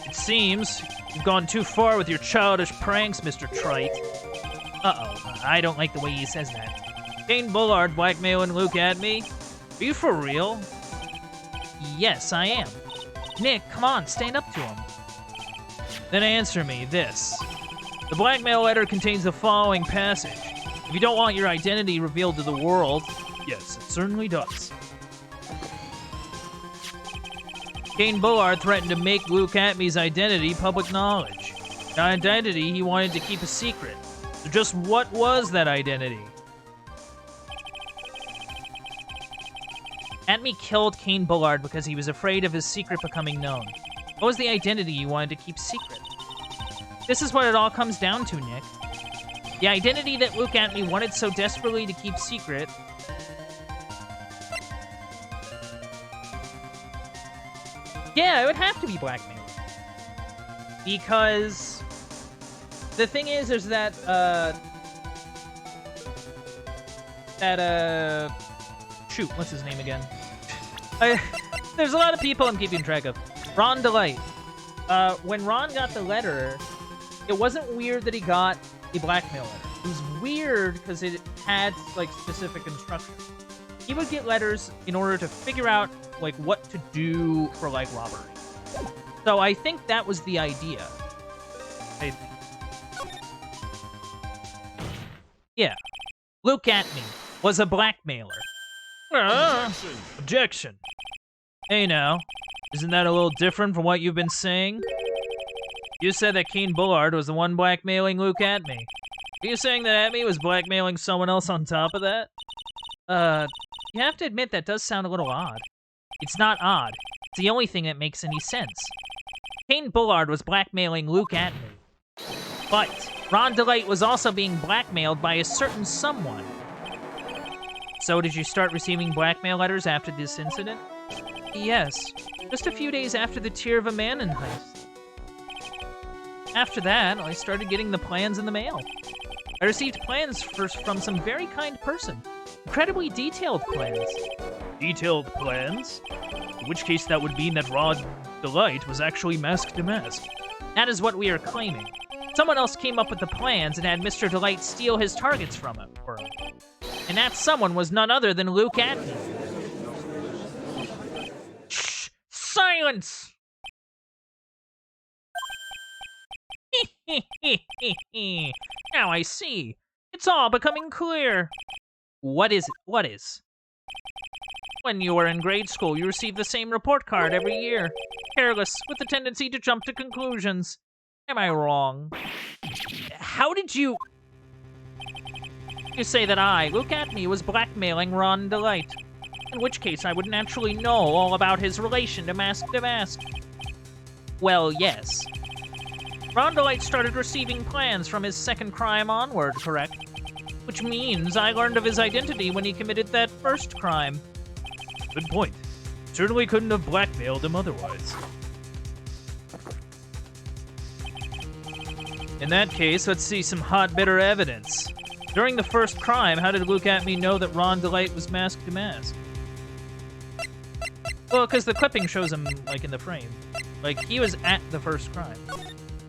It seems you've gone too far with your childish pranks, Mr. Trite. Uh-oh, I don't like the way he says that. Kane Bullard blackmailing Luke at me? Are you for real? Yes, I am. Nick, come on, stand up to him. Then answer me this. The blackmail letter contains the following passage. If you don't want your identity revealed to the world, yes, it certainly does. Kane Bullard threatened to make Luke Atmey's identity public knowledge. An identity he wanted to keep a secret. So just what was that identity? Atmey killed Kane Bullard because he was afraid of his secret becoming known. What was the identity he wanted to keep secret? This is what it all comes down to, Nick. The identity that Luke Atmey wanted so desperately to keep secret... Yeah, it would have to be blackmail. Because... the thing is that, shoot, what's his name again? There's a lot of people I'm keeping track of. Ron DeLite. When Ron got the letter, it wasn't weird that he got a blackmail letter. It was weird because it had, like, specific instructions. He would get letters in order to figure out, like, what to do for, like, robbery. So I think that was the idea. I think. Yeah. Luke Atmey was a blackmailer. Objection. Hey now, isn't that a little different from what you've been saying? You said that Kane Bullard was the one blackmailing Luke Atmey. Are you saying that Atmey was blackmailing someone else on top of that? You have to admit that does sound a little odd. It's not odd. It's the only thing that makes any sense. Kane Bullard was blackmailing Luke Atmey. But Ron DeLite was also being blackmailed by a certain someone. So did you start receiving blackmail letters after this incident? Yes, just a few days after the Tear of a Manon heist. After that, I started getting the plans in the mail. I received plans from some very kind person. Incredibly detailed plans. Detailed plans? In which case that would mean that Ron DeLite was actually mask to mask. That is what we are claiming. Someone else came up with the plans and had Mr. DeLite steal his targets from him. And that someone was none other than Luke Atmey. Shh! Silence! Now I see. It's all becoming clear. What is it? What is? When you were in grade school, you received the same report card every year. Careless, with the tendency to jump to conclusions. Am I wrong? How did you... You say that I, Luke Atmey, was blackmailing Ron DeLite. In which case, I would naturally know all about his relation to Mask to Mask. Well, yes. Ron DeLite started receiving plans from his second crime onward, correct? Which means I learned of his identity when he committed that first crime. Good point. Certainly couldn't have blackmailed him otherwise. In that case, let's see some hot, bitter evidence. During the first crime, how did Luke Atmey know that Ron DeLite was mask to mask? Well, because the clipping shows him, like, in the frame. Like, he was at the first crime.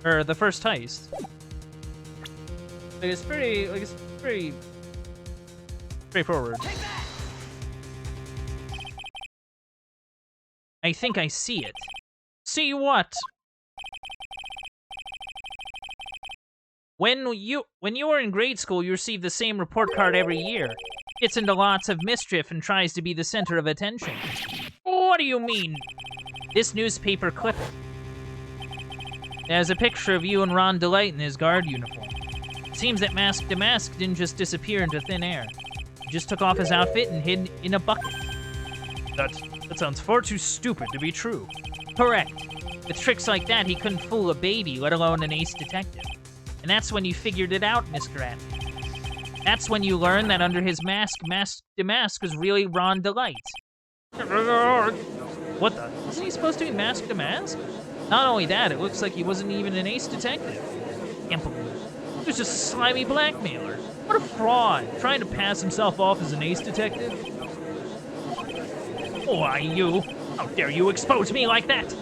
Or the first heist. Like, it's pretty straightforward. I think I see it. See what? When you were in grade school, you received the same report card every year. Gets into lots of mischief and tries to be the center of attention. What do you mean? This newspaper clipping. It has a picture of you and Ron DeLite in his guard uniform. It seems that Mask to Mask didn't just disappear into thin air. He just took off his outfit and hid in a bucket. That sounds far too stupid to be true. Correct. With tricks like that, he couldn't fool a baby, let alone an ace detective. And that's when you figured it out, Mr. Atmey. That's when you learn that under his mask, Mask Damask was really Ron Delight. What the? Isn't he supposed to be Mask Damask? Not only that, it looks like he wasn't even an ace detective. Can't believe it. He was just a slimy blackmailer. What a fraud, trying to pass himself off as an ace detective. Why, you? How dare you expose me like that?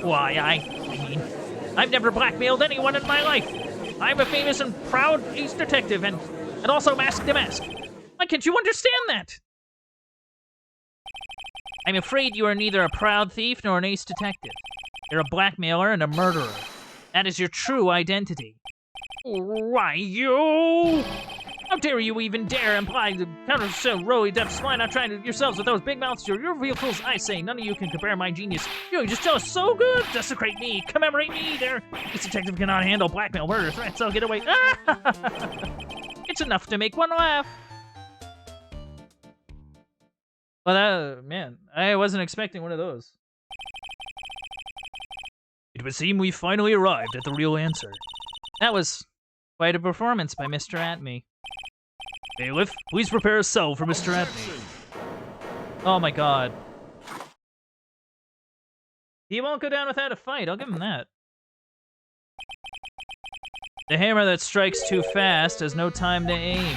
Why, I mean, I've never blackmailed anyone in my life. I'm a famous and proud ace detective and also Mask Damask. Why can't you understand that? I'm afraid you are neither a proud thief nor an ace detective. You're a blackmailer and a murderer. That is your true identity. Why, you? How dare you even dare imply the counter roly deaf swine not trying to yourselves with those big mouths? You're real fools, I say. None of you can compare my genius. You just tell us so good. Desecrate me. Commemorate me. There. This detective cannot handle blackmail, murder, threats. I'll get away. It's enough to make one laugh. Well, man, I wasn't expecting one of those. It would seem we finally arrived at the real answer. That was quite a performance by Mr. Atme. Bailiff, please prepare a cell for Mr. Atme. Oh my god. He won't go down without a fight, I'll give him that. The hammer that strikes too fast has no time to aim.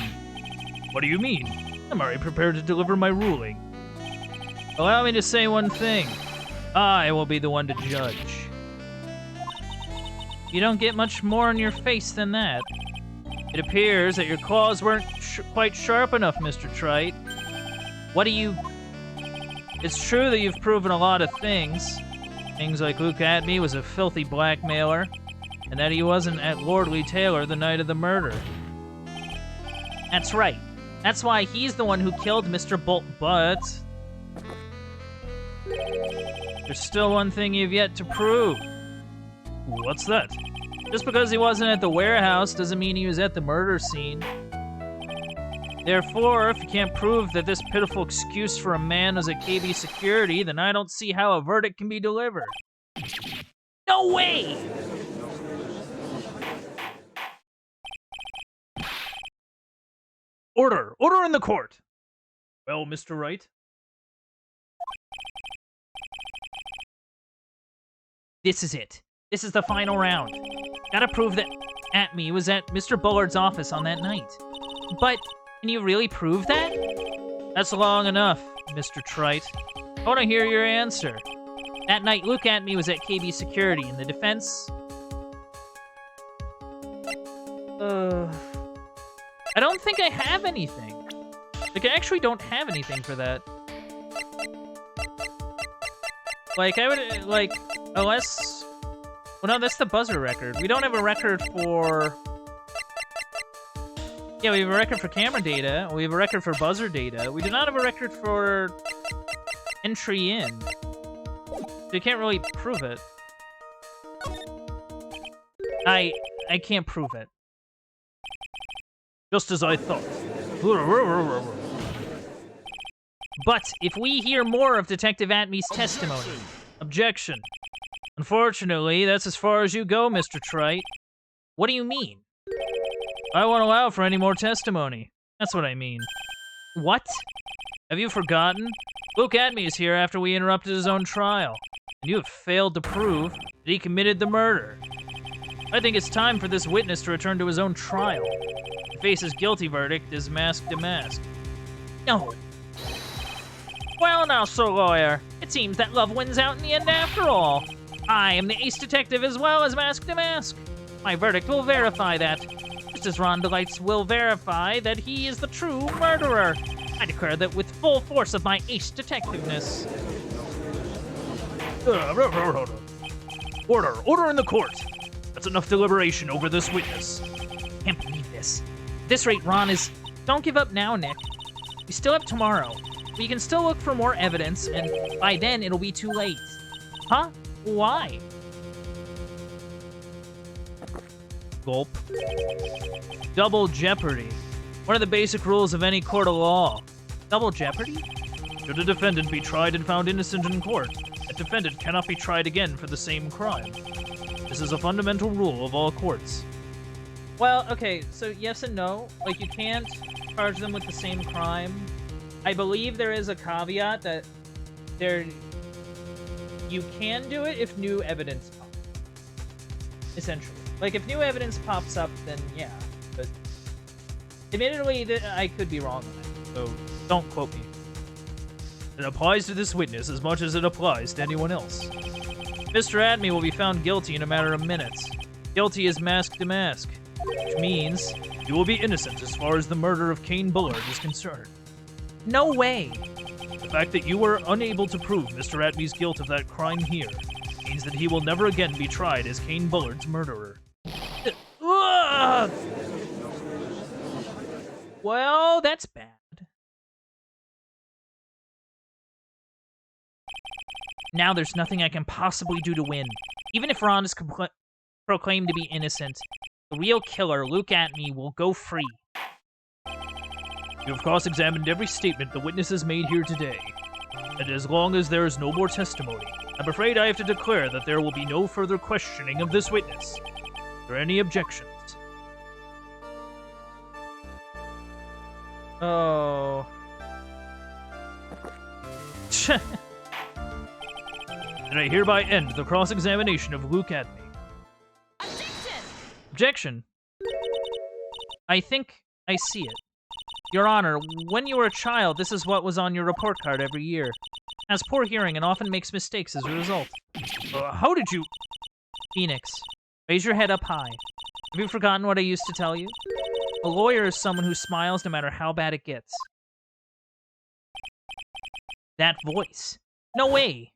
What do you mean? I'm already prepared to deliver my ruling. Allow me to say one thing. I will be the one to judge. You don't get much more in your face than that. It appears that your claws weren't quite sharp enough, Mr. Trite. What do you... It's true that you've proven a lot of things. Things like Luke Atme was a filthy blackmailer, and that he wasn't at Lordly Taylor the night of the murder. That's right. That's why he's the one who killed Mr. Bolt, but... There's still one thing you've yet to prove. What's that? Just because he wasn't at the warehouse doesn't mean he was at the murder scene. Therefore, if you can't prove that this pitiful excuse for a man was at KB security, then I don't see how a verdict can be delivered. No way! Order! Order in the court! Well, Mr. Wright? This is it. This is the final round. Gotta prove that Atme was at Mr. Bullard's office on that night. But, can you really prove that? That's long enough, Mr. Trite. I want to hear your answer. That night, Luke Atme was at KB Security, and the defense... I don't think I have anything. Like, I actually don't have anything for that. Like, I would, like, unless... Well, no, that's the buzzer record. We don't have a record for... Yeah, we have a record for camera data. We have a record for buzzer data. We do not have a record for entry in. So you can't really prove it. I can't prove it. Just as I thought. But if we hear more of Detective Atme's testimony... Objection. Unfortunately, that's as far as you go, Mr. Trite. What do you mean? I won't allow for any more testimony. That's what I mean. What? Have you forgotten? Luke Atme is here after we interrupted his own trial, and you have failed to prove that he committed the murder. I think it's time for this witness to return to his own trial and face his guilty verdict as Mask Damask. No. Well now, Sir Lawyer, it seems that love wins out in the end after all. I am the ace detective as well as Mask Damask. My verdict will verify that, just as Ron Delight's will verify that he is the true murderer. I declare that with full force of my ace detectiveness. Order! Order in the court! That's enough deliberation over this witness. Can't believe this. At this rate, Ron is... Don't give up now, Nick. We still have tomorrow. We can still look for more evidence, and by then it'll be too late. Huh? Why? Gulp. Double jeopardy. One of the basic rules of any court of law. Double jeopardy? Should a defendant be tried and found innocent in court, a defendant cannot be tried again for the same crime. This is a fundamental rule of all courts. Well, okay, so yes and no. Like, you can't charge them with the same crime. I believe there is a caveat that you can do it if new evidence pops up, essentially. Like, if new evidence pops up, then yeah. But admittedly, I could be wrong on that, so don't quote me. It applies to this witness as much as it applies to anyone else. Mr. Adme will be found guilty in a matter of minutes. Guilty is mask to mask, which means you will be innocent as far as the murder of Kane Bullard is concerned. No way! The fact that you were unable to prove Mr. Adme's guilt of that crime here means that he will never again be tried as Kane Bullard's murderer. Well, that's bad. Now there's nothing I can possibly do to win. Even if Ron is proclaimed to be innocent, the real killer, Luke Atme, will go free. You have cross-examined every statement the witness has made here today, and as long as there is no more testimony, I'm afraid I have to declare that there will be no further questioning of this witness. Are there any objections? Oh. And I hereby end the cross-examination of Luke Atme. Objection. I think I see it. Your Honor, when you were a child, this is what was on your report card every year. Has poor hearing and often makes mistakes as a result. How did you... Phoenix, raise your head up high. Have you forgotten what I used to tell you? A lawyer is someone who smiles no matter how bad it gets. That voice. No way!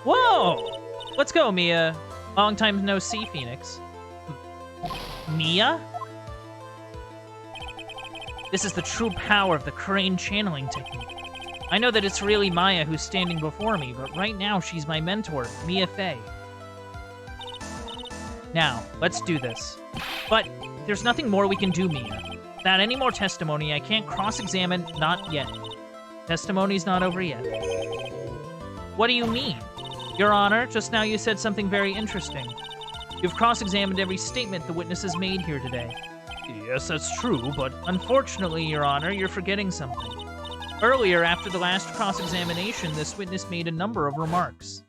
Whoa! Let's go, Mia. Long time no see, Phoenix. Mia? This is the true power of the crane channeling technique. I know that it's really Maya who's standing before me, but right now she's my mentor, Mia Fey. Now, let's do this. But there's nothing more we can do, Mia. Without any more testimony, I can't cross-examine, not yet. Testimony's not over yet. What do you mean? Your Honor, just now you said something very interesting. You've cross-examined every statement the witness has made here today. Yes, that's true, but... Unfortunately, Your Honor, you're forgetting something. Earlier, after the last cross-examination, this witness made a number of remarks.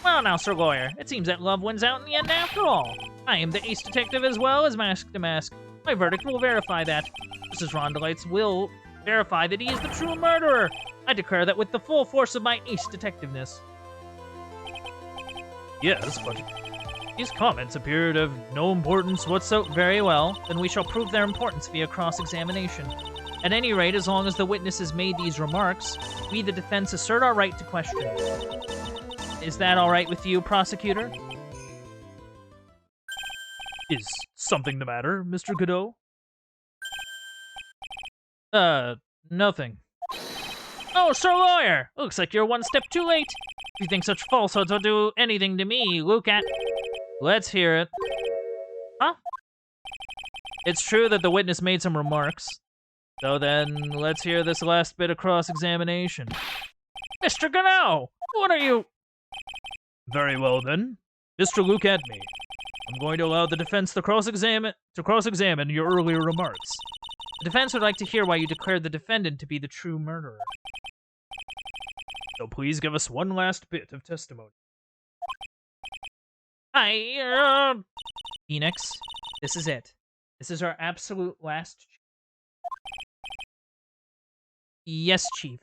Well now, Sir Lawyer, it seems that love wins out in the end after all. I am the ace detective as well as mask to mask. My verdict will verify that. Mrs. Rondelight's will verify that he is the true murderer. I declare that with the full force of my ace detectiveness. Yes, but these comments appeared of no importance whatsoever. Very well, then we shall prove their importance via cross-examination. At any rate, as long as the witness has made these remarks, we, the defense, assert our right to question. Is that all right with you, prosecutor? Is something the matter, Mr. Godot? Nothing. Oh, Sir Lawyer! Looks like you're one step too late. If you think such falsehoods will do anything to me, Luke at... Let's hear it. Huh? It's true that the witness made some remarks. So then, let's hear this last bit of cross-examination. Mr. Godot! What are you... Very well, then. Mr. Luke Atme, I'm going to allow the defense to cross-examine your earlier remarks. The defense would like to hear why you declared the defendant to be the true murderer. So please give us one last bit of testimony. Phoenix, this is it. This is our absolute last... Yes, Chief.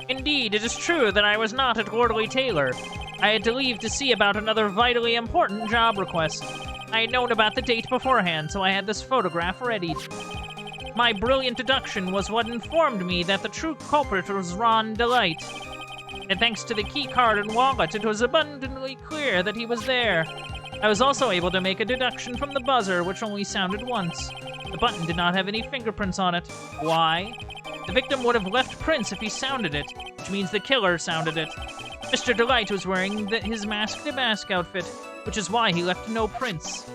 Indeed, it is true that I was not at Orderly Taylor. I had to leave to see about another vitally important job request. I had known about the date beforehand, so I had this photograph ready. My brilliant deduction was what informed me that the true culprit was Ron Delight. And thanks to the keycard and wallet, it was abundantly clear that he was there. I was also able to make a deduction from the buzzer, which only sounded once. The button did not have any fingerprints on it. Why? The victim would have left prints if he sounded it, which means the killer sounded it. Mr. Delight was wearing his mask-to-mask outfit, which is why he left no prints.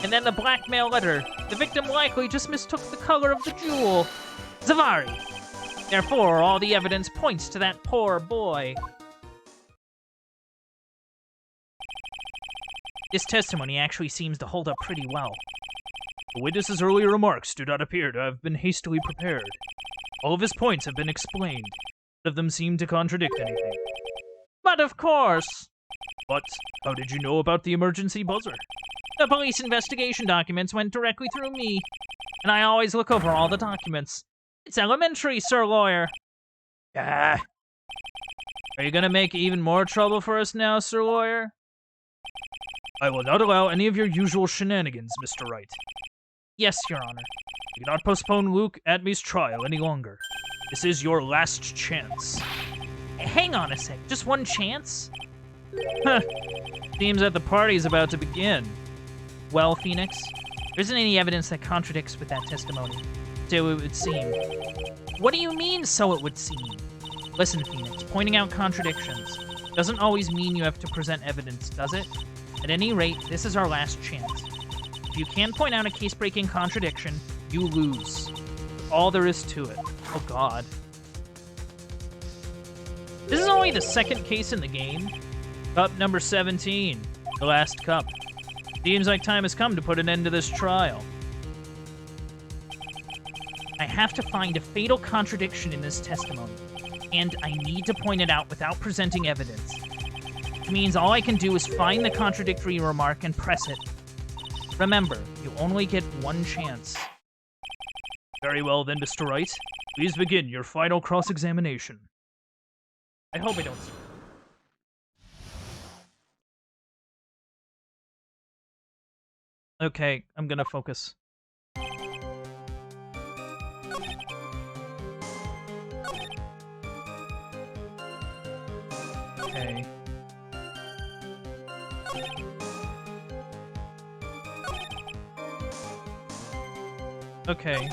And then the blackmail letter. The victim likely just mistook the color of the jewel. Zavari. Therefore, all the evidence points to that poor boy. This testimony actually seems to hold up pretty well. The witness's earlier remarks do not appear to have been hastily prepared. All of his points have been explained. None of them seem to contradict anything. But of course. But how did you know about the emergency buzzer? The police investigation documents went directly through me, and I always look over all the documents. It's elementary, Sir Lawyer. Ah. Are you gonna make even more trouble for us now, Sir Lawyer? I will not allow any of your usual shenanigans, Mr. Wright. Yes, Your Honor. You cannot postpone Luke Atmey's trial any longer. This is your last chance. Hang on a sec, just one chance? Huh. Seems that the party's about to begin. Well, Phoenix, there isn't any evidence that contradicts with that testimony. So it would seem. What do you mean, so it would seem? Listen, Phoenix, pointing out contradictions doesn't always mean you have to present evidence, does it? At any rate, this is our last chance. If you can point out a case-breaking contradiction, you lose. All there is to it. Oh, God. This is only the second case in the game. Cup number 17. The last cup. Seems like time has come to put an end to this trial. I have to find a fatal contradiction in this testimony, and I need to point it out without presenting evidence. Which means all I can do is find the contradictory remark and press it. Remember, you only get one chance. Very well then, Mr. Wright. Please begin your final cross-examination. I hope I don't... Okay, I'm gonna focus. Okay. Okay.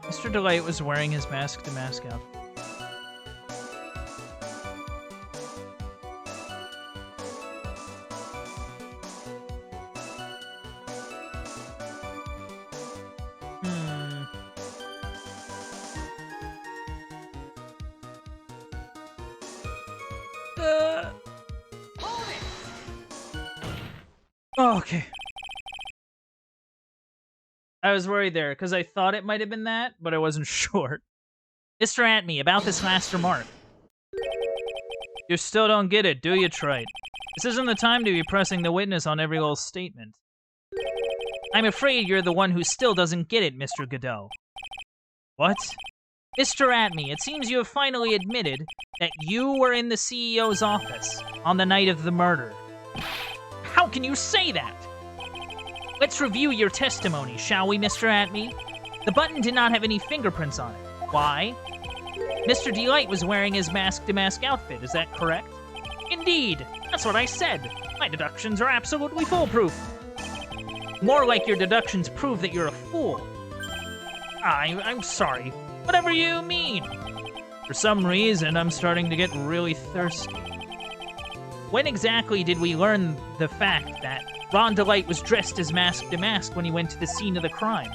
Mr. Delight was wearing his mask to mask out. Oh, okay. I was worried there, because I thought it might have been that, but I wasn't sure. Mr. Atmey, about this last remark. You still don't get it, do you, Trite? This isn't the time to be pressing the witness on every little statement. I'm afraid you're the one who still doesn't get it, Mr. Godot. What? Mr. Atmey, it seems you have finally admitted that you were in the CEO's office on the night of the murder. How can you say that? Let's review your testimony, shall we, Mr. Atmey? The button did not have any fingerprints on it. Why? Mr. Delight was wearing his mask-to-mask outfit, is that correct? Indeed, that's what I said. My deductions are absolutely foolproof. More like your deductions prove that you're a fool. I'm sorry. Whatever you mean. For some reason, I'm starting to get really thirsty. When exactly did we learn the fact that Ron Delight was dressed as mask-to-mask when he went to the scene of the crime?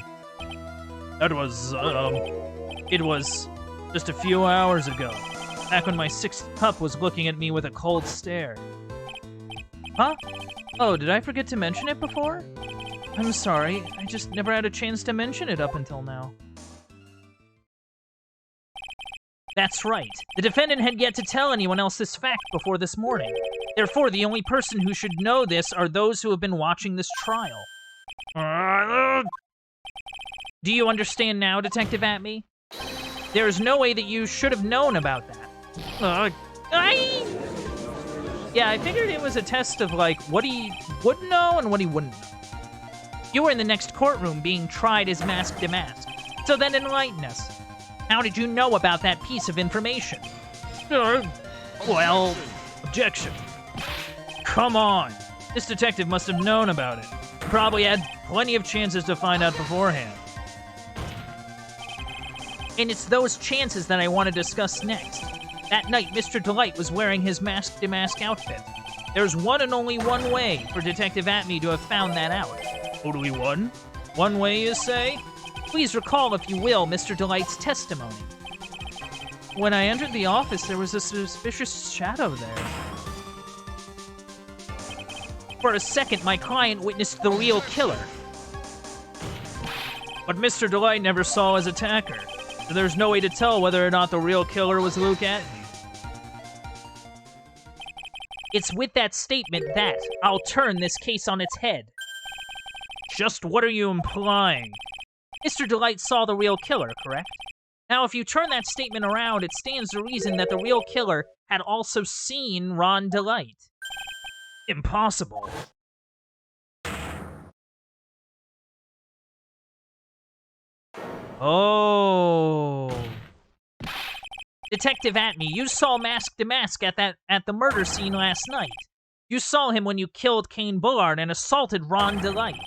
That was, it was just a few hours ago. Back when my sixth pup was looking at me with a cold stare. Huh? Oh, did I forget to mention it before? I'm sorry, I just never had a chance to mention it up until now. That's right. The defendant had yet to tell anyone else this fact before this morning. Therefore, the only person who should know this are those who have been watching this trial. Do you understand now, Detective Atmey? There is no way that you should have known about that. Yeah, I figured it was a test of, like, what he would know and what he wouldn't know. You were in the next courtroom being tried as mask-to-mask. So then enlighten us. How did you know about that piece of information? Well, objection. Come on. This detective must have known about it. Probably had plenty of chances to find out beforehand. And it's those chances that I want to discuss next. That night, Mr. Delight was wearing his mask-to-mask outfit. There's one and only one way for Detective Atmey to have found that out. Only one? One way, you say? Please recall, if you will, Mr. Delight's testimony. When I entered the office, there was a suspicious shadow there. For a second, my client witnessed the real killer. But Mr. Delight never saw his attacker, so there's no way to tell whether or not the real killer was Luke Atney. It's with that statement that I'll turn this case on its head. Just what are you implying? Mr. Delight saw the real killer, correct? Now, if you turn that statement around, it stands to reason that the real killer had also seen Ron Delight. Impossible. Oh. Detective Atney, you saw Mask to Mask at the murder scene last night. You saw him when you killed Kane Bullard and assaulted Ron Delight.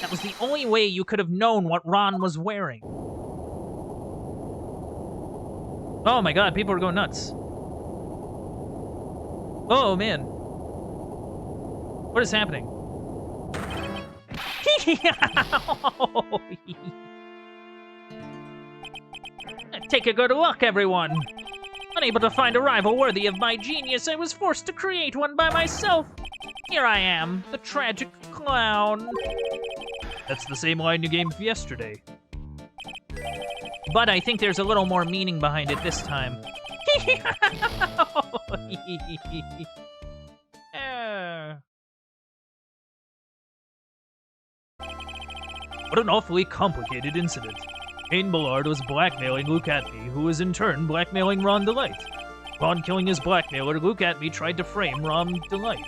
That was the only way you could have known what Ron was wearing. Oh my god, people are going nuts. Oh man. What is happening? Take a good look, everyone. Unable to find a rival worthy of my genius, I was forced to create one by myself. Here I am, the tragic clown. That's the same line you gave yesterday. But I think there's a little more meaning behind it this time. What an awfully complicated incident. Kane Bullard was blackmailing Luke Atney, who was in turn blackmailing Ron Delight. Upon killing his blackmailer, Luke Atney tried to frame Ron Delight.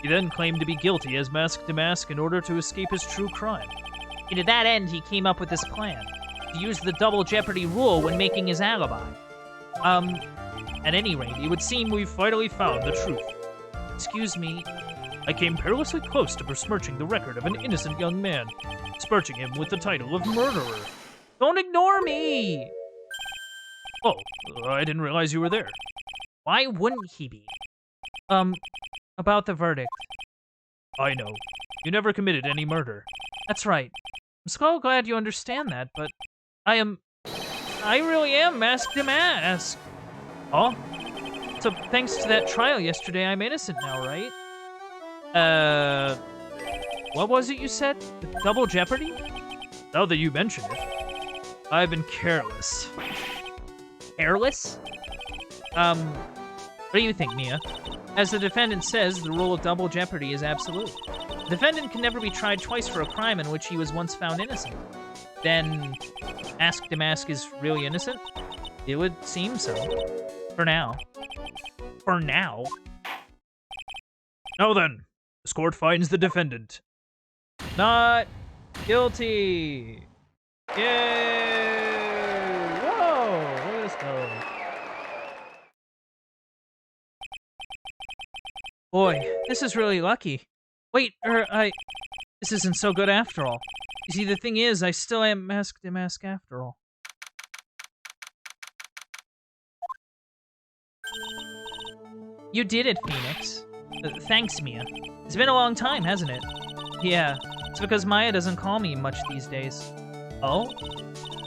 He then claimed to be guilty as Mask to Mask in order to escape his true crime. And to that end, he came up with this plan. To use the double jeopardy rule when making his alibi. At any rate, it would seem we've finally found the truth. Excuse me. I came perilously close to besmirching the record of an innocent young man, besmirching him with the title of murderer. Don't ignore me! Oh, I didn't realize you were there. Why wouldn't he be? About the verdict. I know. You never committed any murder. That's right. I'm so glad you understand that, but I really am Mask to Mask. Huh? So thanks to that trial yesterday, I'm innocent now, right? What was it you said? The double jeopardy? Now that you mention it, I've been careless. Careless? What do you think, Mia? As the defendant says, the rule of double jeopardy is absolute. The defendant can never be tried twice for a crime in which he was once found innocent. Then, Mask to Mask is really innocent? It would seem so. For now. For now? Now then, this court finds the defendant not guilty. Yay! Whoa! Look at us go. Boy, this is really lucky. Wait, this isn't so good after all. You see, the thing is, I still am Mask to Mask after all. You did it, Phoenix. Thanks, Mia. It's been a long time, hasn't it? Yeah, it's because Maya doesn't call me much these days. Oh?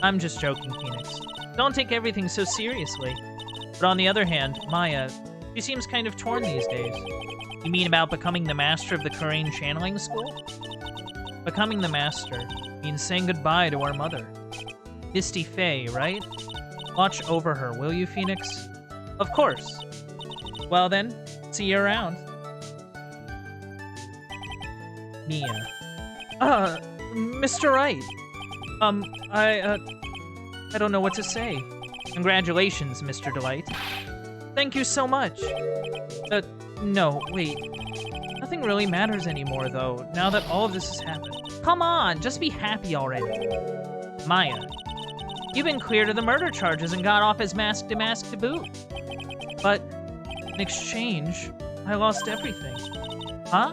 I'm just joking, Phoenix. Don't take everything so seriously. But on the other hand, Maya, she seems kind of torn these days. You mean about becoming the master of the Corain Channeling School? Becoming the master means saying goodbye to our mother. Misty Faye, right? Watch over her, will you, Phoenix? Of course. Well then, see you around. Mia. Mr. Wright. I don't know what to say. Congratulations, Mr. Delight. Thank you so much. No, wait. Nothing really matters anymore, though, now that all of this has happened. Come on, just be happy already. Maya, you've been cleared of the murder charges and got off as Mask to boot. But, in exchange, I lost everything. Huh?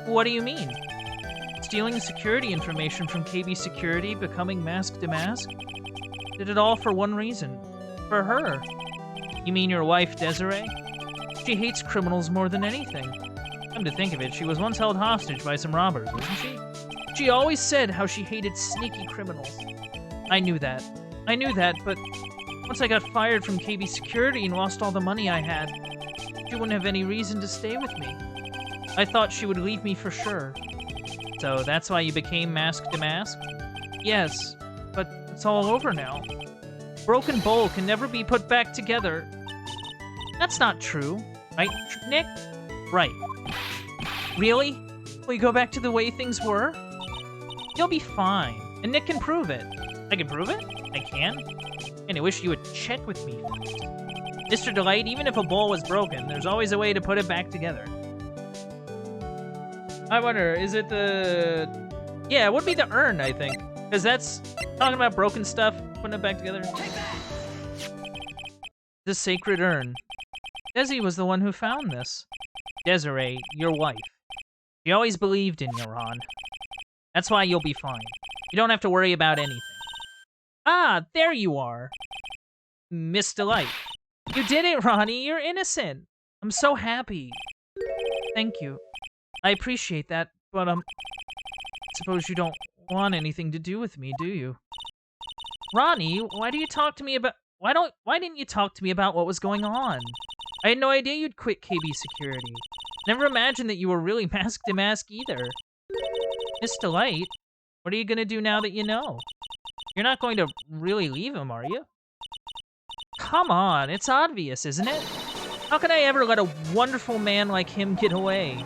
What do you mean? Stealing security information from KB Security, becoming Mask to Mask? Did it all for one reason. For her. You mean your wife, Desiree? She hates criminals more than anything. Come to think of it, she was once held hostage by some robbers, wasn't she? She always said how she hated sneaky criminals. I knew that. But once I got fired from KB Security and lost all the money I had, she wouldn't have any reason to stay with me. I thought she would leave me for sure. So that's why you became Mask to Mask? Yes, but it's all over now. Broken bowl can never be put back together. That's not true, right, Nick? Right. Really? Will you go back to the way things were? You'll be fine, and Nick can prove it. I can prove it? I can? And I wish you would check with me first. Mr. Delight, even if a bowl was broken, there's always a way to put it back together. I wonder, is it the... Yeah, it would be the urn, I think. Because that's talking about broken stuff, putting it back together. The sacred urn. Desi was the one who found this. Desiree, your wife. She always believed in you, Ron. That's why you'll be fine. You don't have to worry about anything. Ah, there you are. Miss Delight. You did it, Ronnie. You're innocent. I'm so happy. Thank you. I appreciate that, but, suppose you don't want anything to do with me, do you? Ronnie, why didn't you talk to me about what was going on? I had no idea you'd quit KB Security. Never imagined that you were really Mask to Mask either. Miss Delight, what are you gonna do now that you know? You're not going to really leave him, are you? Come on, it's obvious, isn't it? How can I ever let a wonderful man like him get away?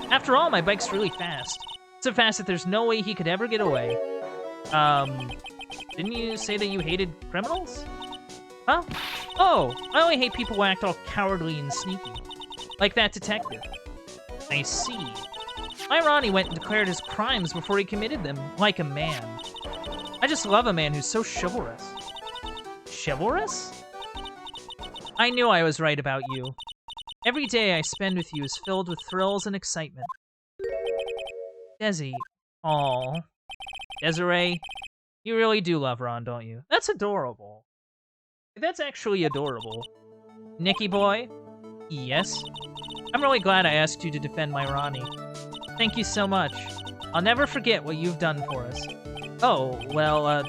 After all, my bike's really fast. So fast that there's no way he could ever get away. Didn't you say that you hated criminals? Huh? Oh, I only hate people who act all cowardly and sneaky. Like that detective. I see. My Ronnie went and declared his crimes before he committed them, like a man. I just love a man who's so chivalrous. Chivalrous? I knew I was right about you. Every day I spend with you is filled with thrills and excitement. Desi. Aww. Desiree, you really do love Ron, don't you? That's adorable. That's actually adorable. Nicky boy? Yes? I'm really glad I asked you to defend my Ronnie. Thank you so much. I'll never forget what you've done for us. Oh, well,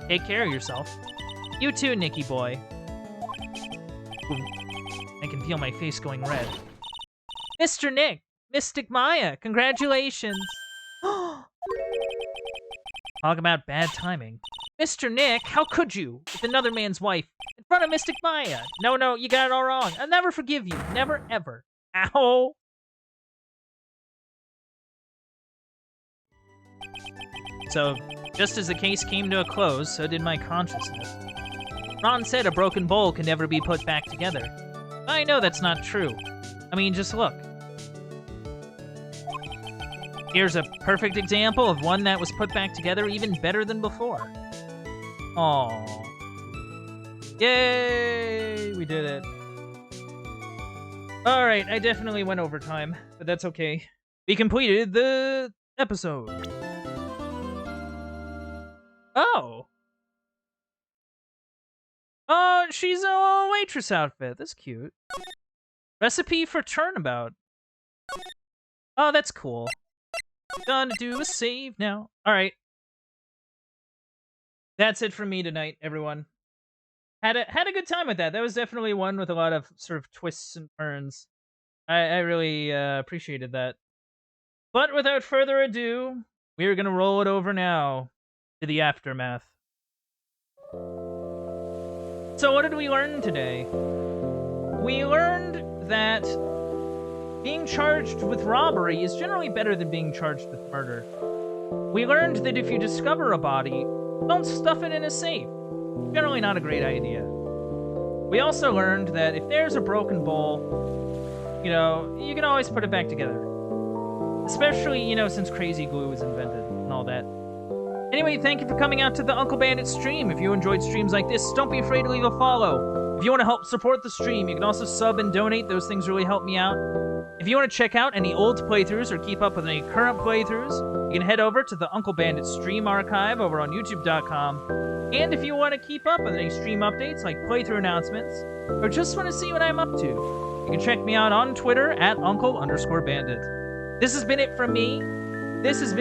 take care of yourself. You too, Nicky boy. I can feel my face going red. Mr. Nick! Mystic Maya! Congratulations! Talk about bad timing. Mr. Nick, how could you? With another man's wife. In front of Mystic Maya. No, you got it all wrong. I'll never forgive you. Never, ever. Ow! So, just as the case came to a close, so did my consciousness. Ron said a broken bowl can never be put back together. I know that's not true. I mean, just look. Here's a perfect example of one that was put back together even better than before. Aww. Yay! We did it. Alright, I definitely went over time, but that's okay. We completed the episode. Oh! Oh, she's a waitress outfit. That's cute. Recipe for turnabout. Oh, that's cool. Gonna do a save now. Alright. That's it from me tonight, everyone. Had a good time with that. That was definitely one with a lot of sort of twists and turns. I really appreciated that. But without further ado, we're gonna roll it over now to the aftermath. So what did we learn today? We learned that being charged with robbery is generally better than being charged with murder. We learned that if you discover a body, don't stuff it in a safe. Generally not a great idea. We also learned that if there's a broken bowl, you know, you can always put it back together. Especially, you know, since crazy glue was invented and all that. Anyway, thank you for coming out to the Uncle Bandit stream. If you enjoyed streams like this, don't be afraid to leave a follow. If you want to help support the stream, you can also sub and donate. Those things really help me out. If you want to check out any old playthroughs or keep up with any current playthroughs, you can head over to the Uncle Bandit stream archive over on youtube.com. And if you want to keep up with any stream updates like playthrough announcements, or just want to see what I'm up to, you can check me out on Twitter at Uncle_Bandit. This has been it from me. This has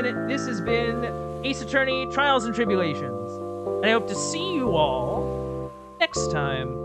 been Ace Attorney Trials and Tribulations. And I hope to see you all next time.